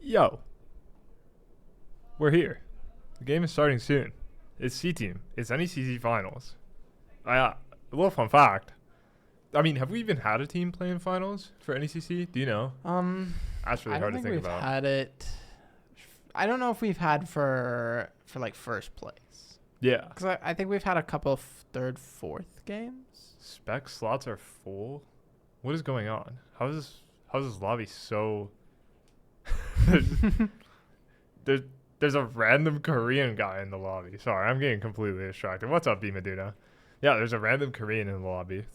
Yo, we're here. The game is starting soon. It's C Team. It's NECC Finals. A little fun fact. I mean, have we even had a team playing finals for NECC? Do you know? That's really I hard don't to think think we've about. had it. I don't know if we've had for like first place. Yeah. Because I think we've had a couple of third, fourth games. Spec slots are full. What is going on? How's this lobby so? There's a random Korean guy in the lobby. Sorry, I'm getting completely distracted. What's up, Bimaduna? Yeah, there's a random Korean in the lobby.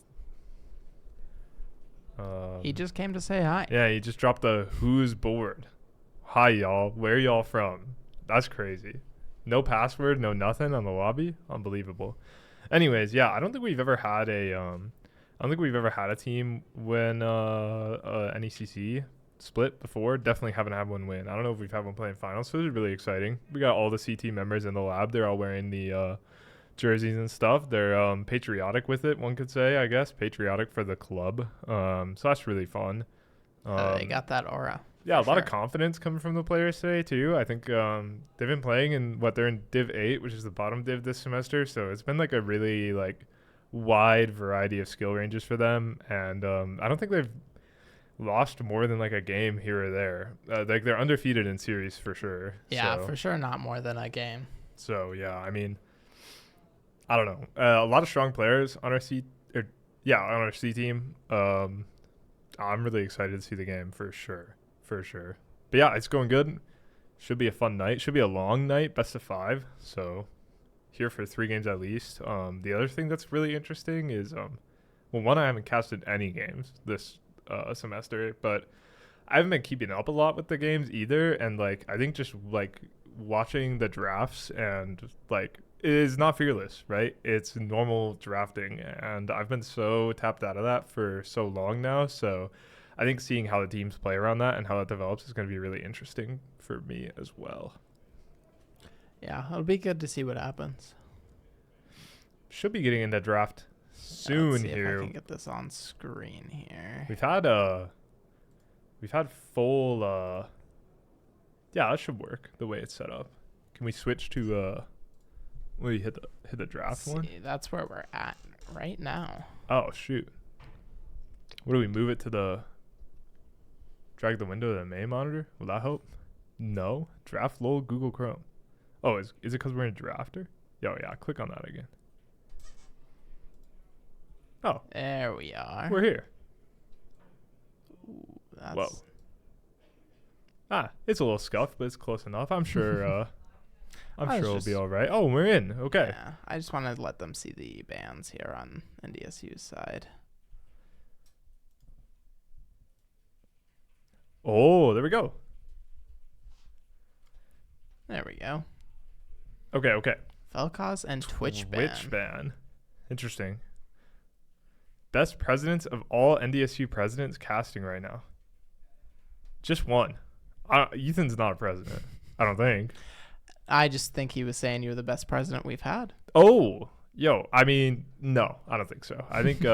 He just came to say hi. Yeah, he just dropped the who's bored. Hi, y'all. Where y'all from? That's crazy. No password, no nothing on the lobby. Unbelievable. Anyways, yeah, I don't think we've ever had a team win NECC split before. Definitely haven't had one win. I don't know if we've had one playing finals, so this is really exciting. We got all the CT members in the lab. They're all wearing the jerseys and stuff. They're patriotic with it, one could say, I guess. Patriotic for the club. So that's really fun. They got that aura. Yeah, a lot of confidence coming from the players today too. I think they've been playing in they're in Div8, which is the bottom div this semester. So it's been like a really like wide variety of skill ranges for them, and I don't think they've lost more than like a game here or there. Like they're undefeated in series for sure. Yeah, so, for sure, not more than a game. So yeah, I mean, I don't know. A lot of strong players on our on our C team. I'm really excited to see the game for sure. But yeah, it's going good. Should be a fun night. Should be a long night, best of 5. So here for 3 games at least. The other thing that's really interesting is, one, I haven't casted any games this semester, but I haven't been keeping up a lot with the games either. And like, I think just like watching the drafts and like, it is not fearless, right? It's normal drafting, and I've been so tapped out of that for so long now. So I think seeing how the teams play around that and how that develops is going to be really interesting for me as well. Yeah, it'll be good to see what happens. Should be getting into draft soon. Let's see here. if I can get this on screen here. We've had full. Yeah, that should work the way it's set up. Can we switch to we hit the draft one? That's where we're at right now. Oh shoot! What do we move it to the? Drag the window to the main monitor. Will that help? No. Draft lol Google Chrome. Oh, is it because we're in drafter? Yeah. Click on that again. Oh, there we are. we're here. Ooh, that's Whoa. It's a little scuffed, but it's close enough. I'm sure. I'm sure it'll just- be all right. Oh, we're in. Okay. Yeah, I just wanted to let them see the bands here on NDSU's side. Oh, there we go. There we go. Okay. Felcause and Twitch ban. Interesting. Best presidents of all NDSU presidents casting right now. Just one. Ethan's not a president, I don't think. I just think he was saying you're the best president we've had. Oh, I mean, no, I don't think so. I think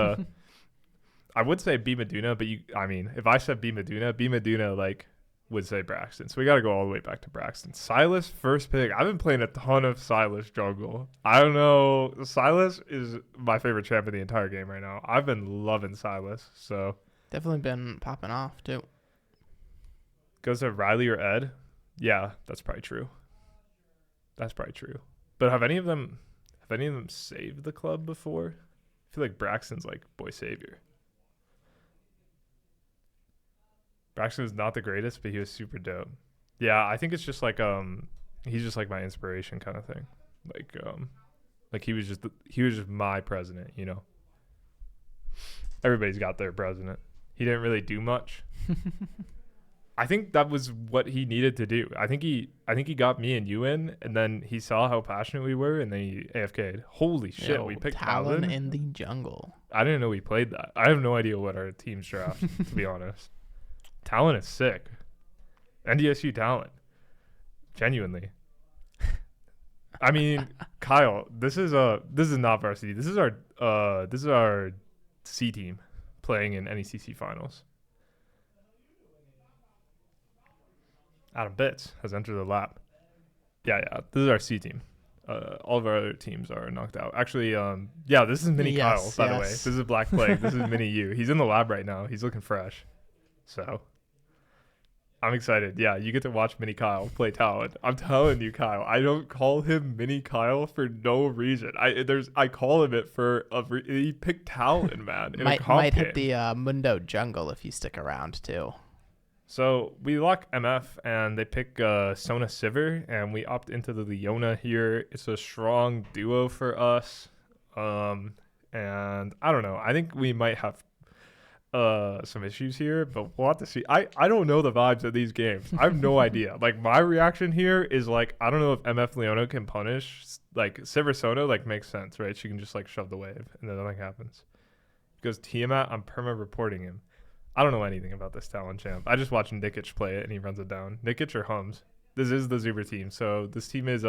I would say B Maduna, but if I said B Maduna like would say Braxton. So we got to go all the way back to Braxton. Silas, first pick. I've been playing a ton of Silas jungle. I don't know. Silas is my favorite champ in the entire game right now. I've been loving Silas. So Definitely been popping off too. goes to Riley or Ed. Yeah, that's probably true. But have any of them saved the club before? I feel like Braxton's like boy savior. Braxton was not the greatest, but he was super dope. Yeah, I think it's just like he's just like my inspiration kind of thing. Like he was just my president, you know. Everybody's got their president. He didn't really do much. I think that was what he needed to do. I think he got me and you in, and then he saw how passionate we were, and then he AFK'd. Holy shit, we picked Talon Talon in the jungle. I didn't know we played that. I have no idea what our team's draft, to be honest. Talon is sick. NDSU Talon. Genuinely. I mean, Kyle, this is not varsity. This is our C team playing in NECC finals. Adam Bits has entered the lap. Yeah. This is our C team. All of our other teams are knocked out. Actually, yeah, this is Mini Kyle, by the way. This is Black Plague. This is Mini U. He's in the lab right now. He's looking fresh. So I'm excited. Yeah, you get to watch Mini Kyle play Talon. I'm telling you, Kyle. I don't call him Mini Kyle for no reason. I call him it for he picked Talon, man. In a comp might game. hit the Mundo jungle if you stick around too. So we lock MF and they pick Sona Sivir and we opt into the Leona here. It's a strong duo for us. And I don't know. I think we might have some issues here, but we'll have to see. I don't know the vibes of these games. I have no idea. Like my reaction here is like I don't know if MF Leona can punish. Like Sivir Sona like makes sense, right? She can just like shove the wave and then nothing happens. Because Tiamat, I'm perma reporting him. I don't know anything about this Talon champ. I just watched NECC play it and he runs it down. NECC or Hums. This is the Zuber team. So this team is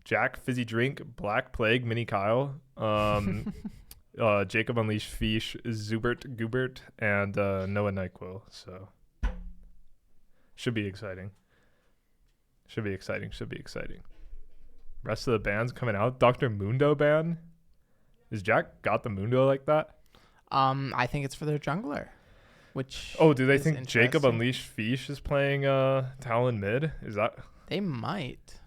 Jack, Fizzy Drink, Black Plague, Mini Kyle, Jacob Unleashed Fish, Zubert Gubert, and Noah Nyquil. So should be exciting. Should be exciting. Rest of the bands coming out. Dr. Mundo ban. Is Jack got the Mundo like that? I think it's for their jungler. Which do they think Jacob Unleashed Fish is playing Talon mid? Is that they might?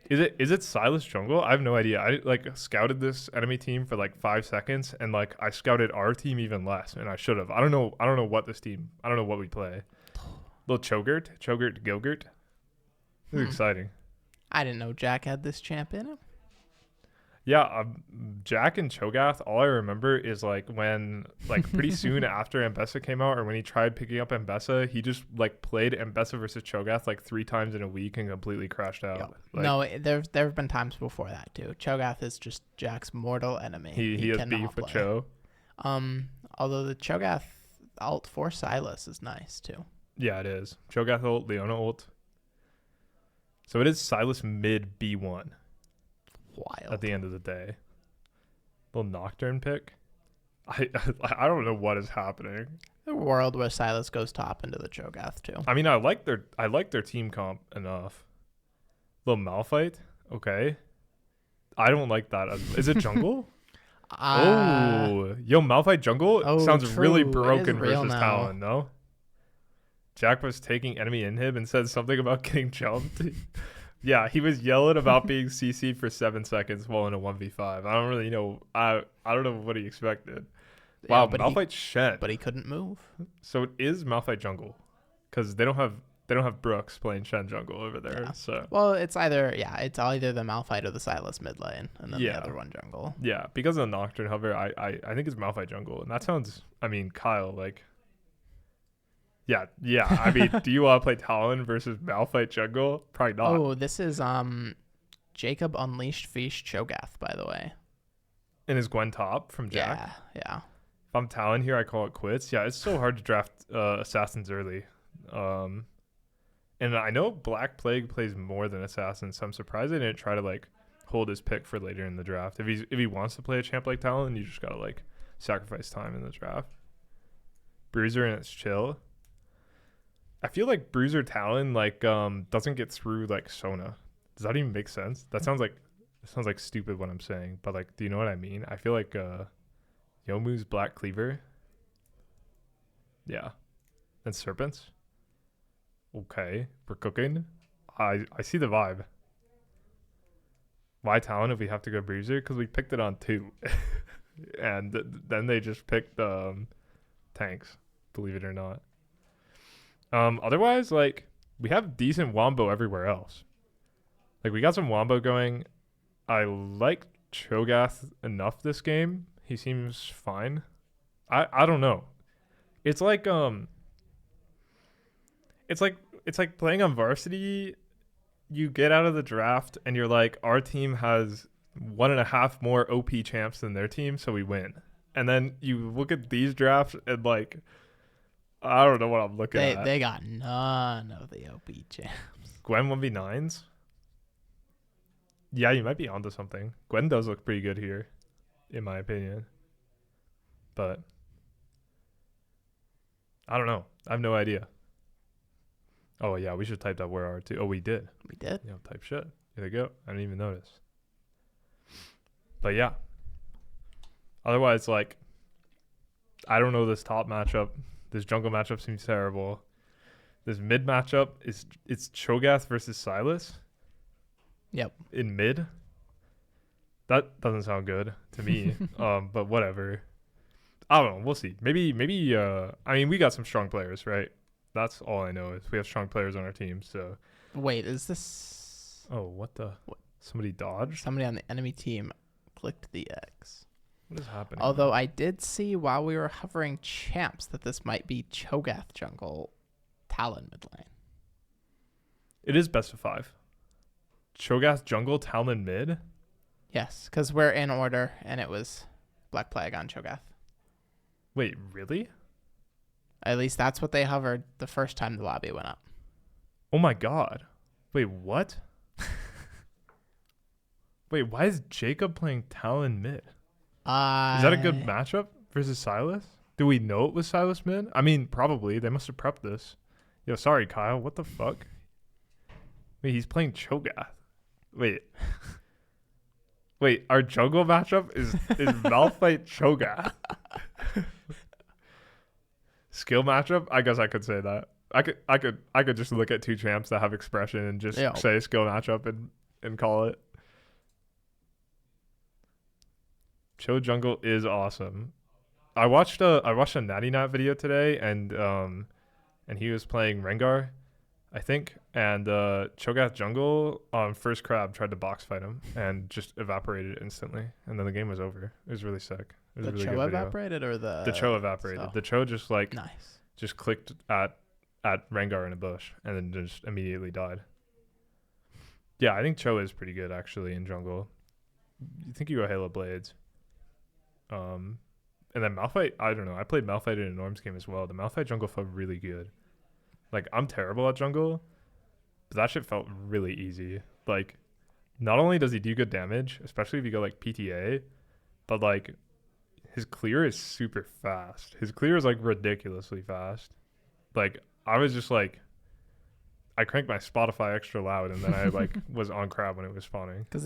Is it Silas jungle? I have no idea. I like scouted this enemy team for like 5 seconds and like I scouted our team even less and I should have. I don't know what this team. I don't know what we play. Little Chogurt Gilgert. This is exciting. I didn't know Jack had this champ in him. Yeah, Jack and Cho'Gath, all I remember is like when, like pretty soon after Ambessa came out or when he tried picking up Ambessa, he just like played Ambessa versus Cho'Gath like 3 times in a week and completely crashed out. Yep. Like, no, there have been times before that too. Cho'Gath is just Jack's mortal enemy. He has beef with Cho. Although the Cho'Gath ult for Silas is nice too. Yeah, it is. Cho'Gath ult, Leona ult. So it is Silas mid B1. Wild. At the end of the day, little Nocturne pick. I don't know what is happening. A world where Silas goes top into the Cho'Gath too. I mean, I like their team comp enough. Little Malphite, okay. I don't like that. Is it jungle? Yo, Malphite jungle sounds true. really broken real versus now. Talon, no? Jack was taking enemy inhib and said something about getting jumped. Yeah, he was yelling about being CC'd for 7 seconds while in a 1v5. I don't really know. I don't know what he expected. Wow, but Malphite Shen. But he couldn't move. So it is Malphite jungle, because they don't have Brooks playing Shen jungle over there. Yeah. So it's either the Malphite or the Silas mid lane, and then the other one jungle. Yeah, because of the Nocturne hover, I think it's Malphite jungle, and that sounds. I mean, Kyle, like. Yeah. I mean, do you want to play Talon versus Malphite jungle? Probably not. Oh, this is Jacob Unleashed Fish Cho'Gath, by the way. And is Gwen top from Jack? Yeah. If I'm Talon here, I call it quits. Yeah, it's so hard to draft assassins early. And I know Black Plague plays more than assassins, so I'm surprised they didn't try to like hold his pick for later in the draft. If he wants to play a champ like Talon, you just gotta like sacrifice time in the draft. Bruiser and it's chill. I feel like Bruiser Talon like doesn't get through like Sona. Does that even make sense? That sounds like stupid what I'm saying, but like, do you know what I mean? I feel like Yomu's Black Cleaver. Yeah. And Serpents. Okay, we're cooking. I see the vibe. Why Talon if we have to go Bruiser? Because we picked it on 2. And then they just picked tanks, believe it or not. Otherwise, like, we have decent wombo everywhere else. Like, we got some wombo going. I like Cho'Gath enough this game. He seems fine. I don't know. It's like playing on varsity. You get out of the draft and you're like, our team has 1.5 more OP champs than their team, so we win. And then you look at these drafts and like, I don't know what I'm looking at. They got none of the OP champs. Gwen 1v9s? Yeah, you might be onto something. Gwen does look pretty good here, in my opinion. But I don't know. I have no idea. Oh, yeah, we should type that where are too. Oh, we did. We did. Yeah, type shit. There you go. I didn't even notice. But yeah. Otherwise, like, I don't know this top matchup. This jungle matchup seems terrible. This mid matchup it's Cho'Gath versus Silas. Yep. In mid. That doesn't sound good to me. But whatever. I don't know. We'll see. Maybe. I mean, we got some strong players, right? That's all I know is we have strong players on our team. So. Wait, is this? Oh, what the? What? Somebody dodged? Somebody on the enemy team clicked the X. What is happening? Although I did see while we were hovering champs that this might be Cho'Gath jungle, Talon mid lane. It is best of 5. Cho'Gath jungle, Talon mid. Yes, because we're in order, and it was Black Plague on Cho'Gath. Wait, really? At least that's what they hovered the first time the lobby went up. Oh my god. Wait, what? Wait, why is Jacob playing Talon mid? Is that a good matchup versus Silas? Do we know it was Silas mid? I mean, probably. They must have prepped this. Yo, sorry, Kyle. What the fuck? Wait, he's playing Cho'Gath. Wait. Wait, our jungle matchup is Malphite Cho'Gath. Skill matchup? I guess I could say that. I could just look at two champs that have expression and just say skill matchup and call it. Cho jungle is awesome. I watched a Natty Nat video today and he was playing Rengar, I think, and Cho'Gath jungle on first crab tried to box fight him and just evaporated instantly, and then the game was over. It was really sick. It was the a really Cho good video. evaporated or the Cho evaporated. So. The Cho just like nice. Just clicked at Rengar in a bush and then just immediately died. Yeah, I think Cho is pretty good actually in jungle. You think you go Halo Blades. And then Malphite, I don't know. I played Malphite in a Norms game as well. The Malphite jungle felt really good. Like, I'm terrible at jungle, but that shit felt really easy. Like, not only does he do good damage, especially if you go like PTA, but like his clear is super fast. His clear is like ridiculously fast. Like, I was just like, I cranked my Spotify extra loud and then I like was on crab when it was spawning. Because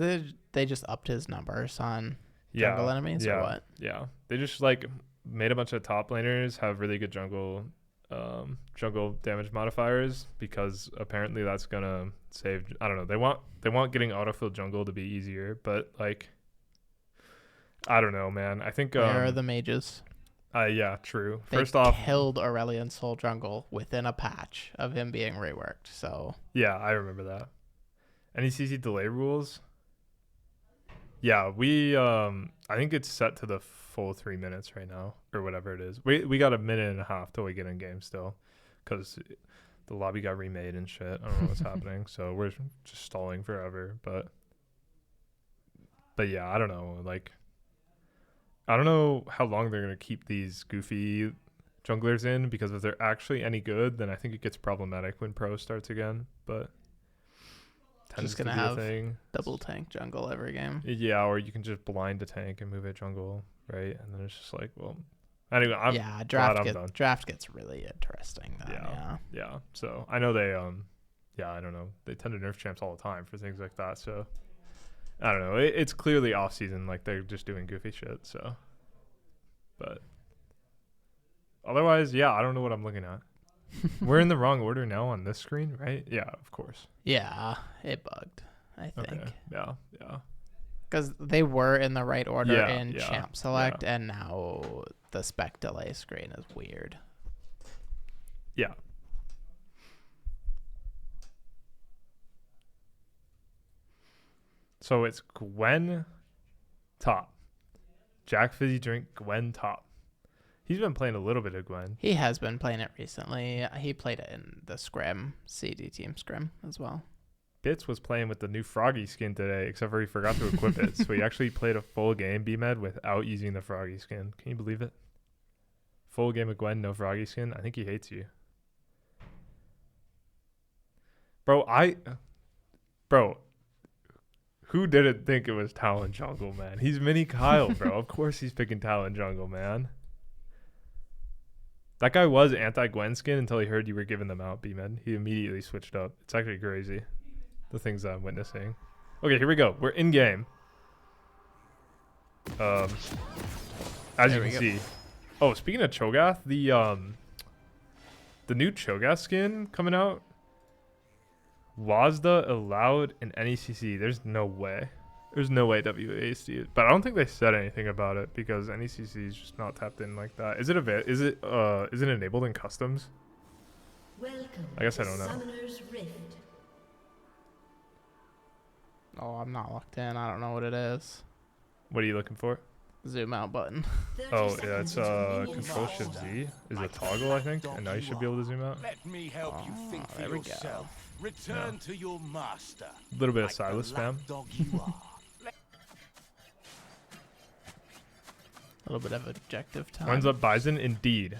they just upped his numbers on jungle enemies or what? Yeah. They just like made a bunch of top laners have really good jungle damage modifiers because apparently that's gonna save. I don't know. They want getting autofill jungle to be easier, but like I don't know, man. I think where are the mages? Yeah, true. They First off, killed Aurelion Soul jungle within a patch of him being reworked. So yeah, I remember that. NECC delay rules. Yeah, we I think it's set to the full 3 minutes right now or whatever it is. We got a minute and a half till we get in game still, because the lobby got remade and shit. I don't know what's happening, so we're just stalling forever. But yeah, I don't know. Like, I don't know how long they're gonna keep these goofy junglers in, because if they're actually any good, then I think it gets problematic when pro starts again. But just gonna have double tank jungle every game. Yeah, or you can just blind a tank and move it jungle, right? And then it's just like, well, anyway, draft gets really interesting then. Yeah. So I know they I don't know, they tend to nerf champs all the time for things like that. So I don't know. It's clearly off season, like they're just doing goofy shit. So, but otherwise, yeah, I don't know what I'm looking at. We're in the wrong order now on this screen, right? Yeah, of course. Yeah, it bugged, I think. Okay. Yeah. Because they were in the right order in champ select, and now the spec delay screen is weird. Yeah. So it's Gwen top. Jack Fizzy drink Gwen top. He's been playing a little bit of Gwen. He has been playing it recently. He played it in the Scrim, CD team Scrim as well. Bits was playing with the new Froggy skin today, except for he forgot to equip it. So he actually played a full game BMed without using the Froggy skin. Can you believe it? Full game of Gwen, no Froggy skin. I think he hates you. Bro, who didn't think it was Talon jungle, man? He's mini Kyle, bro. Of course he's picking Talon jungle, man. That guy was anti-Gwen skin until he heard you were giving them out, B-Man. He immediately switched up. It's actually crazy, the things that I'm witnessing. Okay, here we go. We're in game. As you can see. Oh, speaking of Cho'Gath, the new Cho'Gath skin coming out. WASDA allowed in NECC. There's no way. There's no way W8 see it. But I don't think they said anything about it because NECC is just not tapped in like that. Is it enabled in customs? Welcome. I guess I don't know. Summoner's Rift. Oh, I'm not locked in. I don't know what it is. What are you looking for? Zoom out button. Oh, yeah, it's Control-Shift-Z is a toggle, I think, and now you should be able to zoom out. Let me help you think for there we yourself. Return to your master. A little bit of Silas spam. A little bit of objective time. Runs up Bison, indeed.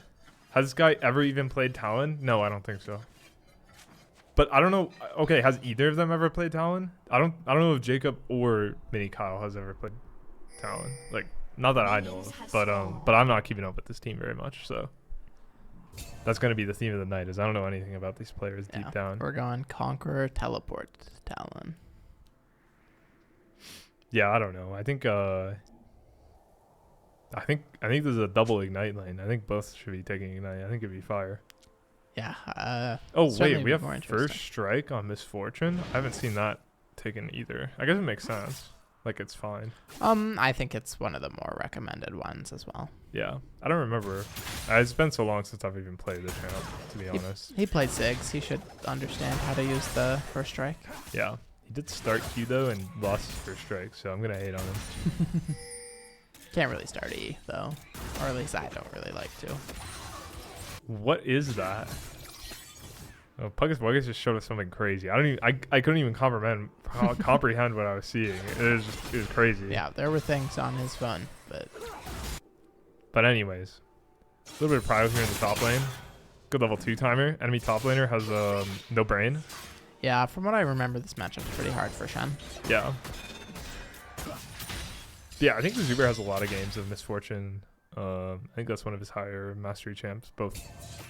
Has this guy ever even played Talon? No, I don't think so. But I don't know. Okay, has either of them ever played Talon? I don't know if Jacob or Mini Kyle has ever played Talon. Like, not that I know of, but I'm not keeping up with this team very much, so that's gonna be the theme of the night. Is I don't know anything about these players deep down. We're going Conqueror, Teleport, Talon. Yeah, I don't know. I think this is a double Ignite lane. I think both should be taking Ignite. I think it'd be fire. Yeah. Oh wait, we have first strike on Misfortune. I haven't seen that taken either. I guess it makes sense. Like, it's fine. I think it's one of the more recommended ones as well. Yeah, I don't remember. It's been so long since I've even played this channel, to be honest. He played Ziggs. He should understand how to use the first strike. Yeah, he did start Q though and lost his first strike, so I'm gonna hate on him. Can't really start E though, or at least I don't really like to. What is that? Oh, Puggus just showed us something crazy. I couldn't even comprehend what I was seeing. It was crazy. Yeah, there were things on his phone, but anyways, a little bit of prio here in the top lane. Good level 2 timer. Enemy top laner has no brain. Yeah, from what I remember, this matchup's pretty hard for Shen. Yeah. Yeah, I think the Zuber has a lot of games of Misfortune. I think that's one of his higher mastery champs, both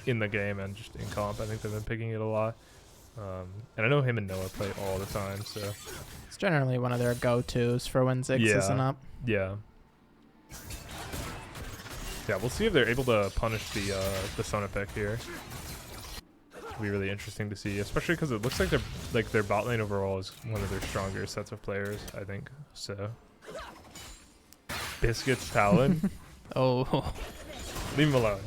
in the game and just in comp. I think they've been picking it a lot. And I know him and Noah play all the time, so it's generally one of their go-tos for when Ziggs isn't up. Yeah. Yeah, we'll see if they're able to punish the Sona pick here. It'll be really interesting to see, especially because it looks like their bot lane overall is one of their stronger sets of players, I think. So Biscuits Talon. Oh. Leave him alone.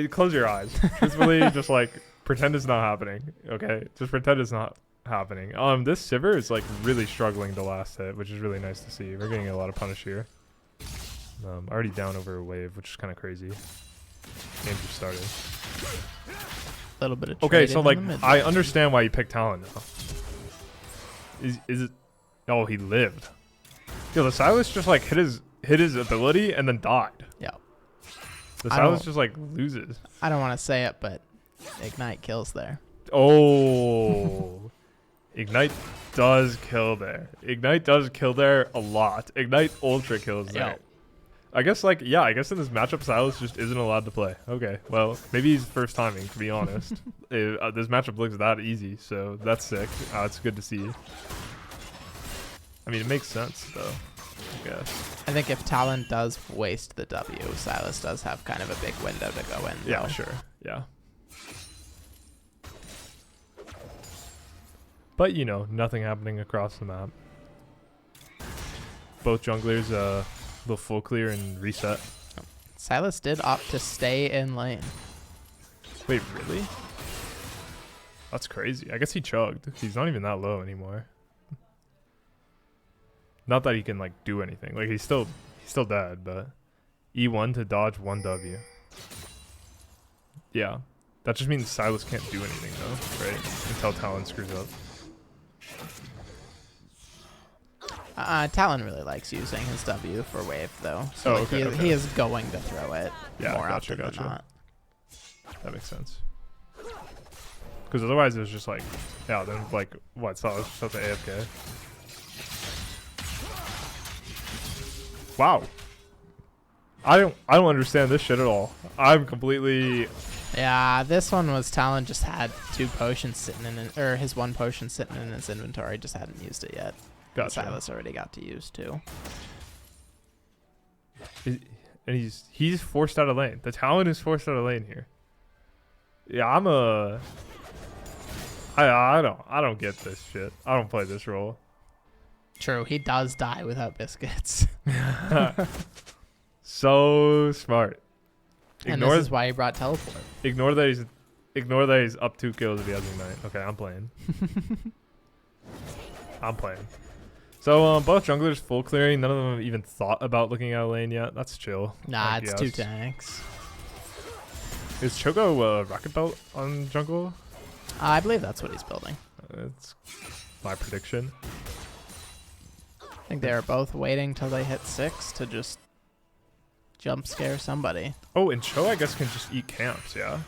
Close your eyes. Truthfully, just like pretend it's not happening. Okay? Just pretend it's not happening. This Sivir is like really struggling to last hit, which is really nice to see. We're getting a lot of punish here. Already down over a wave, which is kind of crazy. Game just started. A little bit of okay, so like I understand why you picked Talon now. Is it? Oh, he lived. Yo, the Silas just like hit his ability and then died. Yeah. The Silas just like loses. I don't want to say it, but Ignite kills there. Oh. Ignite does kill there. Ignite does kill there a lot. Ignite ultra kills there. I guess in this matchup Silas just isn't allowed to play. Okay, well, maybe he's first timing, to be honest. This matchup looks that easy, so that's sick. It's good to see. I mean, it makes sense, though, I guess. I think if Talon does waste the W, Silas does have kind of a big window to go in. Yeah, sure. Yeah. But, you know, nothing happening across the map. Both junglers, little full clear and reset. Silas did opt to stay in lane. Wait, really? That's crazy. I guess he chugged. He's not even that low anymore. Not that he can like do anything. Like he's still dead, but E1 to dodge 1W. Yeah. That just means Silas can't do anything though, right? Until Talon screws up. Talon really likes using his W for wave though. So he is going to throw it more often than not. That makes sense. Because otherwise it was just like, yeah, then like what? Silas just have to AFK. Wow. I don't understand this shit at all. I'm completely Yeah, this one was Talon just had 2 potions sitting in it, or his 1 potion sitting in his inventory, just hadn't used it yet. Gotcha. Silas already got to use 2. And he's forced out of lane. The Talon is forced out of lane here. Yeah, I don't get this shit. I don't play this role. True, he does die without biscuits. So smart. And this is why he brought teleport. Ignore that he's up 2 kills if he has Ignite. Okay, I'm playing. I'm playing. So both junglers full clearing. None of them have even thought about looking out of lane yet. That's chill. Nah, it's 2 tanks. Is Choco Rocket Belt on jungle? I believe that's what he's building. That's my prediction. I think they are both waiting till they hit 6 to just jump scare somebody. Oh, and Cho I guess can just eat camps, yeah?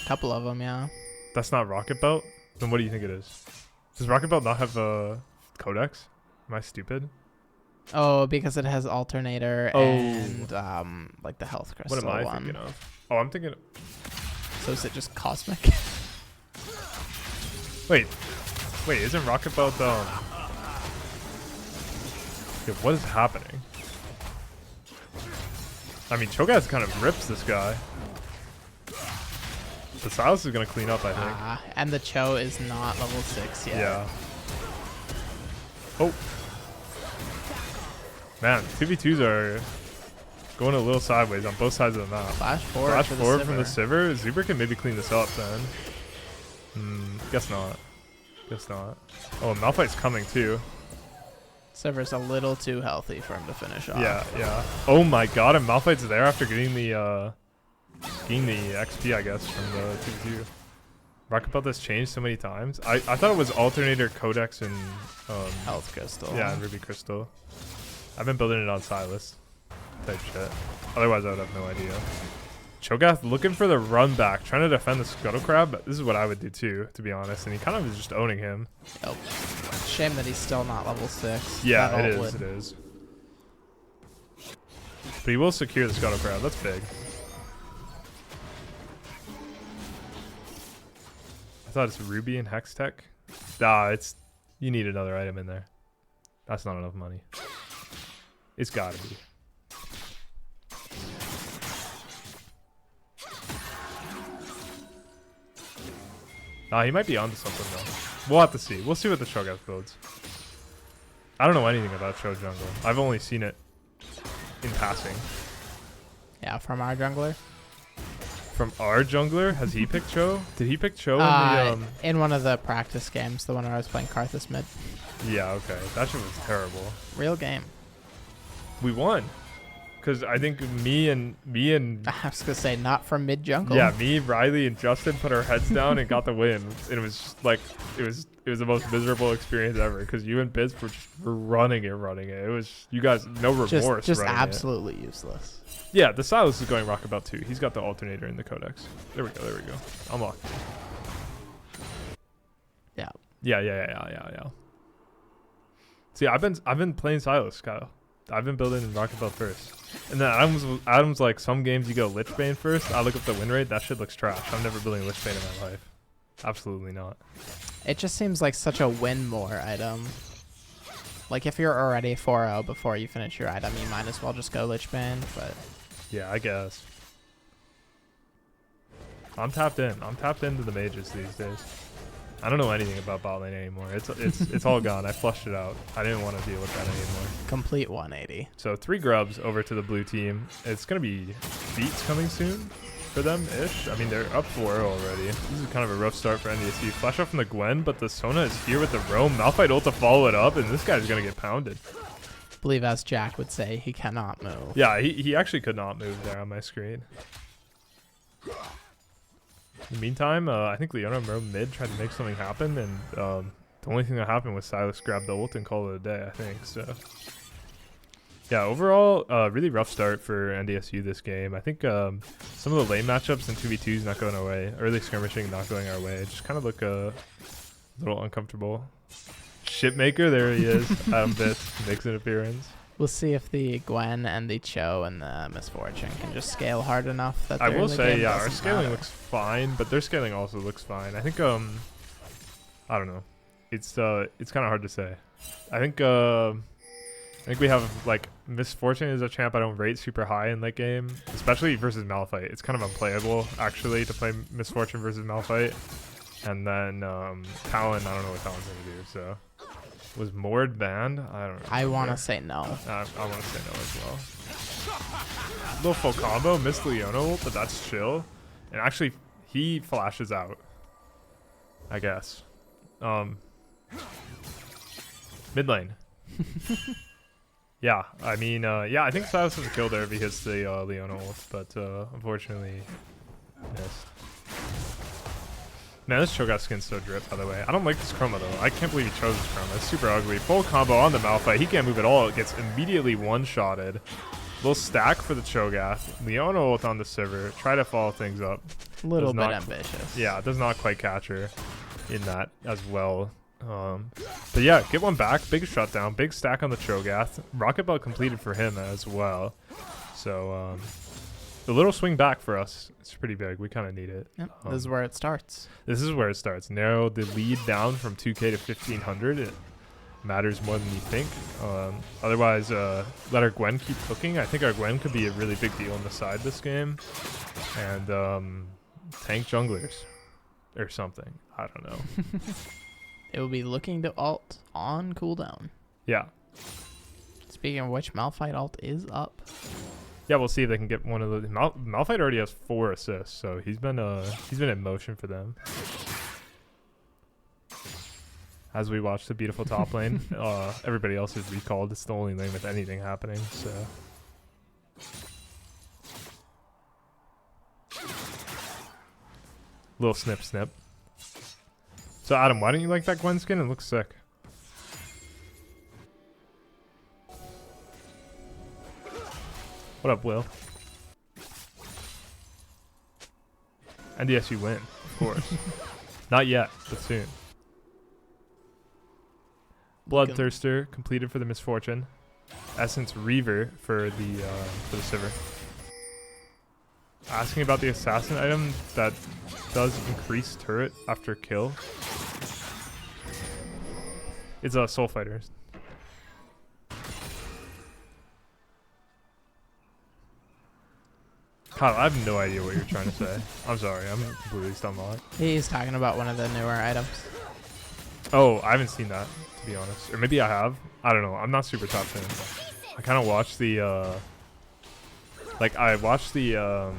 A couple of them, yeah. That's not Rocket Belt? Then what do you think it is? Does Rocket Belt not have a codex? Am I stupid? Oh, because it has alternator and like the health crystal What am I one. thinking of? Oh, I'm thinking... So is it just cosmic? Wait, isn't Rocket Belt, yeah, what is happening? I mean, Cho'Gath kind of rips this guy. The Silas is going to clean up, I think. And the Cho is not level 6 yet. Yeah. Oh. Man, 2v2s are going a little sideways on both sides of the map. Flash forward from the Sivir. Zuber can maybe clean this up then. Guess not. Oh, Malphite's coming too. Sivir's a little too healthy for him to finish off. Yeah. Oh my god, and Malphite's there after getting the XP, I guess, from the 2v2. Rocket Belt has changed so many times. I thought it was alternator, codex, and health crystal. Yeah, and ruby crystal. I've been building it on Silas type shit. Otherwise, I would have no idea. Cho'Gath looking for the run back, trying to defend the Scuttle Crab. This is what I would do too, to be honest. And he kind of is just owning him. Yep. Shame that he's still not level 6. Yeah, it is. But he will secure the Scuttle Crab. That's big. I thought it's Ruby and Hex Tech. Nah, you need another item in there. That's not enough money. It's gotta be. Nah, he might be onto something though. We'll have to see. We'll see what the Cho'Gath builds. I don't know anything about Cho jungle. I've only seen it in passing. Yeah, from our jungler. From our jungler? Has he picked Cho? Did he pick Cho in one of the practice games, the one where I was playing Karthus mid. Yeah, okay. That shit was terrible. Real game. We won. Because I think me and I was gonna say not from mid jungle. Yeah, me, Riley, and Justin put our heads down and got the win. And it was just like it was the most miserable experience ever. Because you and Biz were running it. It was you guys no remorse. Just absolutely useless. Yeah, the Silas is going Rocket Belt too. He's got the alternator in the codex. There we go. Unlocked. Yeah. Yeah. See, I've been playing Silas, Kyle. I've been building in Rocket Belt first. And then Adam's like, some games you go Lich Bane first. I look up the win rate. That shit looks trash. I'm never building Lich Bane in my life. Absolutely not. It just seems like such a win more item. Like, if you're already 4-0 before you finish your item, you might as well just go Lich Bane, but... Yeah, I guess. I'm tapped in. I'm tapped into the mages these days. I don't know anything about bot lane anymore. It's all gone. I flushed it out. I didn't want to deal with that anymore. Complete 180. So 3 grubs over to the blue team. It's going to be beats coming soon for them-ish. I mean, they're up 4-0 already. This is kind of a rough start for NDSU. Flash out from the Gwen, but the Sona is here with the roam. Malphite ult to follow it up, and this guy's going to get pounded. I believe, as Jack would say, he cannot move. Yeah, he actually could not move there on my screen. In the meantime, I think Leona roamed mid, tried to make something happen, and the only thing that happened was Silas grabbed the ult and called it a day, I think. So, yeah, overall, really rough start for NDSU this game. I think some of the lane matchups and 2v2s not going our way, early skirmishing not going our way. It just kind of look a little uncomfortable. Shipmaker, there he is. Adam Bits makes an appearance. We'll see if the Gwen and the Cho and the Misfortune can just scale hard enough that I their will early say, game yeah, our doesn't scaling matter. looks fine, but their scaling also looks fine. I think I don't know. It's kind of hard to say. I think we have like Misfortune is a champ I don't rate super high in late game, especially versus Malphite. It's kind of unplayable actually to play Misfortune versus Malphite. And then Talon, I don't know what Talon's gonna do. So was Mord banned? I don't know. I want to say no. I want to say no as well. Little full combo, missed Leona ult, but that's chill. And actually, he flashes out. I guess. Mid lane. Yeah, I mean, yeah, I think Silas has a kill there if he hits the Leona ult, but unfortunately missed. Man, this Cho'Gath skin's so drip, by the way. I don't like this chroma, though. I can't believe he chose this chroma. It's super ugly. Full combo on the Malphite. He can't move at all. It gets immediately one-shotted. Little stack for the Cho'Gath. Leona ult on the Sivir. Try to follow things up. A little Does bit not ambitious. Yeah, it does not quite catch her in that as well. But yeah, get one back. Big shutdown. Big stack on the Cho'Gath. Rocket Belt completed for him as well. So, the little swing back for us, it's pretty big. We kind of need it. Yep, this is where it starts. This is where it starts. Narrow the lead down from 2K to 1,500. It matters more than you think. Otherwise, let our Gwen keep cooking. I think our Gwen could be a really big deal on the side this game. And tank junglers or something. I don't know. It will be looking to ult on cooldown. Yeah. Speaking of which, Malphite ult is up. Yeah, we'll see if they can get one of the Malphite already has 4 assists, so he's been in motion for them. As we watch the beautiful top lane, everybody else is recalled. It's the only lane with anything happening. So, little snip snip. So Adam, why don't you like that Gwen skin? It looks sick. What up, Will? NDSU win, of course. Not yet, but soon. Bloodthirster completed for the Misfortune. Essence Reaver for the Sivir. Asking about the assassin item that does increase turret after kill. It's a Soul Fighters. Kyle, I have no idea what you're trying to say. I'm sorry, I'm completely stumped on it. He's talking about one of the newer items. Oh, I haven't seen that, to be honest. Or maybe I have. I don't know. I'm not super top fan. I kind of watched the, like, I watched the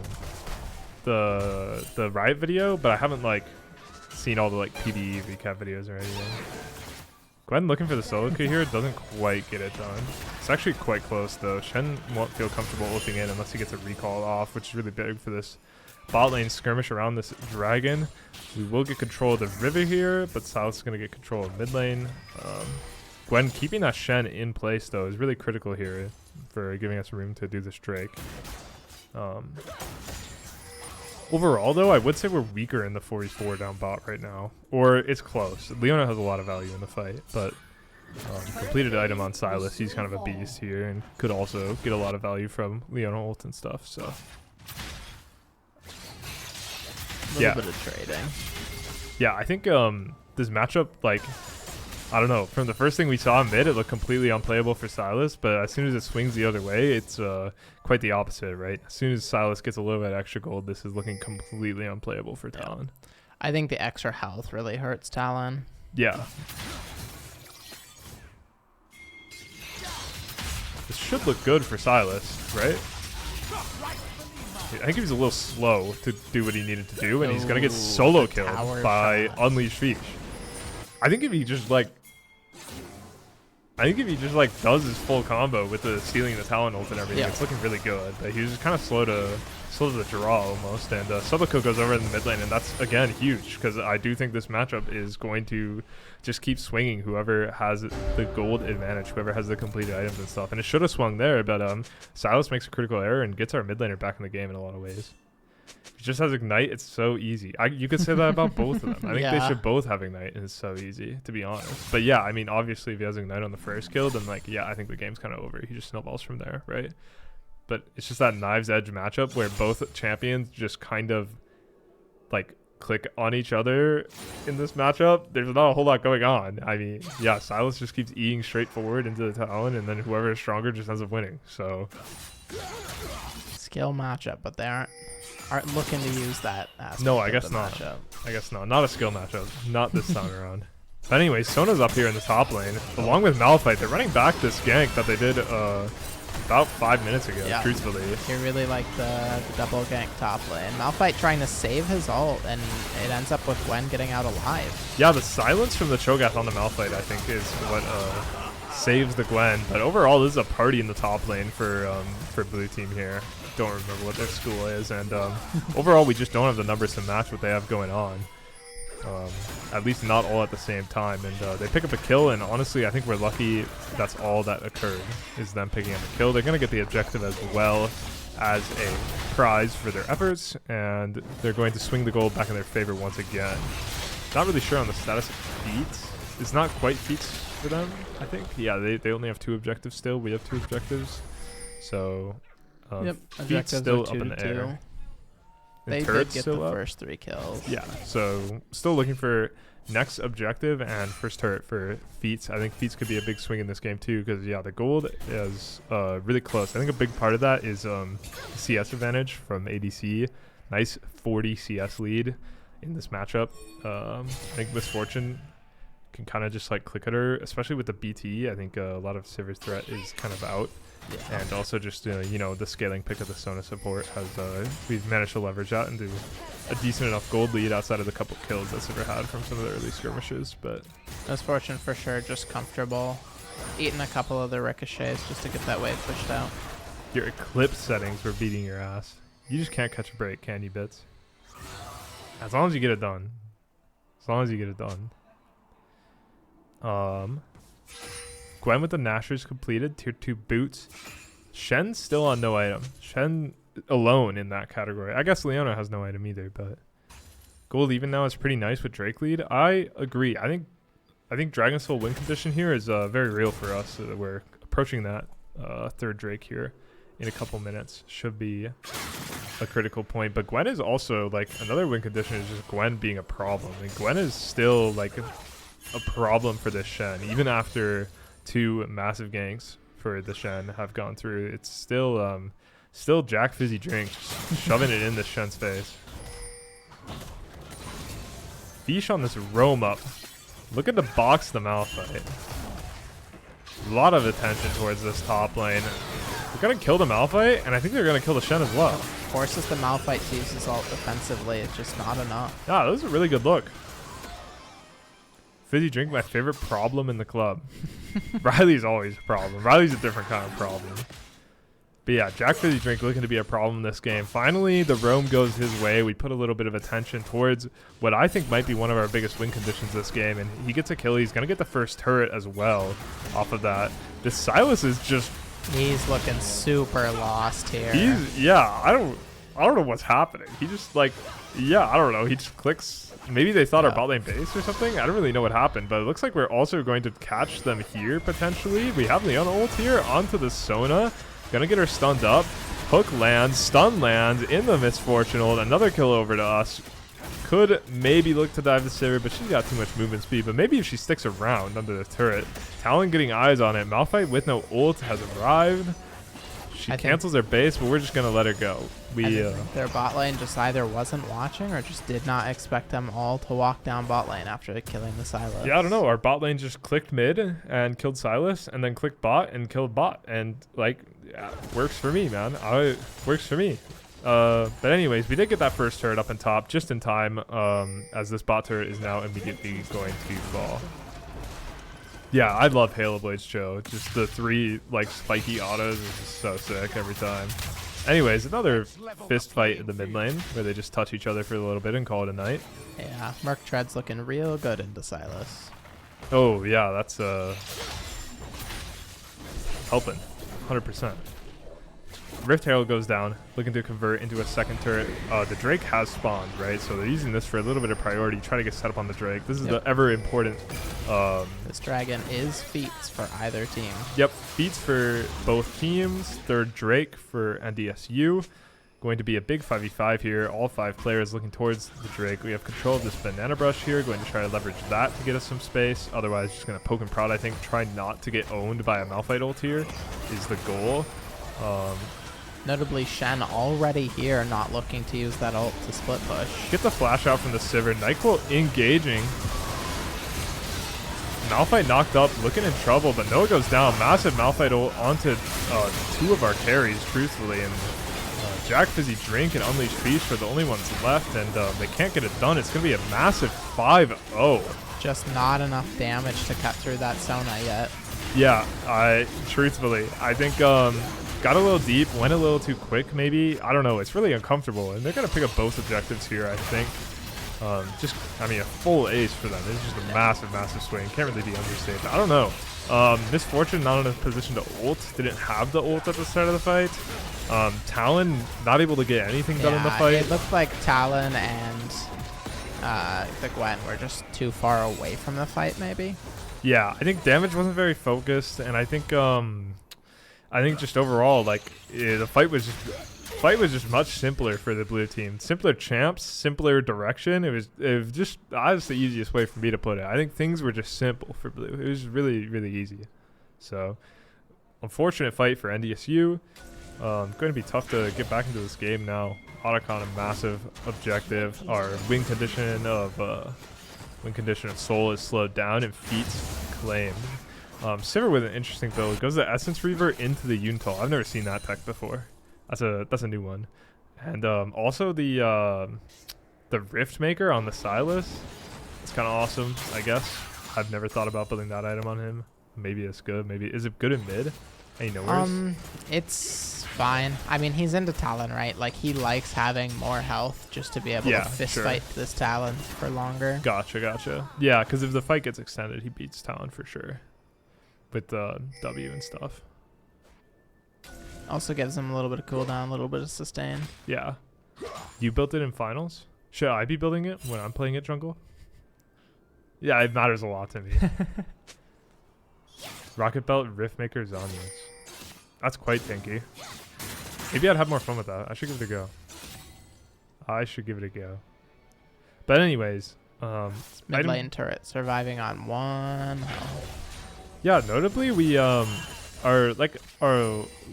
Riot video, but I haven't, like, seen all the, like, PvE recap videos or anything. Go ahead and looking for the solo kill here. Doesn't quite get it done. It's actually quite close, though. Shen won't feel comfortable looking in unless he gets a recall off, which is really big for this bot lane skirmish around this dragon. We will get control of the river here, but Silas is going to get control of mid lane. Gwen keeping that Shen in place, though, is really critical here for giving us room to do this Drake. Overall, though, I would say we're weaker in the 44 down bot right now. Or it's close. Leona has a lot of value in the fight, but completed item on Silas. He's kind of a beast here and could also get a lot of value from Leona ult and stuff, so... A little bit of trading. Yeah, I think this matchup, like, I don't know. From the first thing we saw in mid, it looked completely unplayable for Silas, but as soon as it swings the other way, it's quite the opposite, right? As soon as Silas gets a little bit extra gold, this is looking completely unplayable for Talon. I think the extra health really hurts Talon. Yeah. This should look good for Silas, right? I think he was a little slow to do what he needed to do, and he's going to get solo killed by Unleashed Fish. I think if he just does his full combo with the stealing the Talon ult and everything, it's looking really good. But he was just kind of slow to the draw almost. And Subico goes over in the mid lane, and that's again huge because I do think this matchup is going to just keep swinging whoever has the gold advantage, whoever has the completed items and stuff. And it should have swung there, but Silas makes a critical error and gets our mid laner back in the game in a lot of ways. He just has Ignite. It's so easy. You could say that about both of them. I think they Yeah. should both have Ignite, and it's so easy, to be honest. But yeah, I mean, obviously, if he has Ignite on the first kill, then like, yeah, I think the game's kind of over. He just snowballs from there, right? But it's just that Knives Edge matchup where both champions just kind of like click on each other in this matchup. There's not a whole lot going on. I mean, yeah, Sylas just keeps eating straight forward into the Talon, and then whoever is stronger just ends up winning. So Skill matchup, but they aren't looking to use that aspect no, I of guess the not. matchup. I guess not. Not a skill matchup. Not this time around. But anyway, Sona's up here in the top lane, along with Malphite. They're running back this gank that they did about 5 minutes ago, Yeah. truthfully. You really like the double gank top lane. Malphite trying to save his ult, and it ends up with Gwen getting out alive. Yeah, the silence from the Cho'Gath on the Malphite, I think, is what saves the Gwen. But overall, this is a party in the top lane for blue team here. Don't remember what their school is, and overall, we just don't have the numbers to match what they have going on. At least not all at the same time, and they pick up a kill, and honestly I think we're lucky that's all that occurred, is them picking up a kill. They're going to get the objective as well as a prize for their efforts, and they're going to swing the gold back in their favor once again. Not really sure on the status of feats. It's not quite feats for them, I think. Yeah, they only have 2 objectives still. We have 2 objectives, so Yep, feats objectives still are up 2 in the to 2. air. And They did turret's get the still up. first 3 kills. Yeah, so still looking for next objective and first turret for feats. I think feats could be a big swing in this game too, because yeah, the gold is really close. I think a big part of that is CS advantage from ADC. Nice 40 CS lead in this matchup. I think Misfortune can kind of just like click at her, especially with the BT. I think a lot of Sivir's threat is kind of out. Yeah. And also just, you know, the scaling pick of the Sona support has, we've managed to leverage that into a decent enough gold lead outside of the couple kills that Sivir had from some of the early skirmishes. But Misfortune for sure, just comfortable. Eating a couple of the ricochets just to get that wave pushed out. your Eclipse settings were beating your ass. You just can't catch a break, can you, Bits? As long as you get it done. As long as you get it done. Gwen with the Nashers completed. Tier 2 boots. Shen's still on no item. Shen alone in that category. I guess Leona has no item either, but gold even now is pretty nice with Drake lead. I agree. I think Dragon Soul win condition here is very real for us. We're approaching that third Drake here in a couple minutes. Should be a critical point. But Gwen is also like another win condition is just Gwen being a problem. And Gwen is still like a problem for this Shen, even after 2 massive ganks for the Shen have gone through. It's still Jack Fizzy Drink, just shoving it in the Shen's face. Fish on this roam up. Look at the box the Malphite. A lot of attention towards this top lane. They're gonna kill the Malphite, and I think they're gonna kill the Shen as well. Forces the Malphite to use his ult defensively. It's just not enough. Yeah, that was a really good look. Fizzy Drink, my favorite problem in the club. Riley's always a problem. Riley's a different kind of problem. But yeah, Jack Fizzy Drink looking to be a problem in this game. Finally, the roam goes his way. We put a little bit of attention towards what I think might be one of our biggest win conditions this game. And he gets a kill. He's going to get the first turret as well off of that. This Sylas is just... He's looking super lost here. Yeah, I don't know what's happening. He just like... Yeah, I don't know. He just clicks... Maybe they thought our bot lane base or something. I don't really know what happened, but it looks like we're also going to catch them here potentially. We have Leona ult here onto the Sona. Gonna get her stunned up. Hook lands, stun lands in the Misfortune ult. Another kill over to us. Could maybe look to dive the Sivir, but she's got too much movement speed. But maybe if she sticks around under the turret. Talon getting eyes on it. Malphite with no ult has arrived. She cancels her base, but we're just gonna let her go. Their bot lane just either wasn't watching or just did not expect them all to walk down bot lane after killing the Sylas. Yeah, I don't know. Our bot lane just clicked mid and killed Sylas, and then clicked bot and killed bot, and like, yeah, works for me, man. Works for me. But anyways, we did get that first turret up in top just in time, as this bot turret is now immediately going to fall. Yeah, I love Halo Blade's Cho. Just the 3 like spiky autos is just so sick every time. Anyways, another fist fight in the mid lane where they just touch each other for a little bit and call it a night. Yeah, Merc Tread's looking real good into Sylas. Oh yeah, that's helping, 100%. Rift Herald goes down, looking to convert into a second turret. The Drake has spawned, right? So they're using this for a little bit of priority, try to get set up on the Drake. This is the ever important. This dragon is feats for either team. Yep, feats for both teams. Third Drake for NDSU. Going to be a big 5v5 here. All 5 players looking towards the Drake. We have control of this banana brush here. Going to try to leverage that to get us some space. Otherwise, just going to poke and prod, I think. Try not to get owned by a Malphite ult here is the goal. Notably, Shen already here, not looking to use that ult to split push. Get the flash out from the Sivir. Nyquil engaging. Malphite knocked up, looking in trouble, but Noah goes down. Massive Malphite ult onto 2 of our carries, truthfully. And Jack Fizzy Drink and Unleashed Beast are the only ones left, and they can't get it done. It's going to be a massive 5-0. Just not enough damage to cut through that Sona yet. Yeah, truthfully, I think got a little deep, went a little too quick maybe. I don't know. It's really uncomfortable, and they're going to pick up both objectives here, I think. I mean, a full ace for them. It's just a massive, massive swing. Can't really be understated. I don't know. Misfortune not in a position to ult. Didn't have the ult at the start of the fight. Talon not able to get anything done in the fight. It looked like Talon and the Gwen were just too far away from the fight, maybe. Yeah, I think damage wasn't very focused, and I think just overall, like the fight was just much simpler for the blue team. Simpler champs, simpler direction. It was just that's the easiest way for me to put it. I think things were just simple for blue. It was really, really easy. So, unfortunate fight for NDSU. Going to be tough to get back into this game now. Otacon a massive objective. Our win condition of Soul is slowed down and feats claimed. Sivir with an interesting build. Goes the Essence Reaver into the Yuntal. I've never seen that tech before. That's a new one. And also the Rift Maker on the Silas. It's kind of awesome, I guess. I've never thought about building that item on him. Maybe it's good. Maybe is it good in mid? Any nowheres? It's fine. I mean, he's into Talon, right? Like, he likes having more health just to be able to fist fight this Talon for longer. Gotcha. Yeah, because if the fight gets extended, he beats Talon for sure. With W and stuff. Also gives him a little bit of cooldown, a little bit of sustain. Yeah. You built it in finals? Should I be building it when I'm playing it jungle? Yeah, it matters a lot to me. Rocket Belt, Rift Maker, Zanyas. That's quite tanky. Maybe I'd have more fun with that. I should give it a go. But anyways, mid lane turret surviving on 1 health. Yeah, notably we our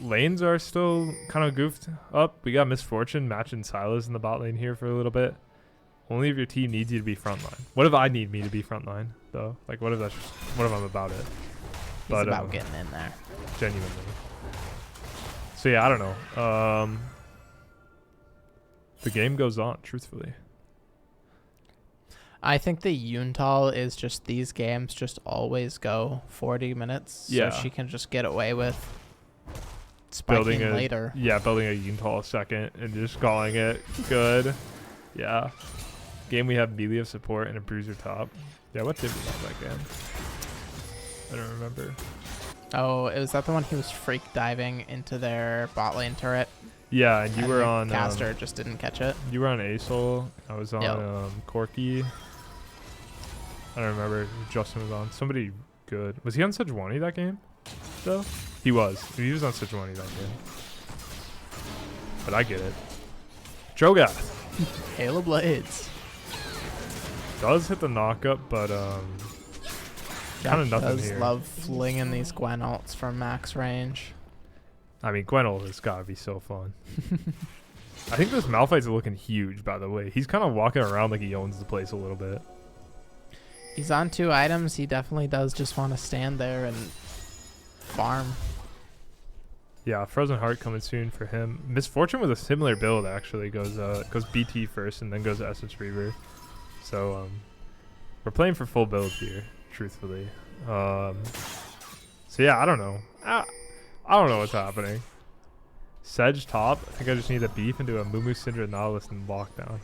lanes are still kind of goofed up. We got Misfortune matching Silas in the bot lane here for a little bit. Only if your team needs you to be frontline. What if I need me to be frontline though? Like what if I'm about it? He's about getting in there. Genuinely. So yeah, I don't know. The game goes on, truthfully. I think the Yuntal is just these games just always go 40 minutes. Yeah. So she can just get away with spiking later. Yeah, building a Yuntal second and just calling it good. Yeah. Game we have melee of support and a bruiser top. Yeah, what did we have that game? I don't remember. Oh, was that the one he was freak diving into their bot lane turret? Yeah, and you were on caster just didn't catch it. You were on Asol. I was on Corky. I don't remember who Justin was on. Somebody good. Was he on Sejuani that game? Though? He was. He was on Sejuani that game. But I get it. Cho'Gath. Halo Blades. Does hit the knockup, but kind of nothing here. Love flinging these Gwen ults from max range. I mean, Gwen ult has got to be so fun. I think this Malphite's looking huge, by the way. He's kind of walking around like he owns the place a little bit. He's on 2 items. He definitely does just want to stand there and farm. Yeah, Frozen Heart coming soon for him. Misfortune with a similar build, actually. Goes BT first and then goes Essence Reaver. So, we're playing for full build here, truthfully. So, yeah, I don't know. I don't know what's happening. Sedge top. I think I just need to beef into a Mumu Syndra Nautilus and lockdown.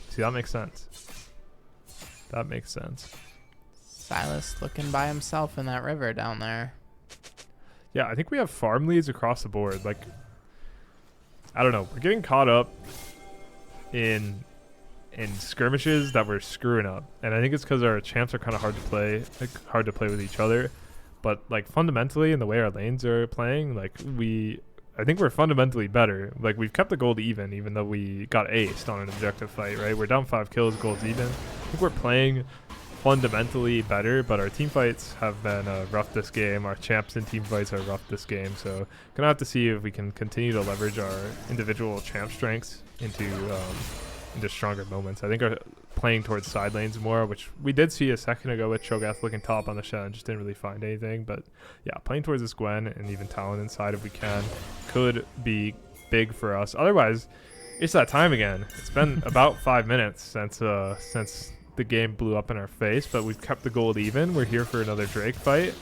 See, that makes sense. That makes sense. Silas looking by himself in that river down there. Yeah, I think we have farm leads across the board. Like, I don't know. We're getting caught up in skirmishes that we're screwing up, and I think it's because our champs are kind of hard to play with each other. But like fundamentally, in the way our lanes are playing, like I think we're fundamentally better. Like we've kept the gold even though we got aced on an objective fight, right? We're down 5 kills, gold's even. I think we're playing fundamentally better, but our team fights have been rough this game. Our champs and team fights are rough this game, so gonna have to see if we can continue to leverage our individual champ strengths into stronger moments. I think are playing towards side lanes more, which we did see a second ago with Cho'Gath looking top on the Shen and just didn't really find anything. But yeah, playing towards this Gwen and even Talon inside if we can could be big for us. Otherwise, it's that time again. It's been about 5 minutes since the game blew up in our face, but we've kept the gold even. We're here for another Drake fight.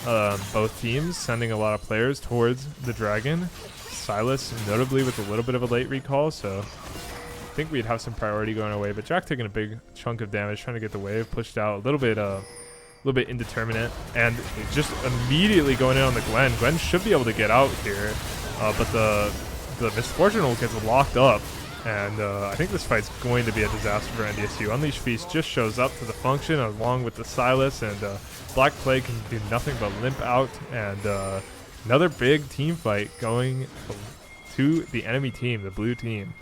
Both teams sending a lot of players towards the Dragon. Silas notably with a little bit of a late recall, so I think we'd have some priority going our way, but Jack taking a big chunk of damage, trying to get the wave pushed out, a little bit indeterminate, and just immediately going in on the Gwen. Gwen should be able to get out here, but the Misfortune ult gets locked up, and I think this fight's going to be a disaster for NDSU. Unleash Feast just shows up to the function along with the Silas, and Black Plague can do nothing but limp out, and another big team fight going to the enemy team, the blue team.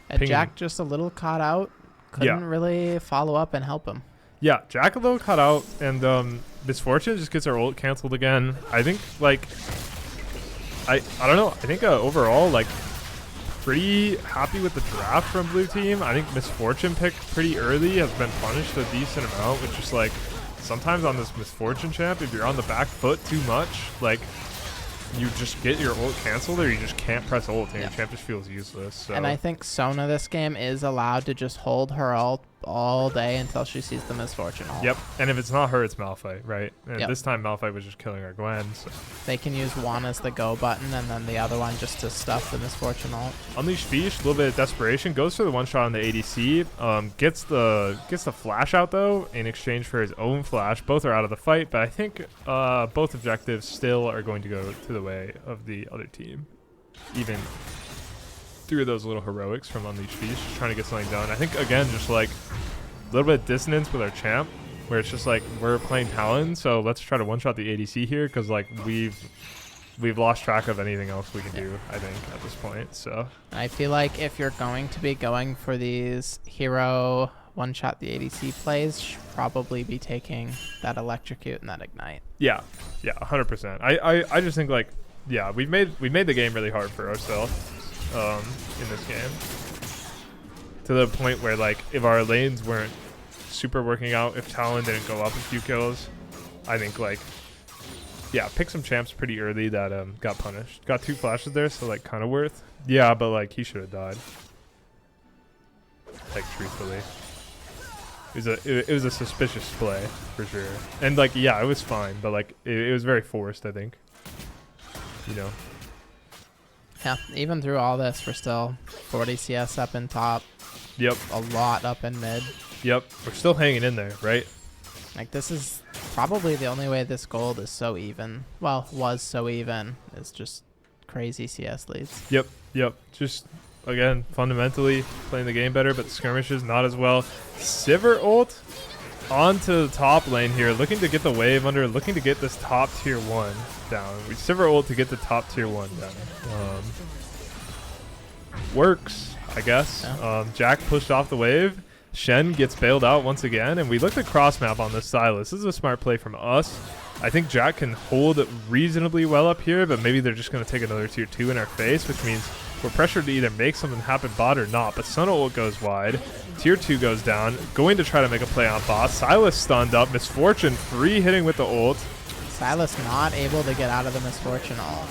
And Jack just a little caught out. Couldn't really follow up and help him. Yeah, Jack a little caught out, and Misfortune just gets our ult canceled again. I think, like, I don't know. I think overall, like, pretty happy with the draft from blue team. I think Misfortune pick pretty early has been punished a decent amount, which is like sometimes on this Misfortune champ, if you're on the back foot too much, like, you just get your ult canceled or you just can't press ult and your champ just feels useless. So. And I think Sona this game is allowed to just hold her ult all day until she sees the Misfortune ult. Yep, and if it's not her, it's Malphite, right? And this time Malphite was just killing our Gwen. So. They can use one as the go button and then the other one just to stuff the Misfortune ult. Unleash Feast, a little bit of desperation, goes for the one shot on the ADC, gets the flash out though in exchange for his own flash. Both are out of the fight, but I think both objectives still are going to go to the way of the other team, even through those little heroics from Unleash Feast, just trying to get something done. I think again, just like a little bit of dissonance with our champ, where it's just like we're playing Talon, so let's try to one-shot the ADC here, because like we've lost track of anything else we can do, I think, at this point. So I feel like if you're going to be going for these hero one-shot the ADC plays, should probably be taking that electrocute and that ignite. Yeah, 100%. I just think like, yeah, we made the game really hard for ourselves in this game, to the point where like if our lanes weren't super working out, if Talon didn't go up a few kills, I think like, yeah, pick some champs pretty early that got punished. Got 2 flashes there, so like kind of worth. Yeah, but like he should have died. Like truthfully, it was a suspicious play for sure. And like, yeah, it was fine, but like it was very forced, I think. You know. Yeah, even through all this, we're still 40 CS up in top. Yep. A lot up in mid. Yep. We're still hanging in there, right? Like, this is probably the only way this gold is so even. Well, was so even. Is just crazy CS leads. Yep. Just, again, fundamentally playing the game better, but the skirmishes not as well. Sivir ult onto the top lane here, looking to get the wave under, looking to get this top tier 1 down. We Sivir ult to get the top tier 1 down. Works, I guess. Yeah. Jack pushed off the wave. Shen gets bailed out once again, and we looked at cross map on this Silas. This is a smart play from us. I think Jack can hold reasonably well up here, but maybe they're just going to take another tier 2 in our face, which means we're pressured to either make something happen bot or not. But Sona ult goes wide. Tier 2 goes down. Going to try to make a play on bot. Silas stunned up. Misfortune free hitting with the ult. Silas not able to get out of the Misfortune ult.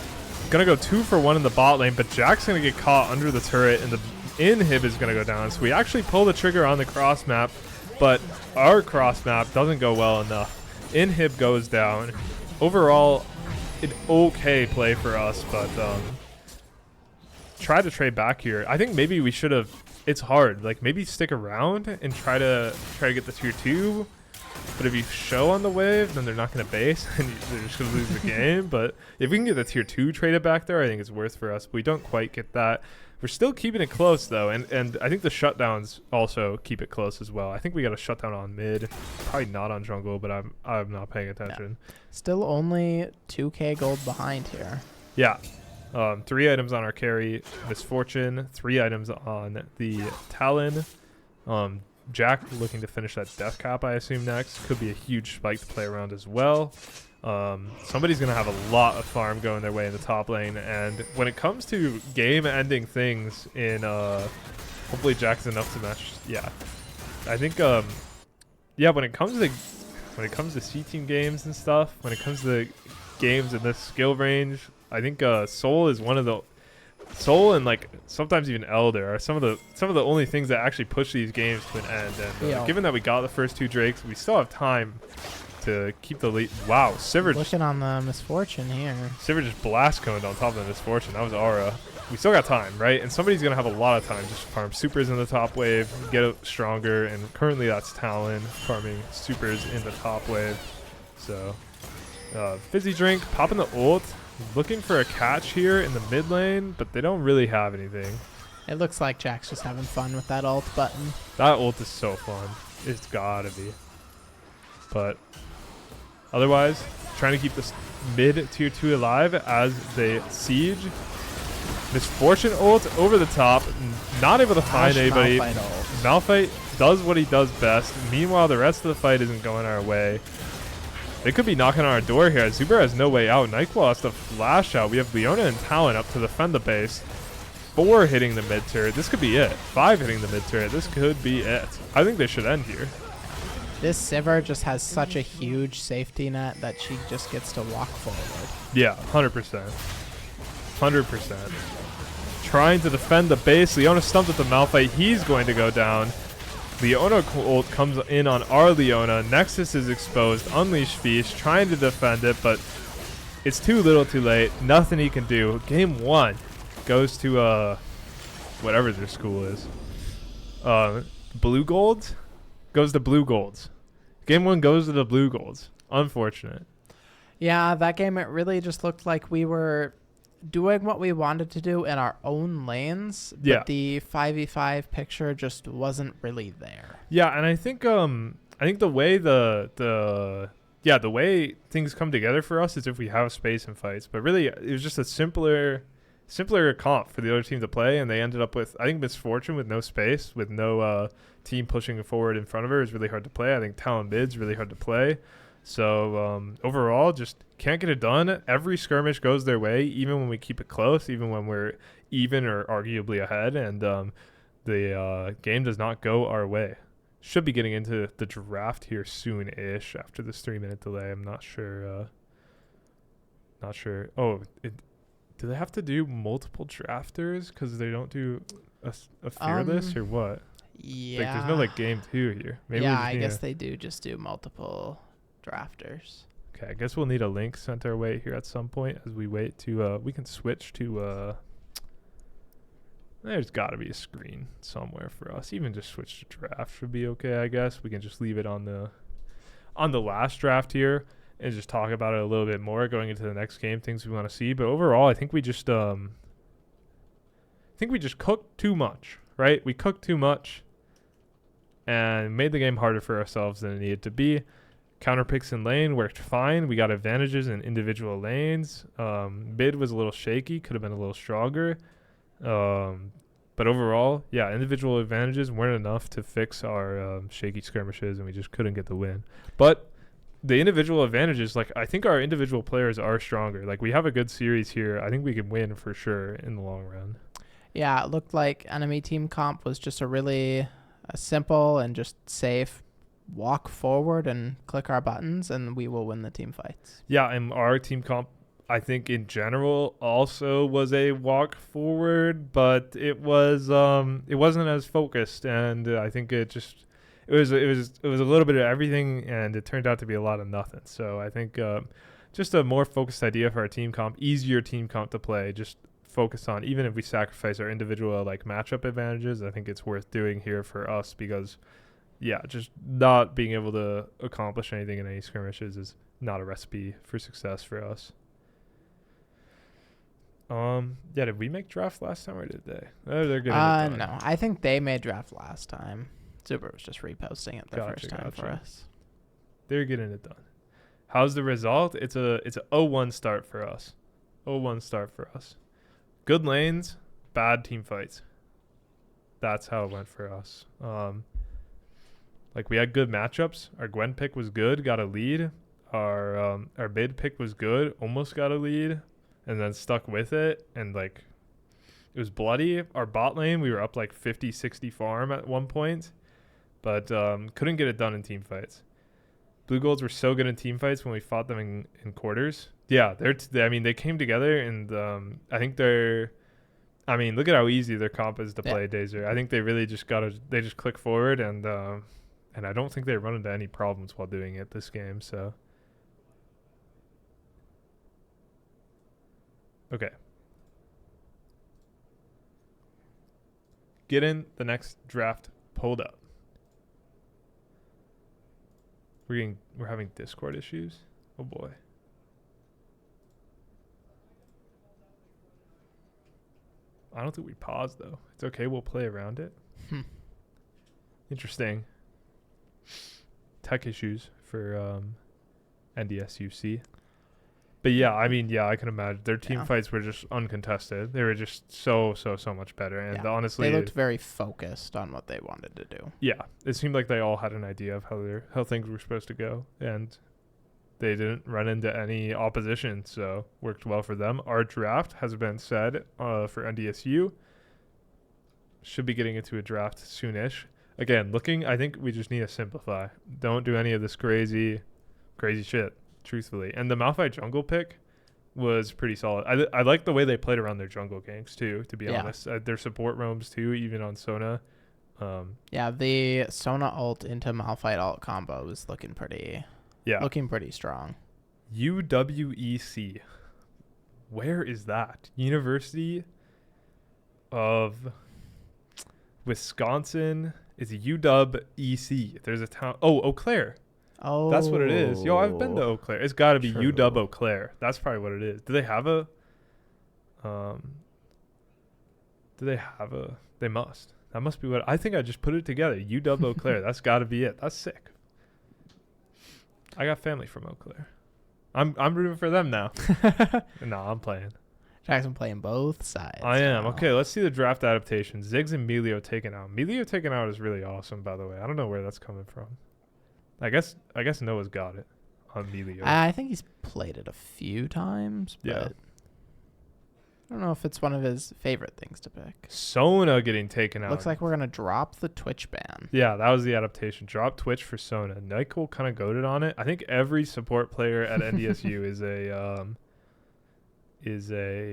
Gonna go 2 for 1 in the bot lane, but Jack's gonna get caught under the turret, and the inhib is gonna go down. So we actually pull the trigger on the cross map, but our cross map doesn't go well enough. Inhib goes down. Overall, an okay play for us, but try to trade back here. I think maybe we should have. It's hard. Like maybe stick around and try to get the tier 2. But if you show on the wave, then they're not going to base, and they're just going to lose the game. But if we can get the tier 2 traded back there, I think it's worth for us. But we don't quite get that. We're still keeping it close though, and I think the shutdowns also keep it close as well. I think we got a shutdown on mid, probably not on jungle, but I'm not paying attention. Still only 2k gold behind here. Yeah. 3 items on our carry, Misfortune, 3 items on the Talon. Jack looking to finish that death cap, I assume, next. Could be a huge spike to play around as well. Somebody's going to have a lot of farm going their way in the top lane. And when it comes to game-ending things in... hopefully Jack's enough to match... Yeah. I think... yeah, when it comes to C-team games and stuff, when it comes to games in this skill range, I think Soul is one of the... Soul and like sometimes even Elder are some of the only things that actually push these games to an end. And given that we got the first 2 Drakes, we still have time to keep the lead. Wow, Sivir looking on the Misfortune here. Sivir just blast coned on top of the Misfortune. That was Aura. We still got time, right? And somebody's gonna have a lot of time just to farm supers in the top wave, get it stronger, and currently that's Talon farming supers in the top wave. So fizzy drink, popping the ult. Looking for a catch here in the mid lane, but they don't really have anything. It looks like Jack's just having fun with that ult button. That ult is so fun. It's gotta be. But otherwise, trying to keep this mid tier 2 alive as they siege. Misfortune ult over the top, not able to find anybody. Malphite does what he does best. Meanwhile, the rest of the fight isn't going our way. They could be knocking on our door here. Zuber has no way out. Nightclaw has to flash out. We have Leona and Talon up to defend the base. 4 hitting the mid turret. This could be it. 5 hitting the mid turret. This could be it. I think they should end here. This Sivir just has such a huge safety net that she just gets to walk forward. Yeah, 100%. 100%. Trying to defend the base. Leona stumped at the Malphite. He's going to go down. Leona ult comes in on our Leona. Nexus is exposed. Unleash Feast trying to defend it, but it's too little too late. Nothing he can do. Game 1 goes to whatever their school is. Blugolds? Goes to Blugolds. Game 1 goes to the Blugolds. Unfortunate. Yeah, that game, it really just looked like we were doing what we wanted to do in our own lanes, but the 5v5 picture just wasn't really there. Yeah, and I think the way the way things come together for us is if we have space and fights. But really, it was just a simpler comp for the other team to play, and they ended up with, I think, Misfortune with no space, with no team pushing forward in front of her is really hard to play. I think Talon mid's really hard to play. So overall, just can't get it done. Every skirmish goes their way, even when we keep it close, even when we're even or arguably ahead, and the game does not go our way. Should be getting into the draft here soon-ish after this 3-minute delay. I'm not sure. Not sure. Oh, do they have to do multiple drafters because they don't do a fearless or what? Yeah. Like, there's no like game 2 here. Maybe yeah, I guess they do just do multiple drafters. Okay, I guess we'll need a link sent our way here at some point as we wait to we can switch to there's got to be a screen somewhere for us. Even just switch to draft should be okay, I guess. We can just leave it on the last draft here and just talk about it a little bit more going into the next game, things we want to see. But overall, I think we just cooked too much, right? We cooked too much and made the game harder for ourselves than it needed to be. Counter picks in lane worked fine. We got advantages in individual lanes. Mid was a little shaky, could have been a little stronger. But overall, yeah, individual advantages weren't enough to fix our shaky skirmishes, and we just couldn't get the win. But the individual advantages, like, I think our individual players are stronger. Like, we have a good series here. I think we can win for sure in the long run. Yeah, it looked like enemy team comp was just a really simple and just safe walk forward and click our buttons and we will win the team fights. Yeah, and our team comp, I think in general also was a walk forward, but it wasn't as focused, and I think it was a little bit of everything, and it turned out to be a lot of nothing. So I think just a more focused idea for our team comp, easier team comp to play, just focus on, even if we sacrifice our individual like matchup advantages, I think it's worth doing here for us because yeah, just not being able to accomplish anything in any skirmishes is not a recipe for success for us. Yeah, did we make draft last time or did they? Oh, they're getting it done. No, I think they made draft last time. Super was just reposting it the Gotcha, first time for gotcha. us. They're getting it done. How's the result? It's a 0-1 start for us. 0-1 start for us. Good lanes, bad team fights. That's how it went for us. Like we had good matchups. Our Gwen pick was good, got a lead. Our mid pick was good, almost got a lead, and then stuck with it. And like it was bloody. Our bot lane, we were up like 50-60 farm at one point, but couldn't get it done in team fights. Blugolds were so good in team fights when we fought them in quarters. Yeah, they came together, and I think look at how easy their comp is to play, Dazer. I think they really just they just click forward, and I don't think they run into any problems while doing it this game. So, okay, getting the next draft pulled up. We're having Discord issues. Oh boy. I don't think we paused though. It's okay. We'll play around it. Interesting. Tech issues for NDSU. But yeah, I can imagine their team fights were just uncontested. They were just so much better. And honestly, they looked very focused on what they wanted to do. Yeah, it seemed like they all had an idea of how things were supposed to go, and they didn't run into any opposition, so worked well for them. Our draft has been set for NDSU. Should be getting into a draft soonish. Again, I think we just need to simplify. Don't do any of this crazy shit, truthfully. And the Malphite jungle pick was pretty solid. I like the way they played around their jungle ganks too, to be honest. Their support roams too, even on Sona. The Sona ult into Malphite ult combo was looking pretty strong. UWEC. Where is that? University of Wisconsin is UW-EC. There's a town. Oh, Eau Claire. Oh, that's what it is. Yo, I've been to Eau Claire. It's got to be true. UW Eau Claire. That's probably what it is. Do they have a? They must. That must be what I think. I just put it together. UW Eau Claire. That's got to be it. That's sick. I got family from Eau Claire. I'm rooting for them now. No, I'm playing. Jackson playing both sides. I am. Okay, let's see the draft adaptation. Ziggs and Melio taken out. Melio taken out is really awesome, by the way. I don't know where that's coming from. I guess Noah's got it on Melio. I think he's played it a few times, but I don't know if it's one of his favorite things to pick. Sona getting taken out. Looks like we're going to drop the Twitch ban. Yeah, that was the adaptation. Drop Twitch for Sona. Nyquil kind of goated on it. I think every support player at NDSU is a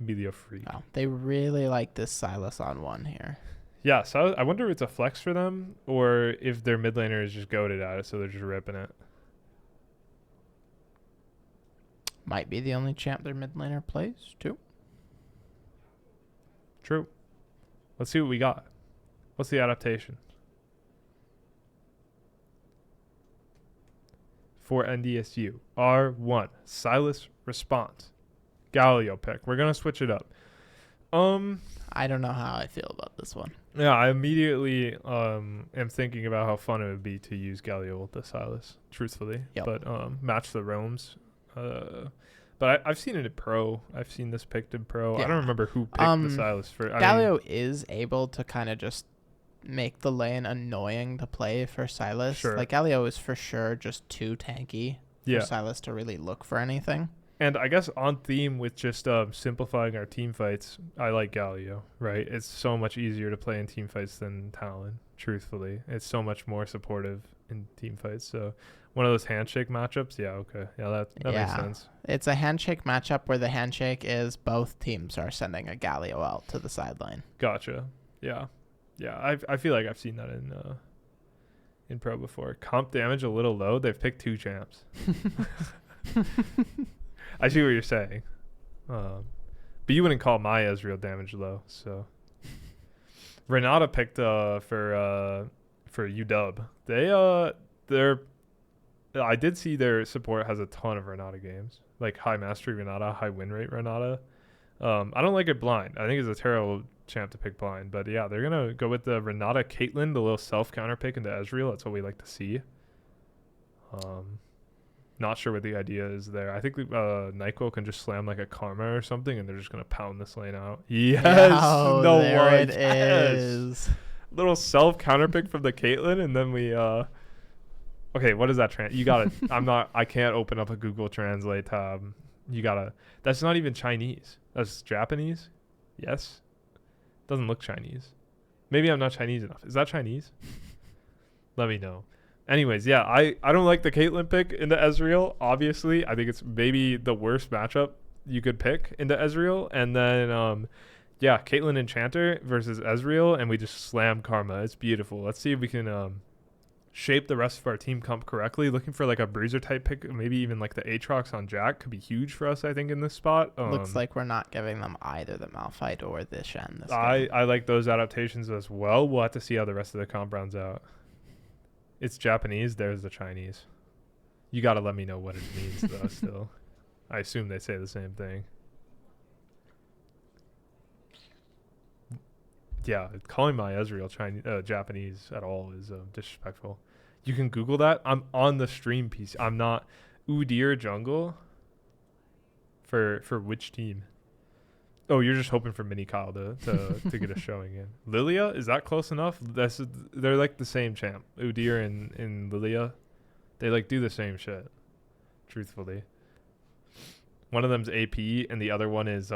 Melio freak. Wow, they really like this Silas on one here. Yeah, so I wonder if it's a flex for them or if their mid laner is just goated at it, so they're just ripping it. Might be the only champ their mid laner plays, too. True. Let's see what we got. What's the adaptation? For NDSU. R1. Silas response. Galio pick. We're going to switch it up. I don't know how I feel about this one. Yeah, I immediately am thinking about how fun it would be to use Galio with the Silas, truthfully. Yep. But match the roams. But I've seen it in pro. I've seen this picked in pro. Yeah. I don't remember who picked the Silas for. Galio is able to kind of just make the lane annoying to play for Silas. Sure. Like Galio is for sure just too tanky for Silas to really look for anything. And I guess on theme with just simplifying our team fights, I like Galio, right? It's so much easier to play in team fights than Talon, truthfully. It's so much more supportive in team fights. So one of those handshake matchups, yeah, okay. Yeah, that makes sense. It's a handshake matchup where the handshake is both teams are sending a Galio out to the sideline. Gotcha. Yeah. Yeah, I feel like I've seen that in pro before. Comp damage a little low. They've picked two champs. I see what you're saying. But you wouldn't call Maya's real damage low, so. Renata picked for UW. I did see their support has a ton of Renata games, like high mastery Renata, high win rate Renata. I don't like it blind. I think it's a terrible champ to pick blind, but yeah, they're gonna go with the Renata Caitlyn, the little self counter pick into Ezreal. That's what we like to see. Not sure what the idea is there. I think Nyquil can just slam like a Karma or something, and they're just gonna pound this lane out. Yes, Oh, no there one. it Yes. is. Little self counter pick from the Caitlyn, and then we okay, what is that you gotta I can't open up a Google Translate tab. You gotta that's not even Chinese. That's Japanese? Yes. Doesn't look Chinese. Maybe I'm not Chinese enough. Is that Chinese? Let me know. Anyways, yeah, I don't like the Caitlyn pick into Ezreal, obviously. I think it's maybe the worst matchup you could pick into Ezreal. And then yeah, Caitlyn Enchanter versus Ezreal, and we just slam Karma. It's beautiful. Let's see if we can shape the rest of our team comp correctly. Looking for like a bruiser type pick, maybe even like the Aatrox on Jack could be huge for us, I think, in this spot. Looks like we're not giving them either the Malphite or the Shen this I game. I like those adaptations as well. We'll have to see how the rest of the comp rounds out. It's Japanese. There's the Chinese. You got to let me know what it means, though, still. I assume they say the same thing. Yeah, calling my Ezreal Japanese at all is disrespectful. You can Google that. I'm on the stream piece. I'm not Udyr jungle for which team? Oh, you're just hoping for Mini Kyle to get a showing in. Lilia, is that close enough? They're like the same champ. Udyr and Lilia, they like do the same shit. Truthfully, one of them's AP and the other one is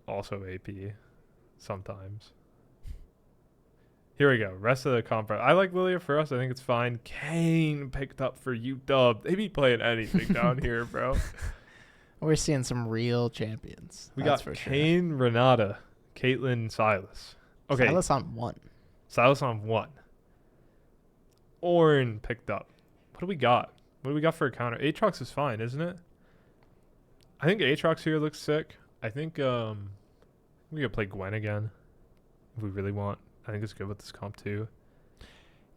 also AP. Sometimes. Here we go. Rest of the comp. I like Lilia for us. I think it's fine. Kane picked up for you, Dub. They be playing anything down here, bro. We're seeing some real champions. We That's got for sure. Kane, Renata, Caitlyn, Silas. Okay. Silas on 1. Silas on 1. Ornn picked up. What do we got? What do we got for a counter? Aatrox is fine, isn't it? I think Aatrox here looks sick. I think we could play Gwen again if we really want. I think it's good with this comp too.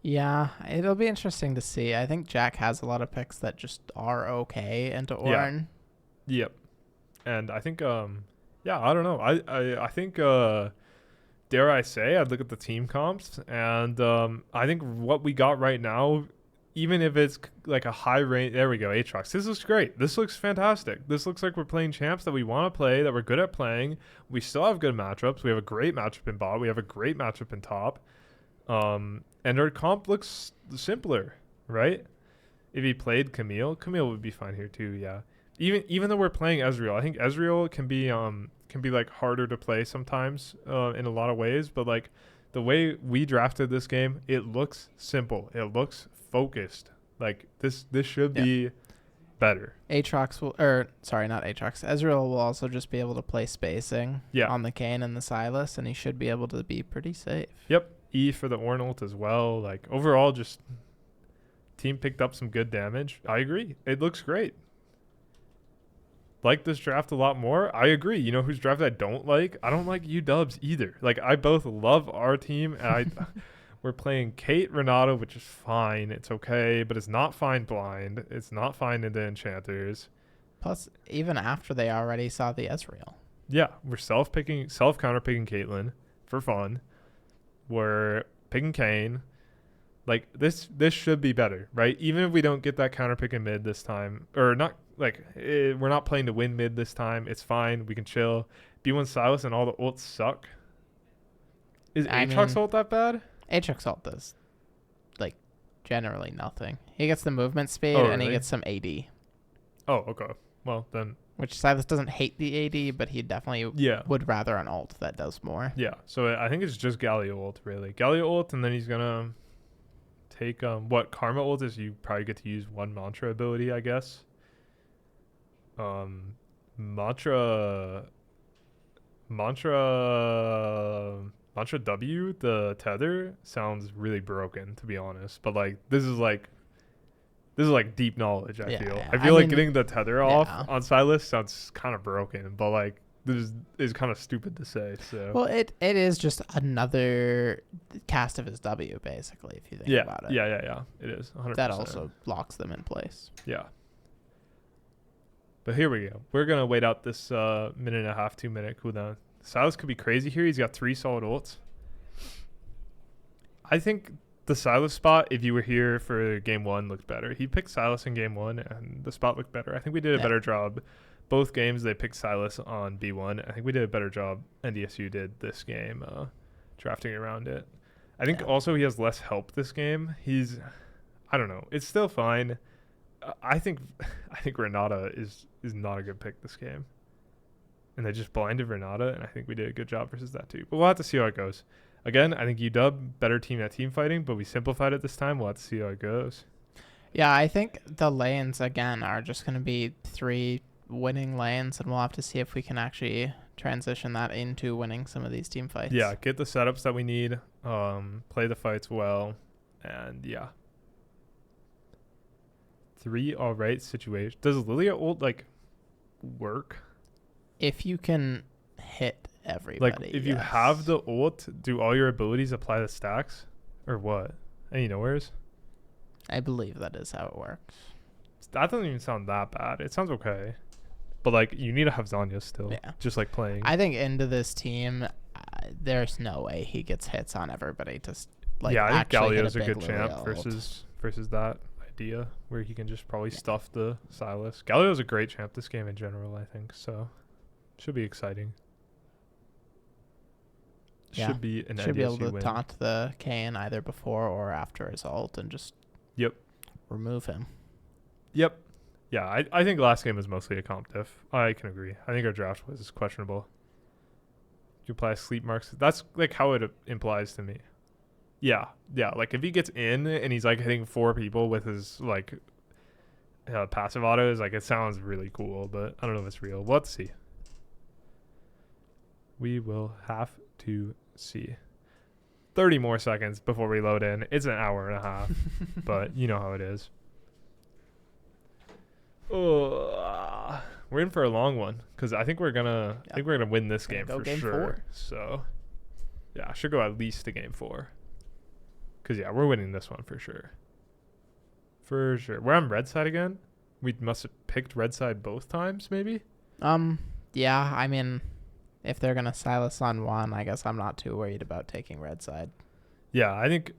Yeah, it'll be interesting to see. I think Jack has a lot of picks that just are okay into Ornn. Yep. And I think yeah, I don't know. I think dare I say, I'd look at the team comps, and I think what we got right now, even if it's like a high range, there we go, Aatrox. This looks great. This looks fantastic. This looks like we're playing champs that we want to play, that we're good at playing. We still have good matchups. We have a great matchup in bot. We have a great matchup in top. And our comp looks simpler, right? If he played Camille would be fine here too, yeah. Even though we're playing Ezreal, I think Ezreal can be like harder to play sometimes in a lot of ways, but like the way we drafted this game, it looks simple. It looks focused. Like this should be better. Aatrox will, or sorry, not Aatrox. Ezreal will also just be able to play spacing on the Kayn and the Silas, and he should be able to be pretty safe. Yep. E for the Ornn ult as well. Like overall, just team picked up some good damage. I agree. It looks great. Like this draft a lot more. I agree. You know whose draft I don't like? I don't like UW's either. Like I both love our team, and we're playing Kate Renato, which is fine. It's okay, but it's not fine blind. It's not fine into enchanters. Plus, even after they already saw the Ezreal. Yeah, we're self counter picking Caitlyn for fun. We're picking Kane. Like this should be better, right? Even if we don't get that counter pick in mid this time, or not, like we're not playing to win mid this time. It's fine. We can chill. B1 Silas and all the ults suck. Is Aatrox ult that bad? Aatrox ult does like generally nothing. He gets the movement speed and he gets some AD. Oh, okay. Well then. Which Silas doesn't hate the AD, but he definitely would rather an ult that does more. Yeah. So I think it's just Galio ult really. Galio ult, and then he's gonna take what Karma ult is. You probably get to use one mantra ability, I guess. Mantra W, the tether sounds really broken, to be honest. But like this is like deep knowledge. I feel like getting the tether off on Silas sounds kind of broken, but like this is kind of stupid to say. So Well, it is just another cast of his W, basically, if you think about it. Yeah. It is 100%. That also locks them in place. Yeah. But here we go. We're gonna wait out this minute and a half, 2 minute cooldown. Silas could be crazy here. He's got 3 solid ults. I think the Silas spot, if you were here for game 1, looked better. He picked Silas in game 1, and the spot looked better. I think we did a better job. Both games they picked Silas on B1. I think we did a better job. NDSU did this game, drafting around it. I think also he has less help this game. I don't know. It's still fine. I think Renata is not a good pick this game. And they just blinded Renata, and I think we did a good job versus that too. But we'll have to see how it goes. Again, I think UW, better team at team fighting, but we simplified it this time. We'll have to see how it goes. Yeah, I think the lanes, again, are just going to be 3 winning lanes, and we'll have to see if we can actually transition that into winning some of these team fights. Yeah, get the setups that we need, play the fights well, and yeah. 3 all right situations. Does Lilia ult, like, work? If you can hit everybody. Like, if you have the ult, do all your abilities apply the stacks? Or what? Any nowheres? I believe that is how it works. That doesn't even sound that bad. It sounds okay. But, like, you need to have Zanya still. Yeah. Just, like, playing. I think into this team, there's no way he gets hits on everybody to, like, yeah, I think actually hit Galio's a good big champ Lilia versus that idea where he can just probably stuff the Silas. Galio's a great champ this game in general, I think. So, should be exciting. Yeah. Should be an Should be able NDSU to win. taunt the Kane either before or after his ult and just remove him. Yep. Yeah, I think last game was mostly a comp diff. I can agree. I think our draft was questionable. You apply sleep marks. That's like how it implies to me. Yeah. Like if he gets in and he's like hitting 4 people with his like passive autos, like it sounds really cool, but I don't know if it's real. We'll have to see. We will have to see. 30 more seconds before we load in. It's an hour and a half, but you know how it is. We're in for a long one because I think we're gonna win this game for game sure. 4. So yeah, I should go at least to game 4. Because yeah, we're winning this one for sure. For sure. We're on red side again. We must have picked red side both times, maybe. Yeah. I mean, if they're gonna Silas on 1, I guess I'm not too worried about taking red side. Yeah, I think.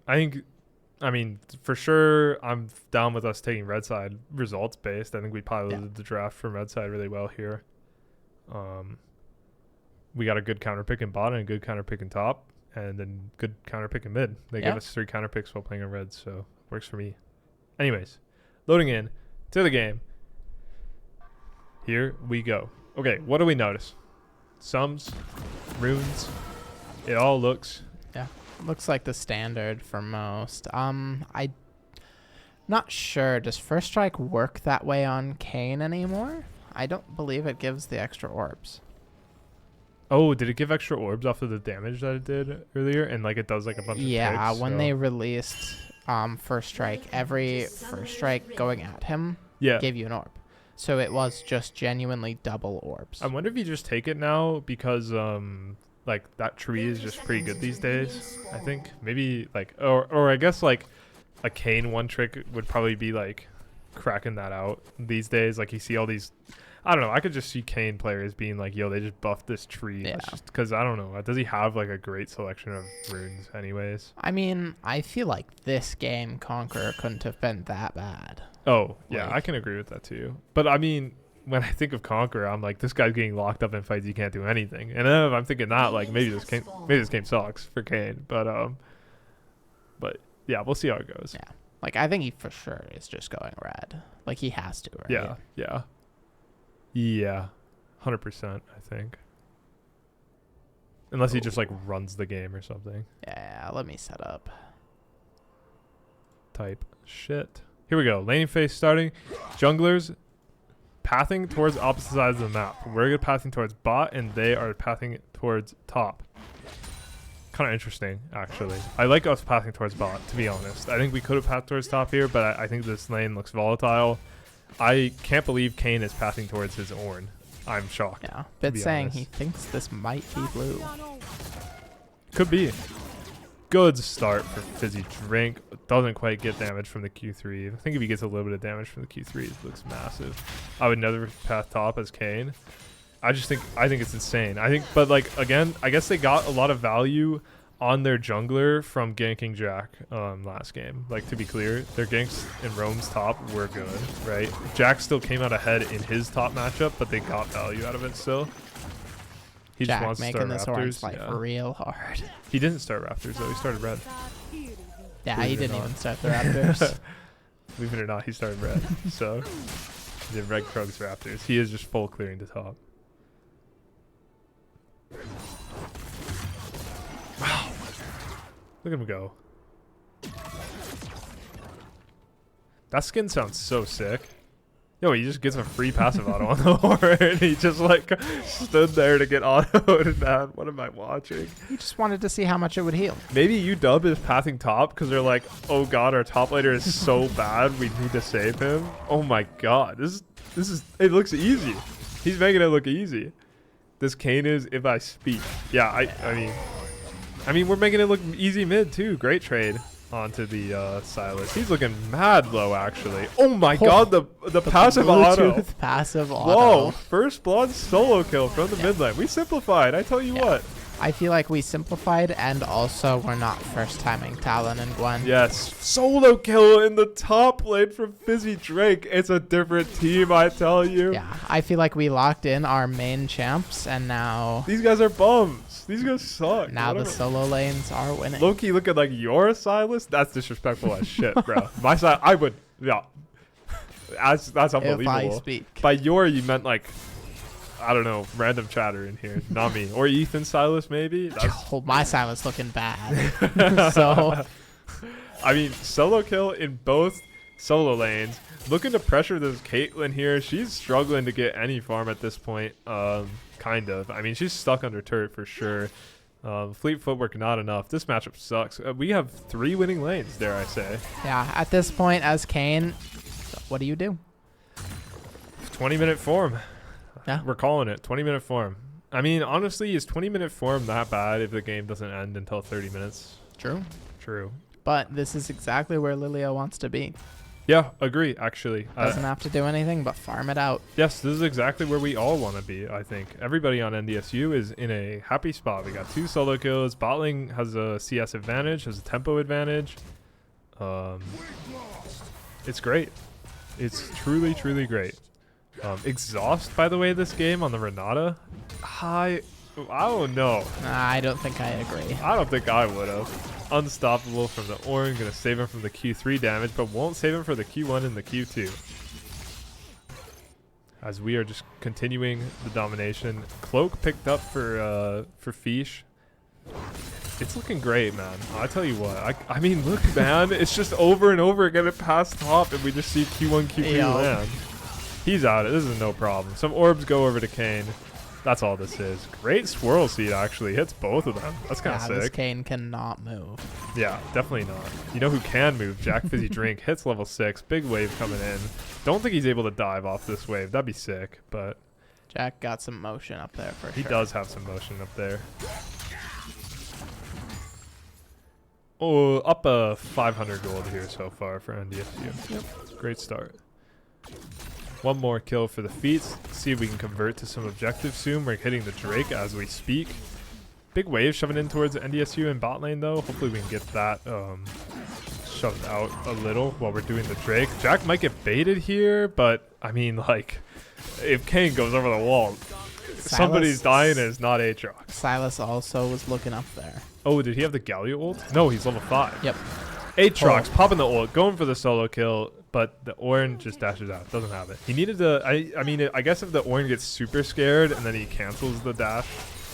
I mean, for sure, I'm down with us taking red side results based. I think we piloted the draft from red side really well here. We got a good counter pick in bottom and a good counter pick in top, and then good counter pick in mid. They gave us 3 counter picks while playing in red, so works for me. Anyways, loading in to the game. Here we go. Okay, what do we notice? Sums, runes, it all looks... Looks like the standard for most. I'm not sure. Does First Strike work that way on Kane anymore? I don't believe it gives the extra orbs. Oh, did it give extra orbs off of the damage that it did earlier? And like it does like a bunch of ticks, when they released First Strike, every First Strike going at him gave you an orb. So it was just genuinely double orbs. I wonder if you just take it now because like that tree is just pretty good these days. I think maybe like or I guess like a Kane one trick would probably be like cracking that out these days. Like you see all these, I don't know. I could just see Kane players being like, "Yo, they just buffed this tree." Yeah. Because I don't know. Does he have like a great selection of runes, anyways? I mean, I feel like this game Conqueror couldn't have been that bad. Oh yeah, Like- I can agree with that too. But I mean, when I think of Conqueror, I'm like, this guy's getting locked up in fights. He can't do anything. And then I'm thinking that like maybe this game sucks for Kane. But yeah, we'll see how it goes. Yeah. Like, I think he for sure is just going red. Like, he has to, right? Yeah. 100%, I think. Unless he just like runs the game or something. Yeah, let me set up. Type shit. Here we go. Laning phase starting. Junglers pathing towards opposite sides of the map. We're pathing towards bot, and they are pathing towards top. Kind of interesting, actually. I like us pathing towards bot, to be honest. I think we could have pathed towards top here, but I think this lane looks volatile. I can't believe Kane is pathing towards his Ornn. I'm shocked. Yeah. to Bit be saying honest. he thinks this might be blue. Could be. Good start for Fizzy Drink. Doesn't quite get damage from the Q3. I think if he gets a little bit of damage from the Q3, it looks massive. I would never path top as Kane. I think it's insane. But like again, I guess they got a lot of value on their jungler from ganking Jack last game. Like, to be clear, their ganks in Roam's top were good, right? Jack still came out ahead in his top matchup, but they got value out of it still. He just Jack wants to making start this Raptors. orange life Yeah. real hard. He didn't start Raptors though. He started red. Yeah, Believe he it or didn't not. even start the Raptors. Believe it or not, he started red. So he did red Krugs Raptors. He is just full clearing the top. Wow. Look at him go. That skin sounds so sick. Yo, he just gets a free passive auto on the horn. And he just like stood there to get autoed, man. What am I watching? He just wanted to see how much it would heal. Maybe UW is pathing top because they're like, oh god, our top laner is so bad, we need to save him. Oh my god, this is it looks easy. He's making it look easy. This Kane is if I speak. Yeah, I mean we're making it look easy mid too. Great trade onto the Silas. He's looking mad low actually. Oh my god, the passive auto. Bluetooth passive auto. Whoa, first blood solo kill from the mid lane. We simplified, I tell you what. I feel like we simplified, and also we're not first timing Talon and Gwen. Yes, solo kill in the top lane from Fizzy Drake. It's a different team, I tell you. Yeah, I feel like we locked in our main champs, and now These guys are bums. These guys suck. the solo lanes are winning. Loki, look at like your Silas. That's disrespectful as shit, bro. My side, I would, yeah. That's unbelievable. If I speak. By your, you meant like, I don't know, random chatter in here, not me. Or Ethan Silas, maybe. Oh, my Silas looking bad. So, I mean, solo kill in both solo lanes. Looking to pressure this Caitlyn here. She's struggling to get any farm at this point. Kind of. I mean, she's stuck under turret for sure. Fleet footwork not enough. This matchup sucks. We have 3 winning lanes, dare I say. yeah, at this point as Kane, what do you do? 20-minute form. Yeah. We're calling it 20-minute form. I mean, honestly, is 20-minute form that bad if the game doesn't end until 30 minutes? True. True. But this is exactly where Lilia wants to be. Yeah, agree, actually. Doesn't have to do anything but farm it out. Yes, this is exactly where we all want to be, I think. Everybody on NDSU is in a happy spot. We got 2 solo kills. Bot lane has a CS advantage, has a tempo advantage. It's great. It's truly, truly great. Exhaust, by the way, this game on the Renata. I don't know. I don't think I agree. I don't think I would have. Unstoppable from the Ornn. Going to save him from the Q3 damage, but won't save him for the Q1 and the Q2. As we are just continuing the domination. Cloak picked up for Fish. It's looking great, man. I tell you what. I mean, look, man. It's just over and over again at past top, and we just see Q1, Q2 land. He's out. This is no problem. Some orbs go over to Kane. That's all this is. Great swirl seed, actually. Hits both of them. That's kind of This sick. Kane cannot move. Yeah, definitely not. You know who can move? Jack Fizzy Drink. Hits level 6. Big wave coming in. Don't think he's able to dive off this wave. That'd be sick, but Jack got some motion up there for he sure. does have some motion up there. Oh, up 500 gold here so far for NDSU. Yep. Great start. One more kill for the feats. See if we can convert to some objectives soon. We're hitting the Drake as we speak. Big wave shoving in towards NDSU in bot lane though. Hopefully we can get that shoved out a little while we're doing the Drake. Jack might get baited here, but I mean, like, if Kane goes over the wall, somebody's dying and it's not Aatrox. Silas also was looking up there. Oh, did he have the Galio ult? No, he's level 5. Yep. Aatrox popping the ult, going for the solo kill, but the Ornn just dashes out. Doesn't have it. He needed to. I mean, I guess if the Ornn gets super scared and then he cancels the dash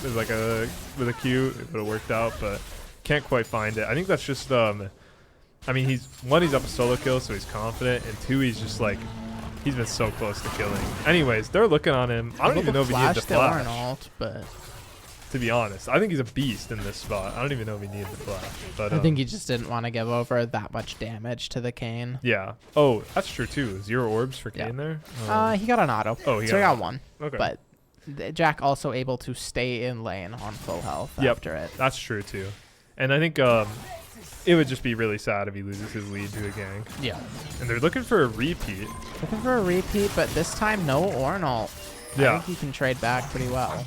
with like with a Q, it would have worked out, but can't quite find it. I think that's just I mean, he's up a solo kill, so he's confident, and 2, he's just like, he's been so close to killing. Anyways, they're looking on him. I don't even know if he needed the flash. Ult, but To be honest, I think he's a beast in this spot. I don't even know if he needed the flash. But I think he just didn't want to give over that much damage to the Kane. yeah. Oh, that's true too. 0 orbs for Kane there. He got an auto. Oh, he so he got got one. Okay. But Jack also able to stay in lane on full health Yep. after it. That's true too. And I think it would just be really sad if he loses his lead to a gank. Yeah. And they're looking for a repeat. Looking for a repeat, but this time no Ornn ult. Yeah. I think he can trade back pretty well.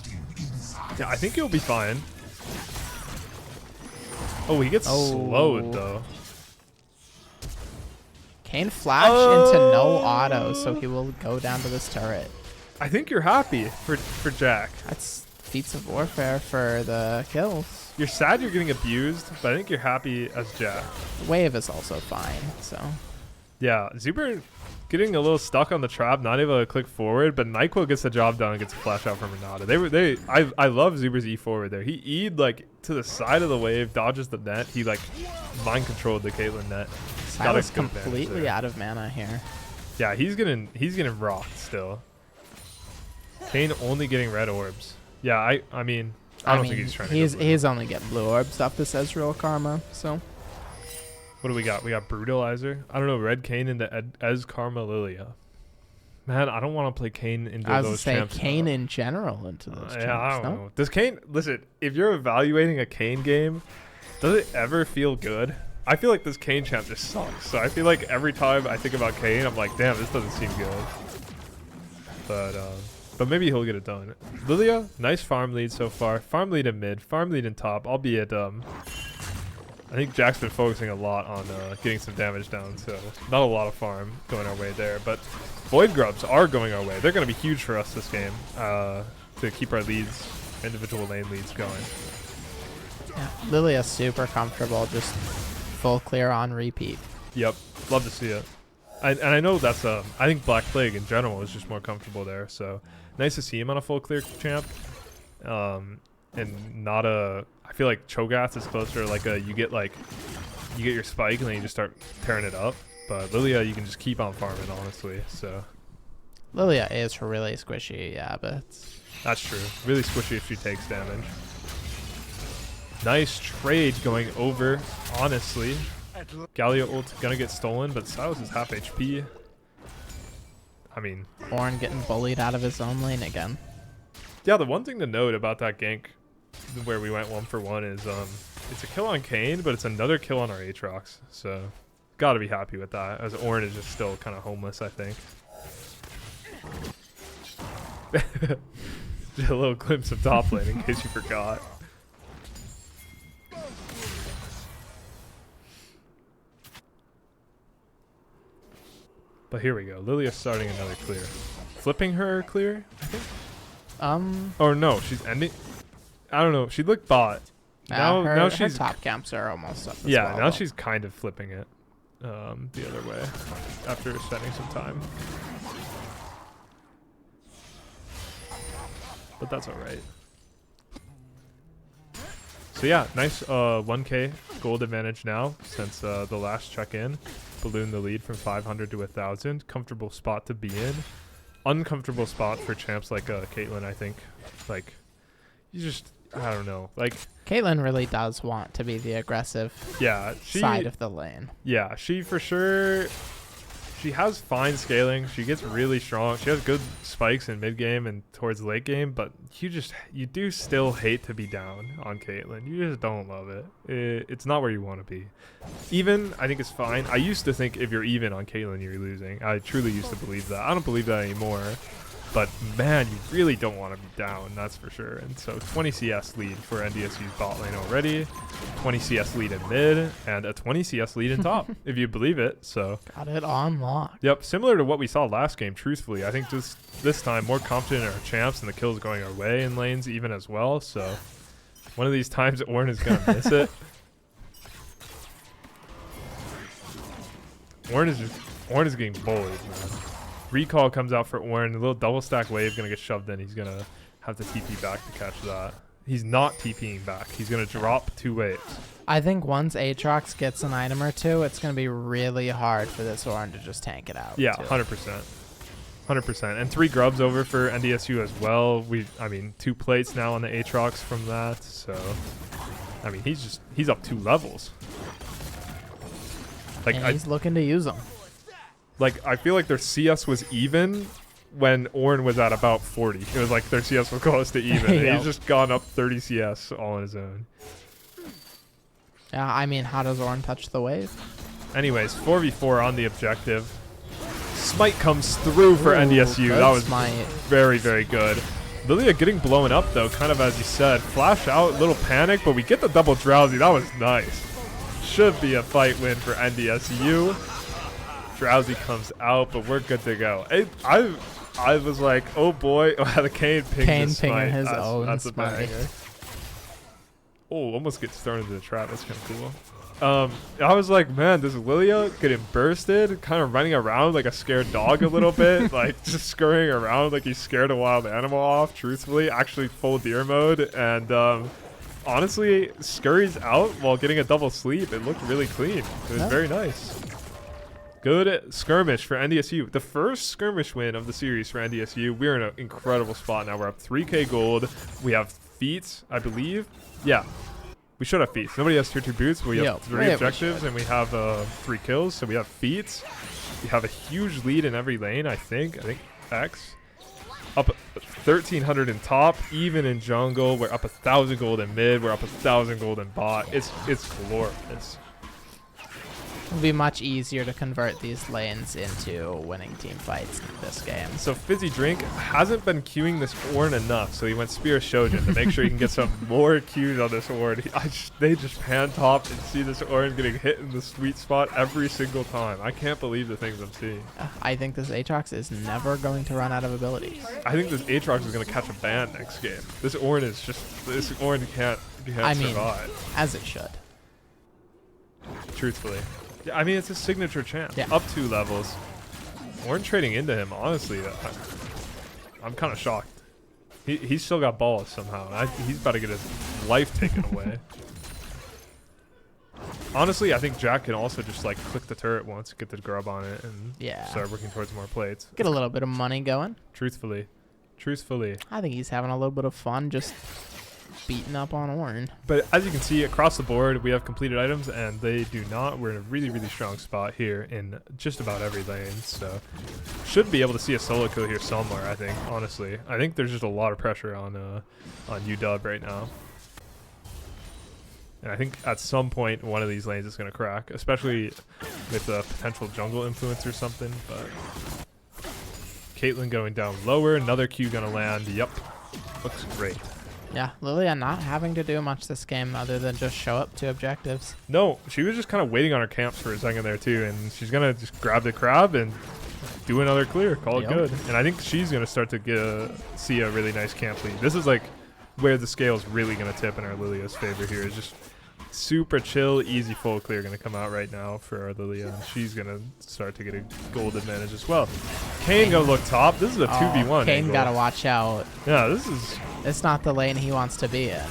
Yeah, I think he'll be fine. Oh, he gets slowed though. Kayn flash into no auto, so he will go down to this turret. I think you're happy for Jack. That's feats of warfare for the kills. You're sad you're getting abused, but I think you're happy as Jack. Wave is also fine, so. Yeah, Zuber getting a little stuck on the trap, not able to click forward, but NyQuil gets the job done and gets a flash out from Renata. I love Zuber's E forward there. He E'd like to the side of the wave, dodges the net. He like mind controlled the Caitlyn net. Sylas completely out of mana here. Yeah, he's getting rocked still. Kayn only getting red orbs. Yeah, I mean I don't think he's trying to. He's only getting blue orbs off this Ezreal Karma, so. What do we got? We got Brutalizer. I don't know. Red Kayn into Ez Karma Lilia. Man, I don't want to play Kayn into I was those saying champs. Kayn in general into those champs. Yeah, I don't no? know. Does Kayn listen? If you're evaluating a Kayn game, does it ever feel good? I feel like this Kayn champ just sucks. So I feel like every time I think about Kayn, I'm like, damn, this doesn't seem good. But maybe he'll get it done. Lilia, nice farm lead so far. Farm lead in mid, farm lead in top. Albeit, I think Jack's been focusing a lot on getting some damage down, so not a lot of farm going our way there. But Void Grubs are going our way. They're going to be huge for us this game to keep our leads, individual lane leads going. Yeah, Lilia's super comfortable, just full clear on repeat. Yep, love to see it. And I know that's I think Black Plague in general is just more comfortable there. So nice to see him on a full clear champ, and not a. I feel like Cho'Gath is closer. Like you get your spike and then you just start tearing it up. But Lilia, you can just keep on farming, honestly. So Lilia is really squishy, yeah, but that's true. Really squishy if she takes damage. Nice trade going over, honestly. Galio ult gonna get stolen, but Sylas is half HP. I mean, Ornn getting bullied out of his own lane again. yeah, the one thing to note about that gank where we went 1-for-1 is it's a kill on Kayn, but it's another kill on our Aatrox. So gotta be happy with that, as Ornn is just still kind of homeless, I think. Just a little glimpse of top lane in case you forgot. But here we go. Lilia's starting another clear. Flipping her clear, I think? Or no, she's ending. I don't know. She looked bot. Now she's her top camps are almost up as yeah, well, now though. she's kind of flipping it the other way after spending some time. But that's all right. So yeah, nice 1k gold advantage now since the last check-in. Ballooned the lead from 500 to 1,000. Comfortable spot to be in. Uncomfortable spot for champs like Caitlyn, I think. Like, you just, I don't know. Like, Caitlyn really does want to be the aggressive side of the lane. Yeah, she for sure. She has fine scaling. She gets really strong. She has good spikes in mid game and towards late game, but you do still hate to be down on Caitlyn. You just don't love it. It's not where you want to be. Even, I think it's fine. I used to think if you're even on Caitlyn, you're losing. I truly used to believe that. I don't believe that anymore. But man, you really don't want to be down, that's for sure. And so 20 CS lead for NDSU's bot lane already, 20 CS lead in mid, and a 20 CS lead in top, if you believe it. So got it on lock. Yep, similar to what we saw last game, truthfully. I think just this time more confident in our champs and the kills going our way in lanes even as well. So one of these times Ornn is going to miss it. Ornn is getting bullied, man. Recall comes out for Ornn. A little double stack wave going to get shoved in. He's going to have to TP back to catch that. He's not TPing back. He's going to drop 2 waves. I think once Aatrox gets an item or two, it's going to be really hard for this Ornn to just tank it out. Yeah, too. 100%. 100%. And 3 grubs over for NDSU as well. I mean, 2 plates now on the Aatrox from that. So, I mean, he's up 2 levels. Like, and he's looking to use them. Like, I feel like their CS was even when Ornn was at about 40. It was like their CS was close to even. And Yep. he's just gone up 30 CS all on his own. Yeah, I mean, how does Ornn touch the wave? Anyways, 4v4 on the objective. Smite comes through for Ooh, NDSU. good That was smite. very, very good. Lilia getting blown up, though, kind of as you said. Flash out, little panic, but we get the double Drowsy. That was nice. Should be a fight win for NDSU. Drowsy comes out, but we're good to go. I was like, oh boy, the Kayn pinged Pinging his that's, own that's a smite. banger. Oh, almost gets thrown into the trap. That's kind of cool. I was like, man, this Lilia getting bursted, kind of running around like a scared dog a little bit, like just scurrying around like he scared a wild animal off, truthfully, actually full deer mode. And honestly, scurries out while getting a double sleep. It looked really clean. It was very nice. Good skirmish for NDSU. The first skirmish win of the series for NDSU. We're in an incredible spot now. We're up 3k gold. We have feats, I believe. Yeah. We should have feats. Nobody has tier 2 boots, but we have 3 objectives and we have 3 kills, so we have feats. We have a huge lead in every lane, I think. X. Up 1,300 in top, even in jungle. We're up 1,000 gold in mid. We're up 1,000 gold in bot. It's glorious. It'll be much easier to convert these lanes into winning team fights in this game. So Fizzy Drink hasn't been queuing this Ornn enough, so he went Spear Shojin to make sure he can get some more Qs on this Ornn. They just pan top and see this Ornn getting hit in the sweet spot every single time. I can't believe the things I'm seeing. I think this Aatrox is never going to run out of abilities. I think this Aatrox is going to catch a ban next game. This Ornn can't survive. As it should. Truthfully. Yeah, I mean, it's a signature champ. Yeah. Up 2 levels. Ornn trading into him, honestly, I'm kind of shocked. He's still got balls somehow. And he's about to get his life taken away. Honestly, I think Jack can also just like click the turret once, get the grub on it, and start working towards more plates. Get a little bit of money going. Truthfully. I think he's having a little bit of fun just beating up on Ornn. But as you can see across the board, we have completed items and they do not. We're in a really, really strong spot here in just about every lane. So should be able to see a solo kill here somewhere, I think, honestly. I think there's just a lot of pressure on UW right now. And I think at some point one of these lanes is going to crack, especially with a potential jungle influence or something. But Caitlyn going down lower, another Q going to land. Yep, looks great. Yeah, Lilia not having to do much this game other than just show up to objectives. No, she was just kind of waiting on her camps for a second there too, and she's going to just grab the crab and do another clear, call it good. And I think she's going to start to see a really nice camp lead. This is like where the scale's really going to tip in our Lilia's favor here. Is just super chill, easy full clear going to come out right now for our Lilia, and she's going to start to get a gold advantage as well. Kayn going to look top. This is a 2v1 Kayn got to watch out. Yeah, this is... It's not the lane he wants to be in.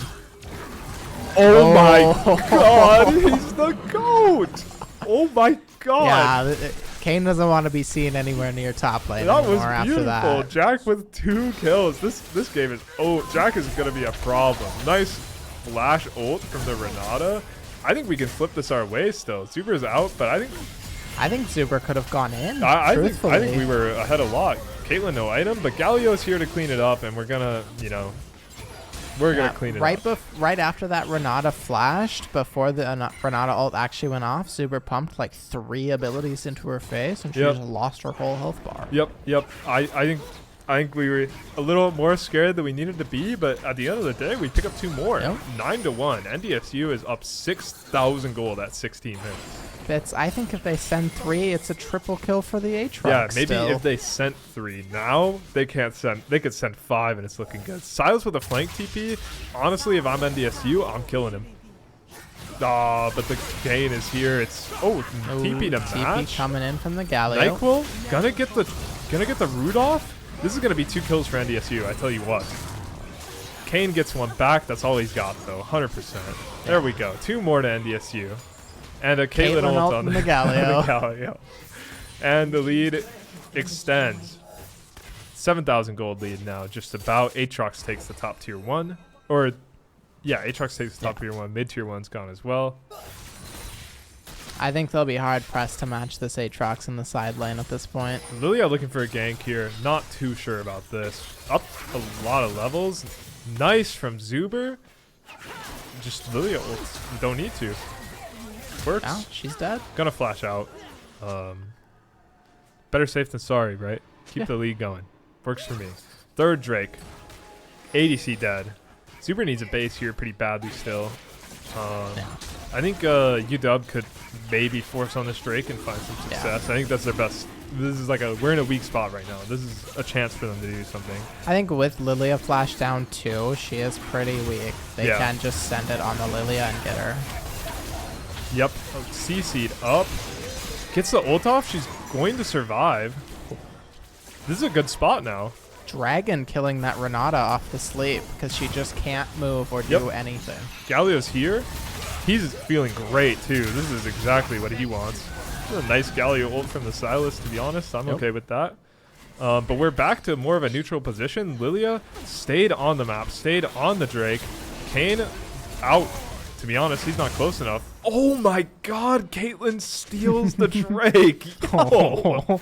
Oh my god, he's the GOAT! Oh my god! Yeah, Kayn doesn't want to be seen anywhere near top lane That anymore was after beautiful. that. Jack with 2 kills. This game is... Oh, Jack is going to be a problem. Nice flash ult from the Renata. I think we can flip this our way still. Super's out, but I think Zuber could have gone in. I think we were ahead a lot. Caitlyn no item, but Galio's here to clean it up, and we're gonna, gonna clean it up. Right after that Renata flashed, before the Renata ult actually went off, Zuber pumped like 3 abilities into her face, and she just lost her whole health bar. Yep. I think we were a little more scared than we needed to be, but at the end of the day, we pick up 2 more. 9-1. NDSU is up 6,000 gold at 16 minutes. I think if they send 3, it's a triple kill for the Aatrox. Yeah, maybe if they sent 3 now, they can't send. They could send 5, and it's looking good. Silas with a flank TP. Honestly, if I'm NDSU, I'm killing him. But the Kayn is here. It's TP to match. TP coming in from the Galio. NyQuil gonna get the root off. This is gonna be 2 kills for NDSU. I tell you what. Kayn gets 1 back. That's all he's got though. 100%. There we go. 2 more to NDSU. And a Caitlyn ult on the Galio. And the lead extends. 7,000 gold lead now, just about. Aatrox takes the top tier 1. Aatrox takes the top tier 1. Mid tier 1's gone as well. I think they'll be hard pressed to match this Aatrox in the side lane at this point. Lilia looking for a gank here. Not too sure about this. Up a lot of levels. Nice from Zuber. Just Lilia ults. Don't need to. Works. Now she's dead. Gonna flash out. Better safe than sorry, right? Keep the lead going. Works for me. Third Drake. ADC dead. Zuber needs a base here pretty badly still. I think UW could maybe force on this Drake and find some success. I think that's their best. This is like we're in a weak spot right now. This is a chance for them to do something. I think with Lilia flash down too, she is pretty weak. They can just send it on the Lilia and get her. Yep. CC'd up. Gets the ult off. She's going to survive. This is a good spot now. Dragon killing that Renata off the sleep because she just can't move or do anything. Galio's here. He's feeling great too. This is exactly what he wants. This is a nice Galio ult from the Silas, to be honest. I'm okay with that. But we're back to more of a neutral position. Lilia stayed on the map, stayed on the Drake. Kayn out. To be honest, he's not close enough. Oh my god, Caitlyn steals the Drake. Yo.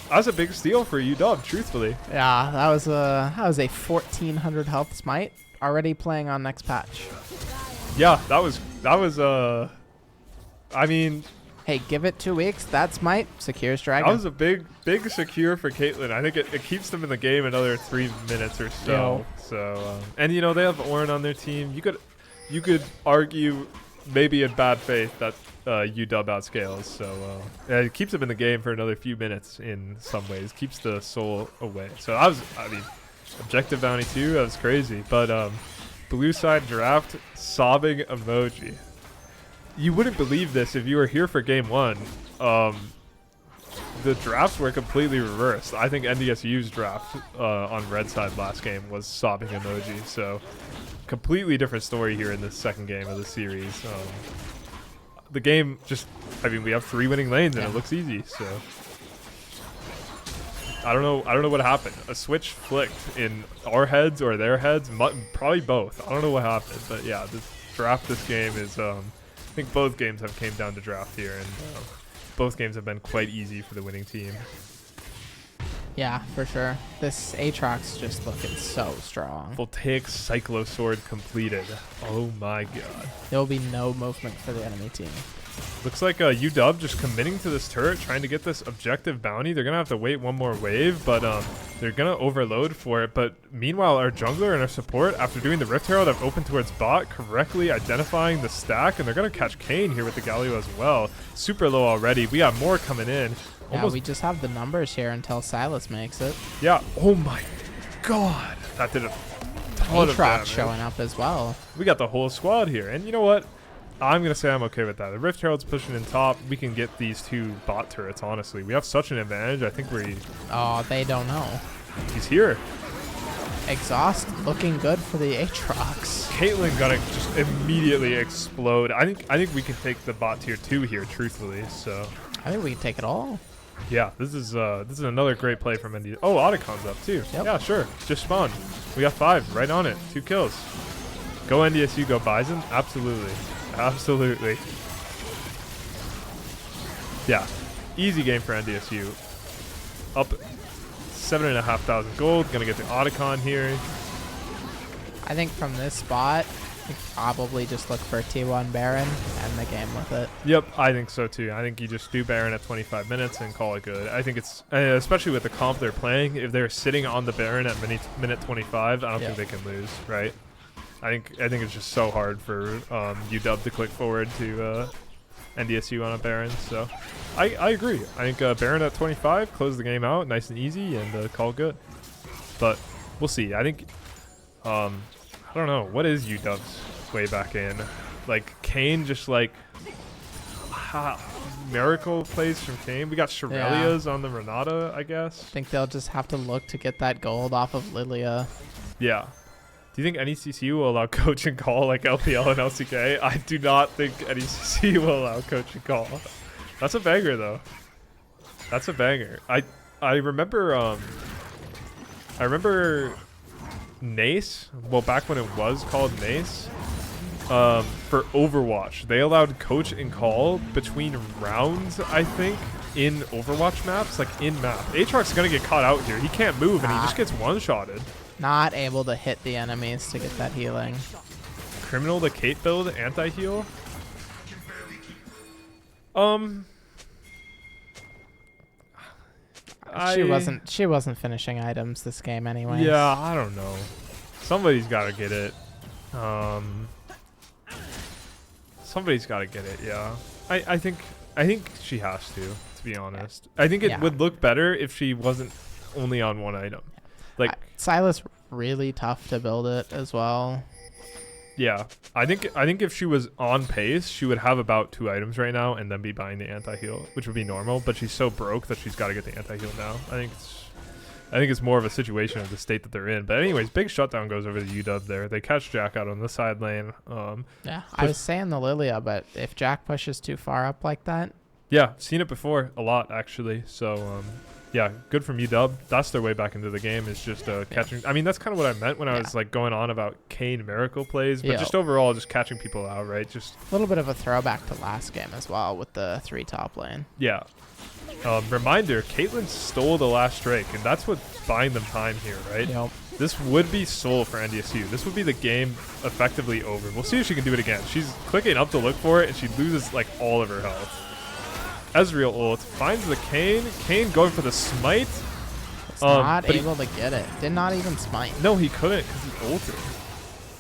That's a big steal for UW, truthfully. Yeah, that was a 1400 health smite already playing on next patch. Yeah, that was I mean, hey, give it 2 weeks. That smite secures Dragon. That was a big secure for Caitlyn. I think it keeps them in the game another 3 minutes or so. Yo. So and you know they have Ornn on their team. You could argue maybe in bad faith that UW outscales. So it keeps them in the game for another few minutes in some ways. Keeps the soul away. So I mean, objective bounty too. That was crazy. But blue side draft sobbing emoji. You wouldn't believe this if you were here for game 1. The drafts were completely reversed. I think NDSU's draft on red side last game was sobbing emoji. So completely different story here in the second game of the series. The game just, I mean, we have 3 winning lanes and it looks easy. So I don't know what happened. A switch flicked in our heads or their heads. Probably both. I don't know what happened, but yeah, this draft, this game is. I think both games have came down to draft here, and both games have been quite easy for the winning team. Yeah, for sure. This Aatrox just looking so strong. Voltaic Cyclo Sword completed. Oh my god. There will be no movement for the enemy team. Looks like UW just committing to this turret, trying to get this objective bounty. They're going to have to wait one more wave, but they're going to overload for it. But meanwhile, our jungler and our support, after doing the Rift Herald, have opened towards bot, correctly identifying the stack, and they're going to catch Kayn here with the Galio as well. Super low already. We got more coming in. Yeah, we just have the numbers here until Silas makes it. Yeah. Oh my god. That did a ton of damage. Showing up as well. We got the whole squad here. And you know what? I'm going to say I'm okay with that. The Rift Herald's pushing in top. We can get these 2 bot turrets, honestly. We have such an advantage. I think Oh, they don't know. He's here. Exhaust looking good for the Aatrox. Caitlyn gonna just immediately explode. I think we can take the bot tier 2 here, truthfully. So I think we can take it all. Yeah, this is another great play from ND. Oh, Otacon's up too. Yep. Yeah, sure. Just spawn. We got 5 right on it. 2 kills. Go NDSU, go Bison. Absolutely. Absolutely. Yeah. Easy game for NDSU. Up 7,500 gold. Gonna get the Otacon here. I think from this spot, we probably just look for a T1 Baron and the game with it. Yep, I think so too. I think you just do Baron at 25 minutes and call it good. I think it's, especially with the comp they're playing, if they're sitting on the Baron at minute 25, I don't think they can lose, right? I think it's just so hard for UW to click forward to NDSU on a Baron. So I agree. I think Baron at 25, close the game out nice and easy and call good. But we'll see. I think I don't know, what is UW's way back in? Like Kayn just like miracle plays from Kayn. We got Shirelia's on the Renata, I guess. I think they'll just have to look to get that gold off of Lilia. Yeah. Do you think NECC will allow coach and call like LPL and LCK? I do not think NECC will allow coach and call. That's a banger though. That's a banger. I remember NECC, well back when it was called NECC, for Overwatch. They allowed coach and call between rounds, I think, in Overwatch maps, like in map. Aatrox's gonna get caught out here. He can't move, and he just gets one-shotted. Not able to hit the enemies to get that healing. Criminal the Kate build, anti-heal. She wasn't finishing items this game anyway. Yeah, I don't know. Somebody's got to get it. Somebody's got to get it. Yeah, I think she has to be honest. I think it would look better if she wasn't only on one item. Like Silas, really tough to build it as well. Yeah, I think if she was on pace, she would have about 2 items right now and then be buying the anti-heal, which would be normal. But she's so broke that she's got to get the anti-heal now. I think it's more of a situation of the state that they're in. But anyways, big shutdown goes over to UW there. They catch Jack out on the side lane. Yeah, I was saying the Lilia, but if Jack pushes too far up like that. Yeah, seen it before a lot actually. So yeah, good from UW. That's their way back into the game, is just catching. I mean, that's kind of what I meant when I was like going on about Kane miracle plays, but just overall just catching people out, right? Just a little bit of a throwback to last game as well with the 3 top lane. Yeah. Reminder, Caitlyn stole the last Drake, and that's what's buying them time here, right? Yep. This would be soul for NDSU. This would be the game effectively over. We'll see if she can do it again. She's clicking up to look for it, and she loses like all of her health. Ezreal ult finds the Kane. Kane going for the smite. Not able to get it. Did not even smite. No, he couldn't because he ulted.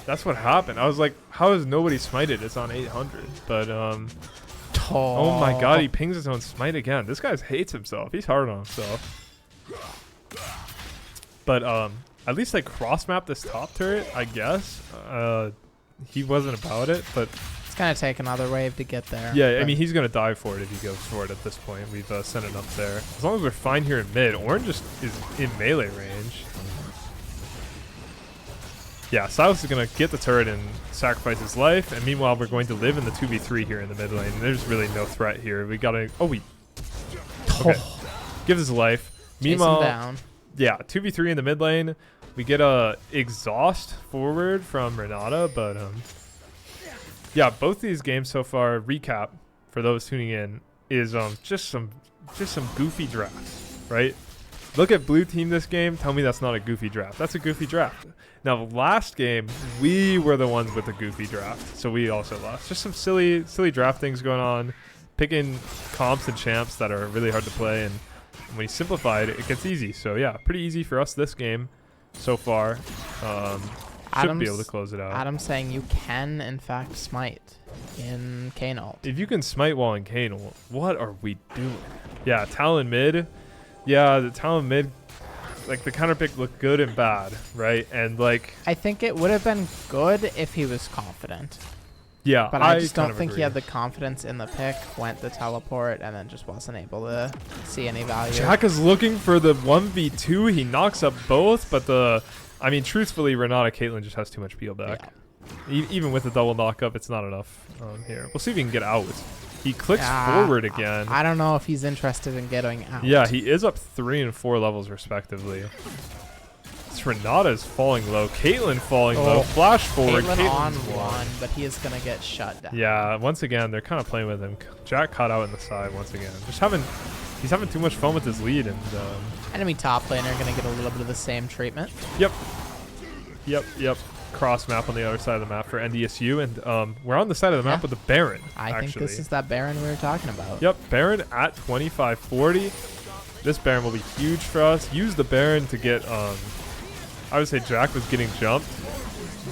That's what happened. I was like, how has nobody smited? It's on 800. But oh my god, he pings his own smite again. This guy hates himself. He's hard on himself. But at least they cross-mapped this top turret, I guess. He wasn't about it, but it's gonna take another wave to get there. Yeah, I mean, he's gonna die for it if he goes for it at this point. We've sent it up there. As long as we're fine here in mid, Orange just is in melee range. Yeah, Silas is gonna get the turret and sacrifice his life, and meanwhile we're going to live in the 2v3 here in the mid lane. There's really no threat here. We gotta. Okay. Gives his life. Meanwhile, down. Yeah, 2v3 in the mid lane. We get a exhaust forward from Renata, but yeah, both these games so far, recap for those tuning in, is just some goofy drafts, right? Look at blue team this game, tell me that's not a goofy draft. That's a goofy draft. Now, last game, we were the ones with the goofy draft, so we also lost. Just some silly draft things going on, picking comps and champs that are really hard to play, and when you simplify it, it gets easy. So yeah, pretty easy for us this game so far. Should be able to close it out. Adam's saying you can, in fact, smite in Kane ult. If you can smite while in Kane ult, what are we doing? Yeah, Talon mid. Yeah, the Talon mid, like the counter pick looked good and bad, right? And like, I think it would have been good if he was confident. Yeah, but I just don't think he had the confidence in the pick, went the teleport, and then just wasn't able to see any value. Jack is looking for the 1v2. He knocks up both, but I mean, truthfully, Renata Caitlyn just has too much peel back. Yeah. Even with the double knockup, it's not enough here. We'll see if he can get out. He clicks forward again. I don't know if he's interested in getting out. Yeah, he is up 3 and 4 levels respectively. Renata's falling low. Caitlyn falling low. Flash forward. Caitlyn on 1, but he is going to get shut down. Yeah, once again, they're kind of playing with him. Jack caught out in the side once again. He's having too much fun with his lead. And enemy top laner going to get a little bit of the same treatment. Yep. Cross map on the other side of the map for NDSU, and we're on the side of the map with the Baron. I think this is that Baron we were talking about. Yep, Baron at 2540. This Baron will be huge for us. Use the Baron to get I would say Jack was getting jumped.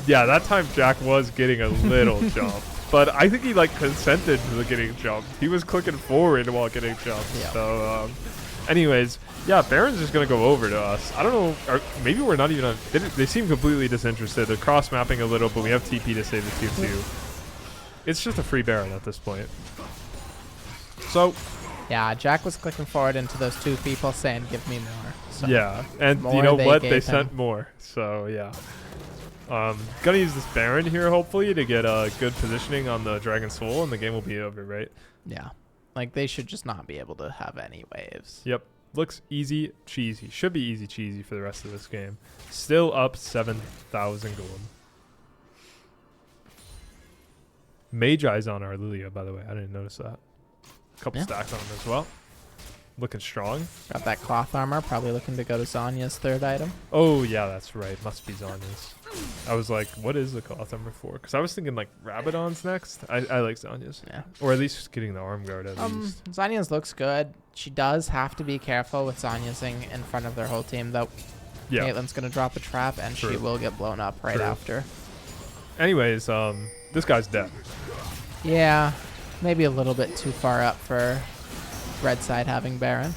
Yeah, that time Jack was getting a little jumped. But I think he like consented to the getting jumped. He was clicking forward while getting jumped. Yeah. So anyways, yeah, Baron's just going to go over to us. I don't know. Maybe we're not even on. They seem completely disinterested. They're cross-mapping a little, but we have TP to save the 2-2. It's just a free Baron at this point. So yeah, Jack was clicking forward into those 2 people saying, give me more. So yeah, and you know what? They sent more. So yeah. Gonna use this Baron here, hopefully, to get a good positioning on the Dragon Soul, and the game will be over, right? Yeah. Like, they should just not be able to have any waves. Yep. Looks easy cheesy. Should be easy cheesy for the rest of this game. Still up 7,000 gold. Magi's on our Lilia, by the way. I didn't notice that. Couple Yeah. stacks on him as well. Looking strong. Got that cloth armor. Probably looking to go to Zanya's third item. Oh, yeah, that's right. Must be Zanya's. I was like, what is the cloth armor for? Because I was thinking like Rabadon's next. I like Zanya's. Yeah. Or at least just getting the arm guard at least. Zanya's looks good. She does have to be careful with Zanya'sing in front of their whole team, though. Yeah. Caitlyn's going to drop a trap, and she True. will get blown up right True. after. Anyways, this guy's dead. Yeah, maybe a little bit too far up for red side having Baron.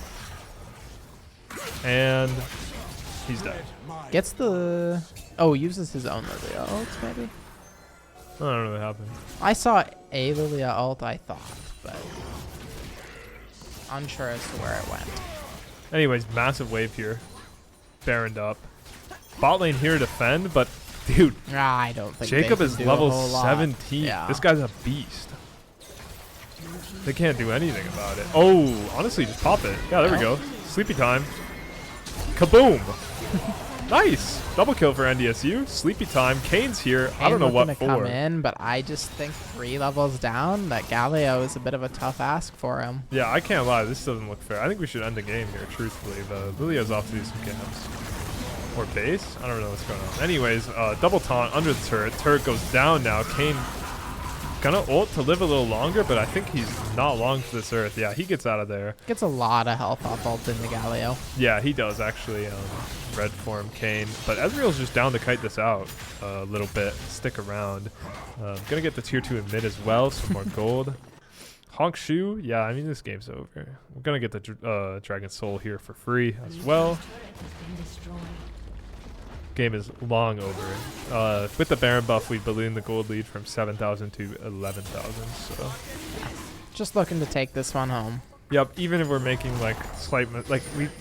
And he's dead. Gets the... Oh, uses his own Lilia ult, maybe? I don't know what happened. I saw a Lilia ult, I thought, but unsure as to where it went. Anyways, massive wave here. Baroned up. Bot lane here to defend, but dude, I don't think Jacob they is can do a level whole lot. 17. Yeah. This guy's a beast. They can't do anything about it. Oh, honestly, just pop it. Yeah, there we go. Sleepy time. Kaboom. Nice. Double kill for NDSU. Sleepy time. Kane's here. I don't know what looking to come for. in, but I just think 3 levels down, that Galio is a bit of a tough ask for him. Yeah, I can't lie. This doesn't look fair. I think we should end the game here, truthfully. But Lilia's off to do some camps. Or base? I don't know what's going on. Anyways, double taunt under the turret. Turret goes down now. Kane gonna ult to live a little longer, but I think he's not long for this earth. Yeah, he gets out of there. Gets a lot of health off ult in the Galio. Yeah, he does actually. Red form Kane. But Ezreal's just down to kite this out a little bit. Stick around. Gonna get the tier 2 in mid as well. Some more gold. Honk Shu. Yeah, I mean, this game's over. We're gonna get the Dragon Soul here for free as well. Game is long over. With the Baron buff, we ballooned the gold lead from 7,000 to 11,000. So, Just looking to take this one home. yep. Even if we're making like slight,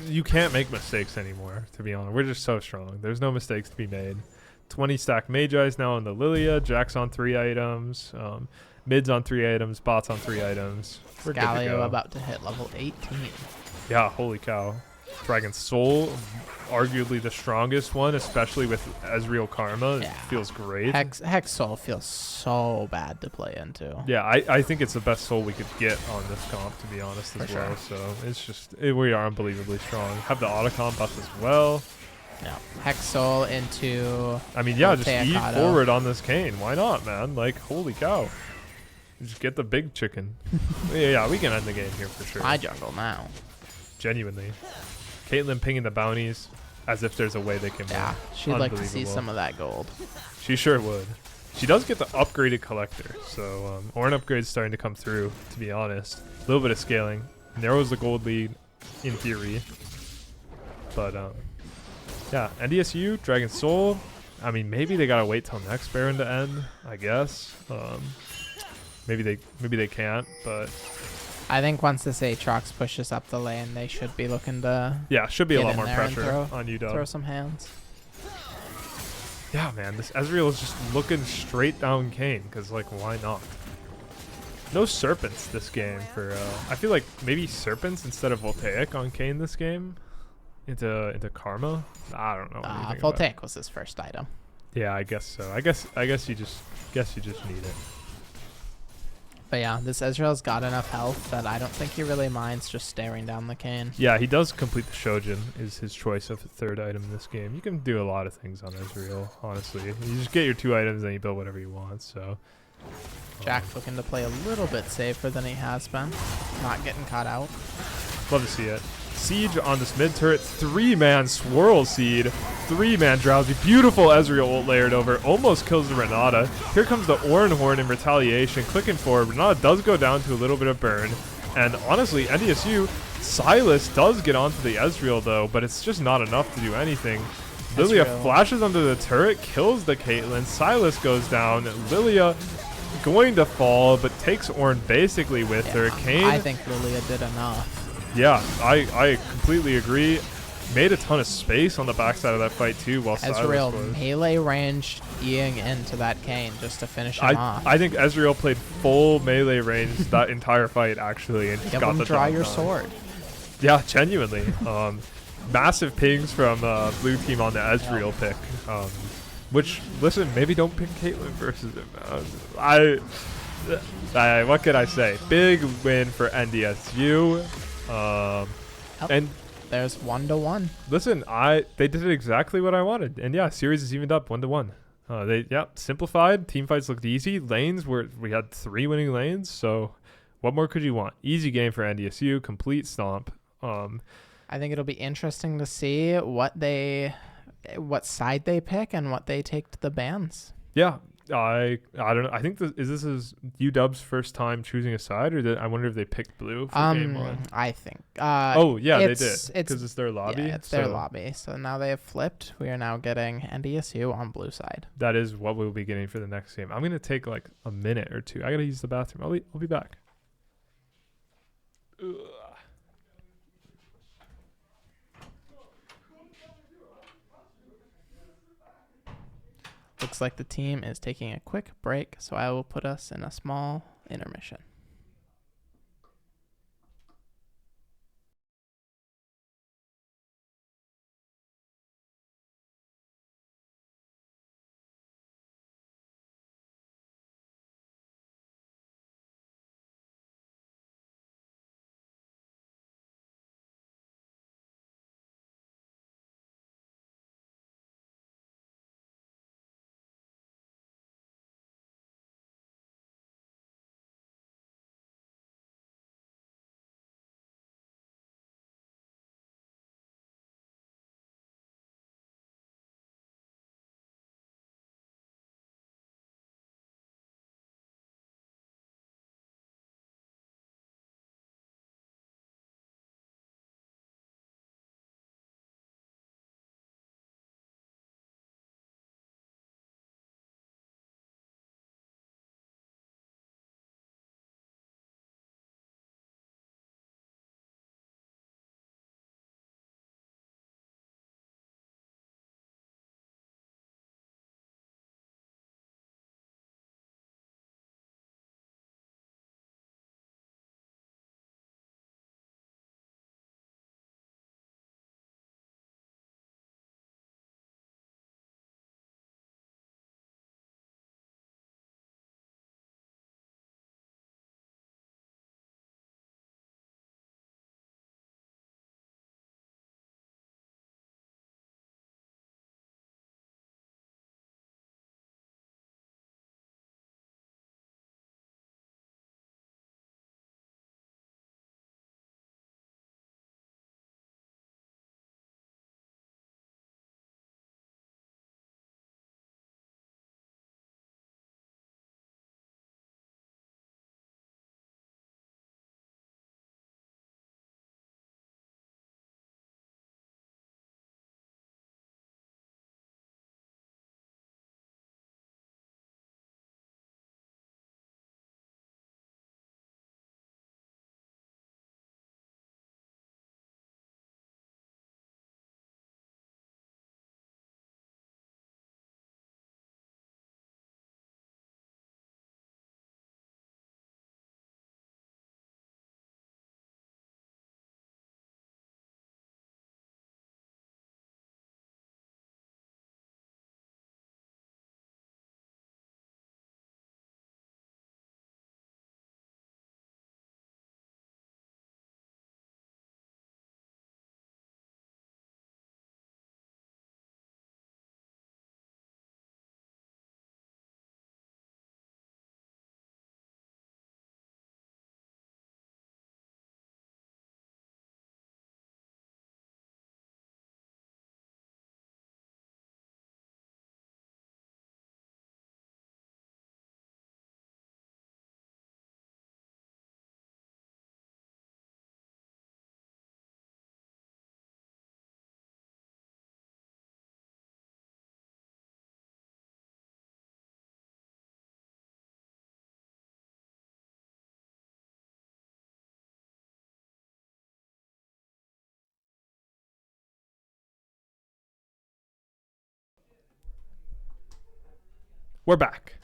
you can't make mistakes anymore. To be honest, we're just so strong. There's no mistakes to be made. 20 stack Magi's now on the Lilia. Jack's on 3 items. Mid's on 3 items. Bots on 3 items. We're good to Galio go. about to hit level 18. Yeah, holy cow. Dragon Soul, arguably the strongest one, especially with Ezreal Karma. Yeah. It feels great. Hex Soul feels so bad to play into. Yeah, I think it's the best soul we could get on this comp, to be honest, as For well. sure. So it's just, we are unbelievably strong. Have the autocomp buff as well. No. Hex Soul into... I mean, yeah, just eat Voltaic auto. forward on this Kane. Why not, man? Like, holy cow. Just get the big chicken. Yeah, we can end the game here for sure. I jungle now. Genuinely. Caitlyn pinging the bounties as if there's a way they can win. Yeah, she'd like to see Unbelievable. some of that gold. She sure would. She does get the upgraded collector, so Ornn upgrade's starting to come through, to be honest. A little bit of scaling. Narrows the gold lead, in theory. But, yeah, NDSU, Dragon Soul. I mean, maybe they gotta wait till next Baron to end, I guess. Maybe they can't, but... I think once this Aatrox pushes up the lane, they should be looking to yeah, should be a get lot in more there and pressure throw- on UW. throw some hands. Yeah, man, this Ezreal is just looking straight down Kane, because, like, why not? No Serpents this game for, I feel like maybe Serpents instead of Voltaic on Kane this game into Karma. I don't know. What do you think about it? Voltaic was his first item. Yeah, I guess so. I guess you just need it. But yeah, this Ezreal's got enough health that I don't think he really minds just staring down the Kane. Yeah, he does complete the Shojin is his choice of the third item in this game. You can do a lot of things on Ezreal, honestly. You just get your 2 items and you build whatever you want, so. Jack's looking to play a little bit safer than he has been. Not getting caught out. Love to see it. Siege on this mid turret. 3-man swirl seed. 3-man drowsy. Beautiful Ezreal ult layered over. Almost kills the Renata. Here comes the Ornn Horn in retaliation. Clicking forward. Renata does go down to a little bit of burn. And honestly, NDSU, Silas does get onto the Ezreal though, but it's just not enough to do anything. Lilia Ezreal. flashes under the turret, kills the Caitlyn. Silas goes down. Lilia going to fall, but takes Ornn basically with her. Kane. I think Lilia did enough. Yeah, I completely agree. Made a ton of space on the backside of that fight too, while Silas Ezreal was. melee range Eing into that Kane just to finish him off. I think Ezreal played full melee range that entire fight actually, and just Give got him the draw job your done. sword. Yeah, genuinely. Massive pings from blue team on the Ezreal pick. Which, listen, maybe don't pick Caitlyn versus him. What could I say? Big win for NDSU. And There's 1-1. listen, they did exactly what I wanted, and yeah, series is evened up 1-1. Simplified. Team fights looked easy. We had 3 winning lanes. So, what more could you want? Easy game for NDSU. Complete stomp. I think it'll be interesting to see what side they pick and what they take to the bans. Yeah, I don't know. I think this is UW's first time choosing a side, or I wonder if they picked blue for game 1. I think. They did because it's their lobby. Yeah, it's their lobby. So now they have flipped. We are now getting NDSU on blue side. That is what we'll be getting for the next game. I'm gonna take like a minute or two. I gotta use the bathroom. I'll be back. Ugh. Looks like the team is taking a quick break, so I will put us in a small intermission. We're back.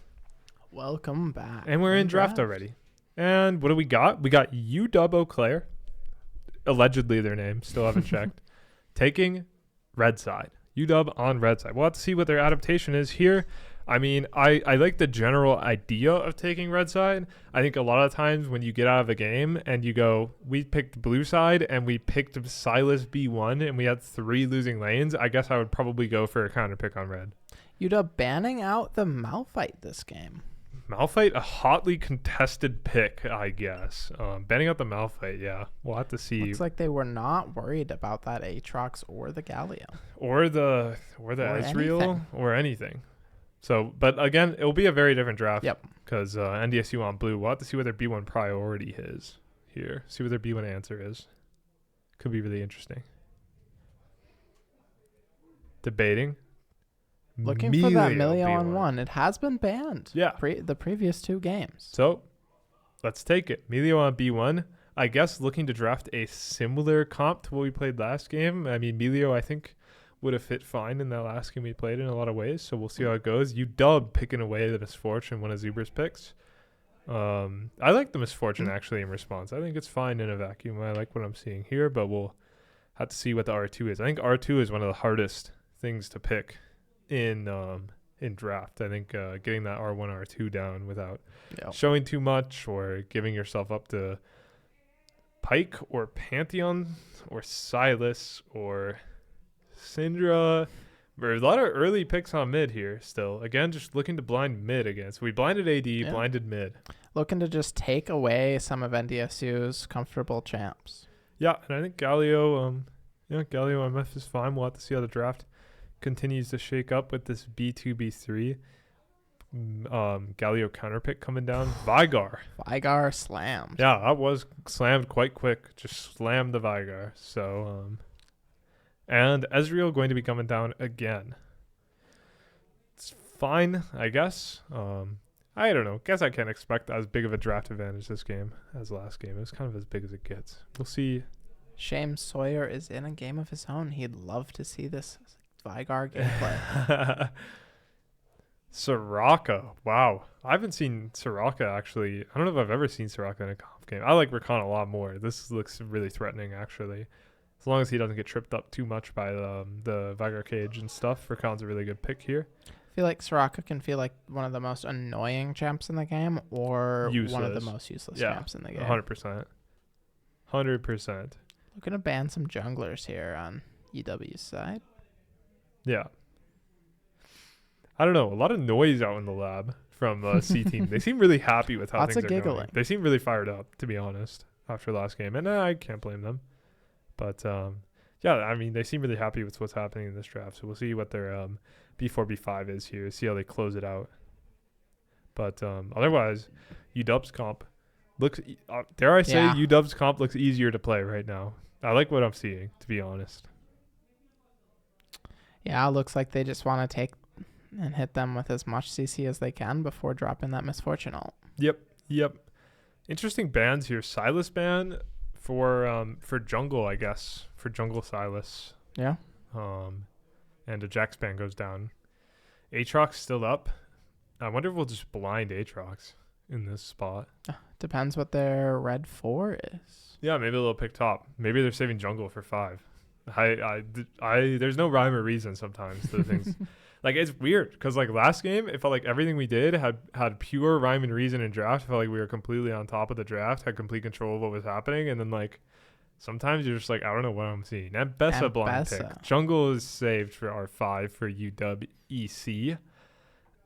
Welcome back. And we're in draft already. And what do we got? We got UW Eau Claire. Allegedly their name. Still haven't checked. Taking red side. UW on red side. We'll have to see what their adaptation is here. I mean, I like the general idea of taking red side. I think a lot of times when you get out of a game and you go, we picked blue side and we picked Silas B1 and we had 3 losing lanes, I guess I would probably go for a counter pick on red. UW banning out the Malphite this game. Malphite, a hotly contested pick, I guess. Banning out the Malphite, yeah. We'll have to see. Looks like they were not worried about that Aatrox or the Galio. Or the Ezreal anything. or anything. So, but again, it will be a very different draft. Yep. Because NDSU on blue. We'll have to see what their B1 priority is here. See what their B1 answer is. Could be really interesting. Debating. Looking for that Milio on B1. 1. It has been banned. Yeah. The previous 2 games. So, let's take it. Milio on B1. I guess looking to draft a similar comp to what we played last game. I mean, Milio, I think, would have fit fine in that last game we played in a lot of ways. So we'll see how it goes. UW picking away the Misfortune, one of Zuber's picks. I like the Misfortune actually in response. I think it's fine in a vacuum. I like what I'm seeing here, but we'll have to see what the R2 is. I think R2 is one of the hardest things to pick in draft. I think getting that R1, R2 down without showing too much or giving yourself up to Pike or Pantheon or Silas or Syndra. There's a lot of early picks on mid here still. Again, just looking to blind mid again. So we blinded AD, blinded mid. Looking to just take away some of NDSU's comfortable champs. Yeah, and I think Galio, Galio MF is fine. We'll have to see how the draft continues to shake up with this B2, B3. Galio counter pick coming down. Vigar slammed. Yeah, that was slammed quite quick. Just slammed the Vigar. So, and Ezreal going to be coming down again. It's fine, I guess. I don't know. Guess I can't expect as big of a draft advantage this game as last game. It was kind of as big as it gets. We'll see. Shame Sawyer is in a game of his own. He'd love to see this Vigar gameplay. Soraka. Wow. I haven't seen Soraka actually. I don't know if I've ever seen Soraka in a comp game. I like Rakan a lot more. This looks really threatening actually. As long as he doesn't get tripped up too much by the Vigar cage and stuff, Rakan's a really good pick here. I feel like Soraka can feel like one of the most annoying champs in the game or one of the most useless champs in the game. 100%. 100%. Looking to ban some junglers here on EW's side. Yeah. I don't know. A lot of noise out in the lab from C team. They seem really happy with how Lots things of are giggling. going. They seem really fired up, to be honest, after last game. And I can't blame them. But, yeah, I mean, they seem really happy with what's happening in this draft. So we'll see what their B4, B5 is here. See how they close it out. But otherwise, UW's comp looks, dare I say, UW's comp looks easier to play right now. I like what I'm seeing, to be honest. Yeah, it looks like they just want to take and hit them with as much CC as they can before dropping that Misfortune ult. Yep. Interesting bans here. Silas ban for jungle, I guess. For jungle Silas. Yeah. And a Jax ban goes down. Aatrox still up. I wonder if we'll just blind Aatrox in this spot. Depends what their red 4 is. Yeah, maybe they'll pick top. Maybe they're saving jungle for 5. There's no rhyme or reason sometimes to the things. Like, it's weird because, like, last game, it felt like everything we did had pure rhyme and reason in draft. It felt like we were completely on top of the draft, had complete control of what was happening. And then, like, sometimes you're just like, I don't know what I'm seeing. Ambessa blind pick. Jungle is saved for R5 for UW EC.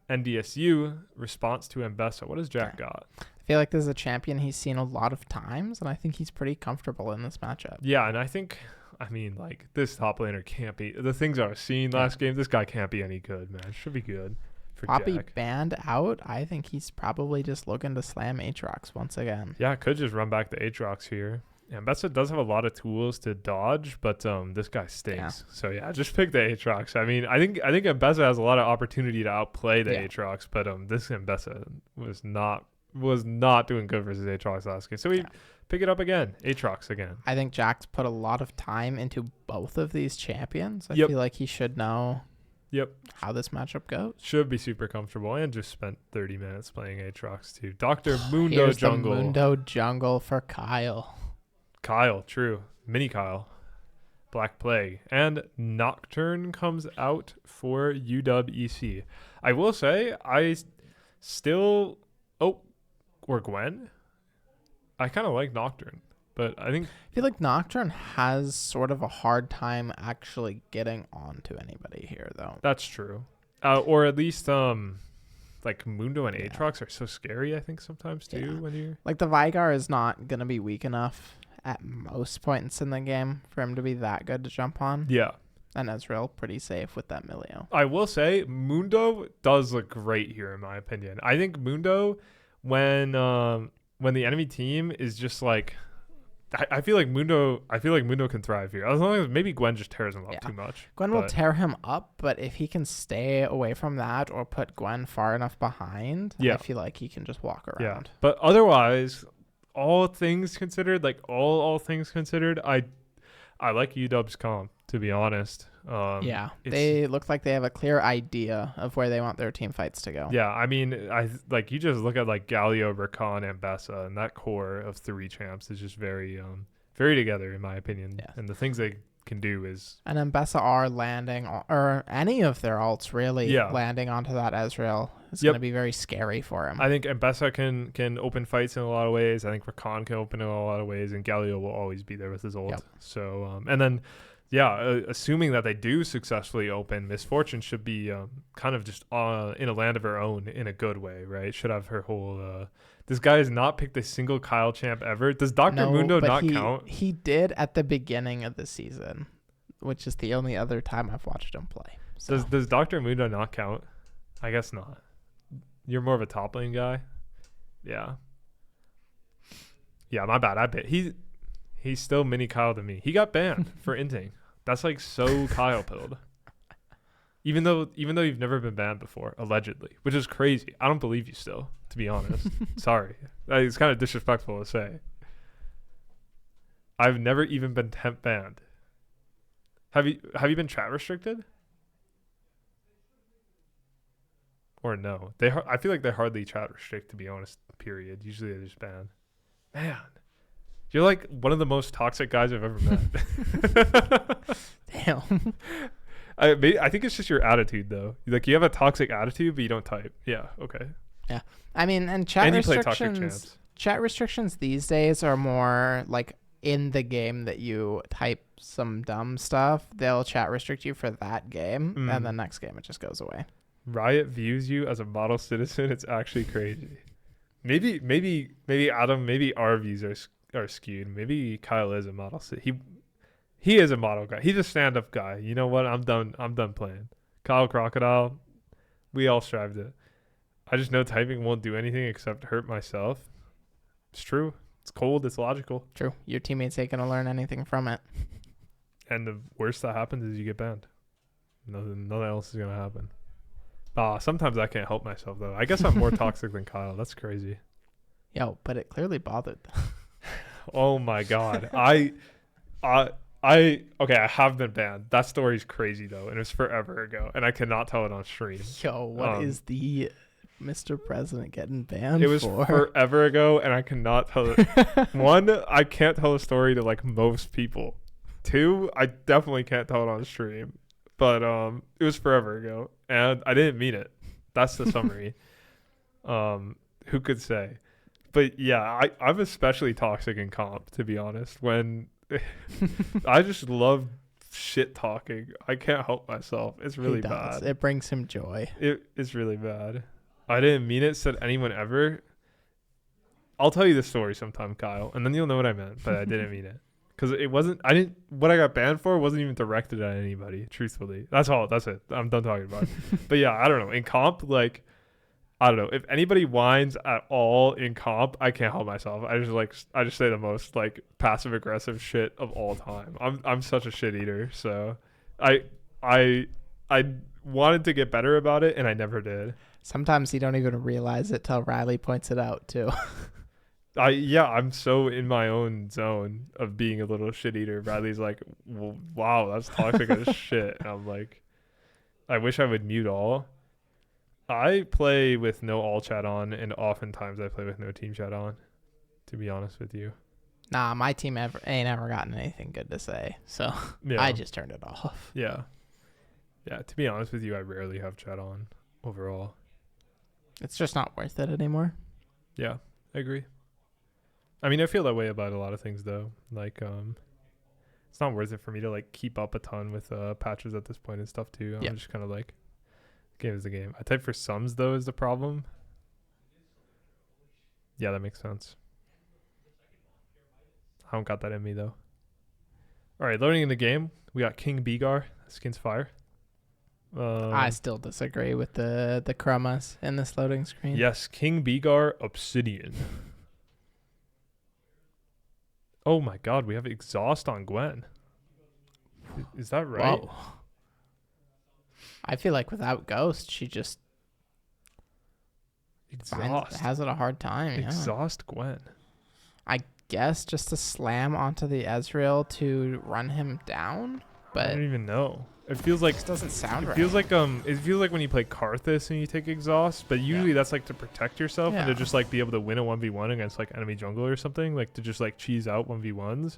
NDSU response to Ambessa. What has Jack got? I feel like this is a champion he's seen a lot of times, and I think he's pretty comfortable in this matchup. Yeah, and I think, I mean, like, this top laner can't be, the things I was seeing last game, this guy can't be any good, man. Should be good for Poppy Jack. banned out. I think he's probably just looking to slam Aatrox once again. Yeah, could just run back the Aatrox here. Ambessa does have a lot of tools to dodge, but this guy stinks. Yeah. So yeah, just pick the Aatrox. I mean, I think Ambessa has a lot of opportunity to outplay the Aatrox, but this Ambessa was not doing good versus Aatrox last game. So we pick it up again, Aatrox again. I think Jack's put a lot of time into both of these champions. I feel like he should know how this matchup goes. Should be super comfortable, and just spent 30 minutes playing Aatrox too. Dr. Mundo Here's Jungle. The Mundo Jungle for Kyle. Kyle, true. Mini Kyle. Black Plague, and Nocturne comes out for UW-EC. I will say, or Gwen. I kind of like Nocturne, but I think I feel like Nocturne has sort of a hard time actually getting onto anybody here, though. that's true. Or at least like Mundo and Yeah. Aatrox are so scary, I think, sometimes too, Yeah. when you're Like the Vigar is not going to be weak enough at most points in the game for him to be that good to jump on. yeah. And Ezreal pretty safe with that Milio. I will say Mundo does look great here in my opinion. I think Mundo when the enemy team is just like I feel like Mundo can thrive here. As long as maybe Gwen just tears him up Yeah. too much. Gwen will but- tear him up, but if he can stay away from that or put Gwen far enough behind, Yeah. I feel like he can just walk Yeah. around. But otherwise, all things considered, like all things considered, I like UW's comp, to be honest. Yeah, it's- they look like they have a clear idea of where they want their team fights to go. Yeah, I mean, you just look at like Galio, Rakan, and Bessa, and that core of 3 champs is just very together in my opinion. Yeah. And the things they can do is And then Bessa are landing, or any of their alts really Yeah. landing onto that Ezreal. It's Yep. going to be very scary for him. I think Mbessa can open fights in a lot of ways. I think Rakan can open in a lot of ways, and Galio will always be there with his ult. Yep. So and then assuming that they do successfully open, Misfortune should be kind of just in a land of her own in a good way, right? Should have her whole. This guy has not picked a single Kyle champ ever. Does Dr. Mundo but not he, count? He did at the beginning of the season, which is the only other time I've watched him play. So. Does Dr. Mundo not count? I guess not. You're more of a top lane guy. Yeah. Yeah, my bad. I bet he's still mini Kyle to me. He got banned for inting. That's like so Kyle pilled. Even though you've never been banned before, allegedly, which is crazy. I don't believe you still, to be honest. Sorry. It's kind of disrespectful to say. I've never even been temp banned. Have you been chat restricted? Or no? I feel like they hardly chat restrict, to be honest, period. Usually they just ban. Man. You're like one of the most toxic guys I've ever met. Damn. I think it's just your attitude, though. Like, you have a toxic attitude, but you don't type. Yeah, okay. I mean, and chat And you play toxic restrictions. champs. Chat restrictions these days are more like in the game that you type some dumb stuff. They'll chat restrict you for that game, and the next game it just goes away. Riot views you as a model citizen. It's actually crazy. Maybe Adam, maybe our views are skewed. Maybe Kyle is a model citizen. He is a model guy. He's a stand-up guy. You know what? I'm done playing. Kyle Crocodile, we all strive to. I just know typing won't do anything except hurt myself. It's true. It's cold. It's logical. True. Your teammates ain't gonna learn anything from it. And the worst that happens is you get banned. Nothing else is gonna happen. Sometimes I can't help myself though. I guess I'm more toxic than Kyle. That's crazy. Yo, but it clearly bothered them. Oh my god. I have been banned. That story's crazy though, and it was forever ago, and I cannot tell it on stream. Yo, what is the Mr. President getting banned It was for? forever ago, and I cannot tell it. One, I can't tell a story to like most people. Two, I definitely can't tell it on stream. But it was forever ago, and I didn't mean it. That's the summary. Who could say? But yeah, I'm especially toxic in comp, to be honest. When I just love shit talking. I can't help myself. It's really He does. bad. It brings him joy. It's really bad. I didn't mean it, said anyone ever. I'll tell you the story sometime, Kyle, and then you'll know what I meant, but I didn't mean it. Because what I got banned for wasn't even directed at anybody, truthfully. That's it. I'm done talking about it. But yeah, I don't know. In comp, like, I don't know. If anybody whines at all in comp, I can't help myself. I just say the most like passive aggressive shit of all time. I'm such a shit eater. So I wanted to get better about it and I never did. Sometimes you don't even realize it till Riley points it out too. I'm so in my own zone of being a little shit eater. Riley's like, well, wow, that's toxic as shit. And I'm like, I wish I would mute all. I play with no all chat on, and oftentimes I play with no team chat on, to be honest with you. Nah, my team ain't ever gotten anything good to say, so Yeah. I just turned it off. Yeah. Yeah, to be honest with you, I rarely have chat on overall. It's just not worth it anymore. Yeah, I agree. I mean, I feel that way about a lot of things though. Like, it's not worth it for me to like keep up a ton with patches at this point and stuff too. I'm Yep. just kind of like, game is the game. I type for sums though is the problem. Yeah, that makes sense. I don't got that in me though. All right, loading in the game. We got King Begar. Skin's fire. I still disagree with the chromas in this loading screen. Yes, King Begar Obsidian. Oh my god, we have exhaust on Gwen. Is that right? Whoa. I feel like without Ghost, she just has it a hard time. Exhaust Gwen. I guess just to slam onto the Ezreal to run him down, but I don't even know. It feels like it doesn't sound right. It feels like when you play Karthus and you take exhaust, but usually that's like to protect yourself and to just like be able to win a 1v1 against like enemy jungle or something, like to just like cheese out 1v1s.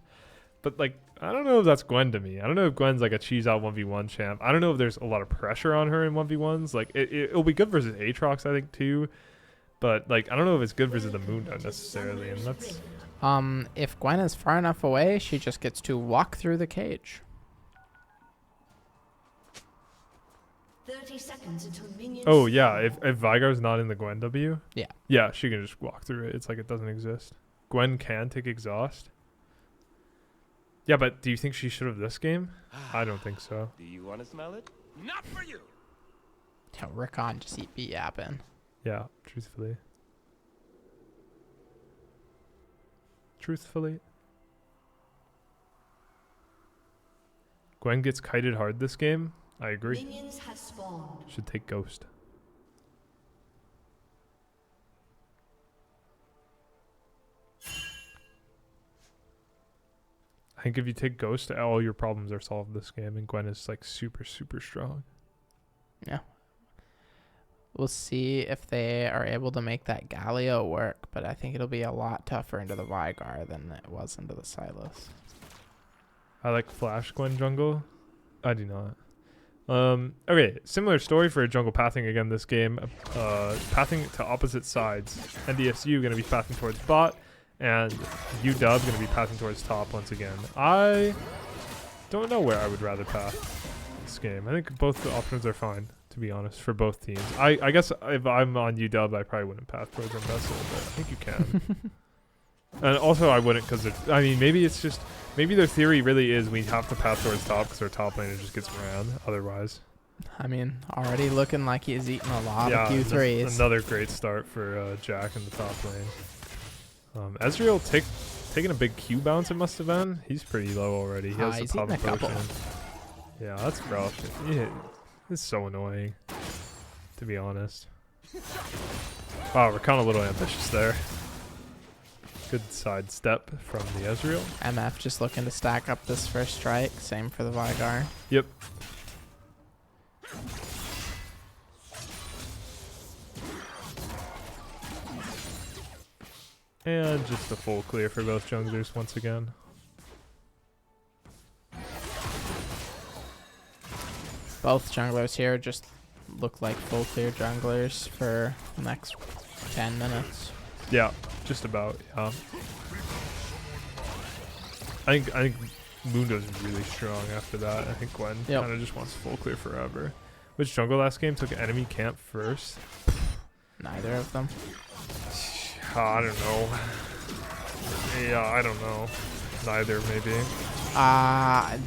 But like I don't know if that's Gwen to me. I don't know if Gwen's like a cheese out 1v1 champ. I don't know if there's a lot of pressure on her in 1v1s. Like it'll be good versus Aatrox, I think too. But like I don't know if it's good versus the Moon necessarily, and that's if Gwen is far enough away, she just gets to walk through the cage. 30 seconds until minions. Oh yeah, if Vigar's not in the Gwen W, Yeah, she can just walk through it. It's like it doesn't exist. Gwen can take exhaust. Yeah, but do you think she should have this game? I don't think so. Do you want to smell it? Not for you. Rickon just be yapping. Yeah, truthfully. Gwen gets kited hard this game. I agree. Minions have spawned. Should take Ghost. I think if you take Ghost, all your problems are solved this game, and Gwen is like super, super strong. Yeah. We'll see if they are able to make that Galio work, but I think it'll be a lot tougher into the Vigar than it was into the Sylas. I like Flash Gwen jungle. I do not. Okay, similar story for jungle pathing again this game. Pathing to opposite sides. NDSU going to be pathing towards bot, and UW going to be pathing towards top once again. I don't know where I would rather path this game. I think both the options are fine, to be honest, for both teams. I guess if I'm on UW, I probably wouldn't path towards Vessel, but I think you can. And also I wouldn't because, I mean, maybe their theory really is we have to path towards top because our top laner just gets ran otherwise. I mean, already looking like he's eating a lot of Q3s. Another great start for Jack in the top lane. Ezreal taking a big Q bounce, it must have been. He's pretty low already. He has the Papa potion. Yeah, that's rough. Yeah, it's so annoying, to be honest. Wow, we're kind of a little ambitious there. Good side step from the Ezreal. MF just looking to stack up this first strike. Same for the Vigar. Yep. And just a full clear for both junglers once again. Both junglers here just look like full clear junglers for the next 10 minutes. Yeah, just about, yeah. I think Mundo's really strong after that. I think Gwen kind of just wants full clear forever. Which jungle last game took enemy camp first? Neither of them. I don't know. Yeah, I don't know. Neither, maybe.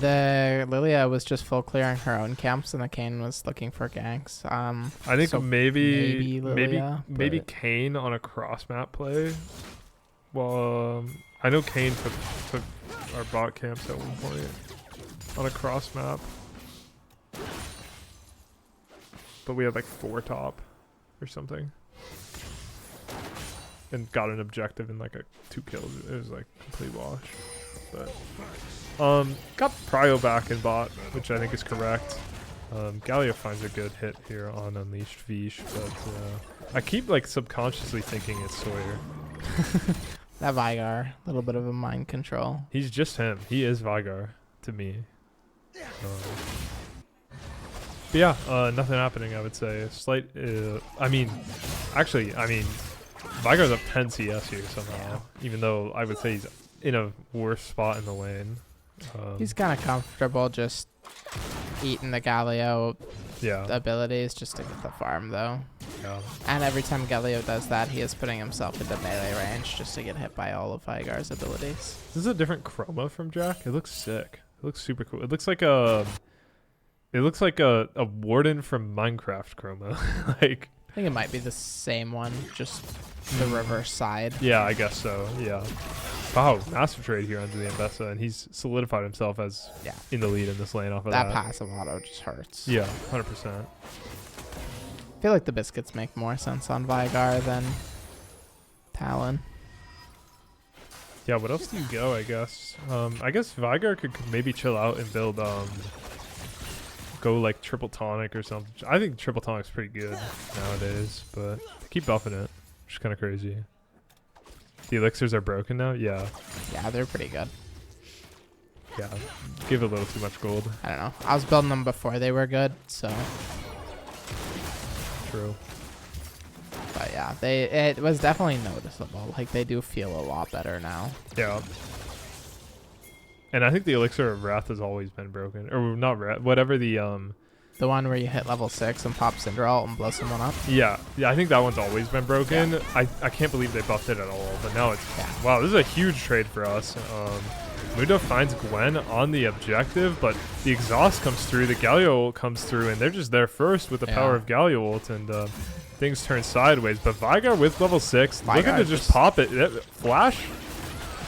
The Lilia was just full clearing her own camps, and the Kayn was looking for ganks. I think so maybe Lilia, maybe Kayn on a cross map play. Well, I know Kayn took our bot camps at one point on a cross map, but we had like 4 top or something, and got an objective in like 2 kills. It was like complete wash. But got Prio back in bot, which I think is correct. Galio finds a good hit here on Unleashed Vish, but I keep like subconsciously thinking it's Sawyer. That Vigar, a little bit of a mind control. He's just him. He is Vigar to me. But yeah, nothing happening, I would say. A slight, Vigar's up 10 CS here somehow, even though I would say he's in a worse spot in the lane. He's kind of comfortable just eating the Galio abilities just to get the farm, though. Yeah. And every time Galio does that, he is putting himself into melee range just to get hit by all of Vigar's abilities. This is a different chroma from Jack. It looks sick. It looks super cool. It looks like a warden from Minecraft chroma. Like, I think it might be the same one, just the reverse side. yeah, I guess so. Yeah. Wow, massive trade here under the Ambessa, and he's solidified himself as in the lead in this lane off of that. That passive auto just hurts. Yeah, 100%. I feel like the biscuits make more sense on Vigar than Talon. Yeah, what else do you go, I guess? I guess Vigar could maybe chill out and build, go like triple tonic or something. I think triple tonic's pretty good nowadays, but they keep buffing it, which is kind of crazy. The elixirs are broken now? Yeah. Yeah, they're pretty good. Yeah, give it a little too much gold. I don't know. I was building them before they were good, so. True. But yeah, it was definitely noticeable. Like, they do feel a lot better now. Yeah. And I think the elixir of wrath has always been broken, or not wrath, whatever the one where you hit level 6 and pop Cinderalt and blow someone up. Yeah, I think that one's always been broken. Yeah. I can't believe they buffed it at all, but now it's wow. This is a huge trade for us. Mundo finds Gwen on the objective, but the exhaust comes through, the Galio ult comes through, and they're just there first with the power of Galio ult, and things turn sideways. But Vigar with level 6, looking to just pop it. Flash,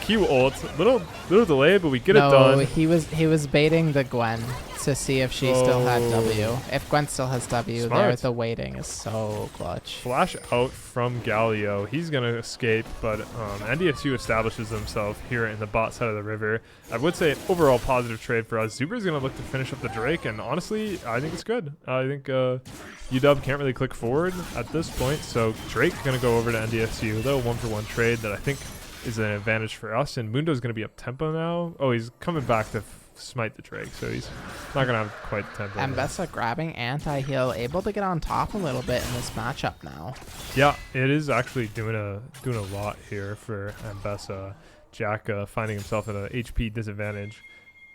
Q ult, little delay, but we get it done. No, he was baiting the Gwen to see if she still had W. If Gwen still has W, there the waiting is so clutch. Flash out from Galio. He's going to escape, but NDSU establishes himself here in the bot side of the river. I would say overall positive trade for us. Zuber's going to look to finish up the Drake, and honestly, I think it's good. I think UW can't really click forward at this point, so Drake going to go over to NDSU. A little 1-for-1 trade that I think is an advantage for us, and Mundo's going to be up tempo now. Oh, he's coming back to smite the Drake, so he's not going to have quite the tempo. Ambessa grabbing anti-heal, able to get on top a little bit in this matchup now. Yeah, it is actually doing a lot here for Ambessa. Jack finding himself at an HP disadvantage.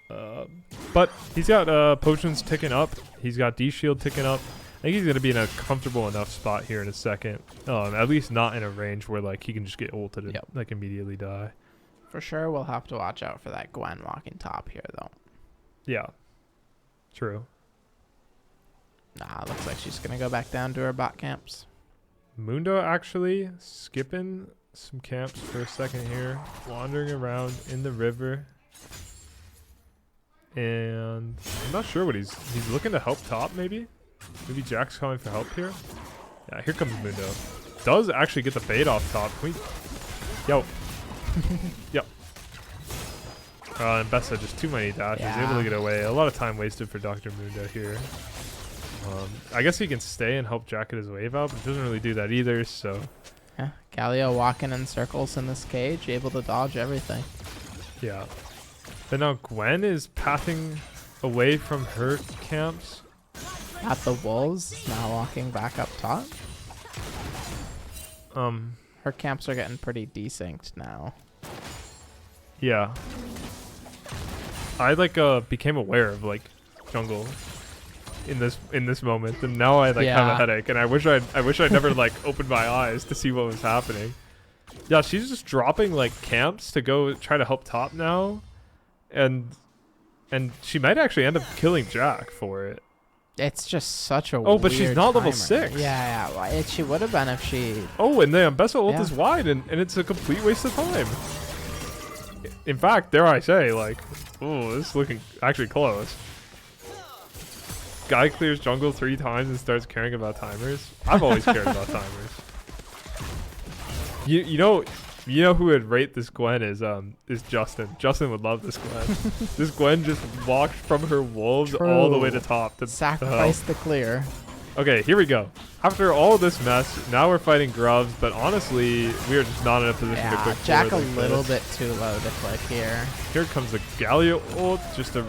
But he's got potions ticking up. He's got D-shield ticking up. I think he's going to be in a comfortable enough spot here in a second. At least not in a range where like he can just get ulted and like immediately die. For sure, we'll have to watch out for that Gwen walking top here, though. Yeah. True. Nah, looks like she's going to go back down to her bot camps. Mundo actually skipping some camps for a second here. Wandering around in the river. And I'm not sure what he's looking to help top, maybe? Maybe Jack's calling for help here? Yeah, here comes Mundo. Does actually get the bait off top. Yo. Yep. And Bessa just too many dashes. Able to get away. A lot of time wasted for Dr. Mundo here. I guess he can stay and help Jack get his wave out, but doesn't really do that either, so. Yeah, Galio walking in circles in this cage, able to dodge everything. Yeah. But now Gwen is pathing away from her camps. At the wolves, now walking back up top. Her camps are getting pretty desynced now. Yeah. I became aware of like jungle in this moment, and now I have a headache, and I wish I never like opened my eyes to see what was happening. Yeah, she's just dropping like camps to go try to help top now, and she might actually end up killing Jack for it. It's just such a but she's not level timer. 6. Yeah. Well, she would have been if she. Oh, and the Ambessa ult is wide, and it's a complete waste of time. In fact, dare I say, like, oh, this is looking actually close. Guy clears jungle 3 times and starts caring about timers. I've always cared about timers. You know who would rate this Gwen is Justin. Justin would love this Gwen. This Gwen just walked from her wolves all the way to top to sacrifice the clear. Okay, here we go. After all this mess, now we're fighting Grubs, but honestly, we are just not in a position to Yeah, click Jack a forward like little this. bit too low to click here. Here comes the Galio ult just to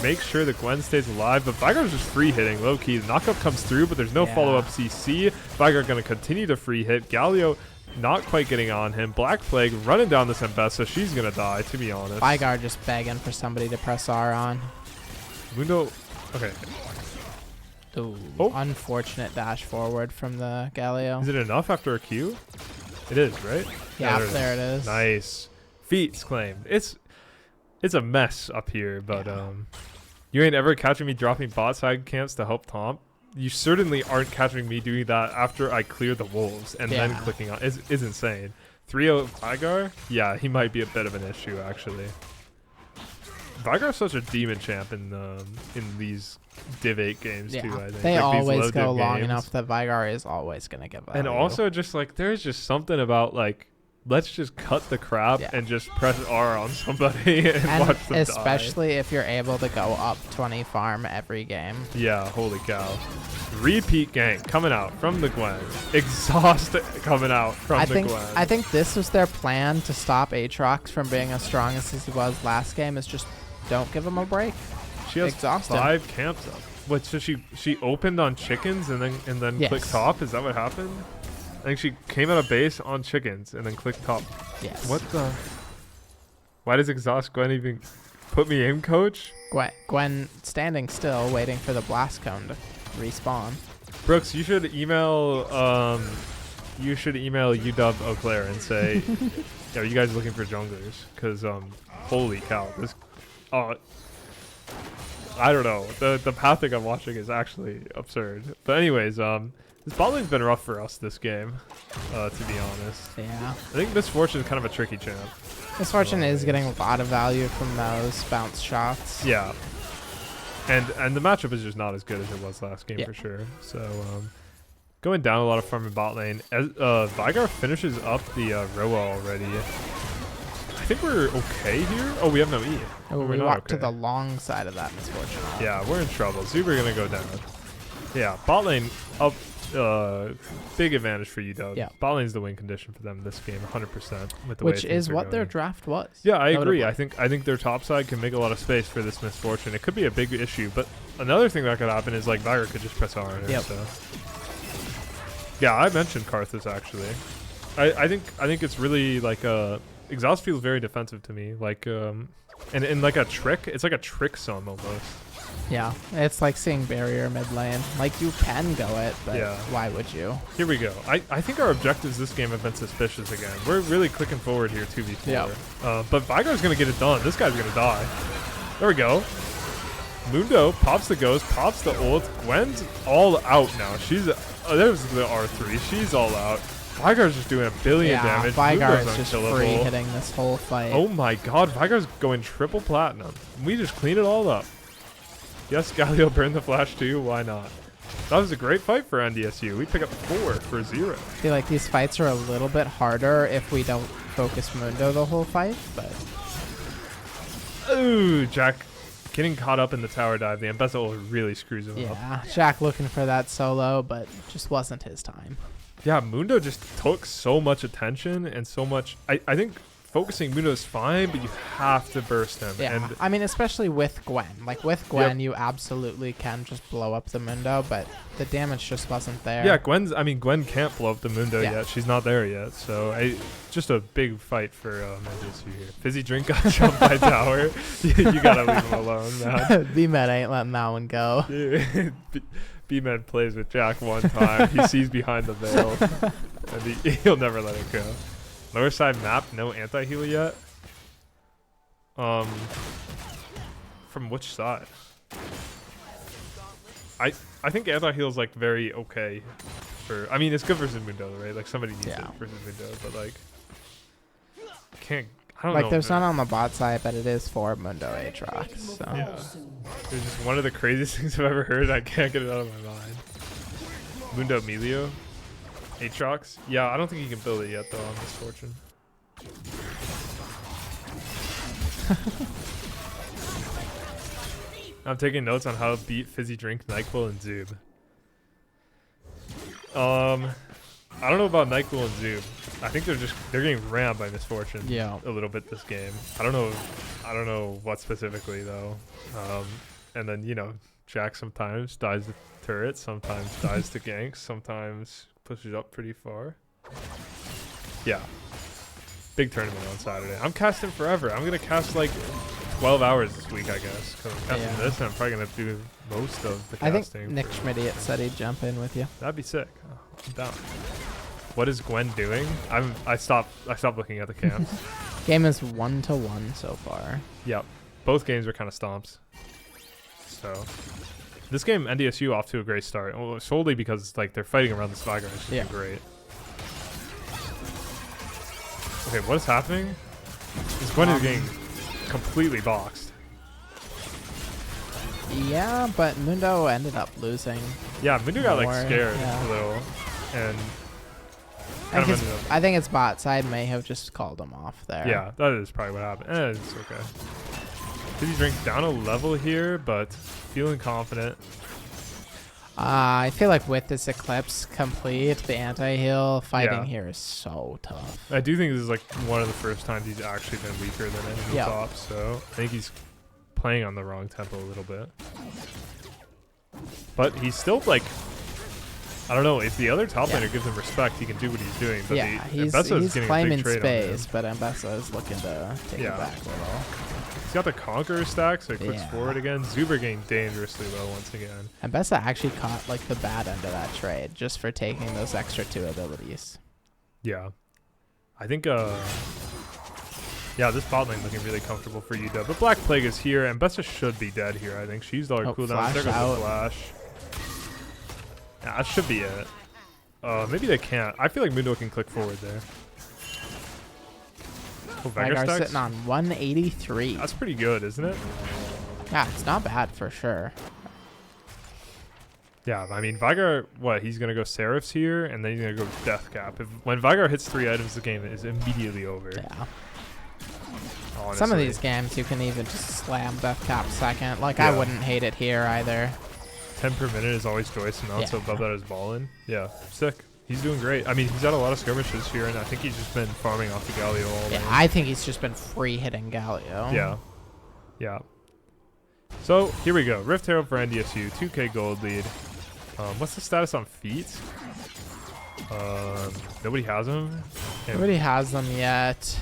make sure that Gwen stays alive, but Vigar's just free hitting low key. The knockup comes through, but there's no Yeah. follow-up CC. Vigar gonna continue to free hit. Galio not quite getting on him. Black Plague running down this Mbessa. She's gonna die, to be honest. Vigar just begging for somebody to press R on. Mundo, okay. Ooh, Oh. unfortunate dash forward from the Galio. Is it enough after a Q? It is, right? Yeah, it there it is. Nice. Feats claimed. It's a mess up here, but Yeah. you ain't ever catching me dropping bot side camps to help Tomp. You certainly aren't catching me doing that after I clear the wolves and then Yeah. clicking on. Is insane. 3-0 Vigar? Yeah, he might be a bit of an issue actually. Vigar's such a demon champ in these Div8 games Yeah, too. I think they Like, these always low go div long games. enough that Vigar is always going to give value. And also just like there's just something about like let's just cut the crap Yeah. and just press R on somebody and, And watch them especially if you're able to go up 20 farm every game. die. Yeah, holy cow. Repeat gank coming out from the Gwen. Exhaust coming out from the Gwen. I think this was their plan to stop Aatrox from being as strong as he was last game, is just don't give him a break. She has exhaust him. 5 camps up. What, so she opened on chickens and then Yes. clicked top? Is that what happened? I think she came out of base on chickens and then clicked top. Yes. What the? Why does exhaust Gwen even put me in, coach? Gwen standing still, waiting for the blast cone to respawn. Brooks, you should email UW Eau Claire and say, "Are you guys looking for junglers?" Because holy cow, this I don't know. The pathing I'm watching is actually absurd. But anyways, this bot lane's been rough for us this game, to be honest. Yeah. I think Misfortune is kind of a tricky champ. Misfortune is getting a lot of value from those bounce shots. Yeah. And the matchup is just not as good as it was last game Yeah. for sure. So going down a lot of farm in bot lane. As Vigar finishes up the Roa already. I think we're okay here. Oh, we have no E. Oh, We're we not walked to okay. the long side of that Misfortune. Yeah, we're in trouble. Zuber gonna go down. Yeah, bot lane up. Big advantage for UW. Yeah. Bot lane's the win condition for them this game, 100% with the Which way is things are what their going. draft was. Yeah, I agree. notably. I think their top side can make a lot of space for this Misfortune. It could be a big issue, but another thing that could happen is like Vigar could just press R on it. Yep. So. Yeah, I mentioned Karthus actually. I think it's really like exhaust feels very defensive to me. Like and like a trick. It's like a trick sum almost. Yeah, it's like seeing barrier mid lane. Like, you can go it, but Yeah. why would you? Here we go. I think our objectives this game have been suspicious again. We're really clicking forward here 2v4. Yeah. But Vigar's going to get it done. This guy's going to die. There we go. Mundo pops the ghost, pops the ult. Gwen's all out now. She's... there's the R3. She's all out. Vigar's just doing a billion Yeah, damage. Vigar Mundo's is just unkillable. free hitting this whole fight. Oh my god, Vigar's going triple platinum. We just clean it all up. Yes, Galio burned the flash too. Why not? That was a great fight for NDSU. We pick up 4 for 0. I feel like these fights are a little bit harder if we don't focus Mundo the whole fight, but Ooh, Jack getting caught up in the tower dive. The Embezzle really screws him up. yeah, Jack looking for that solo, but just wasn't his time. Yeah, Mundo just took so much attention and so much. I think focusing Mundo is fine, but you have to burst him. Yeah, And I mean, especially with Gwen. Like, with Gwen, you absolutely can just blow up the Mundo, but the damage just wasn't there. yeah, Gwen can't blow up the Mundo Yeah. yet. She's not there yet. So just a big fight for NDSU here. Fizzy Drink got jumped by tower. You gotta leave him alone, man. B-Med ain't letting that one go. B-Man plays with Jack one time. He sees behind the veil, and he'll never let it go. Lower side map, no anti-heal yet. From which side? I think anti-heal is like very okay for. I mean, it's good versus Mundo, right? Like somebody needs Yeah. it versus Mundo, but like can't. I don't Like, know. there's man. none on the bot side, but it is for Mundo Aatrox, so. Yeah. It's just one of the craziest things I've ever heard. I can't get it out of my mind. Mundo Emilio. Aatrox. Yeah, I don't think you can build it yet though on Misfortune. I'm taking notes on how to beat Fizzy Drink, NyQuil, and Zoob. I don't know about Nyquil and Zoom. I think they're getting rammed by Misfortune. Yeah. A little bit this game. I don't know what specifically though. And then Jack sometimes dies to turrets, sometimes dies to ganks, sometimes pushes up pretty far. Yeah. Big tournament on Saturday. I'm casting forever. I'm gonna cast like 12 hours this week, I guess, because I'm casting this, and I'm probably gonna do most of the I casting. think Nick Schmidt said he'd jump in with you. That'd be sick. Oh, I'm down. What is Gwen doing? I stopped looking at the camps. Game is 1-1 so far. Yep. Both games are kind of stomps. So this game, NDSU off to a great start. Well, solely because like they're fighting around this Vigar. It's just great. Okay, what is happening? This Gwen is getting completely boxed. Yeah, but Mundo ended up losing. Yeah, Mundo got like more, scared yeah. a little, and I think his bot side may have just called him off there. yeah, that is probably what happened. It's okay. Did he drink down a level here, but feeling confident. I feel like with this Eclipse complete, the anti-heal fighting here is so tough. I do think this is like one of the first times he's actually been weaker than enemy top, so I think he's playing on the wrong tempo a little bit. But he's still like, I don't know, if the other top laner gives him respect, he can do what he's doing. But he's claiming space, but Ambessa is looking to take it back a little. He's got the Conqueror stack, so he clicks forward again. Zuber getting dangerously low once again. Ambessa actually caught like the bad end of that trade just for taking those extra 2 abilities. Yeah. I think, yeah, this bot lane looking really comfortable for UW. But Black Plague is here, and Ambessa should be dead here, I think. She's the cooldown. There goes the flash. Yeah, that should be it. Maybe they can't. I feel like Mundo can click forward there. Oh, Vigar sitting on 183. That's pretty good, isn't it? Yeah, it's not bad for sure. Yeah, I mean, Vigar, he's going to go Seraphs here, and then he's going to go Death Cap. When Vigar hits 3 items, the game is immediately over. Yeah. Honestly. Some of these games, you can even just slam Death Cap second. Like, I wouldn't hate it here either. 10 per minute is always choice amount, so above that is ballin'. Yeah, sick. He's doing great. I mean, he's had a lot of skirmishes here, and I think he's just been farming off the Galio all day. I think he's just been free hitting Galio. Yeah. Yeah. So, here we go. Rift Herald for NDSU. 2k gold lead. What's the status on feet? Nobody has them? Nobody has them yet.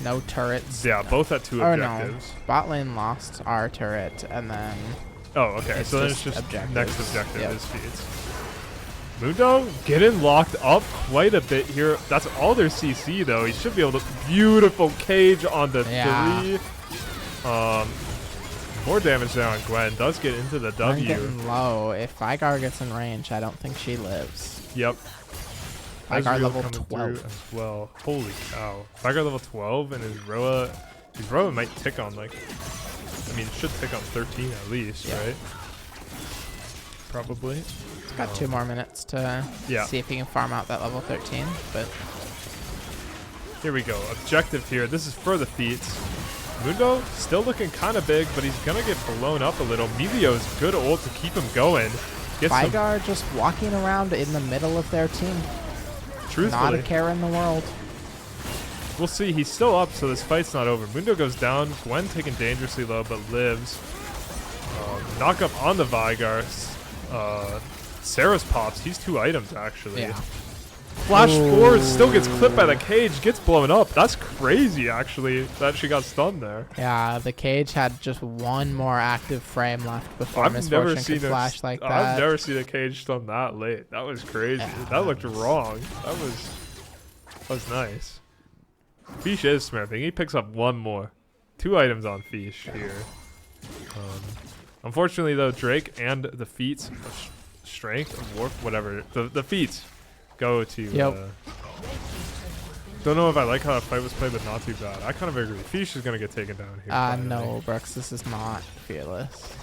No turrets. Yeah, both at 2 objectives. No. Bot lane lost our turret, and then... Oh, okay. So then it's just objectives. Next objective is feeds. Mundo getting locked up quite a bit here. That's all their CC, though. He should be able to... Beautiful cage on the 3. More damage there on Gwen. Does get into the W. Getting low. If Vigar gets in range, I don't think she lives. Yep. Vigar level coming 12 as well. Holy cow. Vigar level 12 and his Roa might tick on like, I mean, it should tick on 13 at least, right? Probably. It's got 2 more minutes to see if he can farm out that level 13, but... Here we go. Objective here. This is for the feats. Mundo still looking kind of big, but he's going to get blown up a little. Melio's good ult to keep him going. Vigar just walking around in the middle of their team. Truthfully. Not a care in the world. We'll see. He's still up, so this fight's not over. Mundo goes down. Gwen taken dangerously low, but lives. Knock up on the Vigar. Sarah's pops. He's 2 items, actually. Yeah. Flash forward, still gets clipped by the cage, gets blown up. That's crazy, actually, that she got stunned there. Yeah, the cage had just 1 more active frame left before Misfortune could flash like that. I've never seen a cage stun that late. That was crazy. Yeah, that looked wrong. That was nice. Fish is smurfing. He picks up 1 more. 2 items on Fish here. Unfortunately, though, Drake and the feats of strength, of warp, whatever, the feats go to... don't know if I like how that fight was played, but not too bad. I kind of agree. Fish is going to get taken down here. No, Brooks, this is not fearless.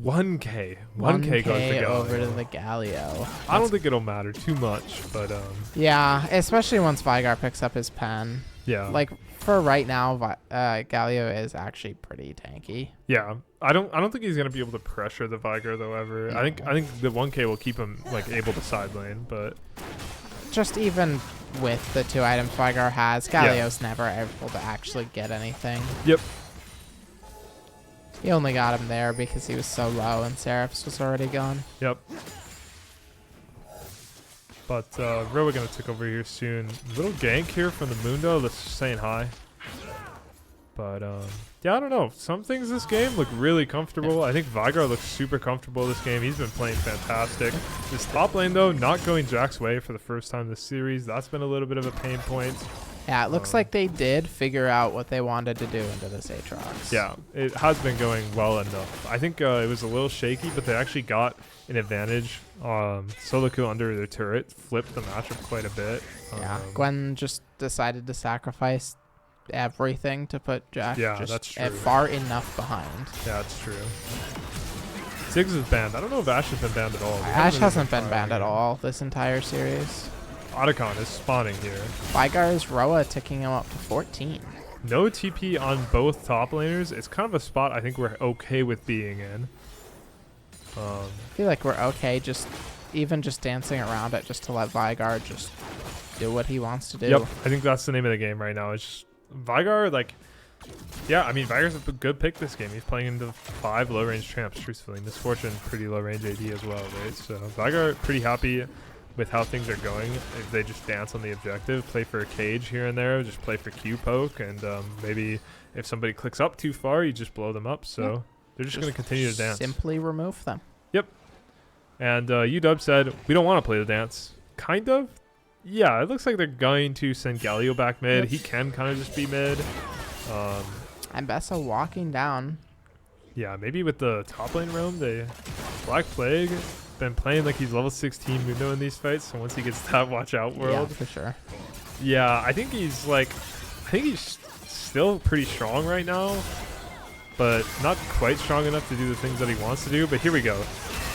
1K. 1K goes to Galio. Over to the Galio. I don't think it'll matter too much, but... yeah, especially once Vigar picks up his pen. Yeah. Like, for right now, Galio is actually pretty tanky. Yeah. I don't think he's gonna be able to pressure the Vigar though ever. No. I think the 1K will keep him like able to side lane, but Just even with the 2 items Vigar has, Galio's never able to actually get anything. yep. He only got him there because he was so low and Seraph's was already gone. Yep. But Roa gonna take over here soon. Little gank here from the Mundo that's just saying hi. But yeah, I don't know. Some things this game look really comfortable. I think Vigar looks super comfortable this game. He's been playing fantastic. This top lane though, not going Jack's way for the first time this series. That's been a little bit of a pain point. Yeah, it looks like they did figure out what they wanted to do into this Aatrox. Yeah, it has been going well enough. I think it was a little shaky, but they actually got an advantage. Solo kill under their turret flipped the matchup quite a bit. Yeah, Gwen just decided to sacrifice everything to put Jack that's just true. far enough behind. Yeah, that's true. Ziggs is banned. I don't know if Ashe has been banned at all. Ashe hasn't been banned at all this entire series. Otacon is spawning here. Vigar's Roa ticking him up to 14. No TP on both top laners. It's kind of a spot I think we're okay with being in. I feel like we're okay just dancing around it just to let Vigar just do what he wants to do. Yep, I think that's the name of the game right now. It's just Vigar, like, yeah, I mean, Vigar's a good pick this game. He's playing into 5 low-range champs, truthfully. Misfortune, pretty low-range AD as well, right? So Vigar, pretty happy with how things are going. If they just dance on the objective, play for a cage here and there, just play for Q poke, and maybe if somebody clicks up too far, you just blow them up. So they're just going to continue to dance. Simply remove them. Yep. And UW said, we don't want to play the dance. Kind of. Yeah, it looks like they're going to send Galio back mid. Yep. He can kind of just be mid. And Bessa walking down. Yeah, maybe with the top lane roam, they Black Plague been playing like he's level 16 Mundo in these fights. So once he gets that watch out world, Yeah, for sure. yeah, I think he's still pretty strong right now, but not quite strong enough to do the things that he wants to do. But here we go.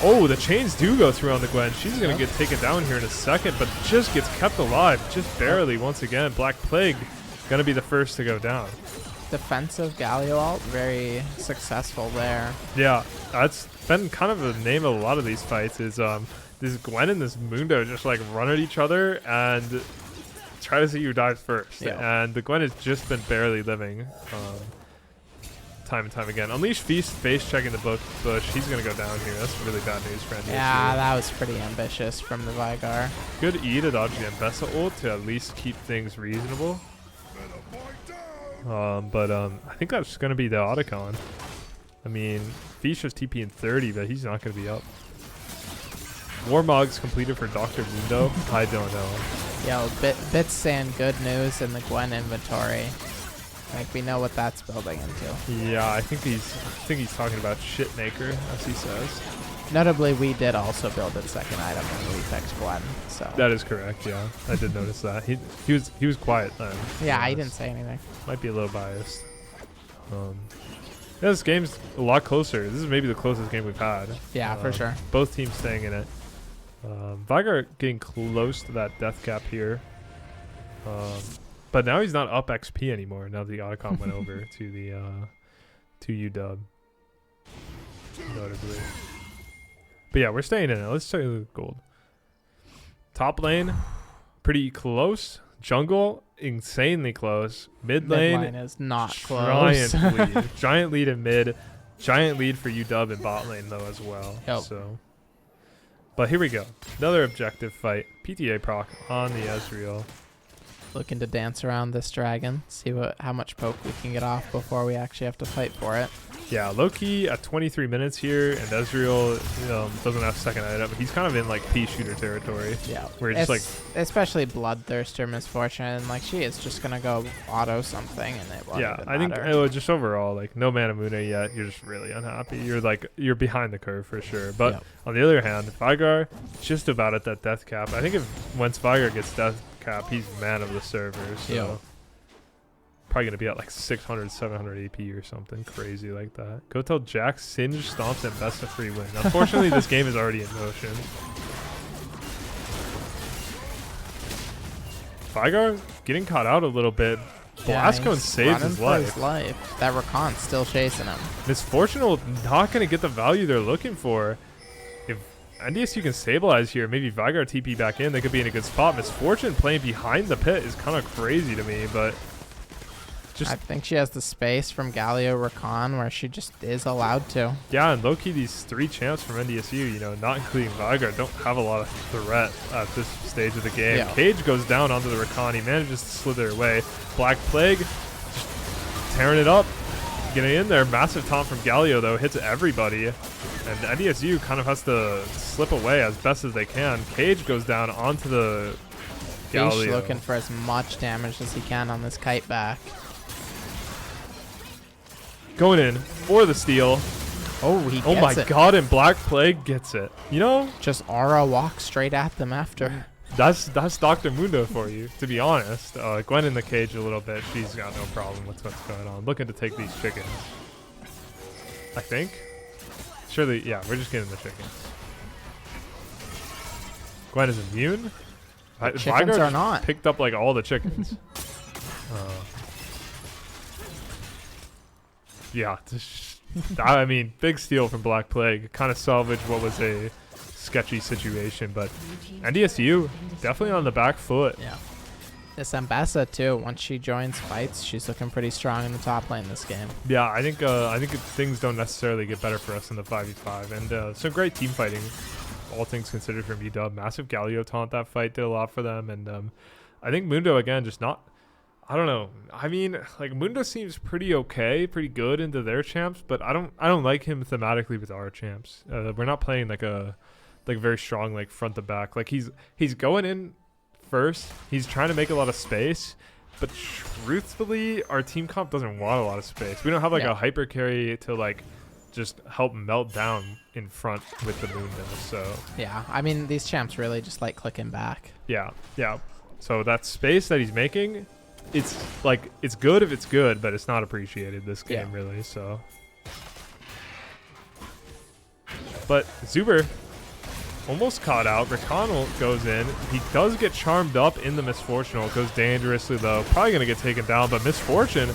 Oh, the chains do go through on the Gwen. She's going to get taken down here in a second, but just gets kept alive just barely once again. Black Plague going to be the first to go down. Defensive Galio ult, very successful there. Yeah, that's been kind of the name of a lot of these fights is this Gwen and this Mundo just like run at each other and try to see who dies first. Yeah. And the Gwen has just been barely living time and time again. Unleash Feast, face checking the bush. He's going to go down here. That's really bad news for NDSU. Yeah, that was pretty ambitious from the Vigar. Good E to dodge the Ambessa ult to at least keep things reasonable. But I think that's going to be the Otacon. I mean, Feast is TP in 30, but he's not going to be up. Warmog's completed for Dr. Mundo. I don't know. Yo, Bits saying good news in the Gwen inventory. Like we know what that's building into. Yeah, I think he's talking about Shitmaker, as he says. Notably, we did also build a second item in Reflex Gwen. So That is correct. Yeah, I did notice that. He was quiet then. yeah, he didn't say anything. Might be a little biased. Yeah, this game's a lot closer. This is maybe the closest game we've had. Yeah, for sure. Both teams staying in it. Vigar getting close to that death cap here. But now he's not up XP anymore. Now the Otacon went over to the to UW. Notably. But yeah, we're staying in it. Let's take the gold. Top lane, pretty close. Jungle, insanely close. Mid lane is not close. Giant lead. Giant lead in mid. Giant lead for UW in bot lane though as well. Yep. So, but here we go. Another objective fight. PTA proc on the Ezreal. Looking to dance around this dragon, see how much poke we can get off before we actually have to fight for it. Yeah, low-key at 23 minutes here, and Ezreal doesn't have second item. He's kind of in like P shooter territory. Yeah, where it's like, especially Bloodthirster Misfortune, like she is just gonna go auto something, and it won't even I think matter. just overall, like no Mana Muna yet. You're just really unhappy. You're behind the curve for sure. But on the other hand, Vigar just about at that death cap. I think once Vigar gets death cap, he's man of the server. So. Probably going to be at like 600, 700 AP or something crazy like that. Go tell Jack, Singe, Stomps, and Best of free win. Unfortunately, this game is already in motion. Vigar getting caught out a little bit. Blascone he's saves running his for life. his life. That Rakan's still chasing him. Misfortune will not going to get the value they're looking for. If NDSU can stabilize here, maybe Vigar TP back in, they could be in a good spot. Misfortune playing behind the pit is kind of crazy to me, but I think she has the space from Galio Rakan where she just is allowed to. yeah, and low-key these 3 champs from NDSU, you know, not including Vigar, don't have a lot of threat at this stage of the game. Yeah. Cage goes down onto the Rakan. He manages to slither away. Black Plague just tearing it up, getting in there. Massive taunt from Galio, though, hits everybody. And NDSU kind of has to slip away as best as they can. Cage goes down onto the Galio. Fish looking for as much damage as he can on this kite back. Going in for the steal. Oh, he gets Oh my it. god, and Black Plague gets it. You know, Just aura walks straight at them after. that's Dr. Mundo for you, to be honest. Gwen in the cage a little bit. She's got no problem with what's going on. Looking to take these chickens. I think. Surely, yeah, we're just getting the chickens. Gwen is immune? Chickens Vigar are just not. picked up like all the chickens. Yeah, I mean, big steal from Black Plague. Kind of salvaged what was a sketchy situation, but NDSU definitely on the back foot. Yeah. This Ambessa too, once she joins fights, she's looking pretty strong in the top lane this game. Yeah, I think things don't necessarily get better for us in the 5v5, and some great team fighting, all things considered, from UW. Massive Galio taunt that fight did a lot for them, and I think Mundo again just not. I don't know. I mean, like, Mundo seems pretty okay, pretty good into their champs, but I don't like him thematically with our champs. We're not playing like very strong like front to back. Like he's going in first. He's trying to make a lot of space, but truthfully, our team comp doesn't want a lot of space. We don't have like a hyper carry to like just help melt down in front with the Mundo. So Yeah, I mean, these champs really just like clicking back. yeah. So that space that he's making, it's like, it's good if it's good, but it's not appreciated this game really. So, but Zuber almost caught out. Rakan goes in. He does get charmed up in the Misfortune. It goes dangerously though. Probably gonna get taken down, but Misfortune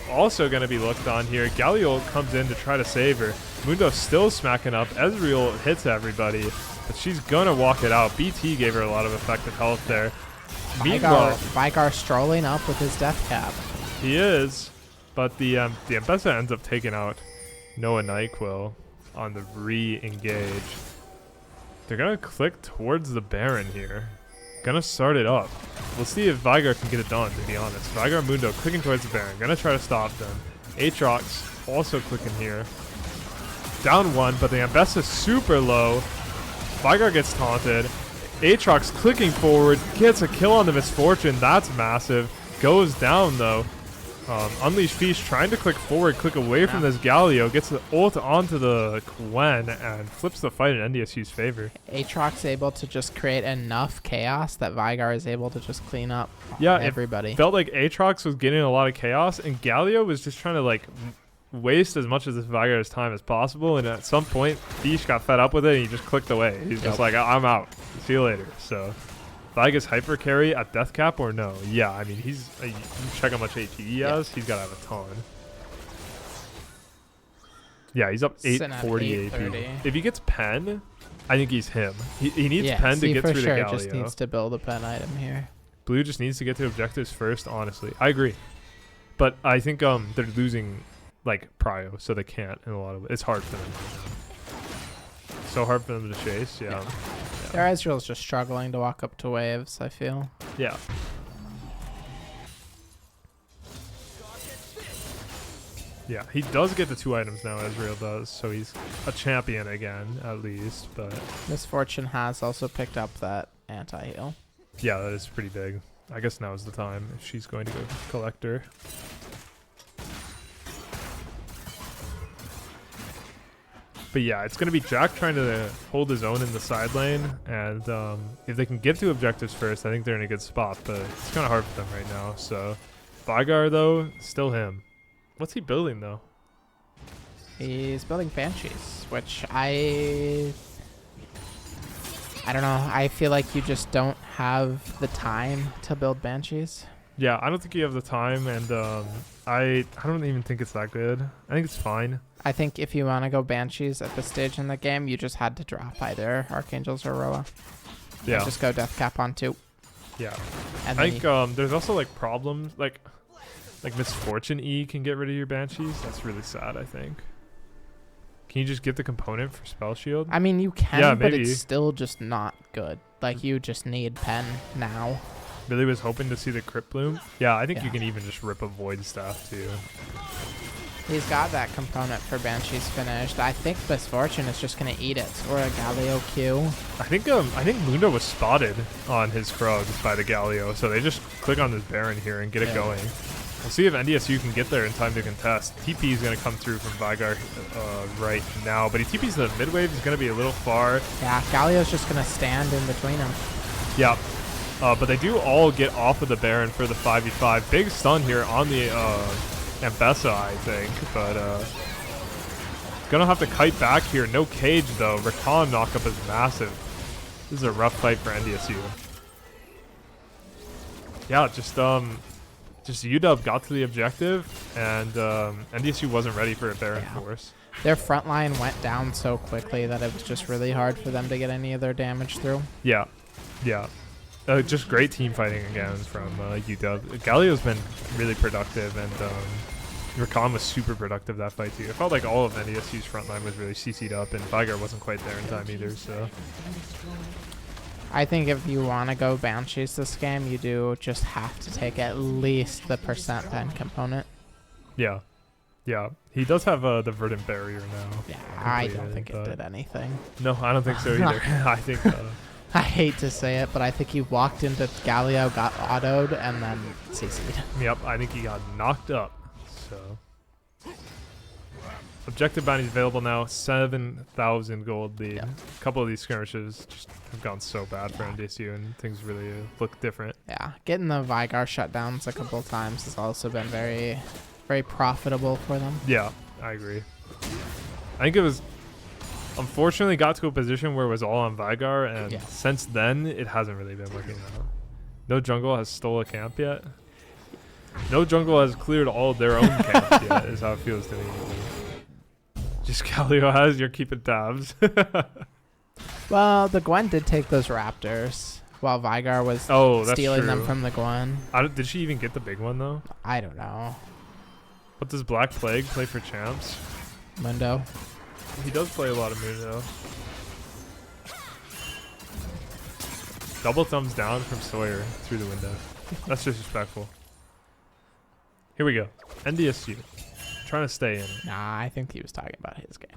also gonna be looked on here. Galio comes in to try to save her. Mundo still smacking up. Ezreal hits everybody, but she's gonna walk it out. BT gave her a lot of effective health there. Vigar strolling up with his death cap. He is, but the Ambessa ends up taking out Noah NyQuil on the re-engage. They're gonna click towards the Baron here. Gonna start it up. We'll see if Vigar can get it done, to be honest. Vigar Mundo clicking towards the Baron. Gonna try to stop them. Aatrox also clicking here. Down one, but the Ambessa's super low. Vigar gets taunted. Aatrox clicking forward, gets a kill on the Misfortune. That's massive. Goes down though. Unleash Feast trying to click forward, click away from this Galio, gets the ult onto the Gwen and flips the fight in NDSU's favor. Aatrox able to just create enough chaos that Vigar is able to just clean up everybody. It felt like Aatrox was getting a lot of chaos, and Galio was just trying to like waste as much of this Vigar's time as possible, and at some point Fish got fed up with it and he just clicked away. He's just like, I'm out, see you later. So Vigar's hyper carry at death cap or no? Yeah, I mean, he's you check how much HP he has. He's got to have a ton. Yeah, he's up 840 AP. If he gets pen, I think he's him. He needs pen to get through the Galio. Just needs to build a pen item here. Blue just needs to get to objectives first, honestly. I agree. But I think they're losing like prio, so they can't in a lot of it's hard for them. So hard for them to chase, yeah. Their Ezreal's just struggling to walk up to waves, I feel. Yeah. Yeah, he does get the 2 items now, Ezreal does, so he's a champion again, at least, but Misfortune has also picked up that anti-heal. yeah, that is pretty big. I guess now is the time if she's going to go collect her. But yeah, it's going to be Jack trying to hold his own in the side lane, and if they can get to objectives first, I think they're in a good spot, but it's kind of hard for them right now. So Vigar, though, still him. What's he building, though? He's building Banshees, which I don't know. I feel like you just don't have the time to build Banshees. Yeah, I don't think you have the time, and I don't even think it's that good. I think it's fine. I think if you want to go Banshees at this stage in the game, you just had to drop either Archangels or Roa. Yeah. And just go Death Cap on 2. Yeah. And I then think there's also like problems like Misfortune E can get rid of your Banshees. That's really sad, I think. Can you just get the component for Spell Shield? I mean, you can, Yeah, but maybe. it's still just not good. Like, you just need Pen now. Billy was hoping to see the Crypt Bloom. Yeah, I think you Yeah. can even just rip a Void Staff too. He's got that component for Banshees finished. I think Misfortune is just going to eat it. Or a Galio Q. I think Mundo was spotted on his Krugs by the Galio, so they just click on this Baron here and get it going. We'll see if NDSU can get there in time to contest. TP is going to come through from Vigar right now, but he TP's the mid wave. He's going to be a little far. Yeah, Galio's just going to stand in between them. Yeah. But they do all get off of the Baron for the 5v5. Big stun here on the Ambessa, I think. But going to have to kite back here. No cage, though. Rakan knockup is massive. This is a rough fight for NDSU. Yeah, just UW got to the objective, and NDSU wasn't ready for a Baron force. Their front line went down so quickly that it was just really hard for them to get any of their damage through. Yeah. Yeah. Just great team fighting again from UW. Galio's been really productive, and Rakan was super productive that fight too. It felt like all of NDSU's front line was really CC'd up, and Vigar wasn't quite there in time either. So I think if you want to go Banshees this game, you do just have to take at least the % Pen component. yeah, yeah, he does have the Verdant Barrier now. Yeah, I don't completed, think it did anything. No, I don't think so either. I think. I hate to say it, but I think he walked into Galio, got autoed, and then CC'd. Yep, I think he got knocked up. So objective bounties available now. 7,000 gold lead. Yep. A couple of these skirmishes just have gone so bad for NDSU, and things really look different. Yeah, getting the Vigar shutdowns a couple times has also been very, very profitable for them. Yeah, I agree. I think it was unfortunately got to a position where it was all on Vigar, and since then it hasn't really been working out. No jungle has stole a camp yet. No jungle has cleared all of their own camps yet, is how it feels to me. Just Galio has, you're keeping tabs. Well, the Gwen did take those Raptors while Vigar was stealing them from the Gwen. Did she even get the big one though? I don't know. What does Black Plague play for champs? Mundo. He does play a lot of Mundo. Double thumbs down from Sawyer through the window. That's disrespectful. Here we go. NDSU. Trying to stay in it. Nah, I think he was talking about his game.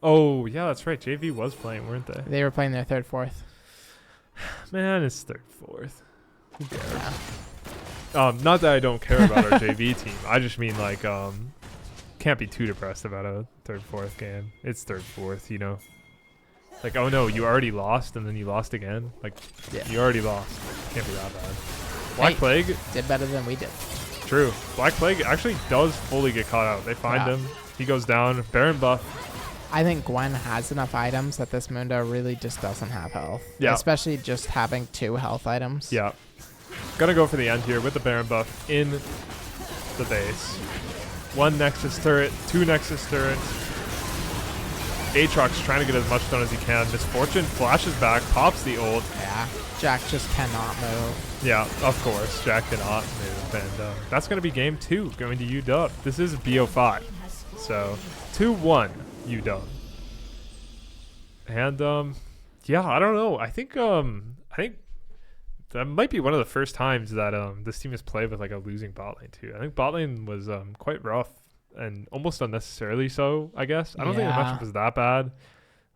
Oh, yeah, that's right. JV was playing, weren't they? They were playing their 3rd, 4th. Man, it's 3rd, 4th. Who cares? Yeah. Not that I don't care about our JV team. I just mean, like, can't be too depressed about a 3rd, 4th game. It's 3rd, 4th, you know? Like, oh no, you already lost and then you lost again? Like, you already lost. Can't be that bad. Black Plague did better than we did. True. Black Plague actually does fully get caught out. They find him. He goes down. Baron buff. I think Gwen has enough items that this Mundo really just doesn't have health. Yeah. Especially just having 2 health items. Yeah. Gonna go for the end here with the Baron buff in the base. 1 Nexus turret, 2 Nexus turrets. Aatrox trying to get as much done as he can. Misfortune flashes back, pops the ult. Yeah. Jack just cannot move. Yeah, of course. Jack cannot move. And that's going to be game 2 going to UW. This is BO5. So 2-1 UW. And yeah, I don't know. I think that might be one of the first times that this team has played with like a losing bot lane too. I think bot lane was quite rough and almost unnecessarily so, I guess. I don't think the matchup was that bad.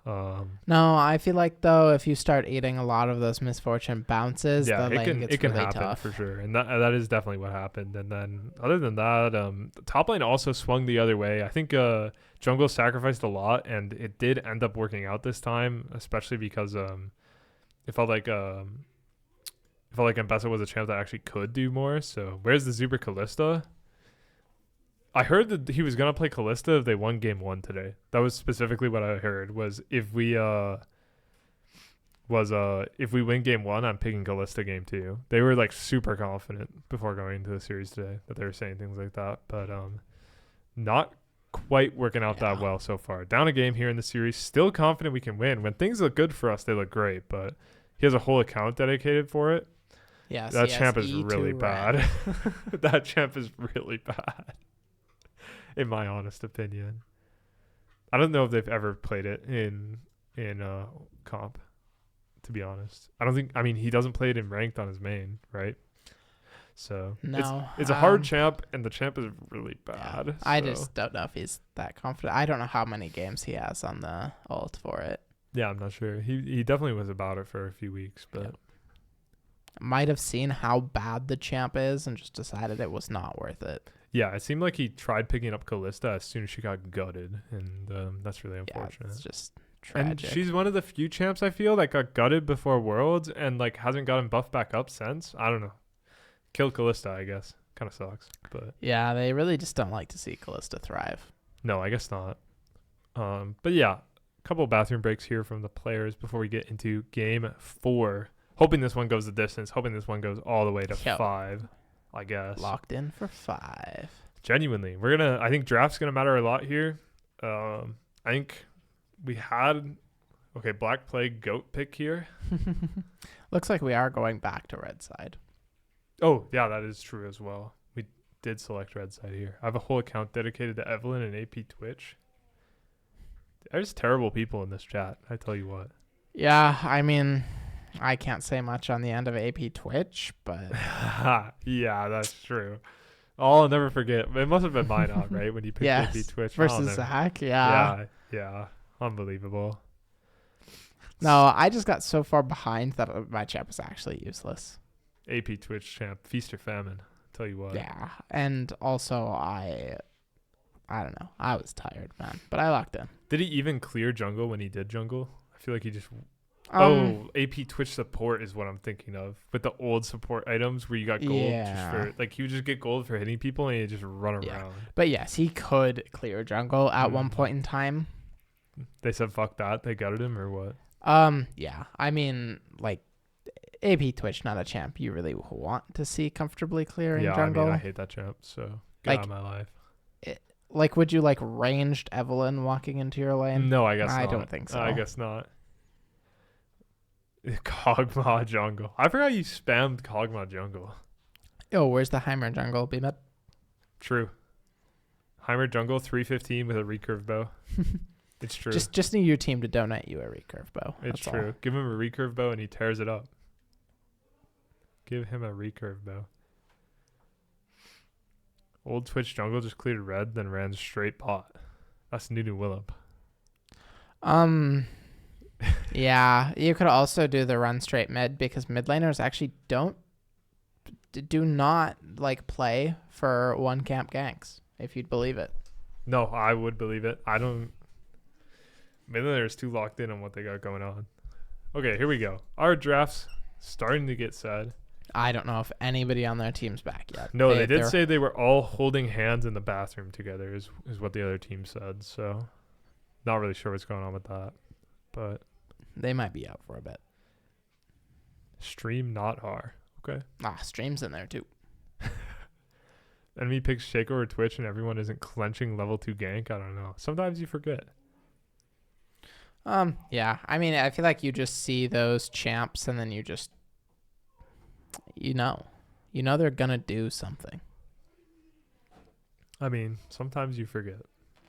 No, I feel like though if you start eating a lot of those Misfortune bounces, the lane gets can really happen tough. for sure, and that is definitely what happened. And then other than that, the top lane also swung the other way. I think jungle sacrificed a lot, and it did end up working out this time, especially because it felt like Ambessa was a champ that actually could do more. So where's the Zuber Callista? I heard that he was gonna play Callista if they won game 1 today. That was specifically what I heard. Was if we was if we win game 1, I'm picking Kalista game 2. They were like super confident before going into the series today that they were saying things like that, but not quite working out that well so far. Down a game here in the series, still confident we can win. When things look good for us, they look great, but he has a whole account dedicated for it. Yes, that champ is really bad. That champ is really bad, in my honest opinion. I don't know if they've ever played it in comp, to be honest. I mean, he doesn't play it in ranked on his main, right? So no, it's a hard champ, and the champ is really bad. Yeah, I just don't know if he's that confident. I don't know how many games he has on the ult for it. Yeah, I'm not sure. He definitely was about it for a few weeks, but might have seen how bad the champ is and just decided it was not worth it. Yeah, it seemed like he tried picking up Kalista as soon as she got gutted, and that's really unfortunate. Yeah, it's just tragic. And she's one of the few champs I feel that got gutted before Worlds and like hasn't gotten buffed back up since. I don't know. Killed Kalista, I guess. Kind of sucks, but yeah, they really just don't like to see Kalista thrive. No, I guess not. But yeah, a couple of bathroom breaks here from the players before we get into game 4. Hoping this one goes the distance. Hoping this one goes all the way to 5, I guess. Locked in for 5. Genuinely, I think draft's gonna matter a lot here. I think we had Black Plague goat pick here. Looks like we are going back to red side. Oh yeah, that is true as well. We did select red side here. I have a whole account dedicated to Evelyn and AP Twitch. There's terrible people in this chat, I tell you what. Yeah, I mean, I can't say much on the end of AP Twitch, but yeah, that's true. I'll never forget. It must have been mine out, right? When you picked AP Twitch versus Zach. Yeah. Yeah. Unbelievable. No, I just got so far behind that my chat was actually useless. AP Twitch champ, feast or famine. Tell you what. Yeah, and also I don't know. I was tired, man, but I locked in. Did he even clear jungle when he did jungle? I feel like he just. AP Twitch support is what I'm thinking of. With the old support items where you got gold just for like he would just get gold for hitting people and he'd just run around. But yes, he could clear jungle at one point in time. They said fuck that. They gutted him or what? Yeah. I mean, like AP Twitch, not a champ you really want to see comfortably clearing jungle. I mean, I hate that champ, so get out of my life. Would you like ranged Evelyn walking into your lane? No, I guess not. I don't think so. I guess not. Kog'Maw jungle. I forgot you spammed Kog'Maw jungle. Oh, where's the Heimer jungle? B-Med? True. Heimer jungle 315 with a recurve bow. It's true. Just need your team to donate you a recurve bow. It's true. All. Give him a recurve bow and he tears it up. Give him a recurve bow. Old Twitch jungle just cleared red, then ran straight bot. That's Nunu Willop. Yeah, you could also do the run straight mid because mid laners actually do not like play for one camp ganks, if you'd believe it. No, I would believe it. I don't. Mid laners too locked in on what they got going on. Okay, here we go. Our draft's starting to get sad. I don't know if anybody on their team's back yet. No, they did say they were all holding hands in the bathroom together is what the other team said. So not really sure what's going on with that. But they might be out for a bit. Stream not har. Okay. Stream's in there too. Enemy picks Shaco or Twitch and everyone isn't clenching level 2 gank. I don't know. Sometimes you forget. Yeah. I mean, I feel like you just see those champs and then you just you know they're gonna do something. I mean, sometimes you forget.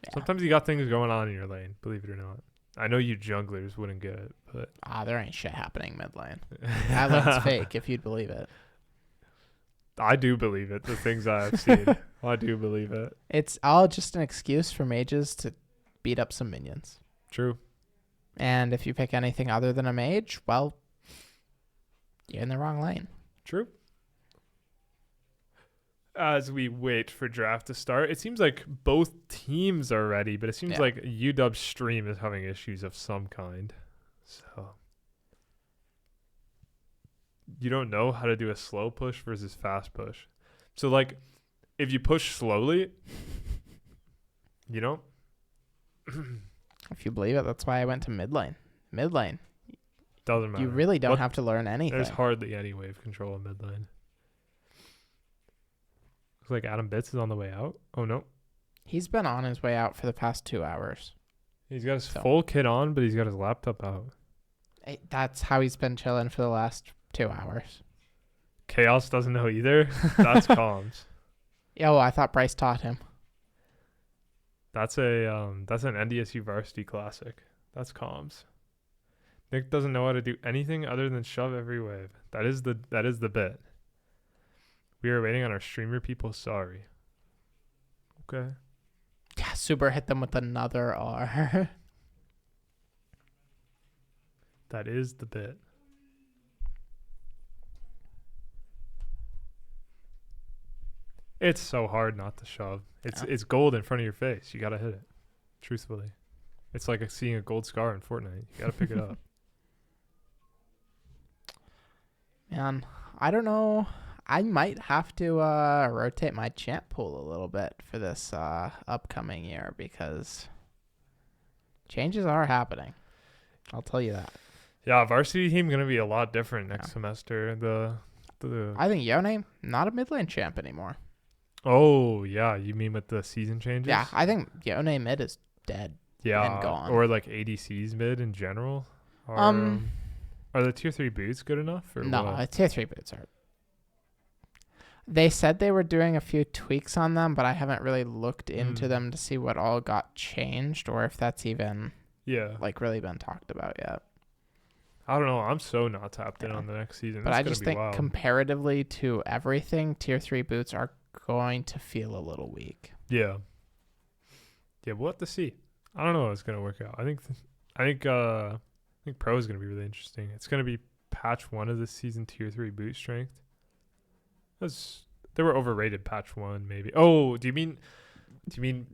Yeah. Sometimes you got things going on in your lane, believe it or not. I know you junglers wouldn't get it, but there ain't shit happening mid lane. That lane's fake, if you'd believe it. I do believe it. The things I've seen, I do believe it. It's all just an excuse for mages to beat up some minions. True. And if you pick anything other than a mage, well, you're in the wrong lane. True. As we wait for draft to start, it seems like both teams are ready, but it seems like UW's stream is having issues of some kind. So you don't know how to do a slow push versus fast push. So like if you push slowly, you know, if you believe it, that's why I went to mid lane. Mid lane, Doesn't matter. You really don't What- have to learn anything. There's hardly any wave control in mid lane. Looks like Adam Bitz is on the way out. Oh, no. He's been on his way out for the past 2 hours. He's got his So- full kit on, but he's got his laptop out. That's how he's been chilling for the last 2 hours. Chaos doesn't know either. That's comms. Yo, I thought Bryce taught him. That's an NDSU varsity classic. That's comms. Nick doesn't know how to do anything other than shove every wave. That is the bit. We are waiting on our streamer people. Sorry. Okay. Yeah, Super hit them with another R. That is the bit. It's so hard not to shove. It's gold in front of your face. You gotta hit it. Truthfully, it's like seeing a gold scar in Fortnite. You gotta pick it up. Man, I don't know. I might have to rotate my champ pool a little bit for this upcoming year because changes are happening. I'll tell you that. Yeah, varsity team gonna be a lot different next semester. The I think Yone, not a mid lane champ anymore. Oh yeah, you mean with the season changes? Yeah, I think Yone mid is dead. Yeah, and gone. or like ADCs mid in general. Are the tier 3 boots good enough? Or No, what? tier 3 boots are. They said they were doing a few tweaks on them, but I haven't really looked into them to see what all got changed or if that's even Yeah, like really been talked about yet. I don't know. I'm so not tapped in Yeah. on the next season. But That's I gonna just be think wild. comparatively to everything, tier 3 boots are going to feel a little weak. Yeah, we'll have to see. I don't know how it's gonna work out. I think pro is gonna be really interesting. It's gonna be patch 1 of this season, tier 3 boot strength. They were overrated patch 1 maybe. Oh, do you mean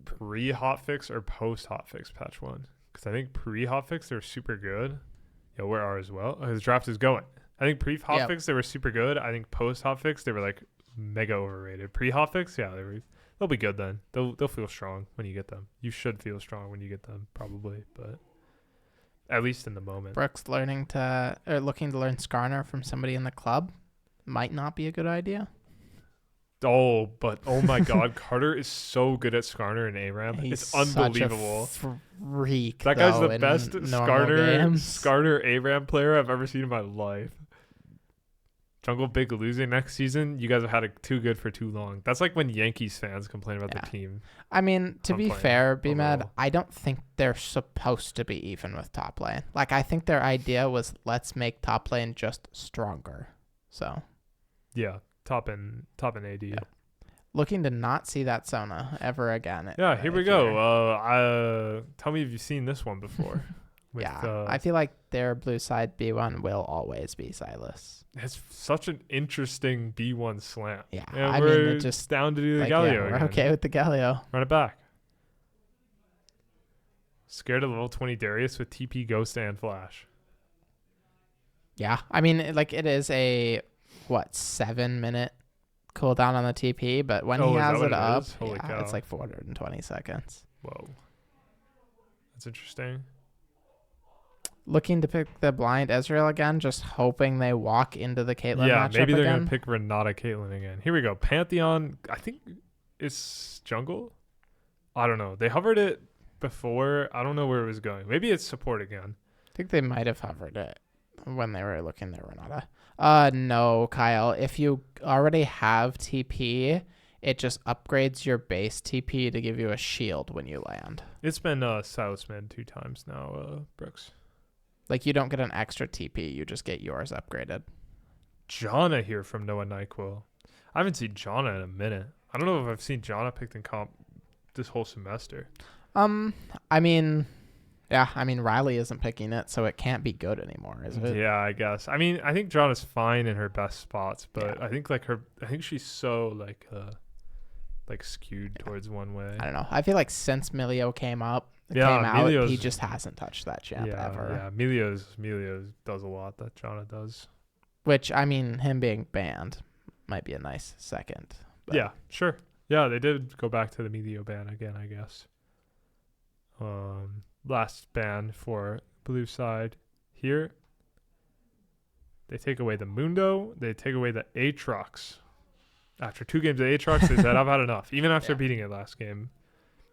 pre hotfix or post hotfix patch 1? Because I think pre hotfix they're super good. Yeah, where are as well? His draft is going. I think pre hotfix they were super good. I think post hotfix they were like mega overrated. Pre hotfix, yeah, they'll be good then. They'll feel strong when you get them. You should feel strong when you get them, probably, but at least in the moment. Brooks looking to learn Skarner from somebody in the club might not be a good idea. Oh, but oh my God, Carter is so good at Skarner and ARAM. It's unbelievable. Such a freak. That guy's though, the in best normal games. Skarner ARAM player I've ever seen in my life. Jungle Big losing next season. You guys have had it too good for too long. That's like when Yankees fans complain about the team. I mean, to I'm be playing fair, BMAD, overall. I don't think they're supposed to be even with top lane. Like, I think their idea was let's make top lane just stronger. So, Yeah, top and AD. Yeah. Looking to not see that Sona ever again. Yeah, here we go. Tell me if you've seen this one before. I feel like their blue side B1 will always be Silas. It's such an interesting B1 slant. Yeah, And I we're mean, it just down to do the like, Galio yeah, we're again. okay with the Galio. Run it back. Scared of level 20 Darius with TP, Ghost, and Flash. Yeah, I mean, it is a 7-minute cooldown on the TP, but when he is that has what it up, is? Holy cow. it's like 420 seconds. Whoa. That's interesting. Looking to pick the blind Ezreal again, just hoping they walk into the Caitlyn matchup Maybe they're again. going to pick Renata Caitlyn again. Here we go. Pantheon, I think it's jungle? I don't know. They hovered it before. I don't know where it was going. Maybe it's support again. I think they might have hovered it when they were looking at Renata. No, Kyle. If you already have TP, it just upgrades your base TP to give you a shield when you land. It's been Silas Mid 2 times now, Brooks. Like, you don't get an extra TP. You just get yours upgraded. Jana here from Noah Nyquil. I haven't seen Jana in a minute. I don't know if I've seen Jana picked in comp this whole semester. I mean, Riley isn't picking it, so it can't be good anymore, is it? Yeah, I guess. I mean, I think Jana's fine in her best spots, but Yeah. I think she's so like skewed towards one way. I don't know. I feel like since Milio came out, Emilio's- he just hasn't touched that champ ever. Yeah, Emilio's does a lot that Jana does. Which, I mean, him being banned might be a nice second. But Yeah, sure. Yeah, they did go back to the Emilio ban again, I guess. Last ban for blue side here. They take away the Mundo. They take away the Aatrox. After 2 games of Aatrox, they said, I've had enough. Even after beating it last game.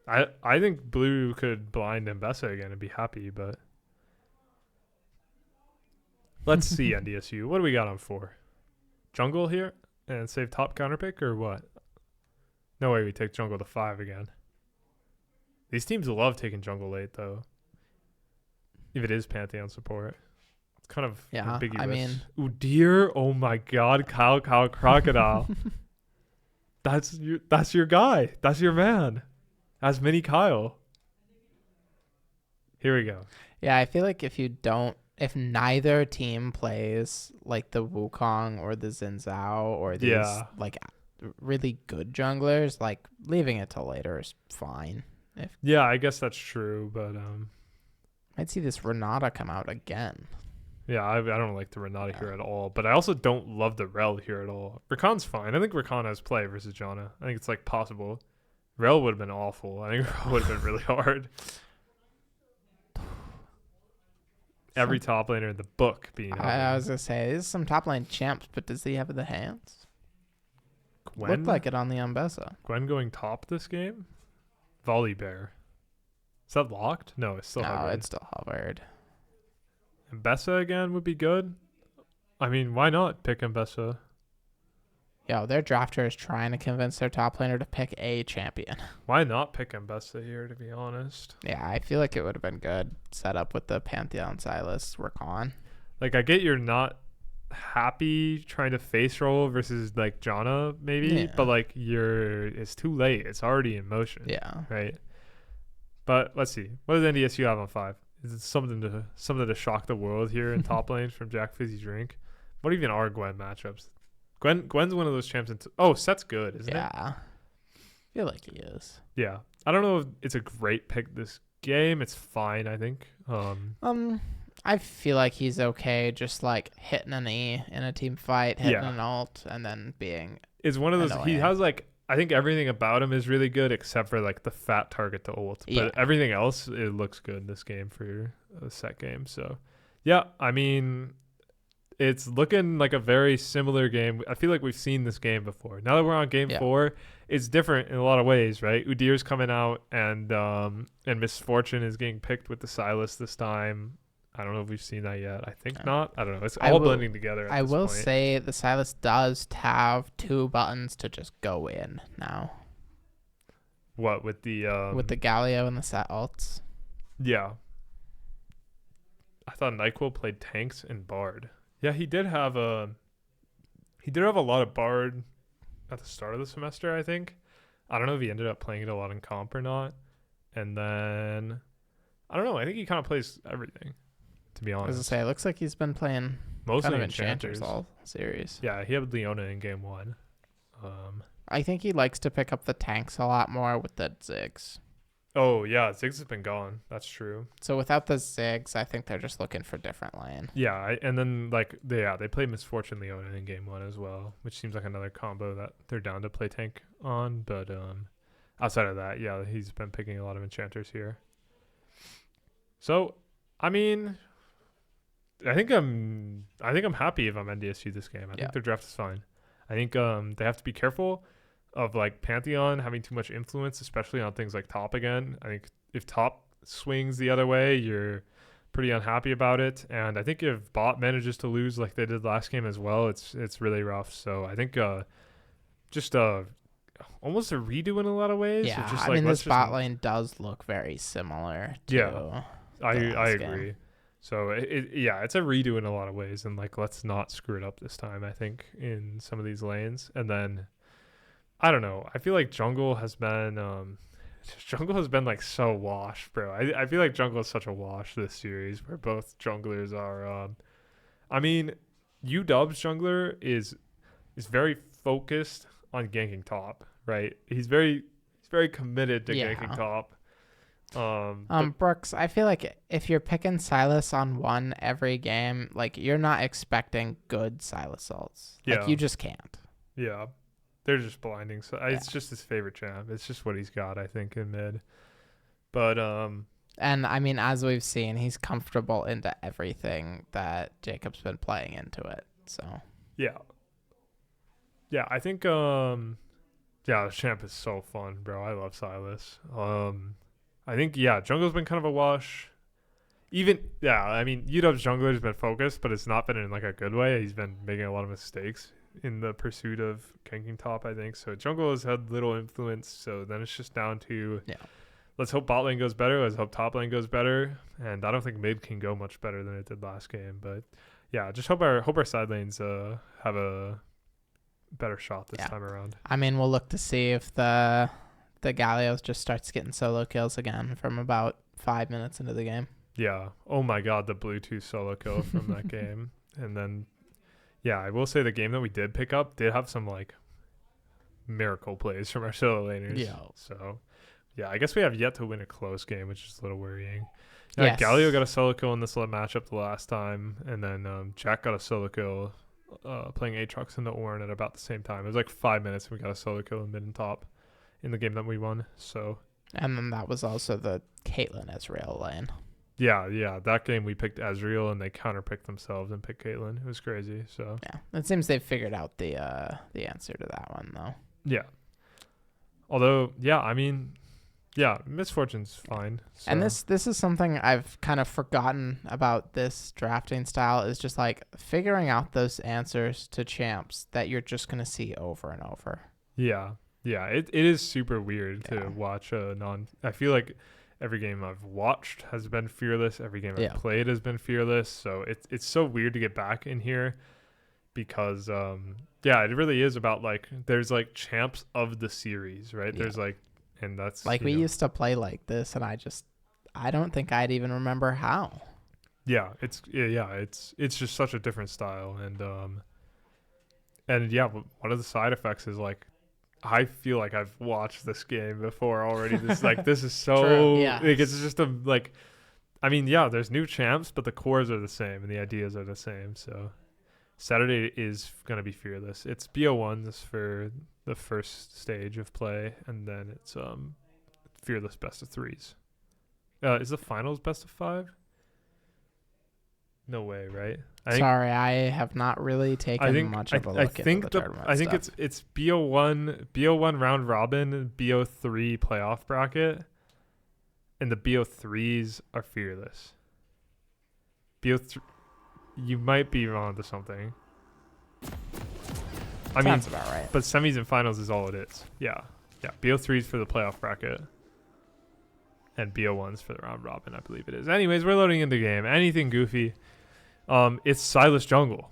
I think Blue could blind Mbessa again and be happy, but... Let's see, NDSU. What do we got on 4? Jungle here? And save top counter pick or what? No way we take jungle to 5 again. These teams love taking jungle late, though. If it is Pantheon support. It's kind of ambiguous. I mean... Udyr? Oh my god, Kyle Crocodile. That's your guy. That's your man. As mini Kyle. Here we go. Yeah, I feel like if neither team plays like the Wukong or the Xin Zhao or these like really good junglers, like leaving it till later is fine. Yeah, I guess that's true, but I'd see this Renata come out again. Yeah, I don't like the Renata here at all, but I also don't love the Rel here at all. Rakan's fine. I think Rakan has play versus Janna. I think it's like possible. Rel would have been awful. I think Rel would have been really hard. Every top laner in the book being I was going to say, there's some top lane champs, but does he have the hands? Gwen? Looked like it on the Mbessa. Gwen going top this game? Volley Bear. Is that locked? No, it's still hovered. It's still hovered. Mbessa again would be good. I mean, why not pick Mbessa? Yo, their drafter is trying to convince their top laner to pick a champion. Why not pick Mbessa here, to be honest? Yeah, I feel like it would have been good set up with the Pantheon Silas Rakan. Like, I get you're not happy trying to face roll versus, like, Janna, maybe, but, like, it's too late. It's already in motion. Yeah. Right? But let's see. What does NDSU have on 5? Is it something to shock the world here in top lanes from Jack Fizzy Drink? What even are Gwen matchups? Gwen's one of those champs. Set's good, isn't it? Yeah. I feel like he is. Yeah. I don't know if it's a great pick this game. It's fine, I think. I feel like he's okay just like hitting an E in a team fight, hitting an ult, and then being It's one of those annoying. He has like I think everything about him is really good except for like the fat target to ult. But everything else it looks good in this game for a set game. So yeah, I mean it's looking like a very similar game. I feel like we've seen this game before. Now that we're on game 4, it's different in a lot of ways, right? Udyr's coming out and Misfortune is getting picked with the Silas this time. I don't know if we've seen that yet. I think not. I don't know. It's all blending together. I will say the Silas does have 2 buttons to just go in now. What with the Galio and the set ults? Yeah. I thought NyQuil played tanks and Bard. Yeah, he did have a lot of Bard at the start of the semester, I think. I don't know if he ended up playing it a lot in comp or not. And then I don't know. I think he kind of plays everything, to be honest. As I say, it looks like he's been playing mostly kind of enchanters all series. Yeah, he had Leona in game 1. I think he likes to pick up the tanks a lot more with the Ziggs. Oh, yeah, Ziggs has been gone. That's true. So without the Ziggs, I think they're just looking for different lane. Yeah, and then like they play Misfortune Leona in game 1 as well, which seems like another combo that they're down to play tank on. But outside of that, yeah, he's been picking a lot of enchanters here. So, I mean, I think I'm happy if I'm NDSU this game. I think their draft is fine. I think they have to be careful of like Pantheon having too much influence, especially on things like top again. I think if top swings the other way, you're pretty unhappy about it. And I think if bot manages to lose like they did last game as well, it's really rough. So I think just almost a redo in a lot of ways. Yeah, just, I mean this bot lane does look very similar to I agree. So it's a redo in a lot of ways, and like let's not screw it up this time. I think in some of these lanes, and then I don't know. I feel like jungle has been like so washed, bro. I feel like jungle is such a wash this series, where both junglers are. I mean, UW's jungler is very focused on ganking top, right? He's very committed to ganking top. Brooks, I feel like if you're picking Silas on 1 every game, like you're not expecting good Silas ults. Like you just can't. Yeah. They're just blinding. So it's just his favorite champ. It's just what he's got, I think, in mid. But And I mean, as we've seen, he's comfortable into everything that Jacob's been playing into it. So Yeah. Yeah, I think the champ is so fun, bro. I love Silas. I think jungle's been kind of a wash. Even I mean, UW's jungler's been focused, but it's not been in like a good way. He's been making a lot of mistakes in the pursuit of ganking top, I think. So jungle has had little influence. So then it's just down to let's hope bot lane goes better. Let's hope top lane goes better. And I don't think mid can go much better than it did last game. But yeah, just hope our side lanes have a better shot this time around. I mean, we'll look to see if the Gallios just starts getting solo kills again from about 5 minutes into the game. Yeah. Oh my God, the Bluetooth solo kill from that game. And then, I will say the game that we did pick up did have some like miracle plays from our solo laners. Yeah. So, I guess we have yet to win a close game, which is a little worrying. Yes. Galio got a solo kill in this matchup the last time, and then Jack got a solo kill playing Aatrox in the Ornn at about the same time. It was like 5 minutes and we got a solo kill in mid and top in the game that we won. So. And then that was also the Caitlyn Ezreal lane. Yeah. That game we picked Ezreal and they counterpicked themselves and picked Caitlyn. It was crazy. So it seems they've figured out the answer to that one though. Yeah. Although, I mean, Misfortune's fine. So. And this is something I've kind of forgotten about this drafting style is just like figuring out those answers to champs that you're just gonna see over and over. Yeah. It is super weird to watch I feel like every game I've watched has been fearless. Every game I've played has been fearless. So it's so weird to get back in here because, it really is about like, there's like champs of the series, right? Yeah. There's like, and that's like we used to play like this and I don't think I'd even remember how. Yeah. It's just such a different style. And one of the side effects is like, I feel like I've watched this game before already. This is so true, yeah. Like, it's just there's new champs, but the cores are the same and the ideas are the same. So Saturday is going to be fearless. It's BO1s for the first stage of play, and then it's fearless best of 3s. Is the finals best of 5? No way, right? I have not really taken much of a look at the tournament I think it's BO1 round robin, BO3 playoff bracket, and the BO3s are fearless. BO3, you might be wrong to something. Sounds about right. But semis and finals is all it is. Yeah. BO3s for the playoff bracket. And BO1s for the round robin, I believe it is. Anyways, we're loading into the game. Anything goofy. It's Silas jungle.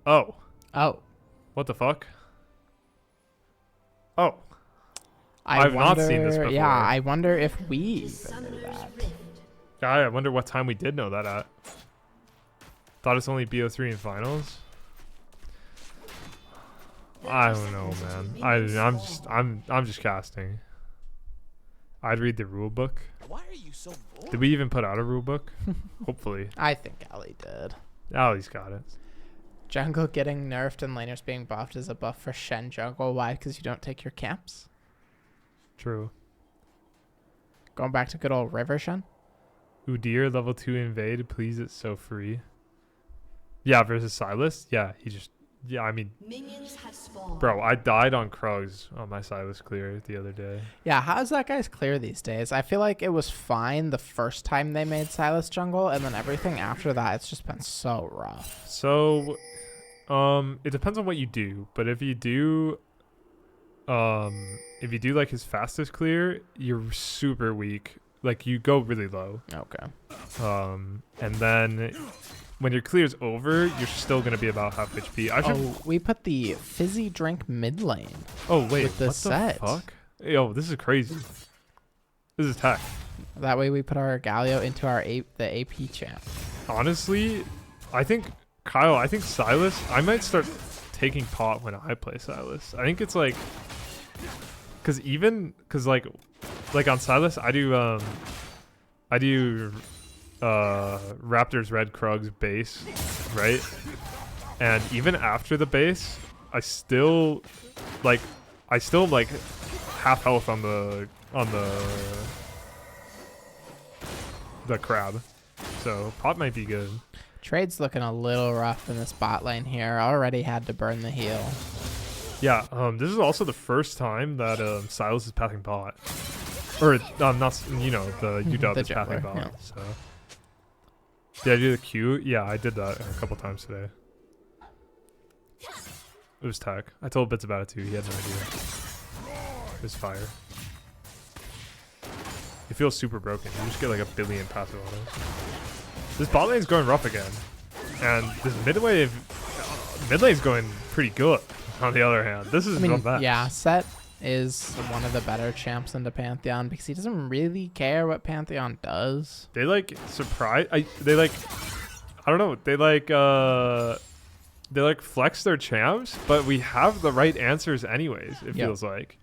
Oh. What the fuck? Oh. I've not seen this before. Yeah, I wonder if we even knew that. I wonder what time we did know that at. Thought it's only BO3 in finals. I don't know, man. I'm just casting. I'd read the rule book. Why are you so bored? Did we even put out a rule book? Hopefully. I think Ali did. Ali's got it. Jungle getting nerfed and laners being buffed is a buff for Shen jungle. Why? Because you don't take your camps. True. Going back to good old River Shen. Udyr level 2 invade. Please, it's so free. Yeah, versus Silas. Yeah, I mean, Minions have spawned. Bro, I died on Krugs on my Silas clear the other day. Yeah, how's that guy's clear these days? I feel like it was fine the first time they made Silas jungle, and then everything after that, it's just been so rough. So, it depends on what you do, but if you do like his fastest clear, you're super weak. Like, you go really low. Okay. And then when your clear's over, you're still going to be about half HP. We put the fizzy drink mid lane. Oh, wait. With the set. The fuck? Yo, this is crazy. This is tech. That way we put our Galio into the AP champ. Honestly, I think Silas, I might start taking pot when I play Silas. I think it's like, because like on Silas, I do Raptors Red Krugs base, right? And even after the base, I still half health on the the crab. So pot might be good. Trade's looking a little rough in this bot lane here. Already had to burn the heal. Yeah, this is also the first time that Silas is passing bot. Or, not, you know, the UW The is passing jungler, bot. yeah. So. Did I do the Q? Yeah, I did that a couple times today. It was tech. I told Bits about it too. He had no idea. It was fire. It feels super broken. You just get like a billion passive autos. This bot lane's going rough again. And this mid lane's going pretty good, on the other hand. This is not bad. Yeah, Set is one of the better champs into Pantheon because he doesn't really care what Pantheon does. They like surprise. I don't know. They like flex their champs, but we have the right answers anyways. It feels like.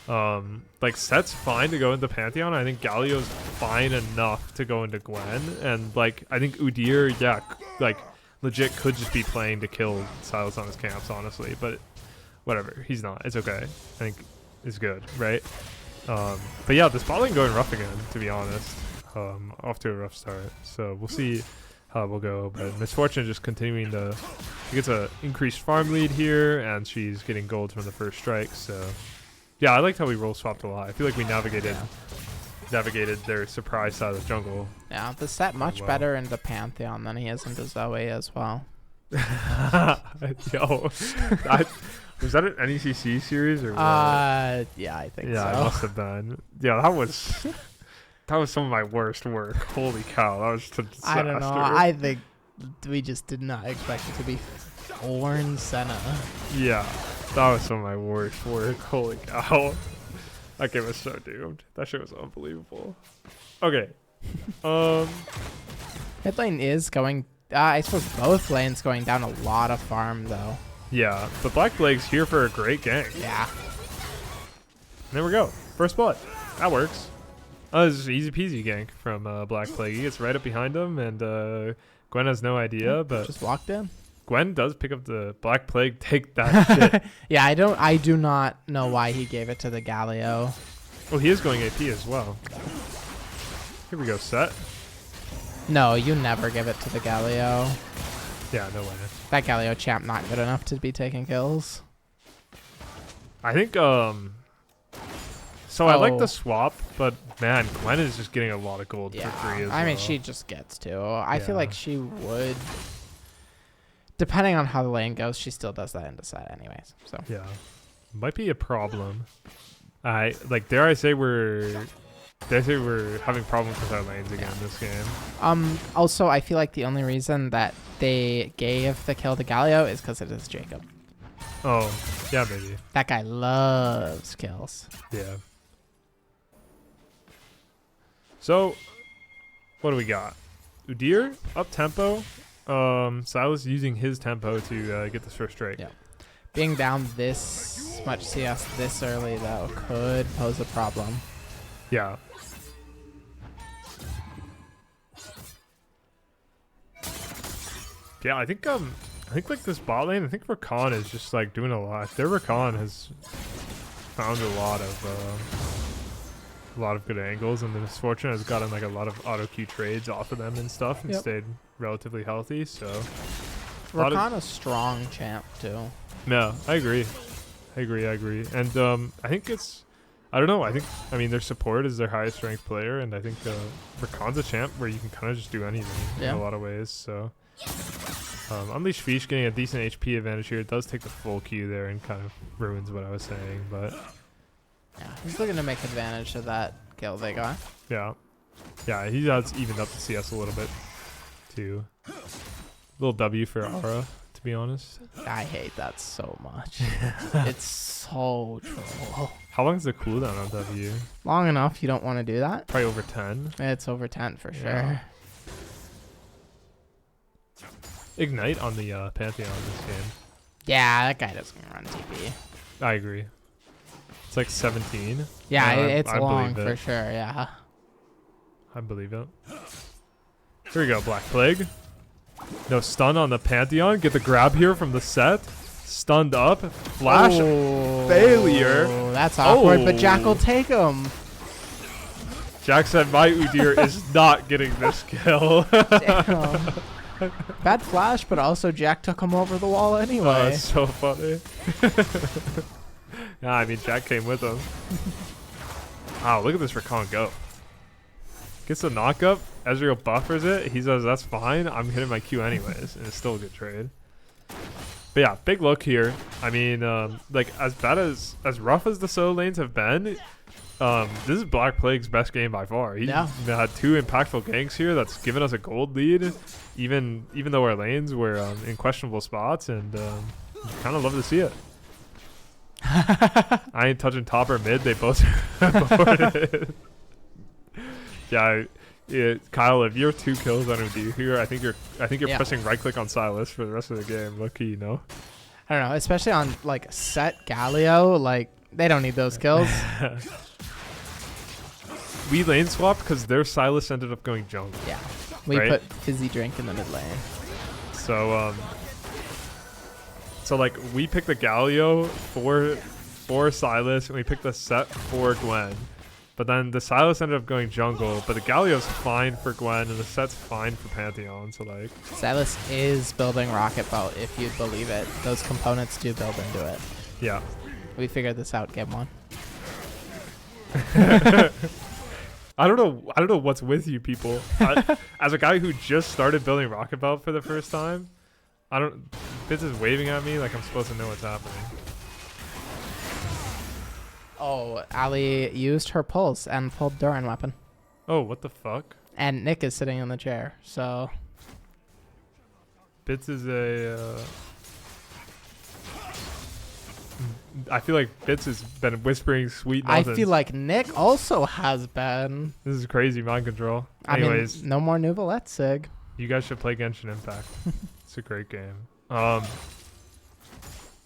Like Set's fine to go into Pantheon. I think Galio's fine enough to go into Gwen, and like I think Udyr, like legit could just be playing to kill Silas on his camps, honestly. But whatever, he's not. It's okay. I think it's good, right? But yeah, this bot lane going rough again, to be honest. Off to a rough start. So we'll see how it will go. But Misfortune just continuing to. She gets a increased farm lead here, and she's getting gold from the first strike. So. Yeah, I liked how we role swapped a lot. I feel like we navigated their surprise side of the jungle. Yeah, the Set much better into Pantheon than he is into Zoe as well. Yo, was that an NECC series or what? Yeah, I think so. Yeah, it must have been. Yeah, that was some of my worst work. Holy cow, that was just a disaster. I don't know. I think we just did not expect it to be Ornn Senna. Yeah. That was some of my worst work. Holy cow. That game was so doomed. That shit was unbelievable. Okay. Mid lane is going... I suppose both lanes going down a lot of farm, though. Yeah. The Black Plague's here for a great gank. Yeah. There we go. First blood. That works. This is easy peasy gank from Black Plague. He gets right up behind him, and Gwen has no idea, but... Just walked in. Gwen does pick up the Black Plague. Take that shit. Yeah, I do not know why he gave it to the Galio. Well, he is going AP as well. Here we go, Set. No, you never give it to the Galio. Yeah, no way. That Galio champ not good enough to be taking kills. I think, so I like the swap, but man, Gwen is just getting a lot of gold for free as well. I mean, she just gets to. I feel like she would... Depending on how the lane goes, she still does that into Set anyways. So yeah, might be a problem. Dare I say we're having problems with our lanes again this game. Also, I feel like the only reason that they gave the kill to Galio is because it is Jacob. Oh, yeah, maybe. That guy loves kills. Yeah. So, what do we got? Udyr up tempo. Silas using his tempo to get this first strike. Yeah. Being down this much CS this early, though, could pose a problem. Yeah. Yeah, I think like this bot lane, I think Rakan is just like doing a lot. Their Rakan has found a lot of good angles, and the Misfortune has gotten like a lot of auto queue trades off of them and stuff, and stayed relatively healthy. So Rakan a strong champ too. No, I agree, and I think it's, I don't know, I mean their support is their highest ranked player, and I think Rakan's a champ where you can kind of just do anything in a lot of ways. So Unleash Fish getting a decent HP advantage here. It does take the full Q there and kind of ruins what I was saying, but yeah, he's looking to make advantage of that kill they got. Yeah, he has evened up the CS a little bit too. Little W for Aura, to be honest. I hate that so much. It's so troll. How long is the cooldown on W? Long enough. You don't want to do that. Probably over 10. It's over 10 for sure. Yeah. Ignite on the Pantheon this game. Yeah, that guy doesn't run TP. I agree. It's like 17. Yeah, it's I long believe it. for sure. Yeah. I believe it. Here we go, Black Plague. No stun on the Pantheon. Get the grab here from the Set. Stunned up. Flash. Failure. That's awkward, but Oh. Jack will take him. Jack said my Udyr is not getting this kill. Damn. Bad flash, but also Jack took him over the wall anyway. That's so funny. Yeah, I mean, Jack came with him. Wow, look at this Rakan go. Gets the knock up. Ezreal buffers it. He says, that's fine. I'm hitting my Q anyways. And it's still a good trade. But yeah, big look here. I mean, like, as rough as the solo lanes have been, this is Black Plague's best game by far. He had 2 impactful ganks here that's given us a gold lead, even though our lanes were in questionable spots, and kind of love to see it. I ain't touching top or mid. They both boarded. Yeah, Kyle, if you're 2 kills on Udyr here, I think you're pressing right click on Silas for the rest of the game. Low key, you know. I don't know, especially on like set Galio, like they don't need those kills. We lane swapped because their Silas ended up going jungle. Yeah, we put fizzy drink in the mid lane. So like we picked the Galio for Silas, and we picked the set for Gwen. But then the Silas ended up going jungle, but the Galio's fine for Gwen, and the set's fine for Pantheon. So like, Silas is building Rocket Boat, if you believe it. Those components do build into it. Yeah. We figured this out game 1. I don't know what's with you people. As a guy who just started building Rocket Belt for the first time, Fitz is waving at me like I'm supposed to know what's happening. Oh, Ali used her pulse and pulled Duran weapon. Oh, what the fuck? And Nick is sitting in the chair, so... Bits is a... I feel like Bits has been whispering sweet nothings. I feel like Nick also has been. This is crazy mind control. Anyways. I mean, no more Nuvolette Sig. You guys should play Genshin Impact. It's a great game.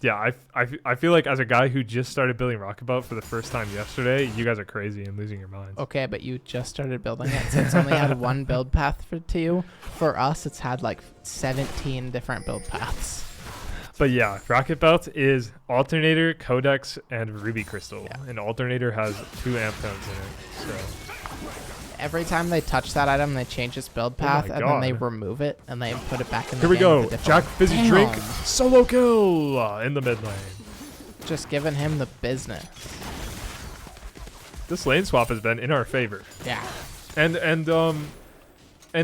Yeah, I feel like as a guy who just started building Rocket Boat for the first time yesterday, you guys are crazy and losing your minds. Okay, but you just started building it, so it's only had one build path to you. For us, it's had like 17 different build paths. But yeah, Rocket Belt is Alternator, Codex, and Ruby Crystal. Yeah. And Alternator has 2 amp tones in it. So every time they touch that item, they change its build path, and then they remove it, and they put it back in the game. Here we go. Jack Fizzy Drink, solo kill in the mid lane. Just giving him the business. This lane swap has been in our favor. Yeah. And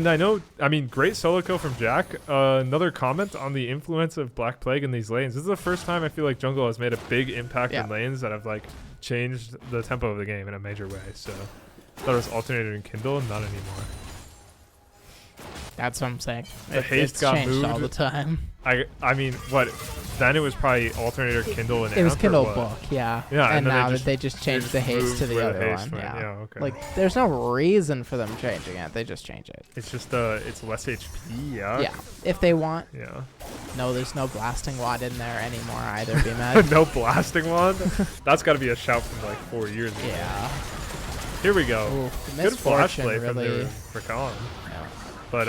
I mean, great solo kill from Jack. Another comment on the influence of Black Plague in these lanes. This is the first time I feel like jungle has made a big impact in lanes that have like changed the tempo of the game in a major way. So I thought it was Alternator and Kindle, not anymore. That's what I'm saying. Haste got changed moved all the time. I mean, what? Then it was probably Alternator, Kindle, and it was Amp, Kindle book, yeah. Yeah, and now they just changed the haste to the other one. Yeah. Okay. Like, there's no reason for them changing it. They just change it. It's just it's less HP. Yeah. Yeah. If they want. Yeah. No, there's no blasting wand in there anymore either. Be mad. No blasting wand. That's got to be a shout from like 4 years ago. Yeah. Here we go. Ooh, good flash play really from Rakan. Yeah. But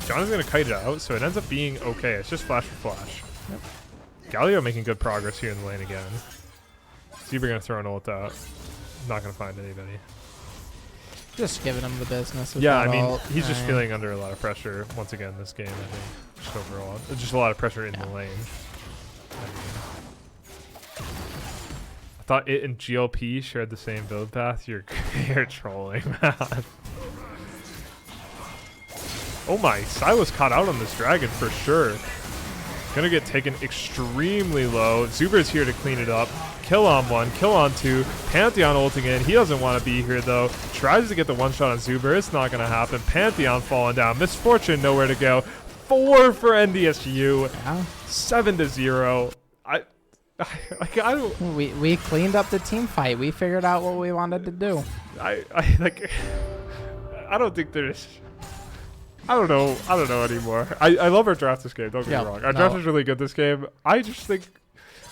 John is going to kite it out, so it ends up being okay. It's just flash for flash. Yep. Galio making good progress here in the lane again. Super going to throw an ult out. Not going to find anybody. Just giving him the business. With yeah, I mean, ult. he's just feeling under a lot of pressure once again this game, I think. Just overall. Just a lot of pressure in the lane. I thought it and GLP shared the same build path. You're trolling, man. Oh my, Silas caught out on this dragon for sure. Gonna get taken extremely low. Zuber's here to clean it up. Kill on 1, kill on 2. Pantheon ulting in. He doesn't want to be here though. Tries to get the one shot on Zuber. It's not gonna happen. Pantheon falling down. Misfortune nowhere to go. 4 for NDSU. Yeah. 7-0. I don't. We cleaned up the team fight. We figured out what we wanted to do. I don't think there's. I don't know anymore. I love our draft this game, don't get me wrong. Our draft is really good this game. I just think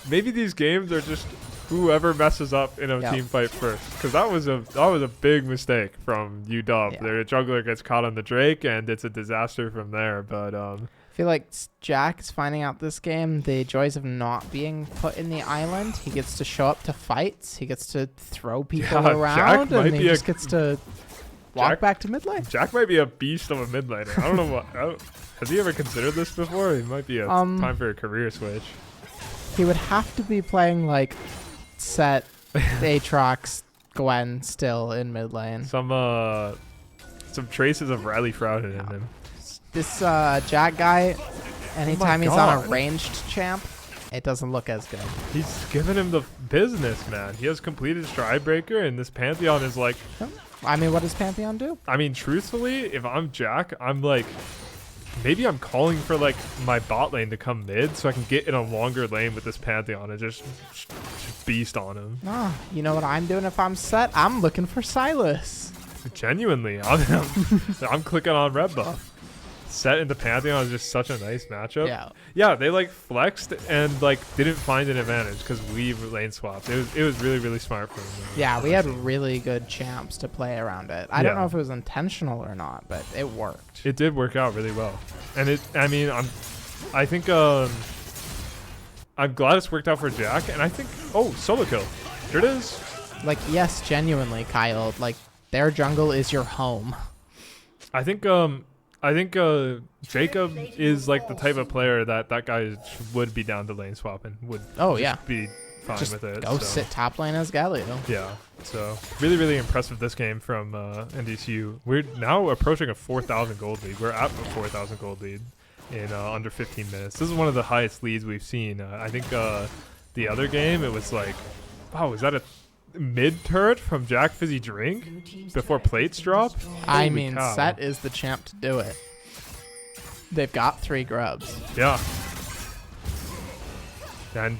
maybe these games are just whoever messes up in a team fight first. Because that was a big mistake from UW. Yeah. Their jungler gets caught on the Drake and it's a disaster from there. But I feel like Jack is finding out this game the joys of not being put in the island. He gets to show up to fights. He gets to throw people around, and he just gets to Walk Jack- back to mid lane. Jack might be a beast of a mid laner. I don't know what. Has he ever considered this before? It might be a time for a career switch. He would have to be playing like Set, Aatrox, Gwen still in mid lane. Some traces of Riley Frouden in him. This Jack guy, anytime he's on a God. ranged champ, it doesn't look as good. He's giving him the business, man. He has completed Stridebreaker, and this Pantheon is like. I mean, what does Pantheon do? I mean, truthfully, if I'm Jack, I'm like, maybe I'm calling for like my bot lane to come mid so I can get in a longer lane with this Pantheon and just beast on him. Oh, you know what I'm doing if I'm Set? I'm looking for Silas. Genuinely, I'm clicking on red buff. Set into Pantheon is just such a nice matchup. Yeah, they like flexed and like didn't find an advantage because we lane swapped. It was really, really smart for them. Yeah, we had really good champs to play around it. I don't know if it was intentional or not, but it worked. It did work out really well, and I think I'm glad it's worked out for Jack, and I think solo kill. Here it is. Like, yes, genuinely, Kyle. Like, their jungle is your home. I think Jacob is like the type of player that guy would be down to lane swap and would be fine Just with it. go sit top lane as Galio. Yeah, so really, really impressed with this game from NDSU. We're now approaching a 4,000 gold lead. We're at a 4,000 gold lead in under 15 minutes. This is one of the highest leads we've seen. I think the other game, it was like, wow, was that a mid turret from Jack Fizzy Drink before plates drop? I Holy mean, cow. Set is the champ to do it. They've got 3 grubs. Yeah. And,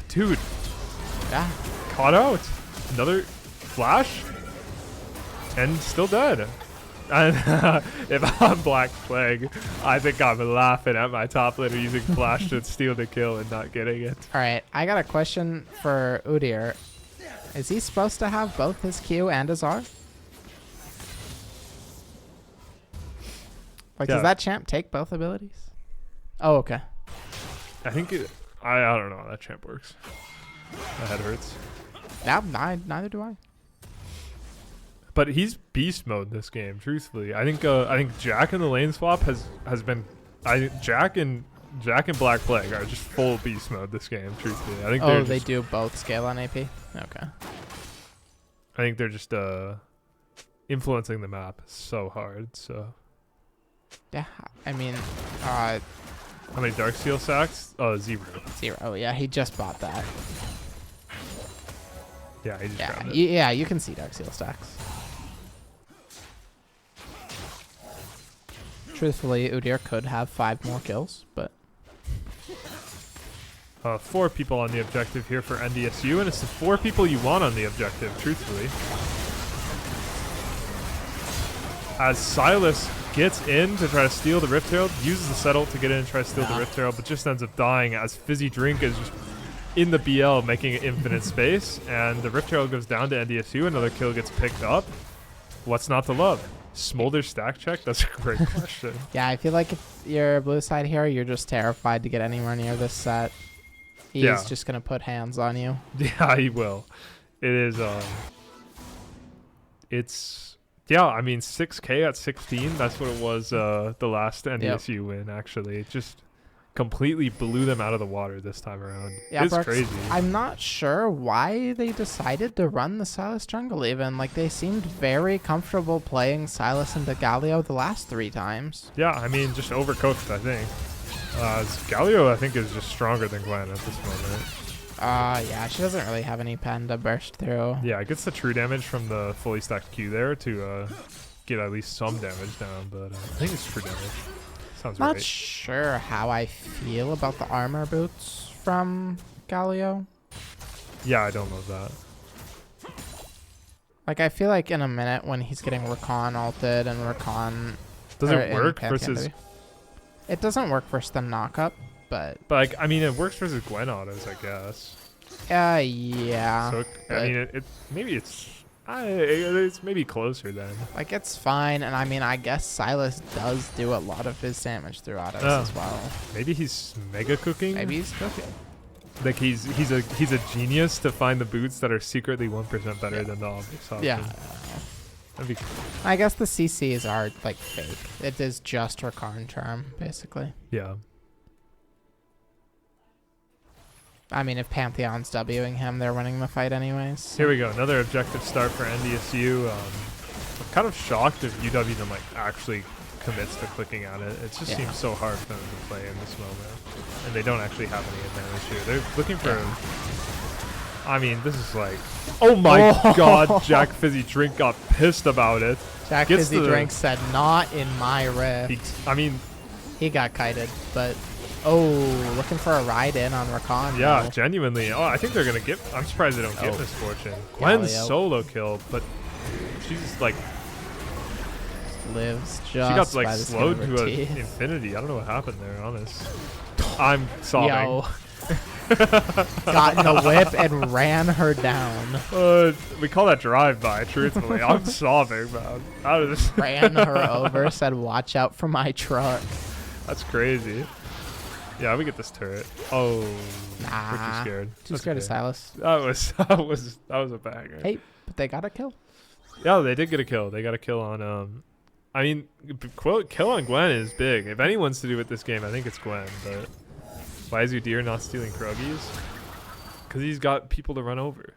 dude, Yeah. caught out. Another flash, and still dead. And if I'm Black Plague, I think I'm laughing at my top laner using flash to steal the kill and not getting it. All right, I got a question for Udyr. Is he supposed to have both his Q and his R? Like, does that champ take both abilities? Oh, okay. I think I don't know how that champ works. My head hurts. Yeah, neither do I. But he's beast mode this game. Truthfully, I think Jack in the lane swap has been. Jack and Black Plague are just full beast mode this game. Truthfully, I think they do both scale on AP. Okay. I think they're just influencing the map so hard. So. Yeah, I mean, How many Darksteel sacks? 0. 0. Yeah, he just bought that. Yeah, he just Yeah, grabbed it. yeah, you can see Darksteel stacks. Truthfully, Udyr could have 5 more kills, but 4 people on the objective here for NDSU, and it's the 4 people you want on the objective, truthfully. As Silas gets in to try to steal the Rift Herald, uses the settle to get in and try to steal the Rift Herald, but just ends up dying as Fizzy Drink is just in the BL making it infinite space, and the Rift Herald goes down to NDSU. Another kill gets picked up. What's not to love? Smolder stack check? That's a great question. yeah, I feel like if you're blue side here, you're just terrified to get anywhere near this set. He's just going to put hands on you. Yeah, he will. It is, yeah, I mean, 6K at 16, that's what it was the last NDSU win, actually. It just completely blew them out of the water this time around. Yeah, it's Brooks, crazy. I'm not sure why they decided to run the Silas jungle even. Like, they seemed very comfortable playing Silas into Galio the last 3 times. Yeah, I mean, just overcooked, I think. Galio, I think, is just stronger than Gwen at this moment. Yeah, she doesn't really have any pen to burst through. Yeah, it gets the true damage from the fully stacked Q there to get at least some damage down, but I think it's true damage. Sounds Not right. sure how I feel about the armor boots from Galio. Yeah, I don't know that. Like, I feel like in a minute when he's getting Rakan ulted and Rakan... Does it work versus... It doesn't work versus the knockup, but... But, like, I mean, it works versus Gwen autos, I guess. Yeah. So, I mean, maybe it's maybe closer then. Like, it's fine, and I mean, I guess Silas does do a lot of his damage through autos as well. Maybe he's mega cooking? Maybe he's cooking. Like, he's a genius to find the boots that are secretly 1% better than the obvious option. Yeah. That'd be cool. I guess the CCs are like fake. It is just Rakarn Charm, basically. Yeah. I mean, if Pantheon's Wing him, they're winning the fight anyways. Here we go. Another objective start for NDSU. I'm kind of shocked if UW then like actually commits to clicking at it. It just seems so hard for them to play in this moment. And they don't actually have any advantage here. They're looking for... I mean, this is like... Oh my god, Jack Fizzy Drink got pissed about it. Jack Gets Fizzy Drink said, not in my rift. He got kited, but... Oh, looking for a ride in on Rakan. Yeah, though. genuinely. Oh, I think they're going to get... I'm surprised they don't get Misfortune. Gwen's solo kill, but she's like... Lives just She got like by the slowed skin of her to teeth. infinity. I don't know what happened there, honest. I'm sobbing. Yo. Got in a whip and ran her down. We call that drive-by, truthfully. I'm sobbing, man. Ran her over, said, watch out for my truck. That's crazy. Yeah, we get this turret. Oh, Nah. we're too scared. Too That's scared okay. of Silas. That was a banger. Hey, but they got a kill. Yeah, they did get a kill. They got a kill on I mean, kill on Gwen is big. If anyone's to do with this game, I think it's Gwen. But why is Udyr not stealing Kruggies? Because he's got people to run over.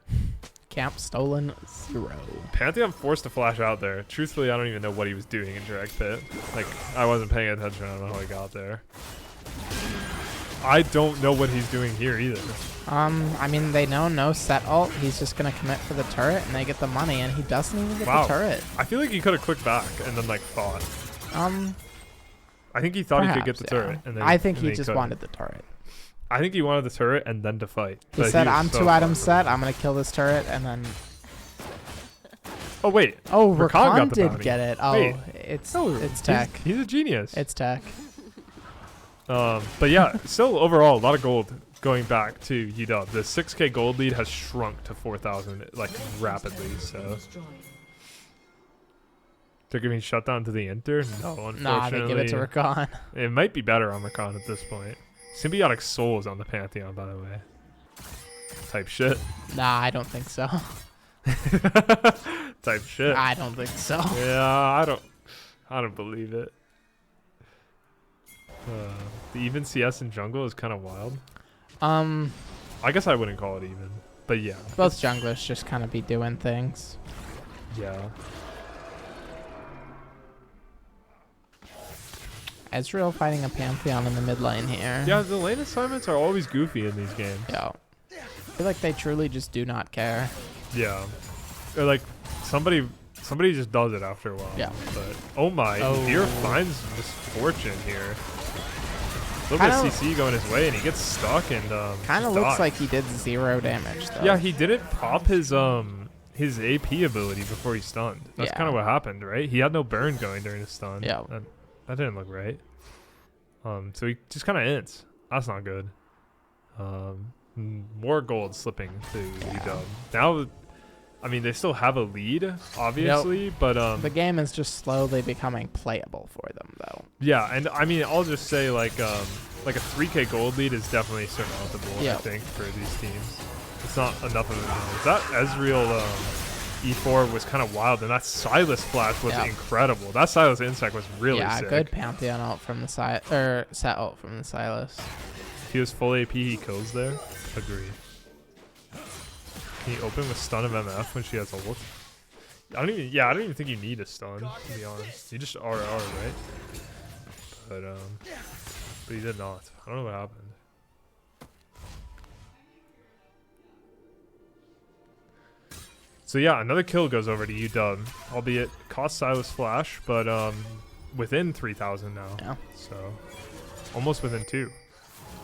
Camp stolen 0. Pantheon forced to flash out there. Truthfully, I don't even know what he was doing in Direct Pit. Like, I wasn't paying attention. I don't know how he got there. I don't know what he's doing here either. I mean, they know no set ult. He's just going to commit for the turret, and they get the money, and he doesn't even get the turret. I feel like he could have clicked back and then, like, fought. I think he thought he could get the turret. And then, I think he then just wanted the turret. I think he wanted the turret and then to fight. He said, I'm so 2 items set. I'm going to kill this turret, and then... Oh, wait. Oh, Rakan Rakan did get it. Oh, wait. It's tech. He's a genius. It's tech. But yeah, still overall, a lot of gold going back to UW. The 6K gold lead has shrunk to 4,000 like rapidly. So they're giving shutdown to the Inter. No, unfortunately. Nah, they give it to Rakan. It might be better on Rakan at this point. Symbiotic Souls on the Pantheon, by the way. Type shit. Nah, I don't think so. Type shit. I don't think so. Yeah, I don't believe it. The even CS in jungle is kind of wild. I guess I wouldn't call it even, but yeah. Both junglers just kind of be doing things. Yeah. Ezreal fighting a Pantheon in the mid lane here. Yeah, the lane assignments are always goofy in these games. Yo. I feel like they truly just do not care. Yeah. Or like somebody just does it after a while. Yeah. But oh my, Udyr finds Misfortune here. A little bit of CC going his way, and he gets stuck and kind of looks like he did 0 damage though. Yeah, he didn't pop his AP ability before he stunned. That's kind of what happened, right? He had no burn going during his stun. Yeah. That didn't look right. So he just kind of ints. That's not good. More gold slipping to UW. Now, I mean, they still have a lead, obviously, but the game is just slowly becoming playable for them, though. Yeah, and I mean, I'll just say like a 3K gold lead is definitely surmountable. I think for these teams, it's not enough of it. That Ezreal E4 was kind of wild, and that Silas flash was incredible. That Silas insect was really sick. Good Pantheon ult from the set ult from the Silas. If he was full AP, he kills there. Agree. Can you open with stun of MF when she has ult? I don't even think you need a stun, to be honest. You just RR, right? But he did not. I don't know what happened. So yeah, another kill goes over to UW, albeit cost Silas flash, but within 3,000 now. Yeah. So almost within 2.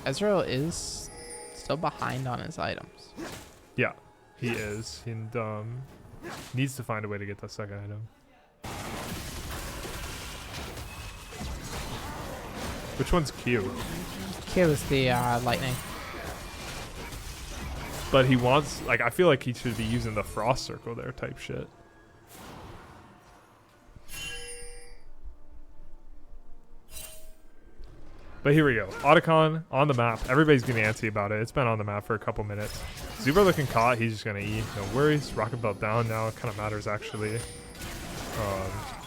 Ezreal is still behind on his items. Yeah, he is, and needs to find a way to get that second item. Which one's Q? Q is the lightning. But he wants, like, I feel like he should be using the frost circle there type shit. But here we go. Otacon on the map. Everybody's getting antsy about it. It's been on the map for a couple minutes. Zuber looking caught. He's just going to eat. No worries. Rocket belt down now. It kind of matters, actually.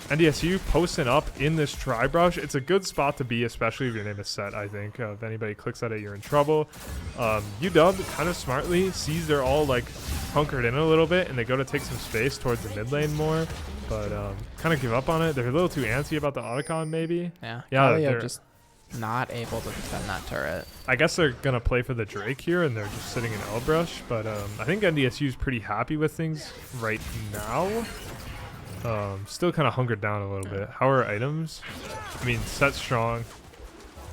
NDSU posting up in this tri-brush. It's a good spot to be, especially if your name is Set, I think. If anybody clicks at it, you're in trouble. UW kind of smartly sees they're all like hunkered in a little bit, and they go to take some space towards the mid lane more, but kind of give up on it. They're a little too antsy about the Otacon, maybe. Yeah, Yeah, they're just not able to defend that turret. I guess they're going to play for the Drake here, and they're just sitting in L-Brush, but I think NDSU is pretty happy with things right now. Still kind of hungered down a little bit. How are items? I mean, Set's strong.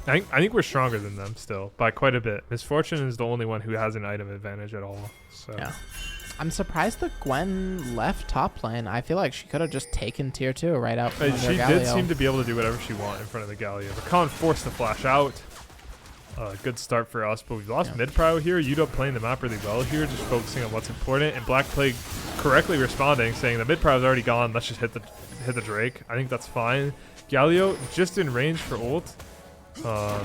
I think we're stronger than them still by quite a bit. Misfortune is the only one who has an item advantage at all. So Yeah. I'm surprised that Gwen left top lane. I feel like she could have just taken tier 2 right out from under she Galio. did seem to be able to do whatever she wanted in front of the Galio. Rakan forced the flash out. Good start for us, but we've lost mid prio here. UW playing the map really well here, just focusing on what's important. And Black Plague correctly responding, saying the mid prio is already gone. Let's just hit the Drake. I think that's fine. Galio just in range for ult. We're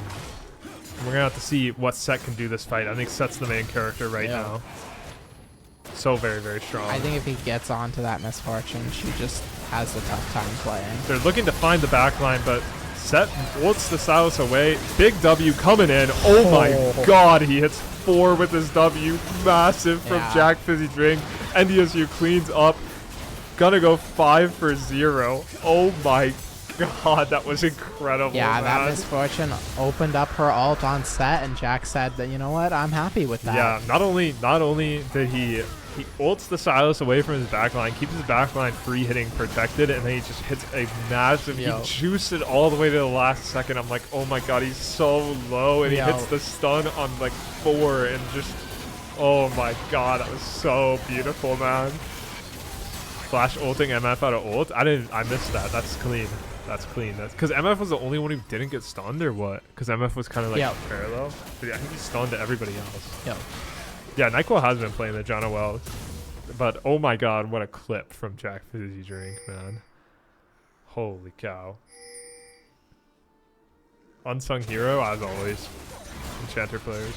gonna have to see what Set can do this fight. I think Set's the main character right now. So very, very strong. I think if he gets onto that Misfortune, she just has a tough time playing. They're looking to find the backline, but Set ults the Silas away. Big W coming in. Oh my god, he hits 4 with his W. Massive from Jack Fizzy Drink. NDSU cleans up. Gonna go 5 for 0. Oh my god, that was incredible. Yeah, man. that Misfortune opened up her ult on Set, and Jack said that, you know what, I'm happy with that. Yeah, not only did he ults the Silas away from his backline, keeps his backline free hitting protected, and then he just hits a massive, he juiced it all the way to the last second. I'm like, oh my god, he's so low, and he hits the stun on like 4, and just, oh my god, that was so beautiful, man. Flash ulting MF out of ult. I missed that. That's clean. That's clean. That's because MF was the only one who didn't get stunned, or what? Because MF was kind of like parallel. But yeah, I think he stunned everybody else. Yeah, NyQuil has been playing the Janna well, but oh my god, what a clip from Jack Fizzy Drink, man. Holy cow. Unsung hero, as always. Enchanter players.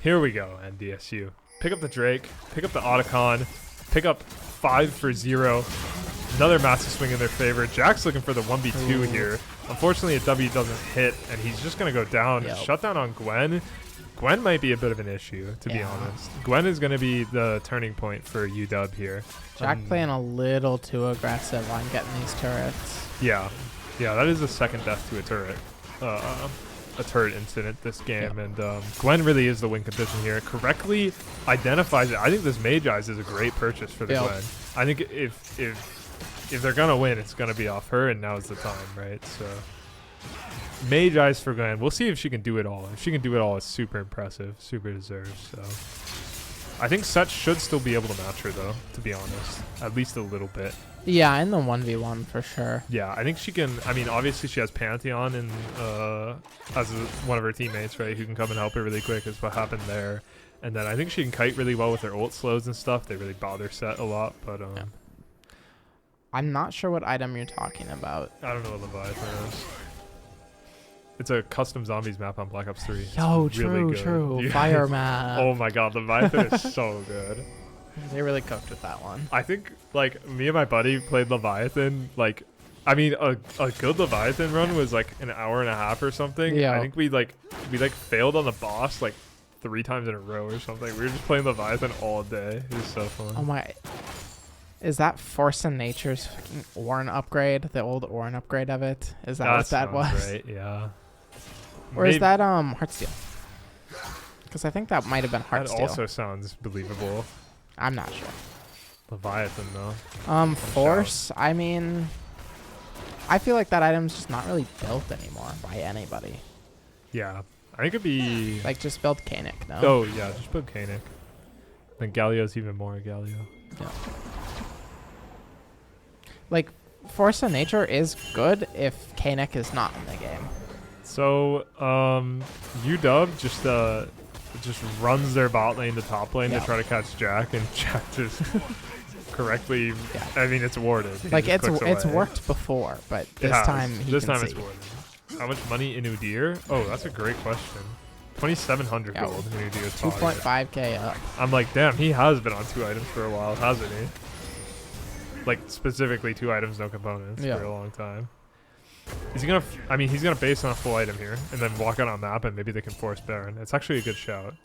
Here we go, NDSU. Pick up the Drake, pick up the Otacon, pick up 5 for 0. Another massive swing in their favor. Jack's looking for the 1v2 here. Unfortunately, a W doesn't hit, and he's just going to go down. Shut down on Gwen. Gwen might be a bit of an issue, to be honest. Gwen is going to be the turning point for UW here. Jack playing a little too aggressive on getting these turrets. Yeah, that is the second death to a turret. A turret incident this game, and Gwen really is the win condition here. Correctly identifies it. I think this Mage Eyes is a great purchase for the Gwen. I think if they're gonna win, it's gonna be off her, and now's the time, right? So Mage Eyes for Gwen. We'll see if she can do it all. If she can do it all, it's super impressive, super deserved. So I think Set should still be able to match her, though, to be honest, at least a little bit. Yeah, in the 1v1 for sure. Yeah, I think she can. I mean, obviously she has Pantheon and as one of her teammates, right, who can come and help her really quick, is what happened there. And then I think she can kite really well with her ult slows and stuff. They really bother Set a lot, but I'm not sure what item you're talking about. I don't know what Leviathan is. It's a custom zombies map on Black Ops 3. Yo, it's really true. Yeah. Fire map. Oh my god, Leviathan is so good. They really cooked with that one. I think, like, me and my buddy played Leviathan, like, I mean, a good Leviathan run was, like, an hour and a half or something. Yeah. I think we failed on the boss, like, 3 times in a row or something. We were just playing Leviathan all day. It was so fun. Oh my... Is that Force of Nature's fucking Ornn upgrade? The old Ornn upgrade of it? Is that what that was? Right, yeah. Or is that Heartsteel? Because I think that might have been Heartsteel. That also sounds believable. I'm not sure. Leviathan, though. Force, I mean... I feel like that item's just not really built anymore by anybody. Yeah. I think it'd be... Like, just build Kanik, no? Oh, yeah, just build Kanik. Then Galio's even more Galio. Yeah. Like, Force of Nature is good if Kanik is not in the game. So, UW just runs their bot lane to top lane to try to catch Jack, and Jack just correctly... I mean, it's warded. Like, it's worked before, but this time he This can time see. it's warded. How much money in Udyr? Oh, that's a great question. 2,700 Yeah, gold when you do his power. 2.5k up. I'm like, damn, he has been on 2 items for a while, hasn't he? Like, specifically 2 items, no components Yeah. for a long time. Is he gonna? I mean, he's gonna base on a full item here, and then walk out on map, and maybe they can force Baron. It's actually a good shout.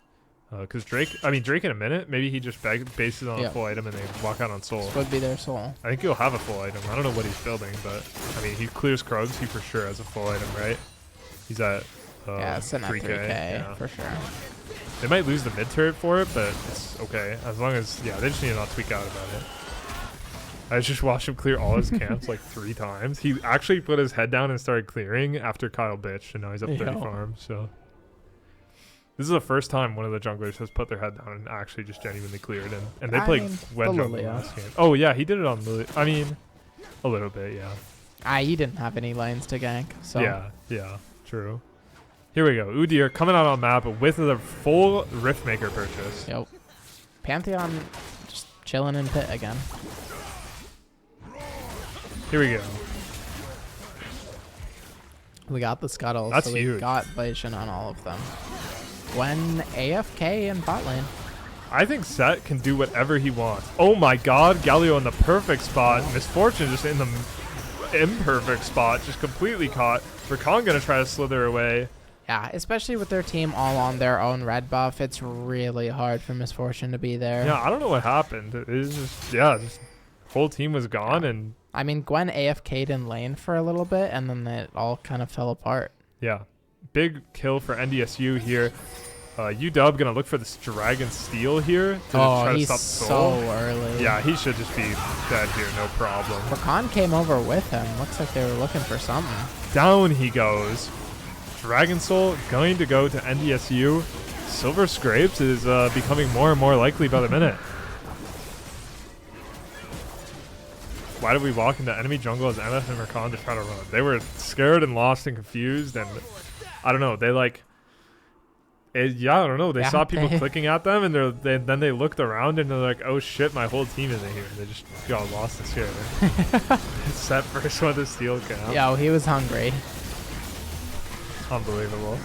Because Drake in a minute, maybe he just bases on a full item and they walk out on soul. This would be their soul. I think he'll have a full item. I don't know what he's building, but I mean, he clears Krugs, he for sure has a full item, right? He's at Yeah, it's in at 3k yeah. for sure. They might lose the mid turret for it, but it's okay. As long as, yeah, they just need to not tweak out about it. I just watched him clear all his camps like 3 times. He actually put his head down and started clearing after Kyle bitched, and now he's up 30 farms, so. This is the first time one of the junglers has put their head down and actually just genuinely cleared, and they played Gwen jungle last game. Oh yeah, he did it on Lily. I mean, a little bit, yeah. He didn't have any lanes to gank, so. Yeah, true. Here we go. Udyr coming out on map with the full Riftmaker purchase. Yep. Pantheon just chilling in pit again. Here we go. We got the scuttles, That's so we huge. got Vision on all of them. Gwen AFK in bot lane. I think Set can do whatever he wants. Oh my god, Galio in the perfect spot. Misfortune just in the imperfect spot, just completely caught. Rakan gonna try to slither away. Yeah, especially with their team all on their own red buff, it's really hard for Misfortune to be there. Yeah, I don't know what happened. It is just, yeah, just whole team was gone, and I mean, Gwen AFK'd in lane for a little bit, and then it all kind of fell apart. yeah. Big kill for NDSU here. UW gonna look for this Dragon Steel here to try to he's stop so Soul. early. Yeah, he should just be dead here, no problem. Rakan came over with him. Looks like they were looking for something. Down he goes. Dragon Soul going to go to NDSU. Silver Scrapes is becoming more and more likely by the minute. Why did we walk into enemy jungle as MF and Rakan to try to run? They were scared and lost and confused, and I don't know. They like, yeah, I don't know. They saw people clicking at them, and then they looked around and they're like, "Oh shit, my whole team isn't here." And they just got lost and scared. Set first one to steal camp. Yo, he was hungry. Unbelievable.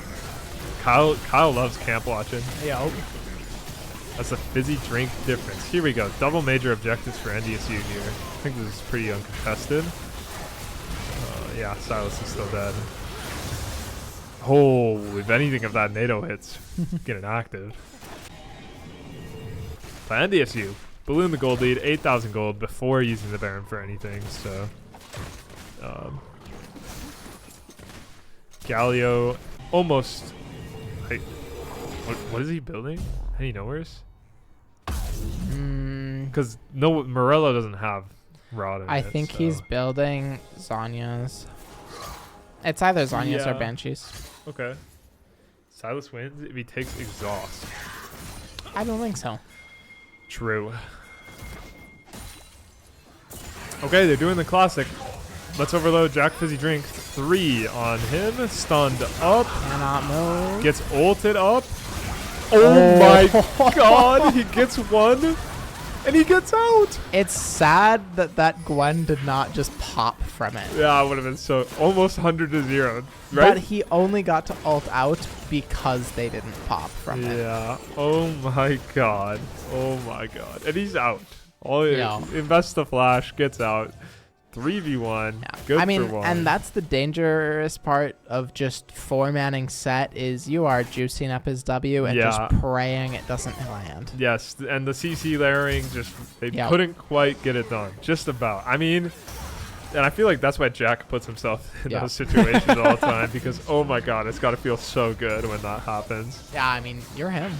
Kyle loves camp watching. Yo. That's a fizzy drink difference. Here we go. Double major objectives for NDSU here. I think this is pretty uncontested. Yeah, Silas is still dead. Oh, if anything of that NATO hits, getting active. But NDSU, balloon the gold lead, 8,000 gold before using the Baron for anything, so. Galio almost. Like, what is he building? Any nowheres? Because no, Morello doesn't have Rod in I it, think so. he's building Zanya's. It's either Zanya's or Banshees. Okay. Silas wins if he takes exhaust. I don't think so. True. Okay, they're doing the classic. Let's overload Jack Fizzy Drink. 3 on him. Stunned up. Cannot move. Gets ulted up. Oh my god. He gets 1. And he gets out. It's sad that Gwen did not just pop from it. Yeah, it would have been so almost 100 to 0, right? But he only got to ult out because they didn't pop from it. Yeah. Oh my god. Oh my god. And he's out. Yeah. Invest the flash, gets out. 3v1. Yeah. Good I mean, for 1. and that's the dangerous part of just 4-manning Set is you are juicing up his W and just praying it doesn't land. Yes, and the CC layering they couldn't quite get it done. Just about. I mean, and I feel like that's why Jack puts himself in those situations all the time because oh my god, it's got to feel so good when that happens. Yeah, I mean, you're him.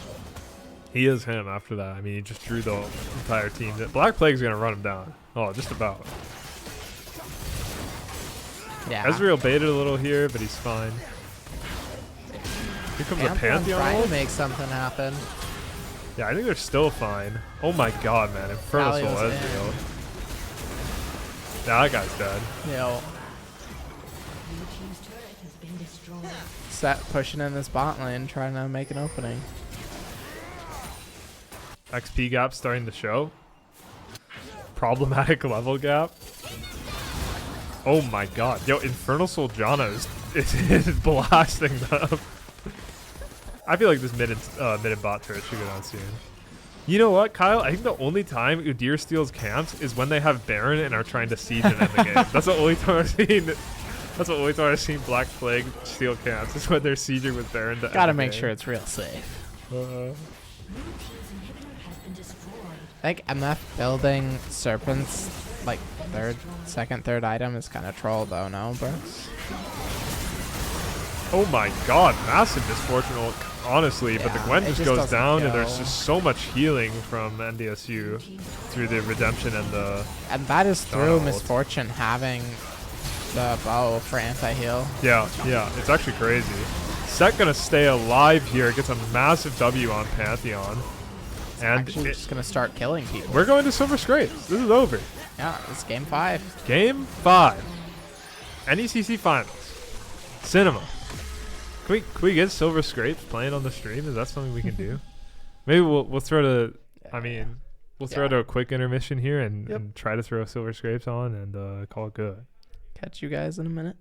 He is him after that. I mean, he just drew the entire team. Black Plague's going to run him down. Oh, just about. Yeah. Ezreal baited a little here, but he's fine. Here comes the Pantheon. Trying to make something happen. Yeah, I think they're still fine. Oh my god, man. Infernal Soul Galio's Ezreal. Yeah, that guy's dead. Yo. Set pushing in this bot lane, trying to make an opening. XP gap starting to show. Problematic level gap. Oh my god. Yo, Infernal Soul Janna is blasting them. I feel like this mid and bot turret should go down soon. You know what, Kyle? I think the only time Udyr steals camps is when they have Baron and are trying to siege and end the game. That's the only time I've seen. That's the only time I've seen Black Plague steal camps is when they're sieging with Baron. Gotta make sure it's real safe. I think MF building Serpent's like second, third item is kind of troll though, no, bro? Oh my god, massive misfortune ult, honestly, but the Gwen just goes down and there's just so much healing from NDSU through the redemption and the... And that is through ult. misfortune having the bow for anti-heal. Yeah, it's actually crazy. Set gonna stay alive here, gets a massive W on Pantheon. And Actually just gonna start killing people. we're going to Silver Scrapes. This is over. Yeah, it's game 5. Game 5. NECC Finals. Cinema. Can we get Silver Scrapes playing on the stream? Is that something we can do? Maybe we'll throw to... I mean, we'll throw to a quick intermission here and try to throw Silver Scrapes on and call it good. Catch you guys in a minute.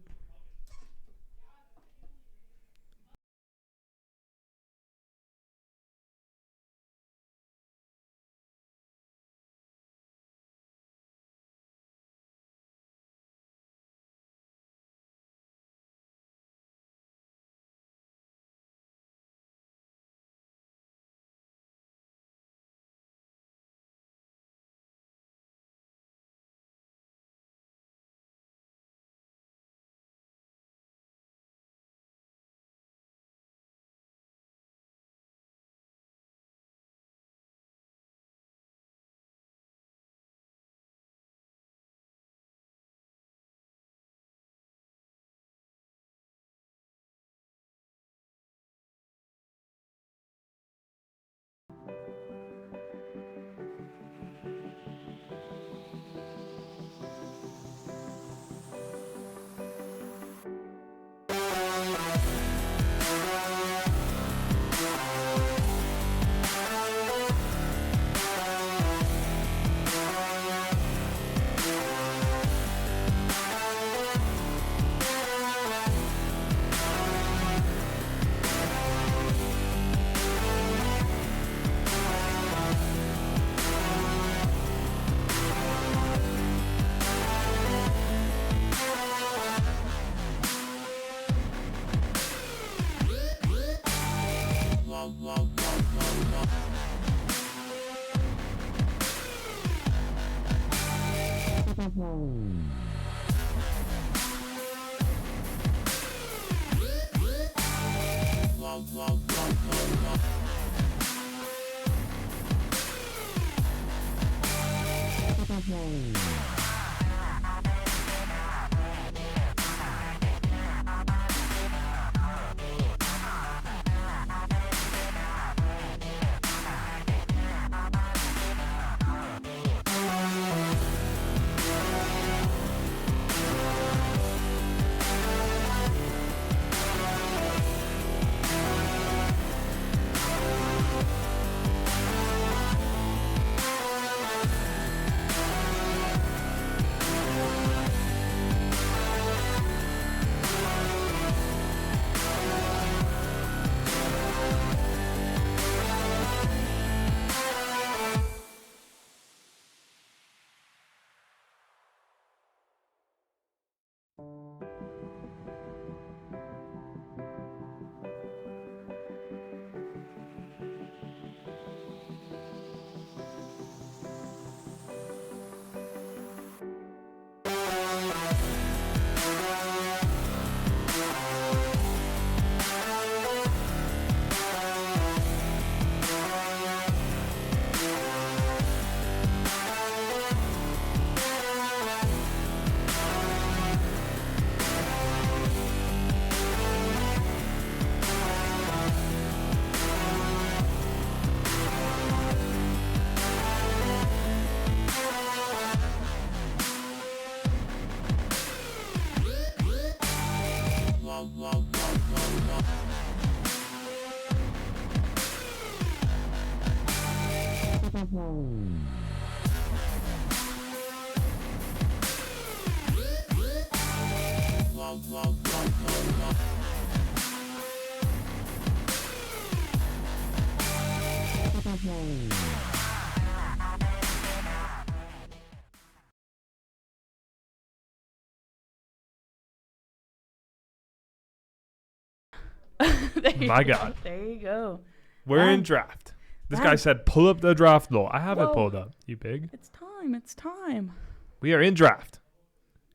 My God. There you go. We're in Wow. draft. This Wow. guy said, pull up the draft law. I have it Whoa. pulled up. You big? It's time. It's time. We are in draft.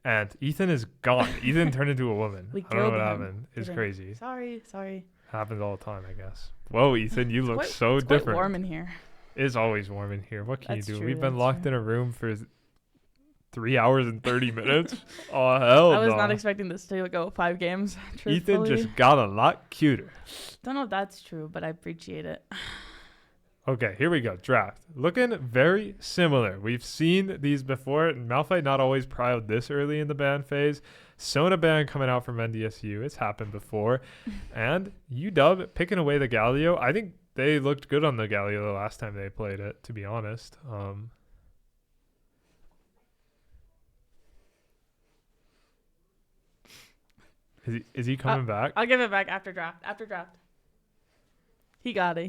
And Ethan is gone. Ethan turned into a woman. We I don't know what killed him. happened. It's Didn't- crazy. Sorry. Happens all the time, I guess. Whoa, Ethan, you look Quite- so it's quite different. warm in here. It's always warm in here. What can That's you do? true, We've been that's locked true. in a room for 3 hours and 30 minutes. Oh, hell I was no. not expecting this to go 5 games. Ethan Truthfully. just got a lot cuter. Don't know if that's true, but I appreciate it. Okay, here we go. Draft. Looking very similar. We've seen these before. Malphite not always proud this early in the ban phase. Sona ban coming out from NDSU. It's happened before. And UW picking away the Galio. I think they looked good on the Galio the last time they played it, to be honest. Is he coming back? I'll give it back after draft. He got it.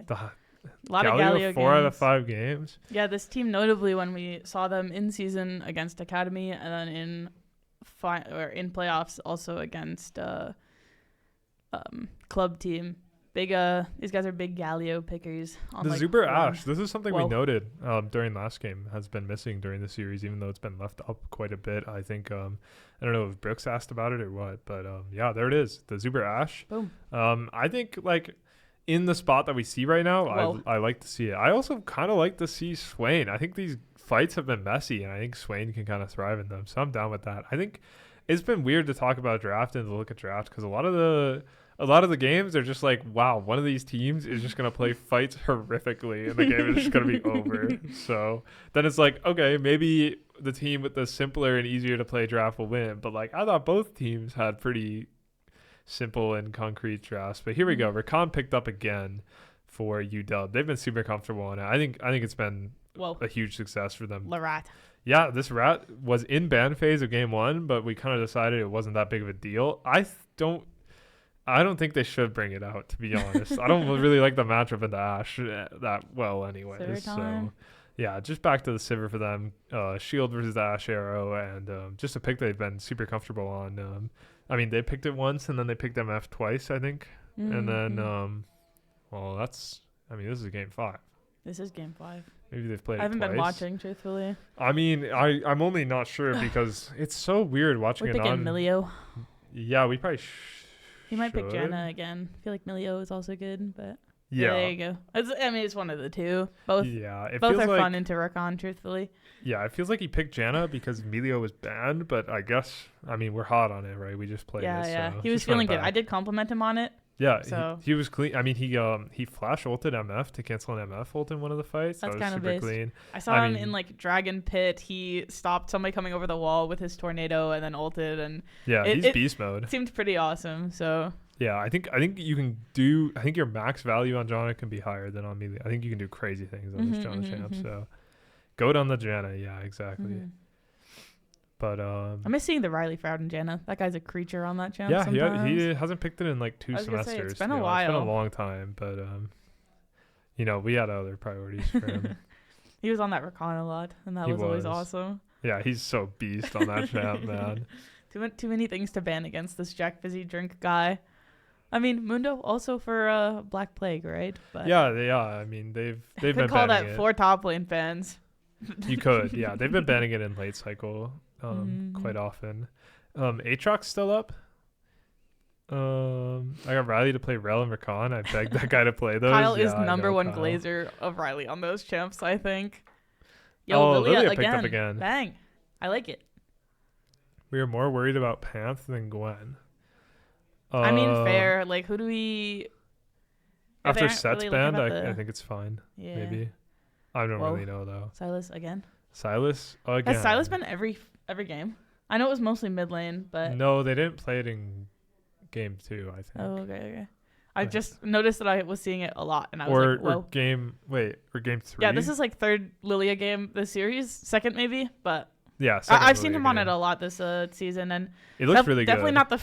The A lot of Galio 4 out of games. 5 games. Yeah, this team notably when we saw them in season against Academy and then in playoffs also against club team. Big these guys are big Galio pickers. On The like Zuber one- Ash. This is something we Whoa. noted during last game has been missing during the series, even though it's been left up quite a bit. I think I don't know if Brooks asked about it or what, but yeah, there it is. The Zuber Ash. Boom. I think like in the spot that we see right now, Whoa. I like to see it. I also kind of like to see Swain. I think these fights have been messy, and I think Swain can kind of thrive in them. So I'm down with that. I think it's been weird to talk about draft and to look at draft because a lot of the games are just like, wow, one of these teams is just gonna play fights horrifically, and the game is just gonna be over. So then it's like, okay, maybe the team with the simpler and easier to play draft will win. But like, I thought both teams had pretty simple and concrete drafts. But here we go. Rakan picked up again for UW. They've been super comfortable on it. I think it's been Whoa. a huge success for them. Larat. Yeah, this rat was in ban phase of game 1, but we kind of decided it wasn't that big of a deal. I don't think they should bring it out, to be honest. I don't really like the matchup in the Ash that well anyways. Sivir So time. yeah, just back to the Sivir for them. Shield versus the Ash Arrow, and just a pick they've been super comfortable on. I mean, they picked it once, and then they picked MF twice, I think. And then, well, this is game 5. This is game 5. Maybe they've played I haven't it twice. been watching, truthfully. I mean, I'm only not sure because it's so weird watching We're it picking on. Milio. Yeah, we probably He might pick should. Janna again. I feel like Milio is also good, but Yeah. there you go. It's one of the two. Both Yeah, it both feels are like, fun into Rakan, truthfully. Yeah, it feels like he picked Janna because Emilio was banned, but I guess we're hot on it, right? We just played Yeah, it. yeah. So He was just run feeling it good. back. I did compliment him on it. Yeah, So- he was clean. I mean, he flash ulted MF to cancel an MF ult in one of the fights. That's that was kinda super based. clean. I saw I him mean- in like Dragon Pit. He stopped somebody coming over the wall with his tornado and then ulted, and Yeah, It- he's it- beast mode. it seemed pretty awesome. So Yeah, I think you can do. I think your max value on Janna can be higher than on Melee. I think you can do crazy things on this Janna champ. So goat on the Janna. Yeah, exactly. But I miss seeing the Riley Frouden Janna. That guy's a creature on that champ. yeah, sometimes. he hasn't picked it in like 2 I was gonna semesters. say, it's been to a be honest. It's been a while. long time, but we had other priorities for him. He was on that Rakan a lot, and that He was always was. awesome. Yeah, he's so beast on that champ, man. Too many things to ban against this Jack Fizzy drink guy. I mean, Mundo also for Black Plague, right? But Yeah. I mean, they've could been call banning that it. 4 top lane fans. You could, yeah. They've been banning it in late cycle quite often. Aatrox's still up. I got Riley to play Rel and Rakan. I begged that guy to play those. Kyle is Yeah, I number know, 1 Kyle. glazer of Riley on those champs, I think. Yo, Oh, Lilia Lilia picked up again. Bang. I like it. We are more worried about Panth than Gwen. I mean, fair. Like, who do we... if they After aren't Set's really looking banned, about I the- think it's fine. Yeah. Maybe. I don't Whoa. really know, though. Silas again. Silas again. Has Silas been every game? I know it was mostly mid lane, but... No, they didn't play it in game 2, I think. Oh, okay. I Right. just noticed that I was seeing it a lot, and I was or like, whoa. game 3. Yeah, this is like 3rd Lilia game this series, 2nd maybe, but yeah. I've second seen Lilia him on game. it a lot this season, and It looks really good. definitely not the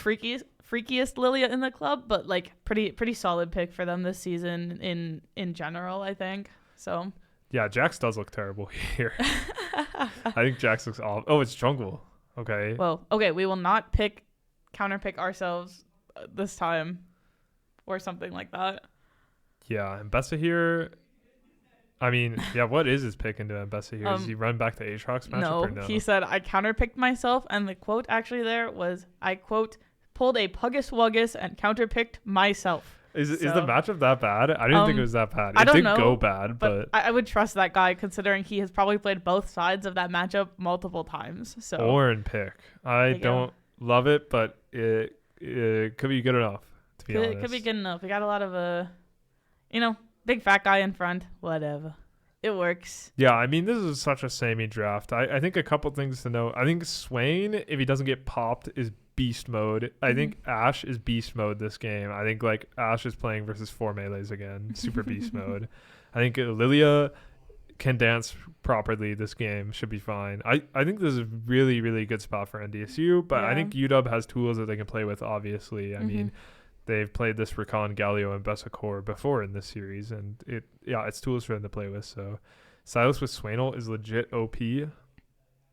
freakiest Lilia in the club, but like pretty solid pick for them this season in general, I think. So Yeah, Jax does look terrible here. I think Jax looks off. Oh, it's jungle. Okay. well, okay, we will not counterpick ourselves this time or something like that. Yeah, and Bessa here. I mean, yeah, what is his pick into Bessa here? Does he run back to Aatrox matchup No, or no? he said, I counterpicked myself, and the quote actually there was, I quote, pulled a Puggus Wuggus and counterpicked myself. Is the So, matchup that bad? I didn't think it was that bad. I It don't did know, go bad, but I would trust that guy considering he has probably played both sides of that matchup multiple times. So Orin pick. I you go. don't love it, but it could be good enough, to be honest. it could be good enough. We got a lot of big fat guy in front. Whatever. It works. Yeah, I mean, this is such a samey draft. I think a couple things to know. I think Swain, if he doesn't get popped, is beast mode. I think Ashe is beast mode this game. I think like Ashe is playing versus 4 melees again, super beast mode. I think Lilia can dance properly this game, should be fine. I think this is a really, really good spot for NDSU, but I Yeah. think UW has tools that they can play with, obviously. I mean, they've played this Rakan, Galio, and Bessacor before in this series, and it's tools for them to play with. So Silas with Swainel is legit OP.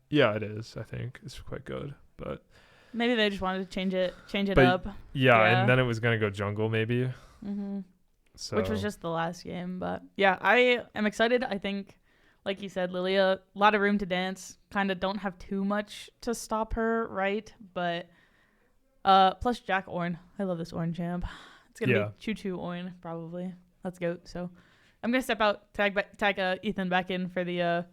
Yeah, it is. I think it's quite good, but Maybe they just wanted to change it But up. yeah, Yeah. and then it was gonna go jungle maybe. So Which was just the last game. But yeah, I am excited. I think, like you said, Lilia, a lot of room to dance. Kind of don't have too much to stop her, right? But plus Jack Orn. I love this Orn champ. It's going to be Choo-Choo Orn, probably. Let's go. So I'm going to step out, tag Ethan back in for the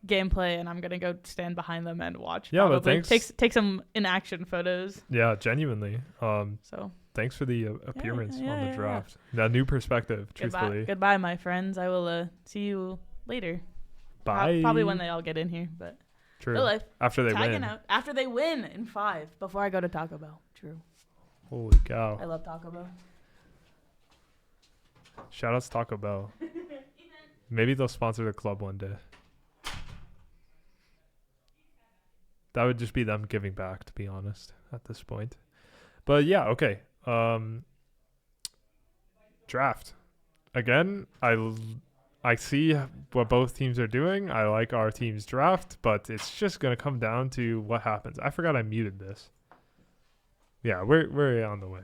gameplay, and I'm going to go stand behind them and watch. Yeah, but probably. thanks. Take some in-action photos. Yeah, genuinely. So Thanks for the appearance on the yeah. draft. That new perspective, truthfully. Goodbye, my friends. I will see you later. Bye. Probably when they all get in here, but True. real life. After they Tagging win. out after they win in 5 before I go to Taco Bell. True. Holy cow. I love Taco Bell. Shout out to Taco Bell. Maybe they'll sponsor the club one day. That would just be them giving back, to be honest, at this point. But yeah, okay. Draft. Again, I see what both teams are doing. I like our team's draft, but it's just going to come down to what happens. I forgot I muted this. Yeah, we're on the way.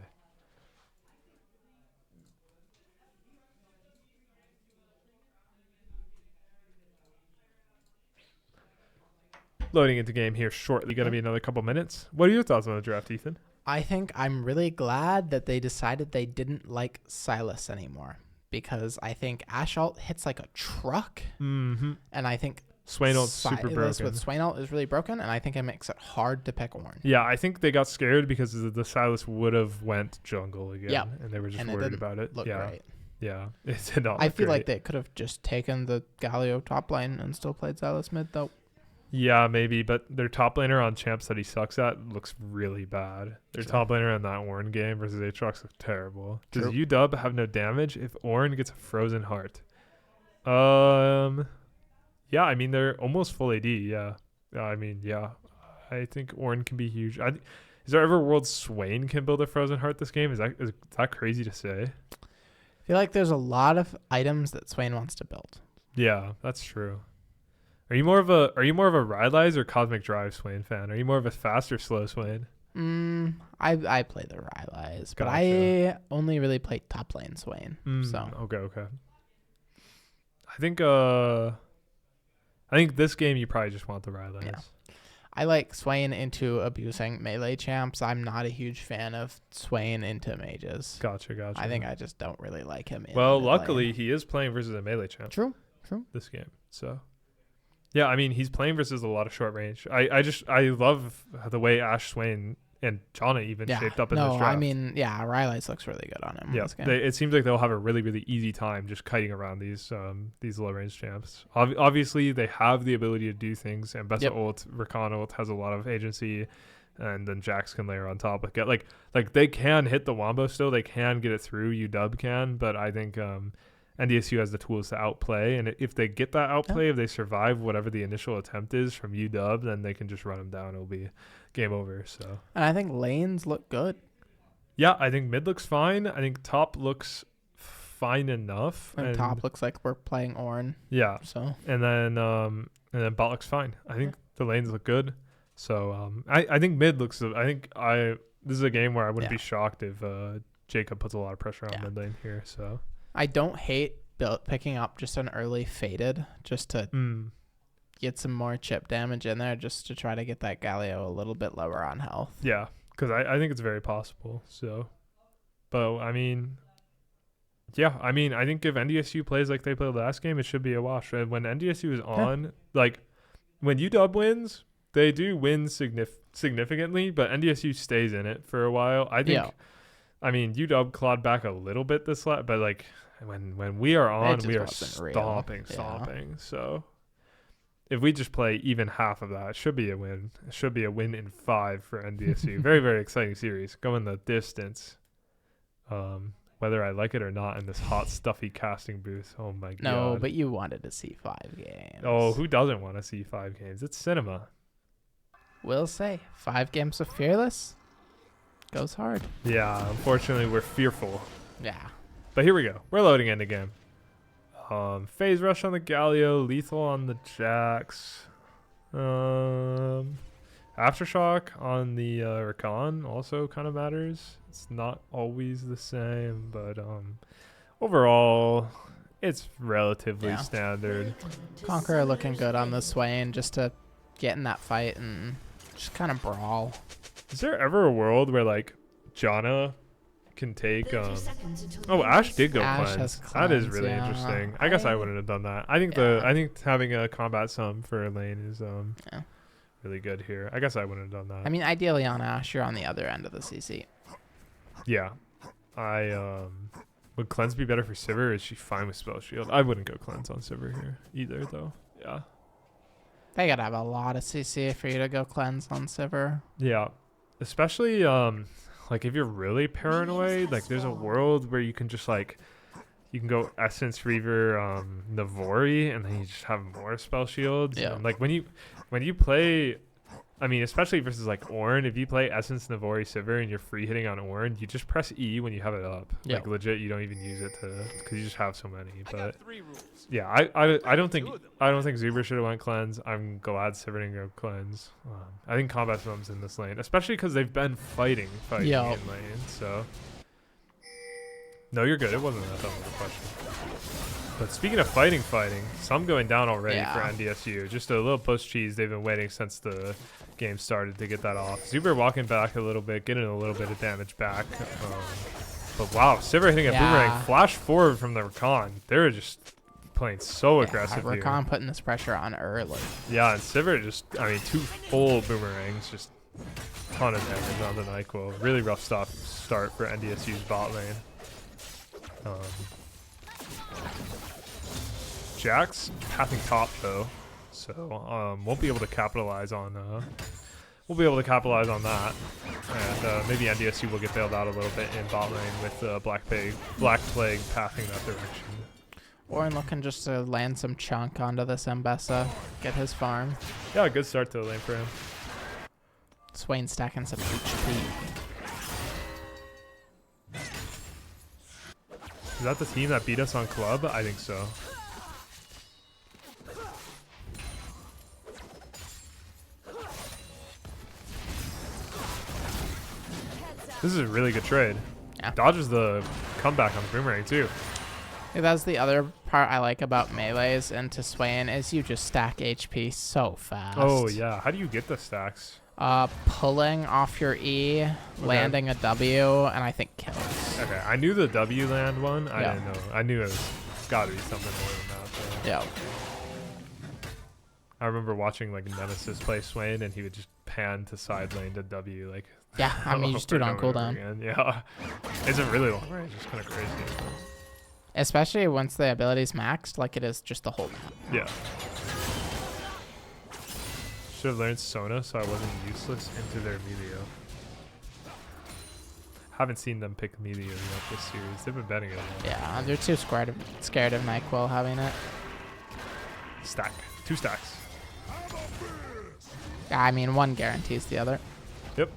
Loading into game here shortly. Going to be another couple minutes. What are your thoughts on the draft, Ethan? I think I'm really glad that they decided they didn't like Silas anymore, because I think Ashault hits like a truck, and I think Swainelt's super Silas broken. with Swainel is really broken, and I think it makes it hard to pick Orn. Yeah, I think they got scared because the Silas would have went jungle again, Yeah. and they were just And it worried didn't about it. Look Yeah, great. yeah, it did not. I look feel great. like they could have just taken the Galio top lane and still played Silas mid, though. Yeah, maybe, but their top laner on champs that he sucks at looks really bad. Their top laner in that Ornn game versus Aatrox looks terrible. Does True. UW have no damage if Ornn gets a frozen heart? Yeah, I mean they're almost full AD. Yeah, I mean yeah, I think Ornn can be huge. Is there ever a world Swain can build a frozen heart this game? Is that crazy to say? I feel like there's a lot of items that Swain wants to build. Yeah, that's true. Are you more of a Rylai's or Cosmic Drive Swain fan? Are you more of a fast or slow Swain? I play the Rylai's, but Gotcha. I only really play top lane Swain. So Okay. I think this game you probably just want the Rylai's. Yeah. I like Swain into abusing melee champs. I'm not a huge fan of Swain into mages. Gotcha. I think I just don't really like him. Well, mid luckily lane. he is playing versus a melee champ True. this game. So, yeah, I mean he's playing versus a lot of short range. I love the way Ashe Swain and Jana even shaped up in this draft. I mean, Rylai's looks really good on him. in Yeah, this game. it seems like they'll have a really, really easy time just kiting around these low range champs. Obviously, they have the ability to do things, and Bessa ult, Rakan ult has a lot of agency, and then Jax can layer on top. Like they can hit the wombo still, they can get it through. UW can, but I think NDSU has the tools to outplay, and if they get that outplay, if they survive whatever the initial attempt is from UW, then they can just run them down. It'll be game over. So, and I think lanes look good. Yeah, I think mid looks fine. I think top looks fine enough. And top looks like we're playing Ornn. Yeah. So And then bot looks fine. I think the lanes look good. So I think mid looks. This is a game where I wouldn't be shocked if Jacob puts a lot of pressure on mid lane here. So I don't hate picking up just an early faded just to get some more chip damage in there, just to try to get that Galio a little bit lower on health. Yeah, because I think it's very possible. So, but I mean, yeah, I mean, I think if NDSU plays like they played last game, it should be a wash. And when NDSU is on, like when UW wins, they do win significantly, but NDSU stays in it for a while. I think. Yeah. I mean, UW clawed back a little bit this last, but like when we are on, we are stomping. So if we just play even half of that, it should be a win. It should be a win in 5 for NDSU. Very, very exciting series. Going the distance. Whether I like it or not in this hot, stuffy casting booth. Oh my god. No, but you wanted to see 5 games. Oh, who doesn't want to see 5 games? It's cinema. We'll say 5 games of Fearless goes hard. Yeah, unfortunately, we're fearful. Yeah. But here we go. We're loading in again. Phase Rush on the Galio, Lethal on the Jax. Aftershock on the Rakan also kind of matters. It's not always the same, but overall, it's relatively standard. Conqueror looking good on the Swain just to get in that fight and just kind of brawl. Is there ever a world where like Janna can take Ashe did go cleanse. That is really interesting. I guess I wouldn't have done that. I think having a combat sum for a lane is really good here. I guess I wouldn't have done that. I mean, ideally on Ashe, you're on the other end of the CC. Yeah. Would cleanse be better for Sivir? Is she fine with spell shield? I wouldn't go cleanse on Sivir here either though. Yeah. They gotta have a lot of CC for you to go cleanse on Sivir. Yeah. Especially like if you're really paranoid, like there's a world where you can just like you can go Essence Reaver Navori and then you just have more spell shields. Yeah. And like when you play, I mean, especially versus like Ornn, if you play Essence Navori Sivir and you're free hitting on Ornn, you just press E when you have it up. Yeah. Like legit, you don't even use it because you just have so many. But yeah, I don't think Zuber should have went cleanse. I'm glad Sivir didn't go cleanse. I think combat sums in this lane, especially because they've been fighting in lane. So no, you're good. It wasn't that dumb of a question. But speaking of fighting, some going down already for NDSU. Just a little push cheese. They've been waiting since the game started to get that off. Zuber walking back a little bit, getting a little bit of damage back. But wow, Sivir hitting a boomerang. Flash forward from the Rakan. They're just playing so aggressive here. Rakan putting this pressure on early. Yeah, and Sivir just, I mean, 2 full boomerangs. Just a ton of damage on the NyQuil. Really rough start for NDSU's bot lane. Jax pathing top though, so won't be able to capitalize on that, and maybe NDSU will get bailed out a little bit in bot lane with Black Plague pathing that direction. Ornn looking just to land some chunk onto this Mbessa, get his farm. Yeah, good start to the lane for him. Swain stacking some HP. Is that the team that beat us on club? I think so. This is a really good trade. Yeah. Dodges the comeback on the boomerang too. Yeah, that's the other part I like about melees into Swain is you just stack HP so fast. Oh yeah, how do you get the stacks? Pulling off your E, landing a W, and I think kills. Okay, I knew the W land one. I didn't know. I knew it was got to be something more than that. Though. Yeah. I remember watching like Nemesis play Swain, and he would just pan to side lane to W like. Yeah, I mean you just do it on cooldown. Yeah, it's a really long range. It's kind of crazy. Especially once the ability's maxed, like it is just the whole map. Yeah. Should have learned Sona so I wasn't useless into their Meteor. Haven't seen them pick Meteor yet this series. They've been betting it. Yeah, they're too scared of NyQuil having it. Stack. 2 stacks. Yeah, I mean one guarantees the other. Yep.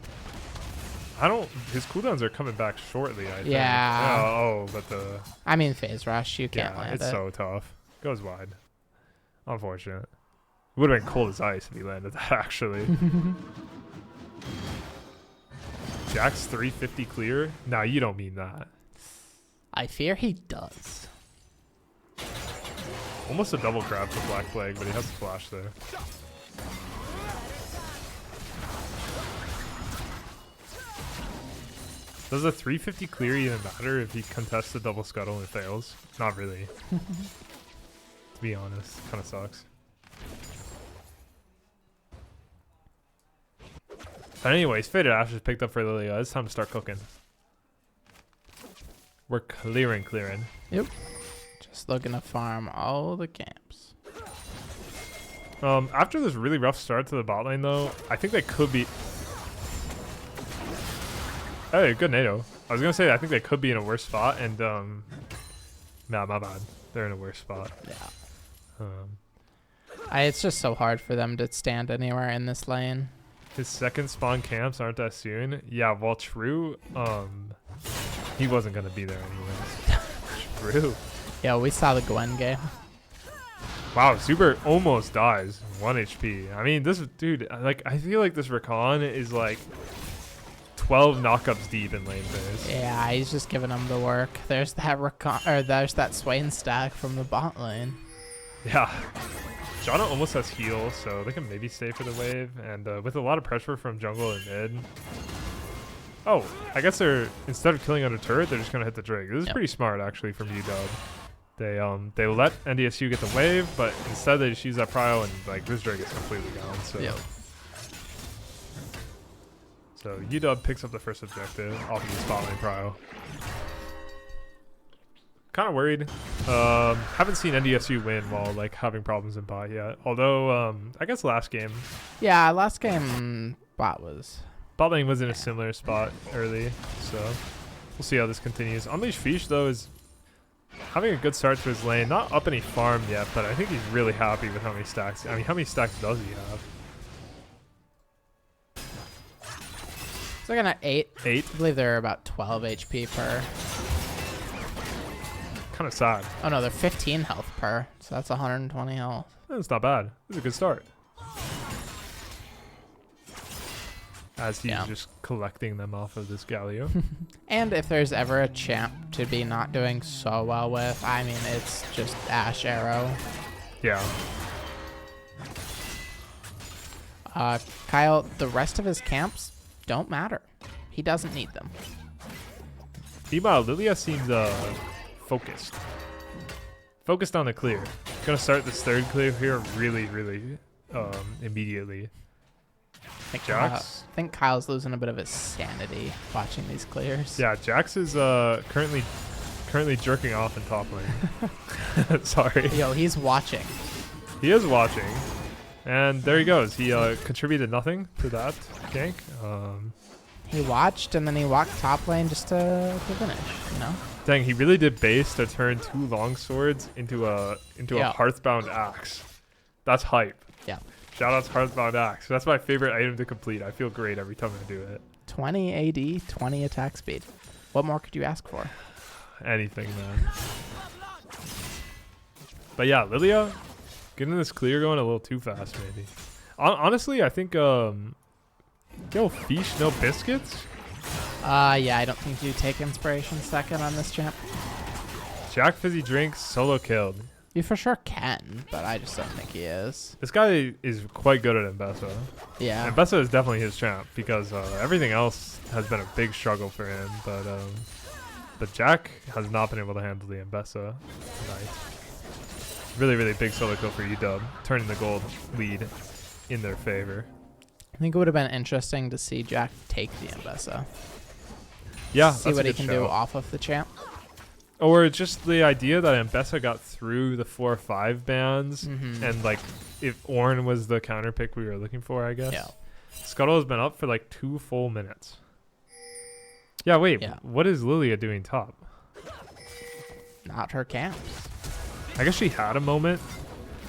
I don't. His cooldowns are coming back shortly. I think. Yeah. Oh, but the. I mean, phase rush, you can't Yeah, land it's it. so tough. Goes wide. Unfortunate. Would have been cold as ice if he landed that actually. Jack's 350 clear. Nah, you don't mean that. I fear he does. Almost a double grab for Black Plague, but he has to flash there. Does a 350 clear even matter if he contests the double scuttle and fails? Not really. To be honest, kind of sucks. But anyways, Faded Ashes picked up for Lilia. It's time to start cooking. We're clearing. Yep. Just looking to farm all the camps. After this really rough start to the bot lane, though, I think they could be. Hey, good NATO. I was gonna say I think they could be in a worse spot, and nah, my bad. They're in a worse spot. Yeah. It's just so hard for them to stand anywhere in this lane. His second spawn camps aren't that soon. Yeah, well, true. He wasn't gonna be there anyways. True. Yeah, we saw the Gwen game. Wow, Super almost dies. 1 HP. I mean, this dude, like, I feel like this Rakan is like 12 knockups deep in lane phase. Yeah, he's just giving them the work. There's that there's that Swain stack from the bot lane. Yeah. Janna almost has heal, so they can maybe stay for the wave. And with a lot of pressure from jungle and mid. Oh, I guess they're, instead of killing under turret, they're just going to hit the Drake. This is pretty smart, actually, from UW. They let NDSU get the wave, but instead they just use that prio, and like this Drake is completely gone. So, so UW picks up the first objective off of the spot lane prio. Kind of worried. Haven't seen NDSU win while like having problems in bot yet. Although I guess last game. Yeah, last game bot lane was in a similar spot early, so we'll see how this continues. Unleash Fish though is having a good start to his lane. Not up any farm yet, but I think he's really happy with how many stacks. I mean, how many stacks does he have? It's looking at 8. 8. I believe they're about 12 HP per. Kind of sad. Oh no, they're 15 health per, so that's 120 health. That's not bad. This is a good start. As he's just collecting them off of this Galio. And if there's ever a champ to be not doing so well with, I mean, it's just Ash Arrow. Yeah. Kyle, the rest of his camps don't matter. He doesn't need them. Meanwhile, Lilia seems focused. Focused on the clear. Gonna start this third clear here really immediately. I think Kyle's losing a bit of his sanity watching these clears. Yeah, Jax is currently jerking off in top lane. Sorry. Yo, he's watching. He is watching. And there he goes. He contributed nothing to that gank. He watched and then he walked top lane just to finish, you know? Dang, he really did base to turn 2 long swords into a Hearthbound axe. That's hype. Yeah. Shout out to Hearthbound axe. That's my favorite item to complete. I feel great every time I do it. 20 AD, 20 attack speed. What more could you ask for? Anything, man. But yeah, Lilia getting this clear going a little too fast, maybe. Honestly, I think yo, Fish, no biscuits. Yeah, I don't think you take inspiration second on this champ. Jack Fizzy drinks solo killed. You for sure can, but I just don't think he is. This guy is quite good at Mbessa. Yeah. Mbessa is definitely his champ because everything else has been a big struggle for him. But Jack has not been able to handle the Mbessa tonight. Really big solo kill for UW, turning the gold lead in their favor. I think it would have been interesting to see Jack take the Mbessa. Yeah, see what he can do off of the champ. Or just the idea that Mbessa got through the 4 or 5 bans, and like if Ornn was the counter pick we were looking for, I guess. Yeah. Scuttle has been up for like 2 full minutes. Yeah, wait. Yeah. What is Lilia doing top? Not her camps. I guess she had a moment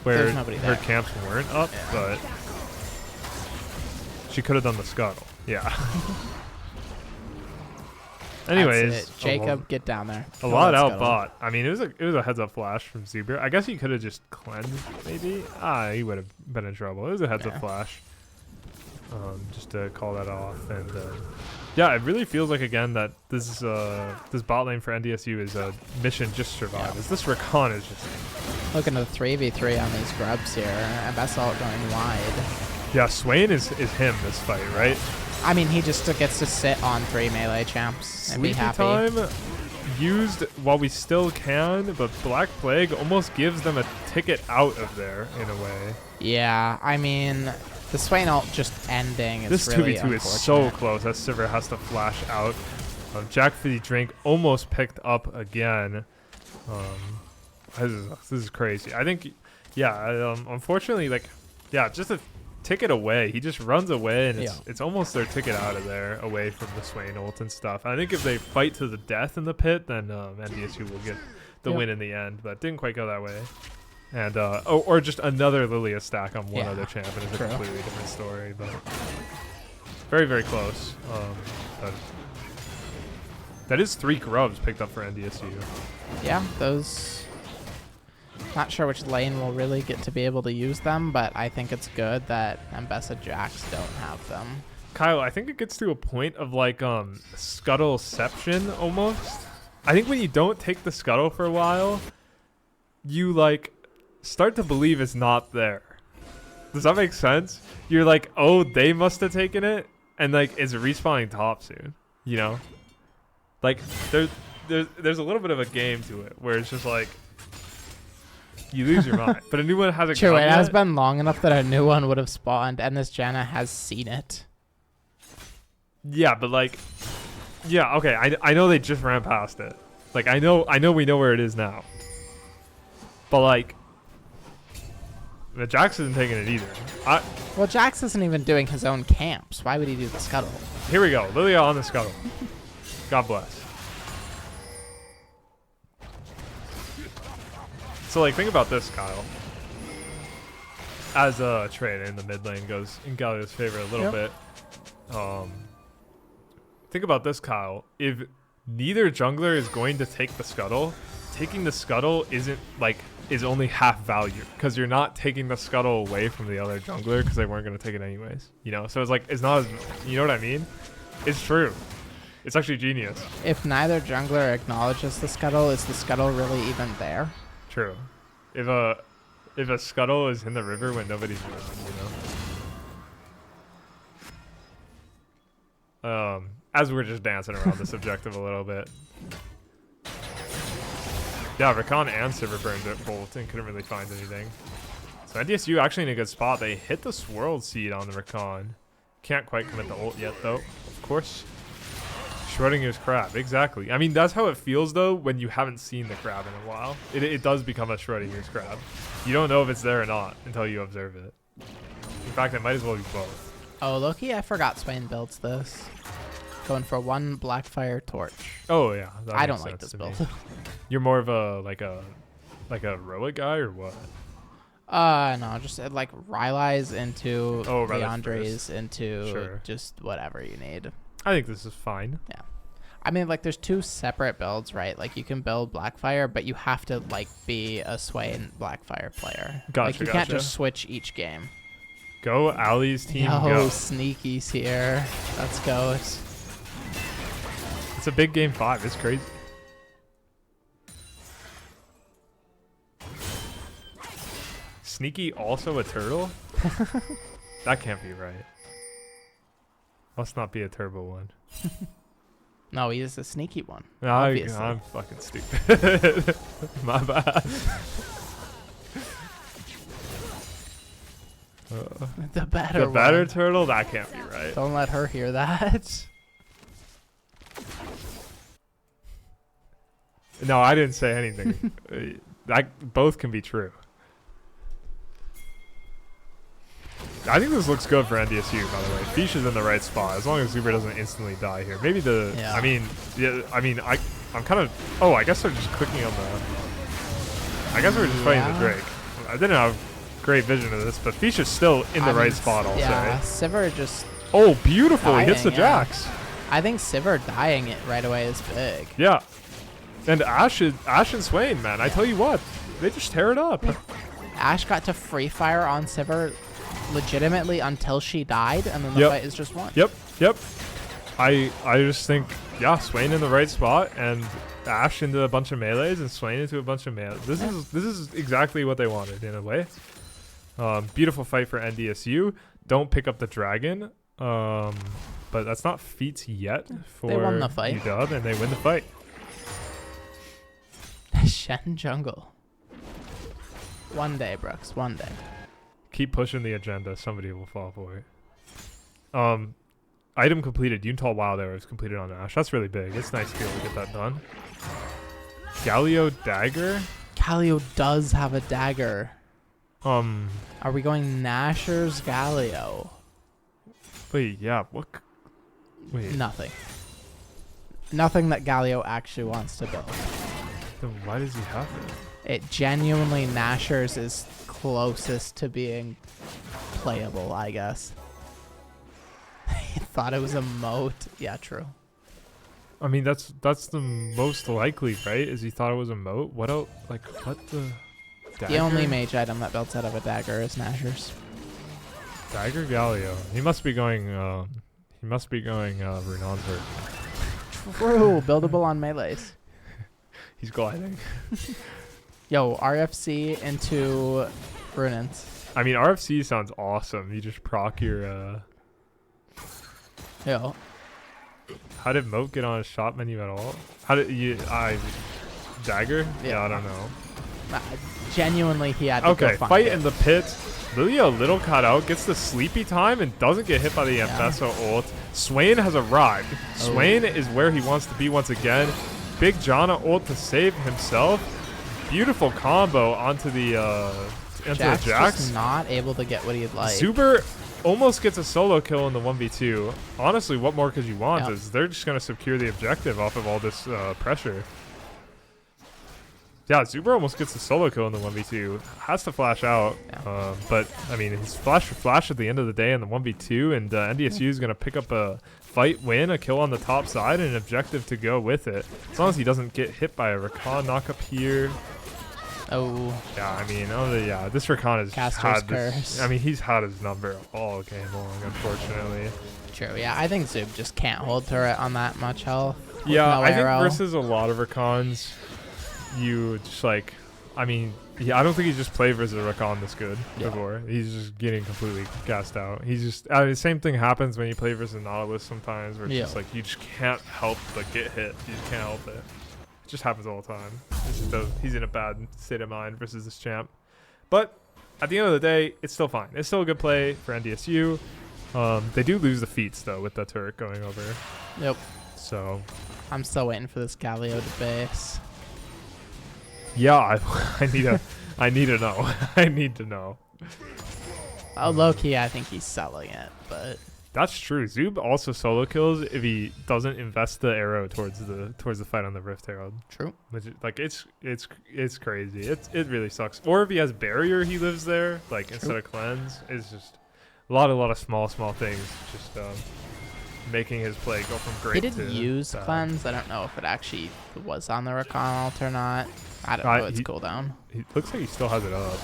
where nobody her there. camps weren't up, but she could have done the Scuttle. Yeah. Anyways, That's it. Jacob, get down there. a Kill lot that out scuttle. bot. I mean, it was a heads up flash from Zuber. I guess he could have just cleansed, maybe. He would have been in trouble. It was a heads up flash. Just to call that off, and yeah, it really feels like again that this bot lane for NDSU is a mission just survive. Yeah. As this Rakan is just Looking to 3v3 on these grubs here, and Basalt going wide. yeah. Swain is him this fight, right? I mean, he just gets to sit on 3 melee champs and be Sleepy happy. time used while we still can, but Black Plague almost gives them a ticket out of there in a way. Yeah, I mean, the Swain ult just ending is This really 2v2 is so unfortunate. close that Sivir has to flash out. Jack for the drink almost picked up again. This is crazy. I think, yeah, unfortunately, like, yeah, just a ticket away. He just runs away, and it's almost their ticket out of there, away from the Swain ult and stuff. I think if they fight to the death in the pit, then NDSU will get the win in the end, but didn't quite go that way. And or just another Lilia stack on one other champion is a completely different story, but very, very close. But that is 3 grubs picked up for NDSU. Yeah, those... Not sure which lane will really get to be able to use them, but I think it's good that Mbessa Jax don't have them. Kyle, I think it gets to a point of like scuttleception almost. I think when you don't take the scuttle for a while, you like start to believe it's not there. Does that make sense? You're like, oh, they must have taken it, and like it's respawning top soon. You know, like there's a little bit of a game to it where it's just like you lose your mind, but a new one hasn't True, come it yet. has been long enough that a new one would have spawned, and this Janna has seen it. Yeah, but like, yeah, okay. I know they just ran past it. Like I know we know where it is now. But like, the Jax isn't taking it either. Well, Jax isn't even doing his own camps. Why would he do the scuttle? Here we go, Lilia on the scuttle. God bless. So like, think about this, Kyle. As a trade in the mid lane goes in Galio's favor a little bit. Think about this, Kyle. If neither jungler is going to take the scuttle, taking the scuttle is only half value because you're not taking the scuttle away from the other jungler because they weren't going to take it anyways. You know, so it's like it's not as, you know what I mean? It's true. It's actually genius. If neither jungler acknowledges the scuttle, is the scuttle really even there? True. If a scuttle is in the river when nobody's around, you know. As we're just dancing around this objective a little bit. Yeah, Rakan and Sivir burned it both and couldn't really find anything. So NDSU actually in a good spot. They hit the Swirled Seed on the Rakan. Can't quite commit the ult yet though. Of course. Schrodinger's crab, exactly. I mean, that's how it feels though when you haven't seen the crab in a while. It does become a Schrodinger's crab. You don't know if it's there or not until you observe it. In fact, it might as well be both. Oh, Loki, I forgot Swain builds this. Going for 1 Blackfire Torch. Oh yeah, that I makes don't like sense this to me. build. You're more of a like a Roa guy or what? No, just like Rylai's into rather Leandre's first. into just whatever you need. I think this is fine. Yeah. I mean, like, there's 2 separate builds, right? Like, you can build Blackfire, but you have to, like, be a Swain Blackfire player. Gotcha, Like, you can't just switch each game. Go, Ali's team, Yo, go. Sneaky's here. Let's go. It's a big game 5. It's crazy. Sneaky also a turtle? That can't be right. Must not be a turbo one. No, he is a sneaky one. No, Obviously. I'm fucking stupid. My bad. The better The better one. turtle? That can't be right. Don't let her hear that. No, I didn't say anything. That both can be true. I think this looks good for NDSU, by the way. Fish is in the right spot, as long as Zuber doesn't instantly die here. Maybe the... Yeah. I'm kind of... Oh, I guess they're just clicking on the... I guess we're just fighting the Drake. I didn't have great vision of this, but Fish is still in the right spot, I'll yeah, say. Sivir just... Oh, beautiful. He hits the Dying, yeah. Jax. I think Sivir dying it right away is big. Yeah. And Ash and Swain, man. I tell you what, they just tear it up. Ash got to free fire on Sivir legitimately until she died, and then the fight is just won. Yep. I just think, yeah, Swain in the right spot and Ash into a bunch of melees and Swain into a bunch of melees. This is exactly what they wanted in a way. Beautiful fight for NDSU. Don't pick up the dragon. But that's not feats yet for They won the fight. UW, and they win the fight. Shen jungle. One day, Brooks. One day. Keep pushing the agenda. Somebody will fall for it. Item completed. Yuntal Wild Arrow is completed on Ash. That's really big. It's nice to be able to get that done. Galio Dagger. Galio does have a dagger. Are we going Nashor's Galio? Wait, yeah. What? Wait. Nothing. Nothing that Galio actually wants to build. Then why does he have it? It genuinely Nashor's is closest to being playable, I guess. He thought it was a moat. Yeah, true. I mean, that's the most likely, right? Is he thought it was a moat? What else? Like, what the? Dagger? The only mage item that builds out of a dagger is Nashor's. Dagger Galio. He must be going. Runon's version. True. Buildable on melees. He's gliding. Yo, RFC into Runins. I mean, RFC sounds awesome. You just proc your. Yo. How did Moat get on a shop menu at all? How did you? Dagger? Yeah, I don't know. Genuinely, he had to go find fight it. in the pit. Lilia a little cut out, gets the sleepy time and doesn't get hit by the Ampheso ult. Swain has arrived. Swain is where he wants to be once again. Big Janna ult to save himself. Beautiful combo onto the Jack's Jax. just not able to get what he'd like. Zuber almost gets a solo kill in the 1v2. Honestly, what more could you want? Is they're just going to secure the objective off of all this pressure. Yeah, Zuber almost gets a solo kill in the 1v2. Has to flash out. But, I mean, his flash at the end of the day in the 1v2, and NDSU is going to pick up a fight win, a kill on the top side, and an objective to go with it. As long as he doesn't get hit by a Rakan knock up here. Oh. Yeah, I mean, this Rakan has Caster's had this. I mean, he's had his number all game long, unfortunately. True, yeah. I think Zub just can't hold turret on that much health. Yeah, I think versus a lot of Rakans, you just like, I mean, I don't think he's just played versus a Rakan this good before. He's just getting completely gassed out. He's just, the same thing happens when you play versus Nautilus sometimes, where it's just like, you just can't help but get hit. You just can't help it. It just happens all the time. He's in a bad state of mind versus this champ. But at the end of the day, it's still fine. It's still a good play for NDSU. They do lose the feats, though, with the turret going over. Yep. So I'm still waiting for this Galio to base. Yeah, I need to know. I need to know. Oh, low-key, I think he's selling it, but... That's true. Zub also solo kills if he doesn't invest the arrow towards the fight on the Rift Herald. True. Which, like, it's crazy. It really sucks. Or if he has barrier, he lives there. Like instead of cleanse, it's just a lot of small things. Just making his play go from great. He to did use bad. cleanse. I don't know if it actually was on the Rakan ult or not. I don't know its cooldown. He looks like he still has it up.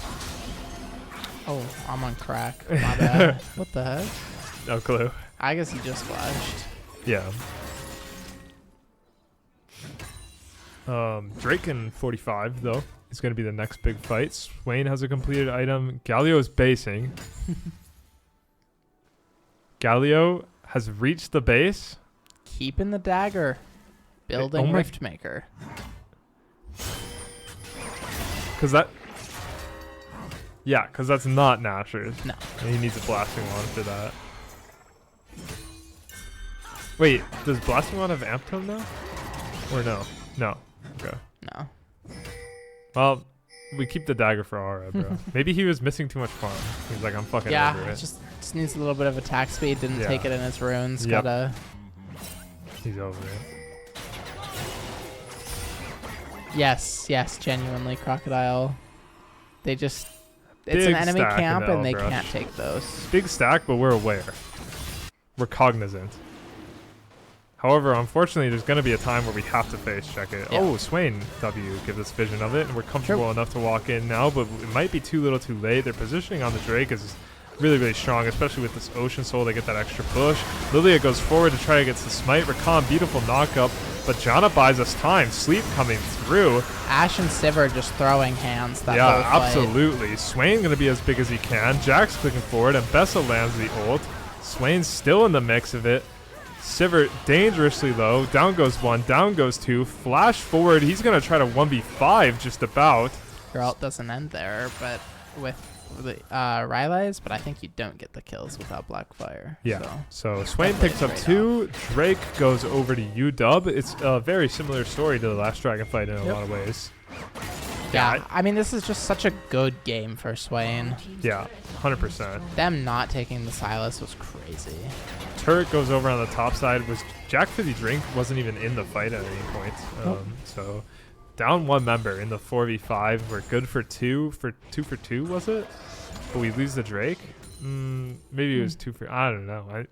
Oh, I'm on crack. My bad. What the heck? No clue. I guess he just flashed. Yeah. Drake in 45 though is going to be the next big fight. Swain has a completed item. Galio is basing. Galio has reached the base. Keeping the dagger. Building Riftmaker. Because that's not Nashor's. No. And he needs a Blasting Wand for that. Wait, does Blasting Wand have Amp Tome now? Or no? No. Okay. No. Well, we keep the dagger for Aura, bro. Maybe he was missing too much farm. He's like, I'm fucking over it. Just needs a little bit of attack speed. Didn't take it in his runes. Gotta... He's over it. Yes, genuinely, Crocodile. They just... It's Big an enemy stack camp in the and they Elbrush. can't take those. Big stack, but we're aware. We're cognizant. However, unfortunately, there's going to be a time where we have to face check it. Yeah. Oh, Swain W gives us vision of it, and we're comfortable enough to walk in now, but it might be too little too late. Their positioning on the Drake is really, really strong, especially with this Ocean Soul. They get that extra push. Lilia goes forward to try against the Smite. Rakan, beautiful knockup, but Janna buys us time. Sleep coming through. Ash and Sivir just throwing hands that Yeah, whole fight. absolutely. Swain going to be as big as he can. Jack's clicking forward, and Bessa lands the ult. Swain's still in the mix of it. Sivir dangerously low. Down goes one, down goes two. Flash forward. He's going to try to 1v5 just about. Your ult doesn't end there, but with the Rylai's, but I think you don't get the kills without Blackfire. Yeah. So So Swain definitely picks up trade-off. 2. Drake goes over to UW. It's a very similar story to the last Dragon fight in a Yep. lot of ways. yeah, I mean, this is just such a good game for Swain. Yeah, 100%. Them not taking the Silas was crazy. Turret goes over on the top side. Was Jack Fizzy Drink wasn't even in the fight at any point. Nope. So down one member in the 4v5. We're good for 2 for 2 was it? But we lose the Drake. Maybe it was 2 for. I don't know.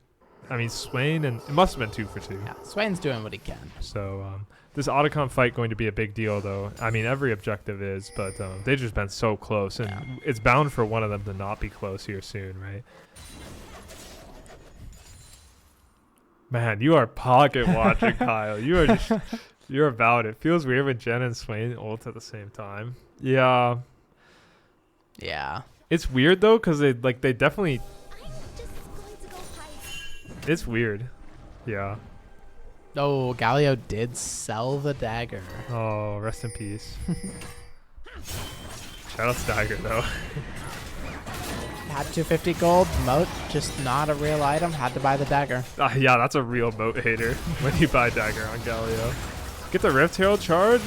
I mean Swain, and it must have been 2 for 2. Yeah, Swain's doing what he can. So this Otacon fight going to be a big deal, though. I mean, every objective is, but they've just been so close, and Yeah. it's bound for one of them to not be close here soon, right? Man, you are pocket watching, Kyle. You are just, you're about it. Feels weird when Jen and Swain ult at the same time. Yeah, Yeah. it's weird though, cause they definitely. It's weird. Yeah. Oh, Galio did sell the dagger. Oh, rest in peace. Shout out to Dagger though. Had 250 gold. Moat, just not a real item. Had to buy the dagger. Yeah, that's a real moat hater when you buy Dagger on Galio. Get the Rift Herald charge.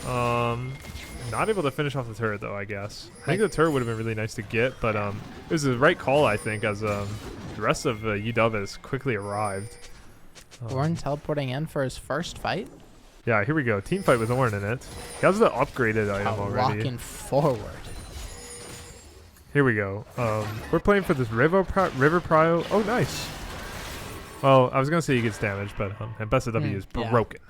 Not able to finish off the turret though, I guess. I think the turret would have been really nice to get, but it was the right call, I think, as the rest of UW has quickly arrived. Ornn teleporting in for his first fight. Yeah, here we go. Team fight with Ornn in it. He has the upgraded item already. Walking forward. Here we go. We're playing for this River Prio. Oh, nice. Well, I was gonna say he gets damage, but Mbessa W is yeah. broken.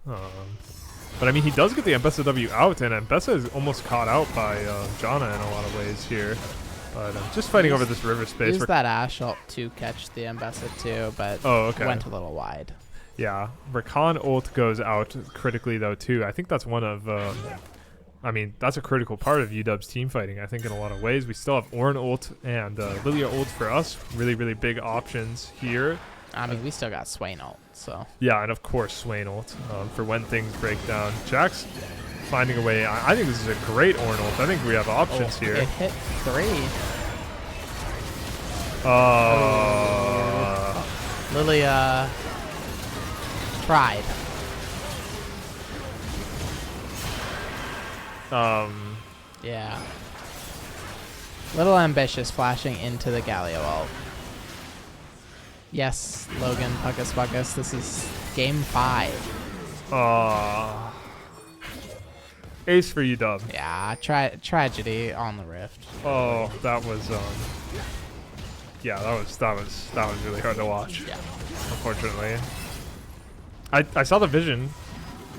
But I mean, he does get the Mbessa W out, and Mbessa is almost caught out by Janna in a lot of ways here. But just fighting over this river space. Used that Ash ult to catch the Mbessa too, but went a little wide. Yeah, Rakan ult goes out critically though too. I think that's one of. I mean, that's a critical part of UW's team fighting, I think, in a lot of ways. We still have Ornn ult and Lilia ult for us. Really, really big options here. I mean, we still got Swain ult, so. Yeah, and of course, Swain ult for when things break down. Jack's finding a way. I think this is a great Ornn ult. I think we have options here. It hit 3. Lilia tried. Yeah. Little ambitious flashing into the Galio ult. Yes, Logan, Puckus. This is game 5. Ace for UW. Yeah, tragedy on the Rift. Oh, that was yeah, that was really hard to watch. Yeah. Unfortunately, I saw the vision,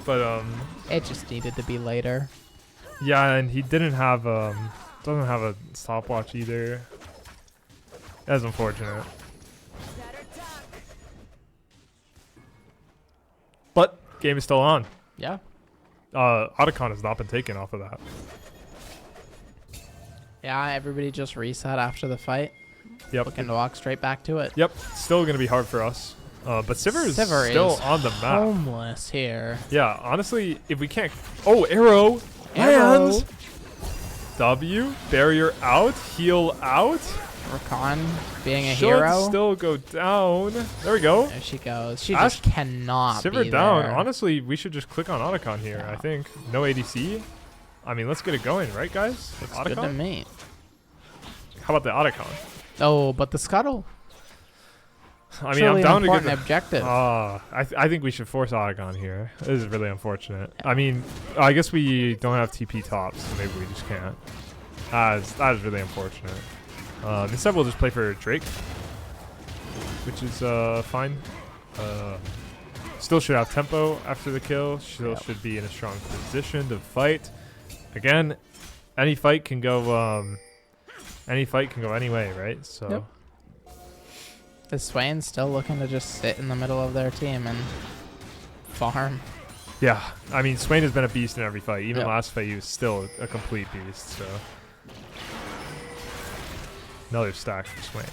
but It just needed to be later. yeah, and he didn't have doesn't have a stopwatch either. That's unfortunate. But game is still on. Yeah. Otacon has not been taken off of that. Yeah, everybody just reset after the fight. Yep. Looking to walk straight back to it. Yep. Still going to be hard for us. But Sivir is Sivir still is on the map. homeless here. Yeah, honestly, if we can't... Oh, arrow. Arrow. Lands. W. Barrier out. Heal out. Rakan being a Should hero. still go down. There we go. There she goes. She Ash- just cannot Sivir be down. there. Honestly, we should just click on Otacon here, Yeah. I think. No ADC. I mean, let's get it going, right, guys? With Looks good to Otacon? me. How about the Otacon? Oh, but the scuttle. I mean, Truly I'm down an to get important the... objective. I think we should force Otacon here. This is really unfortunate. I mean, I guess we don't have TP tops, so maybe we just can't. That is really unfortunate. Instead, we'll just play for Drake, which is fine. Still should have tempo after the kill. Still should be in a strong position to fight. Again, any fight can go any way, right? So Yep. Is Swain still looking to just sit in the middle of their team and farm? yeah, I mean, Swain has been a beast in every fight. Even Yep. last fight, he was still a complete beast. So another stack for Swain.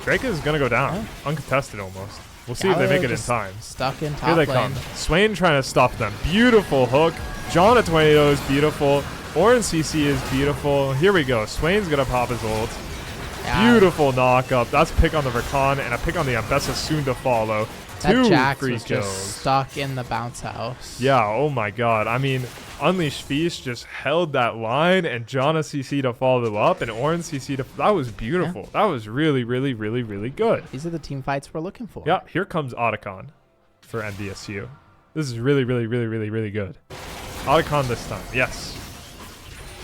Drake is gonna go down, uncontested almost. We'll see if they make it in time. Stuck in top Here they lane. come. Swain trying to stop them. Beautiful hook. John at Tornado is beautiful. Orange CC is beautiful. Here we go. Swain's gonna pop his ult. Yeah, Beautiful knock up. That's a pick on the Rakan and a pick on the Ambessa soon to follow. that Two Jax free was kills. just stuck in the bounce house. Yeah, oh my god. I mean, Unleashed Feast just held that line and Jana CC to follow up and Orange CC to... That was beautiful. That was really, really, really, really good. These are the team fights we're looking for. Yeah, here comes Otacon for NDSU. This is really, really, really, really, really good. Otacon this time. Yes.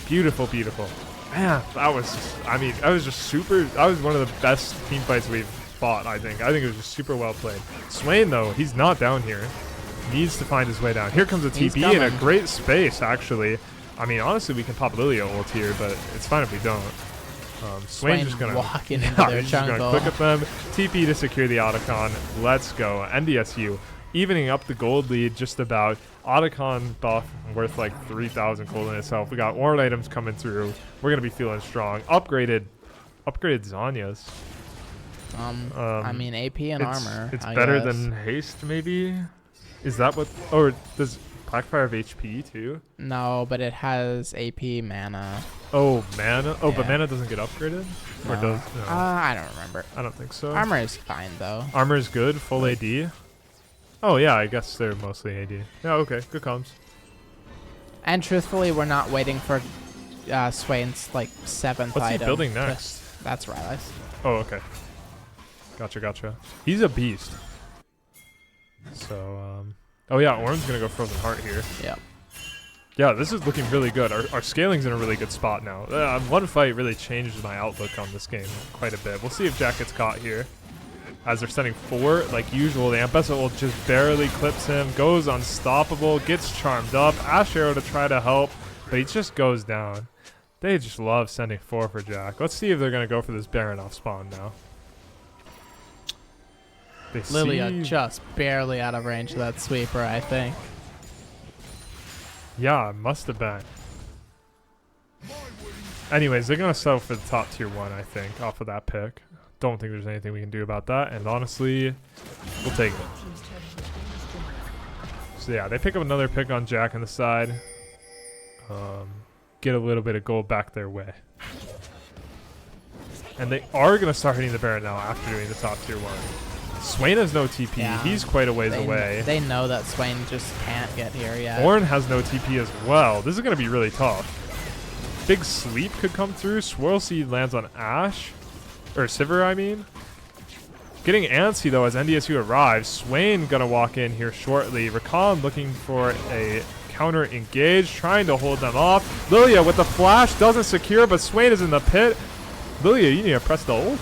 Beautiful, beautiful. Man, that was just... I mean, that was just super... That was one of the best team fights we've fought, I think. I think it was just super well played. Swain, though, he's not down here. Needs to find his way down. Here comes a He's TP in a coming. great space, actually. I mean, honestly, we can pop Lilia ult here, but it's fine if we don't. Swain's Swain just gonna walking into yeah, their he's just gonna jungle. click at them. TP to secure the Otacon. Let's go. NDSU evening up the gold lead just about. Otacon buff worth like 3,000 gold in itself. We got Warren items coming through. We're gonna be feeling strong. Upgraded Zanyas. I mean, AP and armor. It's I better guess. than haste, maybe. Is that what? Or does Blackfire have HP too? No, but it has AP mana. Oh, mana. Oh, but Yeah. mana doesn't get upgraded, or No. does? No. I don't remember. I don't think so. Armor is fine though. Armor is good. Full AD. Oh yeah, I guess they're mostly AD. Yeah, okay, good comms. And truthfully, we're not waiting for Swain's like 7th What's he item. building next? That's Rylai's. Oh, okay. Gotcha. He's a beast. So, oh yeah, Oran's gonna go Frozen Heart here. Yep. Yeah, this is looking really good. Our scaling's in a really good spot now. One fight really changed my outlook on this game quite a bit. We'll see if Jack gets caught here. As they're sending 4, like usual, the Ambessa ult just barely clips him, goes unstoppable, gets charmed up. Ash Arrow to try to help, but he just goes down. They just love sending 4 for Jack. Let's see if they're going to go for this Baron off spawn now. They Lilia see... just barely out of range of that sweeper, I think. Yeah, it must have been. Anyways, they're going to settle for the top tier 1, I think, off of that pick. Don't think there's anything we can do about that, and honestly, we'll take it. So yeah, they pick up another pick on Jack on the side. Get a little bit of gold back their way. And they are going to start hitting the Baron now after doing the top tier 1. Swain has no TP. Yeah. He's quite a ways They away. They know that Swain just can't get here yet. Ornn has no TP as well. This is going to be really tough. Big Sleep could come through. Swirl Seed lands on Ashe. Or Sivir, I mean. Getting antsy, though, as NDSU arrives. Swain going to walk in here shortly. Rakan looking for a counter engage, trying to hold them off. Lilia with the flash, doesn't secure, but Swain is in the pit. Lilia, you need to press the ult.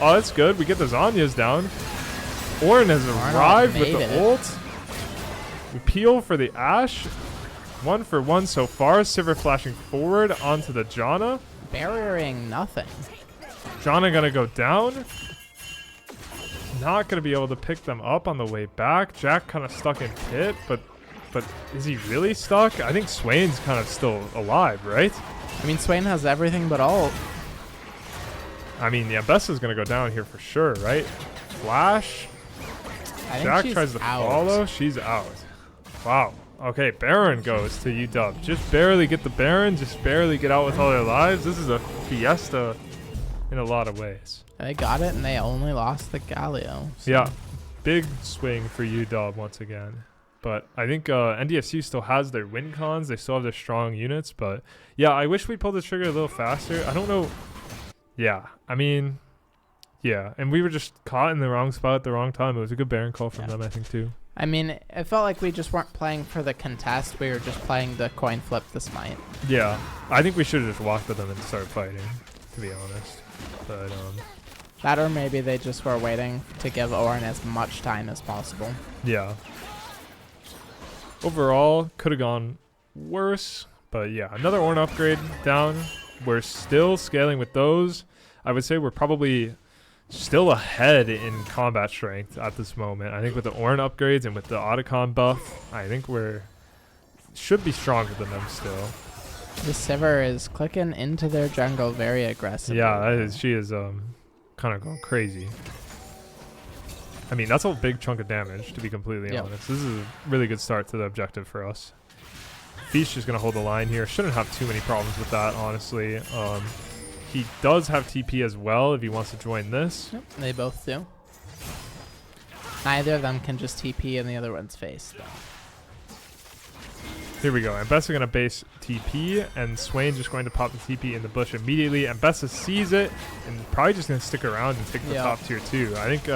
Oh, that's good. We get the Zanyas down. Ornn has arrived with the ult. We peel for the Ashe. 1 for 1 so far. Sivir flashing forward onto the Janna. Barriering nothing. Janna gonna go down. Not gonna be able to pick them up on the way back. Jack kind of stuck in pit, but is he really stuck? I think Swain's kind of still alive, right? I mean, Swain has everything but ult. I mean, the Ambessa's gonna go down here for sure, right? Flash. I think Jack she's tries to out. follow. She's out. Wow. Okay, Baron goes to UW. Just barely get the Baron. Just barely get out with all their lives. This is a fiesta in a lot of ways. They got it, and they only lost the Galio. So. Yeah. Big swing for UW once again. But I think NDSU still has their win cons. They still have their strong units. But yeah, I wish we pulled the trigger a little faster. I don't know. Yeah. I mean, yeah. And we were just caught in the wrong spot at the wrong time. It was a good Baron call from them, I think, too. I mean, it felt like we just weren't playing for the contest. We were just playing the coin flip the smite. Yeah. I think we should have just walked with them and started fighting, to be honest. But That or maybe they just were waiting to give Orin as much time as possible. Yeah. Overall, could have gone worse. But yeah, another Ornn upgrade down. We're still scaling with those. I would say we're probably still ahead in combat strength at this moment. I think with the Ornn upgrades and with the Otacon buff, I think should be stronger than them still. The Sivir is clicking into their jungle very aggressively. Yeah, she is kind of going crazy. I mean, that's a big chunk of damage, to be completely honest. This is a really good start to the objective for us. Feast just going to hold the line here. Shouldn't have too many problems with that, honestly. He does have TP as well if he wants to join this. Yep, they both do. Neither of them can just TP in the other one's face, though. Here we go. Ambessa going to base TP, and Swain just going to pop the TP in the bush immediately. Ambessa sees it, and probably just going to stick around and take the top tier 2. I think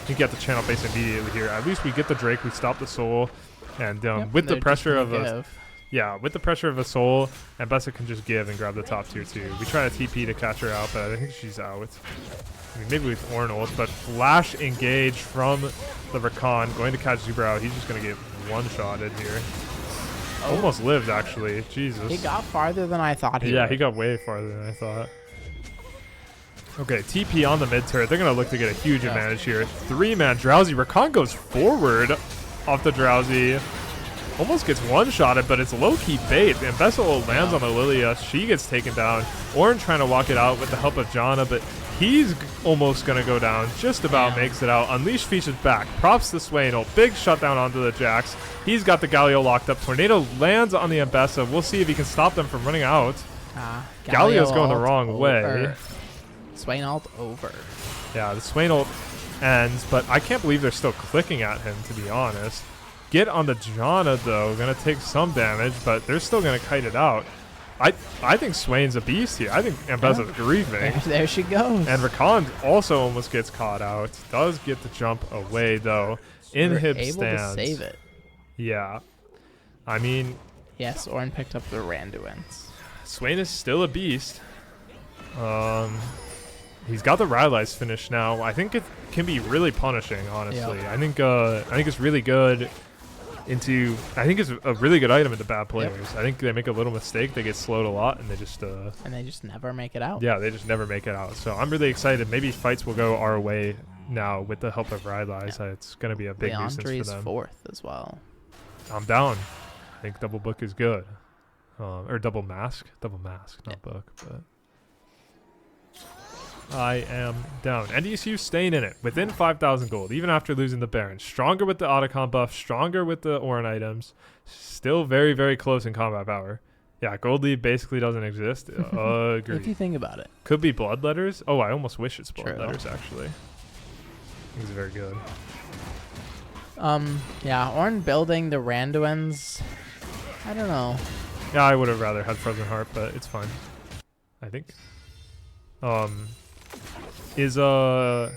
you get the channel base immediately here. At least we get the Drake, we stop the Soul, and with the pressure of with the pressure of a Soul, Ambessa can just give and grab the top tier 2. We try to TP to catch her out, but I think she's out. I mean, maybe with Ornn ult, but flash engage from the Rakan, going to catch Zuber out. He's just going to get one-shotted here. Almost lived, actually. Jesus. He got farther than I thought he would. Yeah, he got way farther than I thought. Okay, TP on the mid turret. They're going to look to get a huge advantage here. 3-man Drowsy. Rakan goes forward off the Drowsy. Almost gets one-shotted, but it's low-key bait. And Ambessa lands on the Lilia. She gets taken down. Ornn trying to walk it out with the help of Janna, but he's almost going to go down. Just about makes it out. Unleash Feast is back. Props to Swain ult. Big shutdown onto the Jax. He's got the Galio locked up. Tornado lands on the Ambessa. We'll see if he can stop them from running out. Galio's going the wrong way. Swain ult over. Yeah, the Swain ult ends, but I can't believe they're still clicking at him, to be honest. Get on the Janna, though. Going to take some damage, but they're still going to kite it out. I think Swain's a beast here. I think Ambessa's grieving. There she goes. And Rakan also almost gets caught out. Does get the jump away, though. Inhib stands. Able to save it. Yeah. I mean... Yes, Ornn picked up the Randuins. Swain is still a beast. He's got the Rylai's finish now. I think it can be really punishing, honestly. Yep. I think it's really good I think it's a really good item into bad players. Yep. I think they make a little mistake, they get slowed a lot, and they just never make it out. Yeah, they just never make it out. So I'm really excited. Maybe fights will go our way now with the help of Rylai's. Yeah. It's going to be a big nuisance for them. 4th as well. I'm down. I think double book is good. Or double mask, not book, but I am down. NDSU staying in it within 5,000 gold, even after losing the Baron. Stronger with the Otacon buff, stronger with the Ornn items. Still very, very close in combat power. Yeah, gold lead basically doesn't exist. Agreed. If you think about it. Could be blood letters. Oh, I almost wish it's blood letters, actually. I think it's very good. Yeah, Ornn building the Randuins. I don't know. Yeah, I would have rather had Frozen Heart, but it's fine. I think. Is Ambessa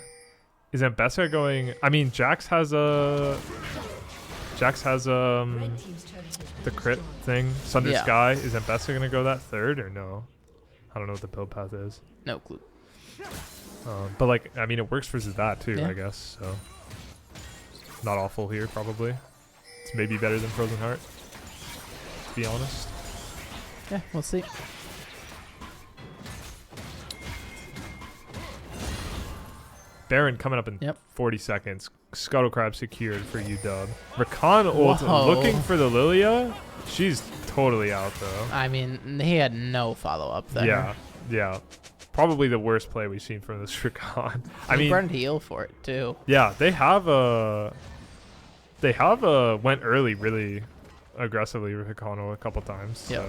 going? I mean, Jax has the crit thing. Sunder Sky. Is Ambessa gonna go that 3rd or no? I don't know what the build path is. No clue. But like, I mean, it works for that too, I guess. So not awful here, probably. It's maybe better than Frozen Heart, to be honest. Yeah, we'll see. Baron coming up in 40 seconds. Scuttle Crab secured for UW. Rakan ult looking for the Lilia. She's totally out, though. I mean, he had no follow-up there. Yeah. Probably the worst play we've seen from this Rakan. I mean, burned heal for it, too. Yeah, they have went early really aggressively with Rakan a couple times. Yep. So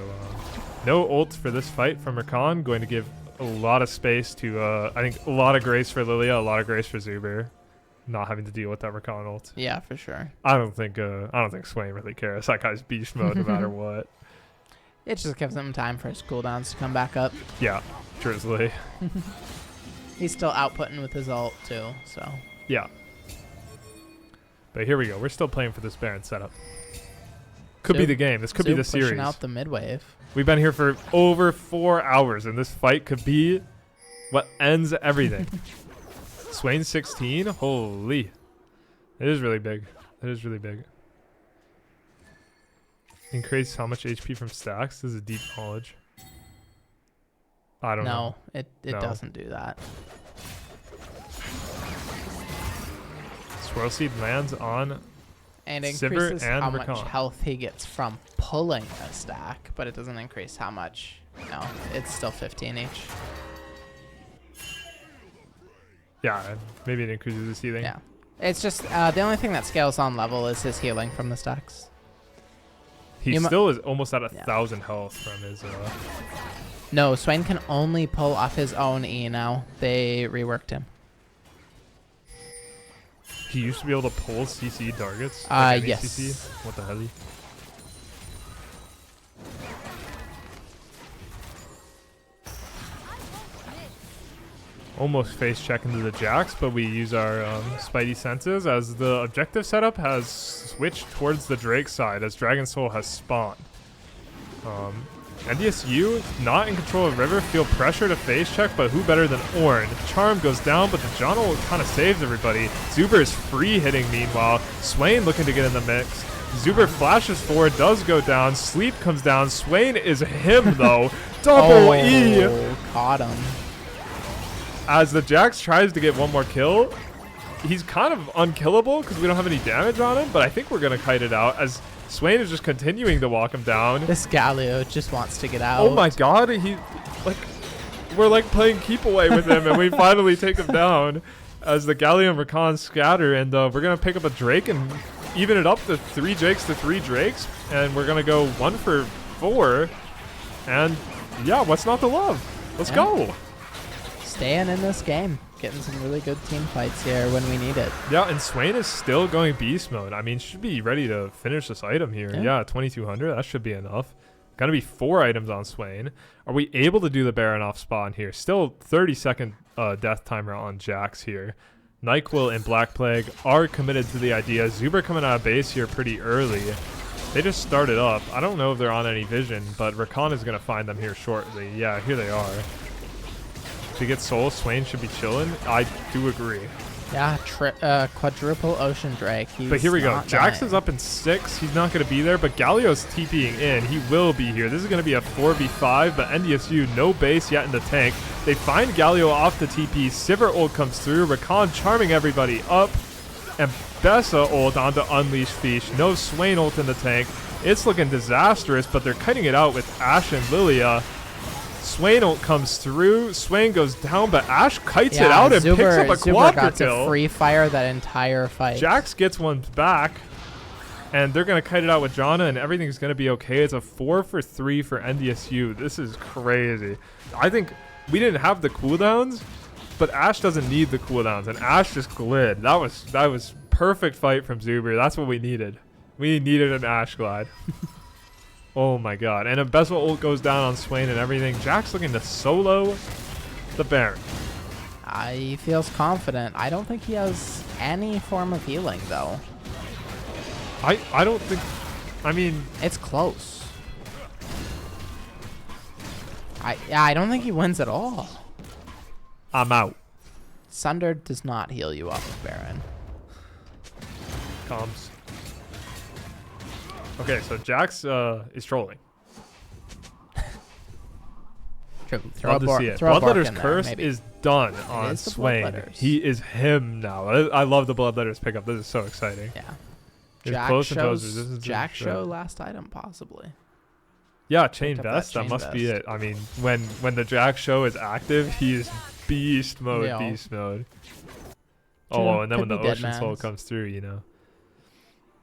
no ults for this fight from Rakan. Going to give a lot of space to I think a lot of grace for Lilia, a lot of grace for Zuber, not having to deal with that Rakan ult. Yeah, for sure. I don't think Swain really cares. That guy's beast mode no matter what. It just gives him time for his cooldowns to come back up. Yeah, truthfully. He's still outputting with his ult too, so. Yeah. But here we go. We're still playing for this Baron setup. Could be the game. This could be the series. Pushing out the mid wave. We've been here for over 4 hours, and this fight could be what ends everything. Swain 16. Holy. It is really big. It is really big. Increase how much HP from stacks? This is deep knowledge. I don't know. No, it No. doesn't do that. Swirl Seed lands on And Sivir increases and how much Rakan. health he gets from pulling a stack, but it doesn't increase how much. No, it's still 15 each. Yeah, maybe it increases his healing. Yeah. It's just the only thing that scales on level is his healing from the stacks. He You mu- still is almost at 1,000 Yeah. health from his. No, Swain can only pull off his own E now. They reworked him. He used to be able to pull CC targets. Like Yes. NECC. What the hell? Almost face check into the Jax, but we use our Spidey senses as the objective setup has switched towards the Drake side as Dragon Soul has spawned. NDSU, not in control of River, feel pressure to face check, but who better than Ornn? Charm goes down, but the Jono kind of saves everybody. Zuber is free hitting meanwhile. Swain looking to get in the mix. Zuber flashes forward, does go down. Sleep comes down. Swain is him though. Double E! Caught him. As the Jax tries to get one more kill, he's kind of unkillable because we don't have any damage on him, but I think we're going to kite it out as Swain is just continuing to walk him down. This Galio just wants to get out. Oh my god, we're like playing keep away with him and we finally take him down as the Galio and Rakan scatter, and we're going to pick up a Drake and even it up to 3 Drakes to 3 Drakes, and we're going to go 1 for 4, and yeah, what's not to love? Let's go. Staying in this game. Getting some really good team fights here when we need it. Yeah, and Swain is still going beast mode. I mean, should be ready to finish this item here. Yeah, 2,200. That should be enough. Gonna be 4 items on Swain. Are we able to do the Baron off spawn here? Still 30-second death timer on Jax here. NyQuil and Black Plague are committed to the idea. Zuber coming out of base here pretty early. They just started up. I don't know if they're on any vision, but Rakan is gonna find them here shortly. Yeah, here they are. If he gets Soul, Swain should be chilling. I do agree. Yeah, quadruple Ocean Drake. But here we go. not Jax dying. is up in 6. He's not going to be there, but Galio's TPing in. He will be here. This is going to be a 4v5, but NDSU, no base yet in the tank. They find Galio off the TP. Sivir ult comes through. Rakan charming everybody up. And Bessa ult onto Unleash Feast. No Swain ult in the tank. It's looking disastrous, but they're cutting it out with Ashe and Lilia. Swain ult comes through. Swain goes down, but Ashe kites it out and picks up a Zuber quadra got kill. to free fire that entire fight. Jax gets one back, and they're going to kite it out with Janna, and everything's going to be okay. It's a 4 for 3 for NDSU. This is crazy. I think we didn't have the cooldowns, but Ashe doesn't need the cooldowns, and Ashe just glid. That was perfect fight from Zuber. That's what we needed. We needed an Ashe glide. Oh my god. And a Bezel ult goes down on Swain and everything. Jax looking to solo the Baron. He feels confident. I don't think he has any form of healing, though. I don't think... I mean... It's close. I don't think he wins at all. I'm out. Sunder does not heal you up with Baron. Comms. Okay, so Jax is trolling. Throw Love a to see it. throw a Bork Bloodletter's in there, curse maybe. is done on is the Swain. Bloodletters. He is him now. I love the Bloodletters pickup. This is so exciting. Yeah. There's Jack close enclosures. This shows, is Jack just, show last item, possibly. Yeah, Chain Pick up Vest. That Chain must be Vest. it. I mean, when the Jack show is active, he is beast mode, Yeah. beast mode. True. Oh, and then Could when the be Ocean Soul Deadman's. comes through, you know.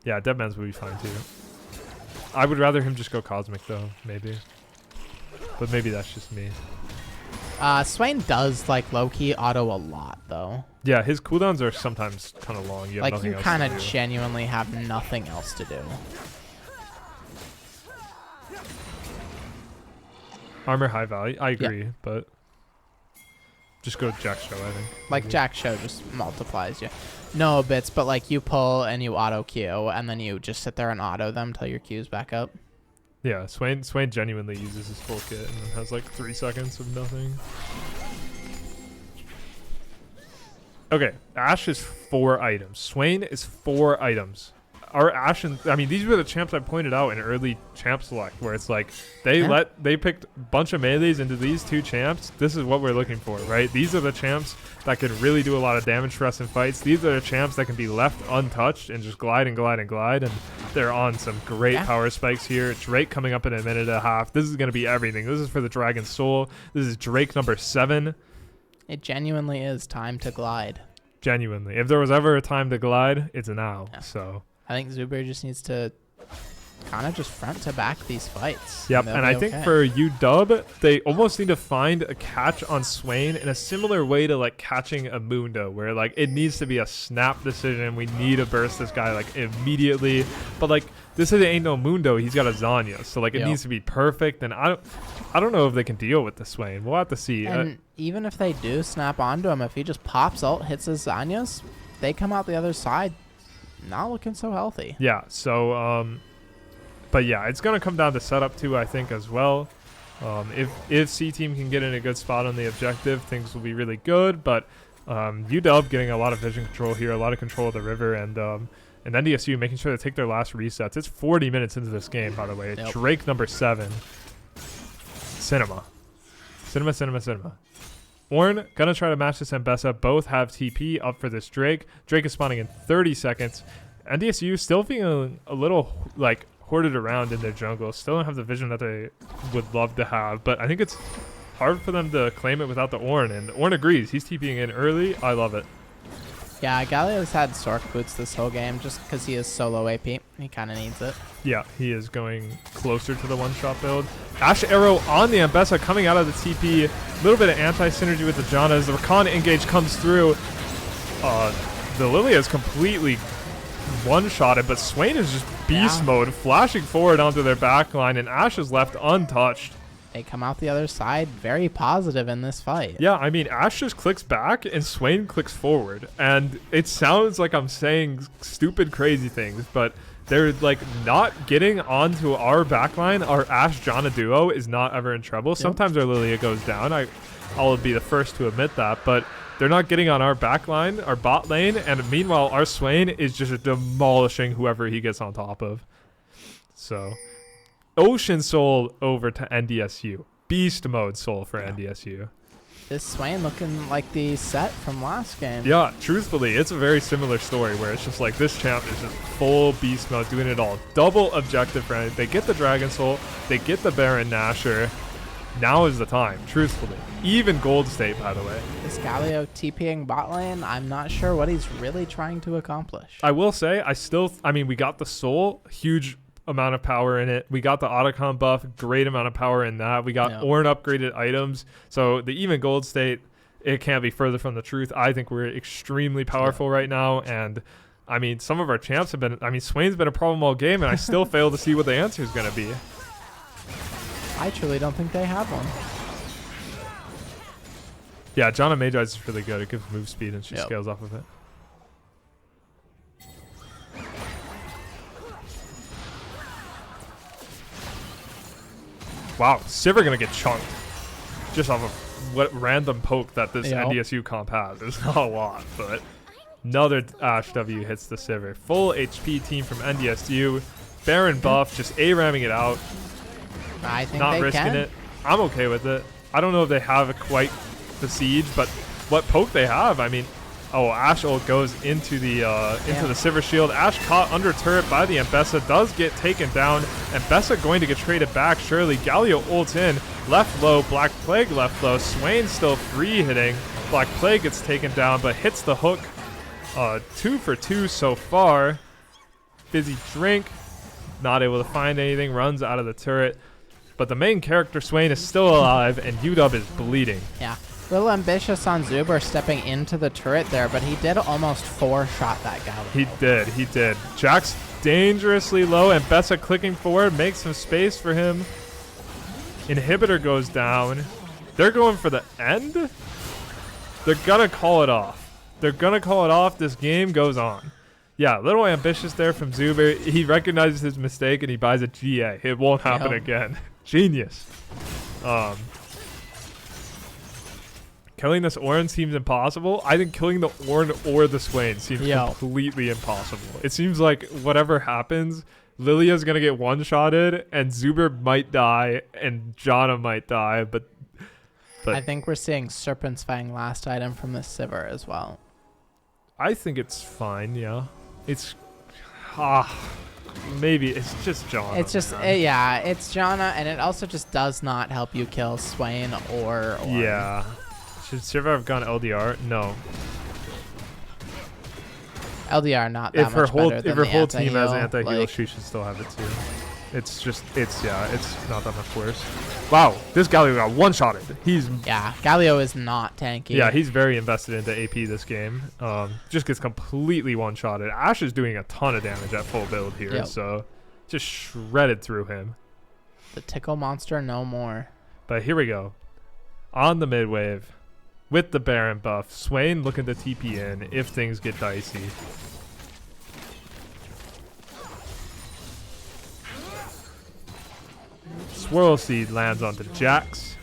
Yeah, Deadman's would be fine too. I would rather him just go Cosmic though, maybe. But maybe that's just me. Swain does like low-key auto a lot, though. Yeah, his cooldowns are sometimes kind of long. You have Like, nothing you else kind to of do. genuinely have nothing else to do. Armor high value. I agree, but just go Jack Show, I think. Like, Maybe. Jack Show just multiplies you. No bits, but like you pull and you auto queue, and then you just sit there and auto them till your queue's back up. Yeah, Swain genuinely uses his full kit and then has like 3 seconds of nothing. Okay, Ashe is 4 items. Swain is 4 items. Our Ashe and I mean these were the champs I pointed out in early champ select where it's like they picked a bunch of melees into these 2 champs. This is what we're looking for, right? These are the champs that can really do a lot of damage for us in fights. These are the champs that can be left untouched and just glide and glide and glide, and they're on some great power spikes here. Drake coming up in a minute and a half. This is going to be everything. This is for the Dragon Soul. This is Drake number 7. It genuinely is time to glide. Genuinely. If there was ever a time to glide, it's now. Yeah. So I think Zuber just needs to kind of just front to back these fights. Yep, and I think for UW, they almost need to find a catch on Swain in a similar way to like catching a Mundo, where like it needs to be a snap decision. We need to burst this guy like immediately. But like this ain't no Mundo, he's got a Zanya, so like it needs to be perfect. And I don't know if they can deal with the Swain. We'll have to see. And even if they do snap onto him, if he just pops ult, hits his Zanyas, they come out the other side not looking so healthy. Yeah, so but yeah, it's going to come down to setup too, I think, as well. If C team can get in a good spot on the objective, things will be really good. But UW getting a lot of vision control here, a lot of control of the river, and NDSU making sure to take their last resets. It's 40 minutes into this game, by the way. Yep. Drake number 7. Cinema. Ornn gonna try to match this Mbessa. Both have TP up for this Drake. Drake is spawning in 30 seconds. NDSU still feeling a little like hoarded around in their jungle. Still don't have the vision that they would love to have, but I think it's hard for them to claim it without the Ornn, and Ornn agrees. He's TPing in early. I love it. Yeah, Galio's had Sork boots this whole game just because he is solo AP. He kind of needs it. Yeah, he is going closer to the one-shot build. Ashe Arrow on the Mbessa coming out of the TP. A little bit of anti-synergy with the Janna as the Rakan engage comes through. The Lilia is completely one-shotted, but Swain is just beast mode, flashing forward onto their backline, and Ashe is left untouched. They come out the other side very positive in this fight. Yeah, I mean, Ashe just clicks back and Swain clicks forward. And it sounds like I'm saying stupid, crazy things, but they're like not getting onto our backline. Our Ashe Janna duo is not ever in trouble. Yep. Sometimes our Lilia goes down. I'll be the first to admit that, but they're not getting on our backline, our bot lane, and meanwhile, our Swain is just demolishing whoever he gets on top of. So Ocean Soul over to NDSU. Beast mode Soul for NDSU. This Swain looking like the set from last game. Yeah, truthfully, it's a very similar story where it's just like this champ is just full beast mode, doing it all. Double objective for it. They get the Dragon Soul, they get the Baron Nashor. Now is the time, truthfully. Even Gold State, by the way. This Galio TPing bot lane, I'm not sure what he's really trying to accomplish. I will say, I mean, we got the Soul, huge amount of power in it. We got the Otacon buff, great amount of power in that. We got Ornn upgraded items. So the even Gold State, it can't be further from the truth. I think we're extremely powerful right now. And I mean, some of our champs have been, I mean, Swain's been a problem all game, and I still fail to see what the answer is going to be. I truly don't think they have one. Yeah, Janna Magi is really good. It gives move speed, and she scales off of it. Wow, Sivir gonna get chunked just off of what random poke that this NDSU comp has. It's not a lot, but another Ashe W hits the Sivir. Full HP team from NDSU. Baron buff, just A-ramming it out. I think not they risking can. it. I'm okay with it. I don't know if they have quite the siege, but what poke they have, I mean, Ashe ult goes into the Sivir shield. Ashe caught under turret by the Mbessa, does get taken down. Mbessa going to get traded back, surely. Galio ults in, left low, Black Plague left low. Swain still free hitting. Black Plague gets taken down, but hits the hook. 2 for 2 so far. Fizzy drink, not able to find anything, runs out of the turret. But the main character, Swain, is still alive, and UW is bleeding. Yeah. A little ambitious on Zuber stepping into the turret there, but he did almost 4-shot that guy. He did. Jack's dangerously low, and Mbessa clicking forward, makes some space for him. Inhibitor goes down. They're going for the end? They're going to call it off. This game goes on. Yeah, a little ambitious there from Zuber. He recognizes his mistake, and he buys a GA. It won't happen again. Genius. killing this Ornn seems impossible. I think killing the Ornn or the Swain seems Yo. completely impossible. It seems like whatever happens, Lilia's going to get one-shotted, and Zuber might die, and Janna might die, but I think we're seeing Serpent's Fang last item from the Sivir as well. I think it's fine, yeah. It's... maybe it's just Janna. It's just, man. yeah, it's Janna, and it also just does not help you kill Swain or Ornn. Yeah. Should Sivir have gone LDR? No. LDR not that If her much whole better than her the whole team has anti-heal, anti-heal, like- she should still have it too. It's just it's not that much worse. Wow, this Galio got one-shotted. He's Yeah, Galio is not tanky. yeah, he's very invested into AP this game. Just gets completely one-shotted. Ashe is doing a ton of damage at full build here, Yep. so just shredded through him. The tickle monster no more. But here we go. On the mid wave with the Baron buff, Swain looking to TP in if things get dicey. Swirl Seed lands onto Jax.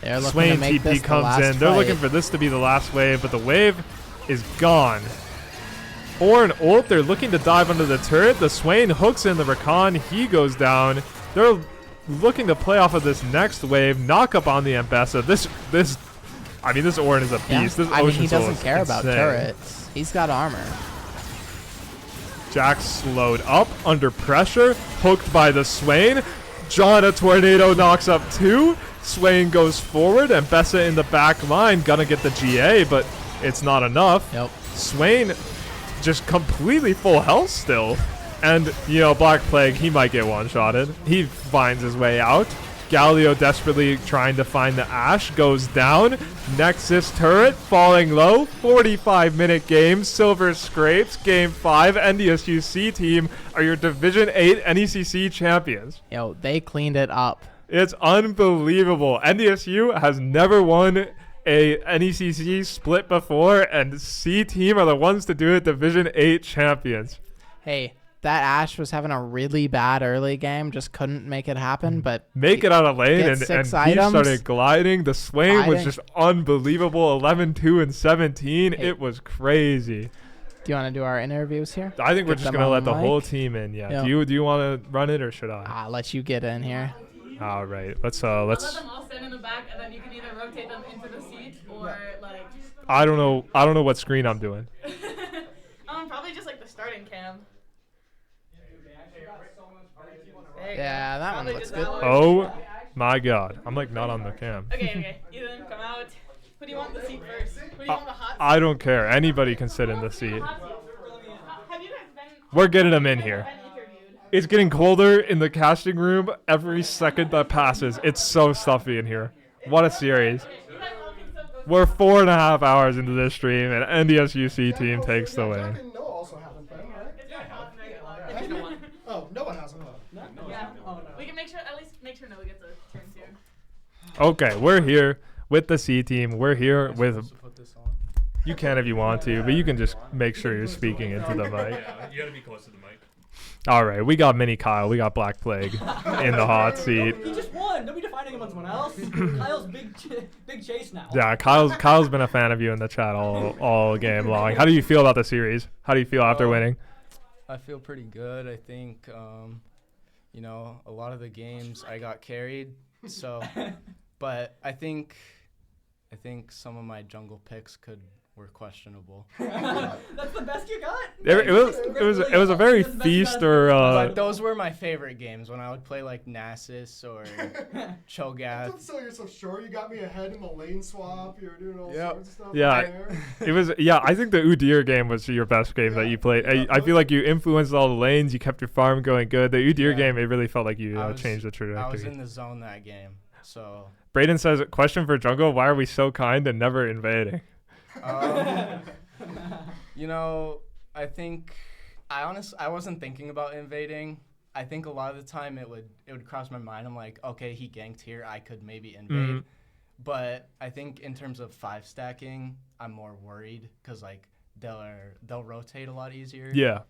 They're looking Swain to make TP this the comes last in. They're fight. looking for this to be the last wave, but the wave is gone. Ornn ult, they're looking to dive under the turret. The Swain hooks in the Rakan. He goes down. They're looking to play off of this next wave. Knock up on the Ambessa. This Ornn is a Yeah. beast. This I mean, Ocean he Soul doesn't is care about insane. turrets. He's got armor. Jax slowed up under pressure, hooked by the Swain. Janna Tornado knocks up 2. Swain goes forward, and Bessa in the back line gonna get the GA, but it's not enough. Yep. Swain just completely full health still. And, Black Plague, he might get one-shotted. He finds his way out. Galio desperately trying to find the Ashe, goes down. Nexus turret falling low. 45-minute game. Silver scrapes. Game 5. NDSU C team are your Division 8 NECC champions. Yo, they cleaned it up. It's unbelievable. NDSU has never won a NECC split before, and C team are the ones to do it. Division 8 champions. Hey, that Ashe was having a really bad early game, just couldn't make it happen, but Make it out of lane, Get and 6 he items. started gliding. The Swain was Gliding. just unbelievable. 11-2 and 17. Hey. It was crazy. do you want to do our interviews here? I think we're Get just them gonna on let the mic? whole team in. Yeah. Yeah. Do you want to run it, or should I? I'll let you get in here. All right. Let's. I'll let them all stand in the back, and then you can either rotate them into the seat or like. I don't know what screen I'm doing. Probably just like the starting cam. Yeah, that one Probably looks just good. that one. Oh my God. I'm like not on the cam. Okay. Ethan, come out. Who do you want the seat first? Who do you want the hot seat? I don't care. Anybody can sit in the seat. Hot seat. Have you guys been? We're getting them in here. Been interviewed? It's getting colder in the casting room every second that passes. It's so stuffy in here. What a series. You guys all can still go. We're 4.5 hours into this stream, and NDSUC team takes the win. Jack and Noah also haven't been, right? It's not hot very long. Oh, Noah hasn't. Yeah. We can make sure Noah gets a turn too. Okay, we're here with the C team. We're here with. You can if you want to, but you can just make sure you're speaking into the mic. You gotta be close to the mic. All right, we got Mini Kyle. We got Black Plague in the hot seat. He just won. Don't be defining him on someone else. Kyle's big chase now. Yeah, Kyle's been a fan of you in the chat all game long. How do you feel about the series? How do you feel after winning? I feel pretty good. I think, a lot of the games I got carried. So, but I think some of my jungle picks were questionable. That's the best you got? It was a very feast or. But those were my favorite games when I would play like Nasus or Cho'Gath. So you're so sure you got me ahead in the lane swap. You're doing all Yep. sorts of stuff. Yeah. there. It was I think the Udyr game was your best game that you played. I feel like you influenced all the lanes. You kept your farm going good. The Udyr Yeah. game, it really felt like you I was- changed the I was trajectory. in the zone that game. So, Brayden says, question for jungle: why are we so kind and never invading? I think I wasn't thinking about invading. I think a lot of the time it would cross my mind. I'm like, okay, he ganked here. I could maybe invade. Mhm. But I think in terms of 5 stacking, I'm more worried because like they'll rotate a lot easier. Yeah.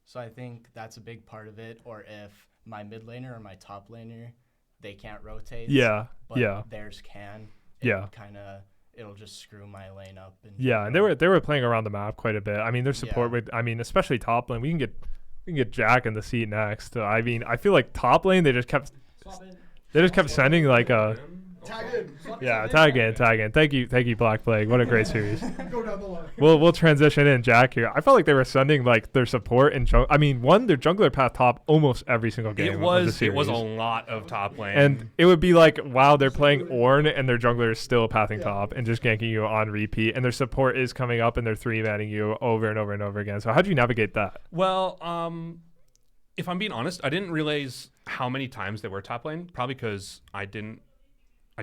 So I think that's a big part of it. Or if my mid laner or my top laner, they can't rotate. Yeah. But Yeah. theirs can. Yeah. it'll just screw my lane up. Yeah, and they were playing around the map quite a bit. I mean, their support with, I mean, especially top lane. We can get Jack in the seat next. I mean, I feel like top lane they just kept sending like Tag in. yeah, tag in. Thank you, Black Plague. What a great series. Go down the line. We'll transition in Jack here. I felt like they were sending like their support and I mean, their jungler path top almost every single game. It was a lot of top lane, and it would be like, wow, they're playing Ornn and their jungler is still pathing top and just ganking you on repeat, and their support is coming up and they're 3-manning you over and over and over again. So how do you navigate that? Well, if I'm being honest, I didn't realize how many times they were top lane. Probably because I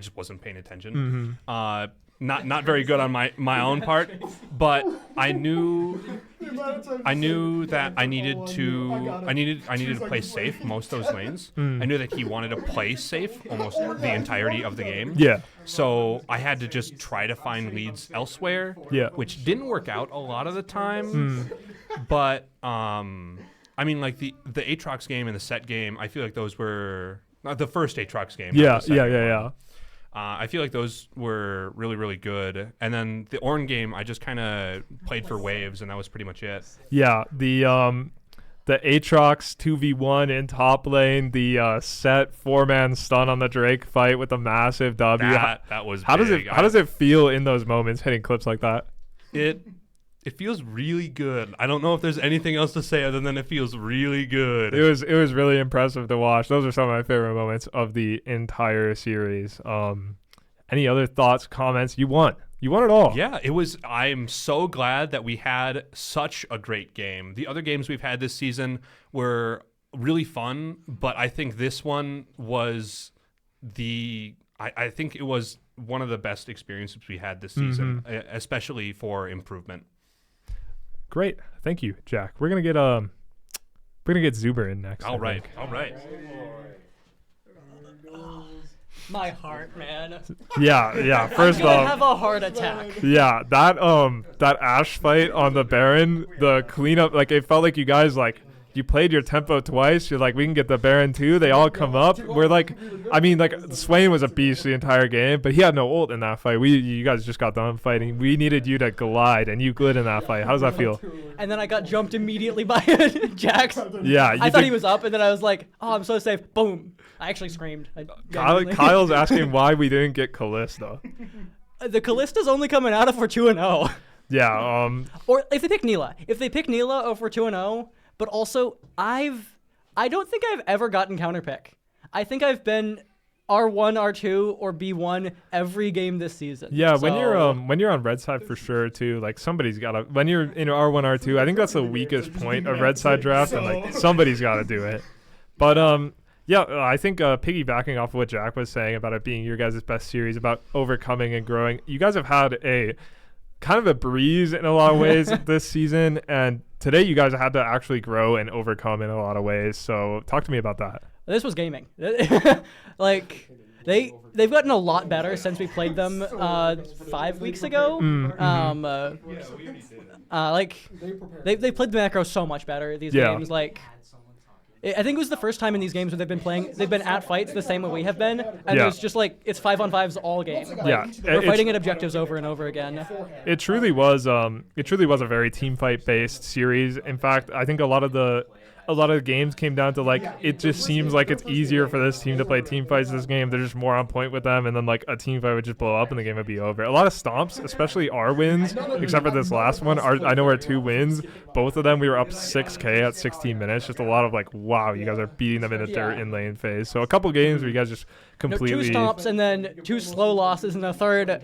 just wasn't paying attention. Not very good on my own part, but I knew that I needed to play safe most of those lanes. I knew that he wanted to play safe almost the entirety of the game. Yeah. So I had to just try to find leads elsewhere. Yeah. Which didn't work out a lot of the time. But I mean, like the Aatrox game and the set game, I feel like those were the first Aatrox game. Yeah. I feel like those were really, really good. And then the Ornn game, I just kind of played for waves, and that was pretty much it. Yeah, the Aatrox 2v1 in top lane, the set 4-man stun on the Drake fight with a massive W. That was how big. How does it feel in those moments hitting clips like that? It feels really good. I don't know if there's anything else to say other than it feels really good. It was really impressive to watch. Those are some of my favorite moments of the entire series. Any other thoughts, comments? You won it all. Yeah, it was. I'm so glad that we had such a great game. The other games we've had this season were really fun, but I think this one was I think it was one of the best experiences we had this season, especially for improvement. Great, thank you, Jack. We're gonna get Zuber in next. All right. My heart, man. Yeah. First I'm gonna off, have a heart attack. yeah, that Ashe fight on the Baron, the cleanup, like it felt like you guys like you played your tempo twice. You're like, we can get the Baron too. They all come up. We're like, I mean, like Swain was a beast the entire game, but he had no ult in that fight. You guys just got done fighting. We needed you to glide, and you glid in that fight. How does that feel? And then I got jumped immediately by Jax. Yeah, I thought he was up, and then I was like, oh, I'm so safe. Boom. I actually screamed. Kyle's asking why we didn't get Kalista. The Kallista's only coming out if we're 2-0. Yeah. Or if they pick Neela. If they pick Neela if we're 2-0, but also I don't think I've ever gotten counterpick. I think I've been R1, R2, or B1 every game this season. Yeah, so, when you're on red side for sure too. Like somebody's gotta. When you're in R1, R2, I think that's the weakest point of red side draft, and like somebody's got to do it. But yeah, I think piggybacking off of what Jack was saying about it being your guys' best series, about overcoming and growing, you guys have had a kind of a breeze in a lot of ways this season, and today you guys had to actually grow and overcome in a lot of ways. So talk to me about that. This was gaming. Like they've gotten a lot better since we played them 5 weeks ago. Like they played the macro so much better these games. Like I think it was the first time in these games where they've been at fights the same way we have been, and it's just like it's 5-on-5s all game. Like, we're fighting at objectives over and over again. It truly was a very team fight based series. In fact, I think a lot of the games came down to like it just seems like it's easier for this team to play team fights this game. They're just more on point with them, and then like a team fight would just blow up and the game would be over. A lot of stomps, especially our wins, except for this last one. I know our 2 wins, both of them we were up 6K at 16 minutes. Just a lot of like, wow, you guys are beating them in the dirt in lane phase. So a couple games where you guys just completely 2 stomps and then 2 slow losses and a third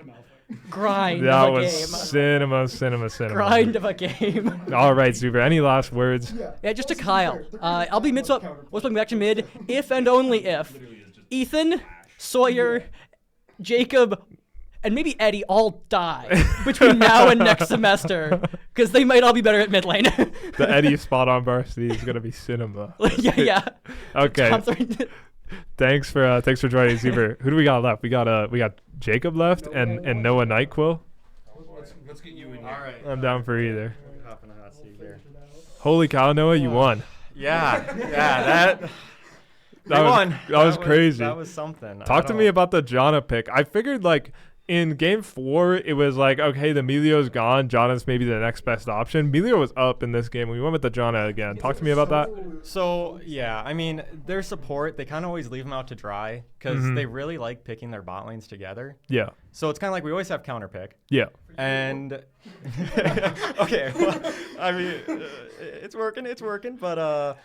grind that of a was game. cinema. Grind of a game. All right, Zuber. Any last words? Yeah, just to Kyle. I'll be mid swap. We'll swing back to mid if and only if Ethan, Sawyer, Jacob, and maybe Eddie all die between now and next semester, because they might all be better at mid lane. The Eddie spot on varsity is gonna be cinema. yeah. Okay. Thanks for joining, Zuber. Who do we got left? We got Jacob left and Noah Nightquill. Let's get you in here. All right. I'm down for either. Hop in the hot seat here. Holy cow, Noah, you won. Yeah, that was crazy. That was something. Talk to me about the Jana pick. I figured like in game 4, it was like, okay, the Melio's gone. Janna's maybe the next best option. Melio was up in this game. We went with the Janna again. Talk to me about that. So, yeah, I mean, their support, they kind of always leave them out to dry because they really like picking their bot lanes together. Yeah. So it's kind of like we always have counter pick. Yeah. And, okay, well, I mean, it's working. But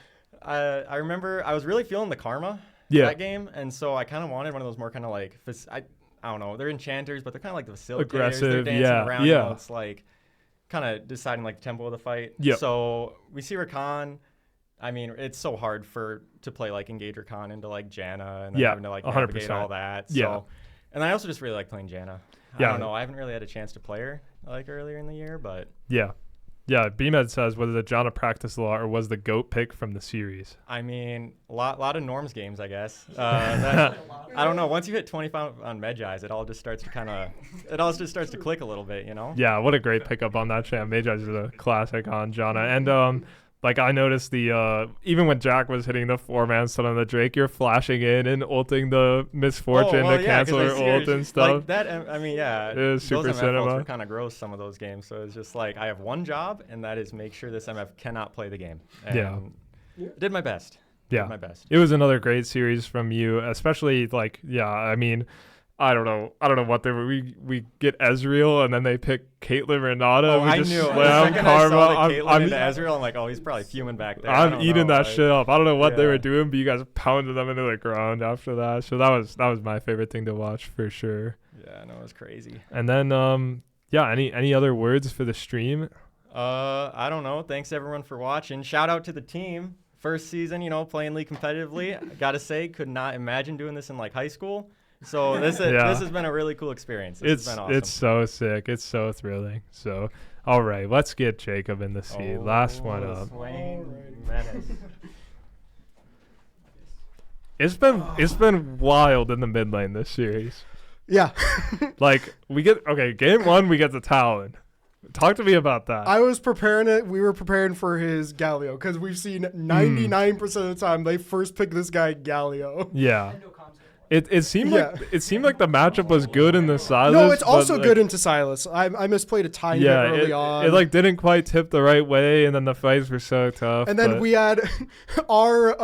I remember I was really feeling the karma that game. And so I kind of wanted one of those more kind of like, I don't know. They're enchanters, but they're kind of like the facilitators. Aggressive, they're dancing around. yeah. You know, it's like kind of deciding like the tempo of the fight. Yep. So we see Rakan. I mean, it's so hard to play like Engage Rakan into like Janna and then having to like navigate 100%. all that. Yeah. So, and I also just really like playing Janna. I don't know. I haven't really had a chance to play her like earlier in the year, but Yeah. Yeah, BMed says, whether the Janna practiced a lot or was the GOAT pick from the series? I mean, a lot of Norms games, I guess. I don't know. Once you hit 25 on Medjai's, it all just starts to click a little bit, you know? Yeah, what a great pickup on that champ. Magi is a classic on Janna. And like I noticed even when Jack was hitting the 4-man stun on the Drake, you're flashing in and ulting the Misfortune to cancel her ult and stuff. Like that, I mean, yeah. It was super those MF cinema. ults were kind of gross, some of those games. So it's just like, I have one job, and that is make sure this MF cannot play the game. And did my best. Yeah. Did my best. It was another great series from you, especially like, I mean, I don't know what they were. We get Ezreal and then they pick Caitlyn Renata. Oh, we I just knew. slam The Karma. I saw Caitlyn into Ezreal. I'm like, oh, he's probably fuming back there. I'm eating that shit up. I don't know what they were doing, but you guys pounded them into the ground after that. So that was my favorite thing to watch for sure. Yeah, no, it was crazy. And then any other words for the stream? I don't know. Thanks everyone for watching. Shout out to the team. First season, playing League competitively. I gotta say, could not imagine doing this in like high school. So this has been a really cool experience. This has been awesome. It's so sick. It's so thrilling. So all right, let's get Jacob in the seat. Last one up. It's been wild in the mid lane this series. Yeah. Like game 1 we get the Talon. Talk to me about that. I was preparing it. We were preparing for his Galio because we've seen 99% of the time they first pick this guy Galio. Yeah. It seemed like the matchup was good in the Silas. No, it's also good into Silas. I misplayed a tiny bit early on. It like didn't quite tip the right way, and then the fights were so tough. And then we had our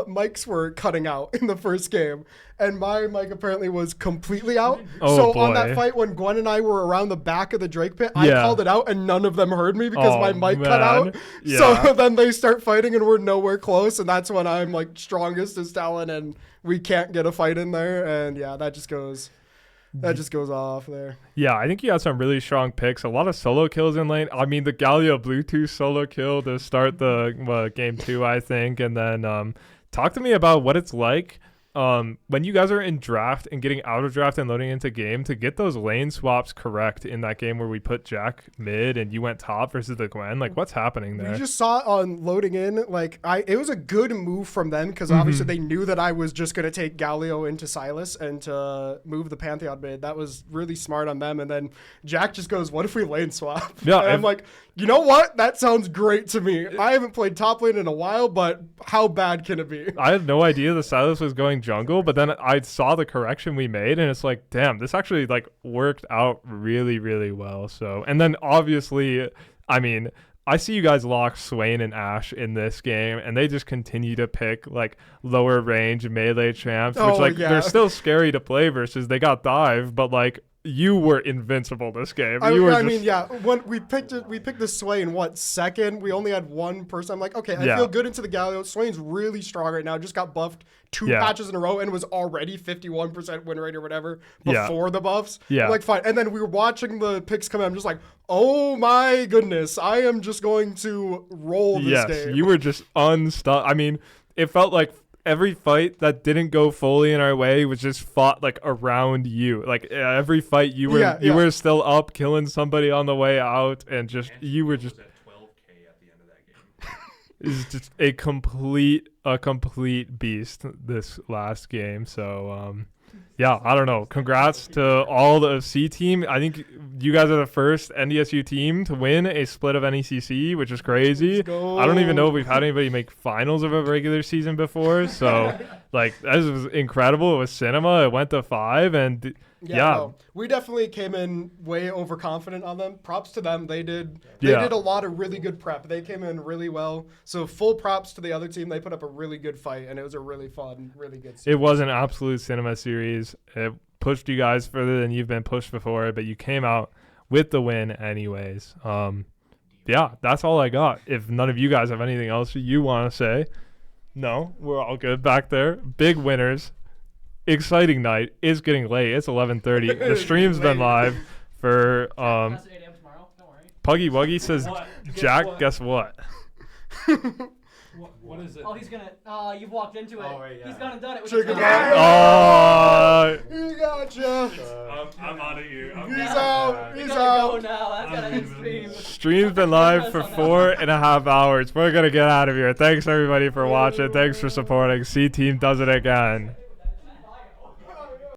mics were cutting out in the first game, and my mic apparently was completely out. On that fight when Gwen and I were around the back of the Drake pit, I called it out, and none of them heard me because my mic cut out. Yeah. So then they start fighting, and we're nowhere close, and that's when I'm like strongest as Talon, and we can't get a fight in there, and that just goes off there. Yeah, I think you had some really strong picks. A lot of solo kills in lane. I mean, the Galio Bluetooth solo kill to start the game 2, I think. And then talk to me about what it's like when you guys are in draft and getting out of draft and loading into game to get those lane swaps correct in that game where we put Jack mid and you went top versus the Gwen. Like, what's happening there? We just saw it on loading in. Like, it was a good move from them because obviously they knew that I was just going to take Galio into Silas and to move the Pantheon mid. That was really smart on them. And then Jack just goes, what if we lane swap? Yeah, and I'm like, you know what? That sounds great to me. I haven't played top lane in a while, but how bad can it be? I had no idea the Silas was going jungle, but then I saw the correction we made, and it's like, damn, this actually like worked out really, really well. So, and then obviously, I mean, I see you guys lock Swain and Ashe in this game, and they just continue to pick like lower range melee champs, which they're still scary to play versus. They got dive, but like, you were invincible this game. When we picked the Swain, second? We only had one person. I'm like, okay, I feel good into the Galio. Swain's really strong right now. Just got buffed 2 patches in a row and was already 51% win rate or whatever before the buffs. Yeah. I'm like, fine. And then we were watching the picks come in. I'm just like, oh my goodness, I am just going to roll this game. Yes, you were just unstuck. I mean, it felt like every fight that didn't go fully in our way was just fought like around you. Like every fight you were still up killing somebody on the way out, and you were just at 12K at the end of that game. It's just a complete beast this last game. So yeah, I don't know. Congrats to all the C team. I think you guys are the first NDSU team to win a split of NECC, which is crazy. I don't even know if we've had anybody make finals of a regular season before. So, like, this was incredible. It was cinema. It went to 5, and yeah. No, we definitely came in way overconfident on them. Props to them. They did a lot of really good prep. They came in really well. So full props to the other team. They put up a really good fight, and it was a really fun, really good series. It was an absolute cinema series. It pushed you guys further than you've been pushed before, but you came out with the win anyways. Yeah, that's all I got. If none of you guys have anything else you want to say, no, we're all good back there. Big winners. Exciting night. It's getting late. It's 11:30. The stream's been live for Puggy Wuggy says, Jack, guess what? What is it? Oh, he's gonna. You've walked into it. Oh, wait, yeah. He's gone and done it. With He gotcha. I'm out of here. He's out. He's out. Go out. now. That's gotta end stream. Stream's been live for 4.5 hours. We're gonna get out of here. Thanks everybody for watching. Thanks for supporting. C Team does it again.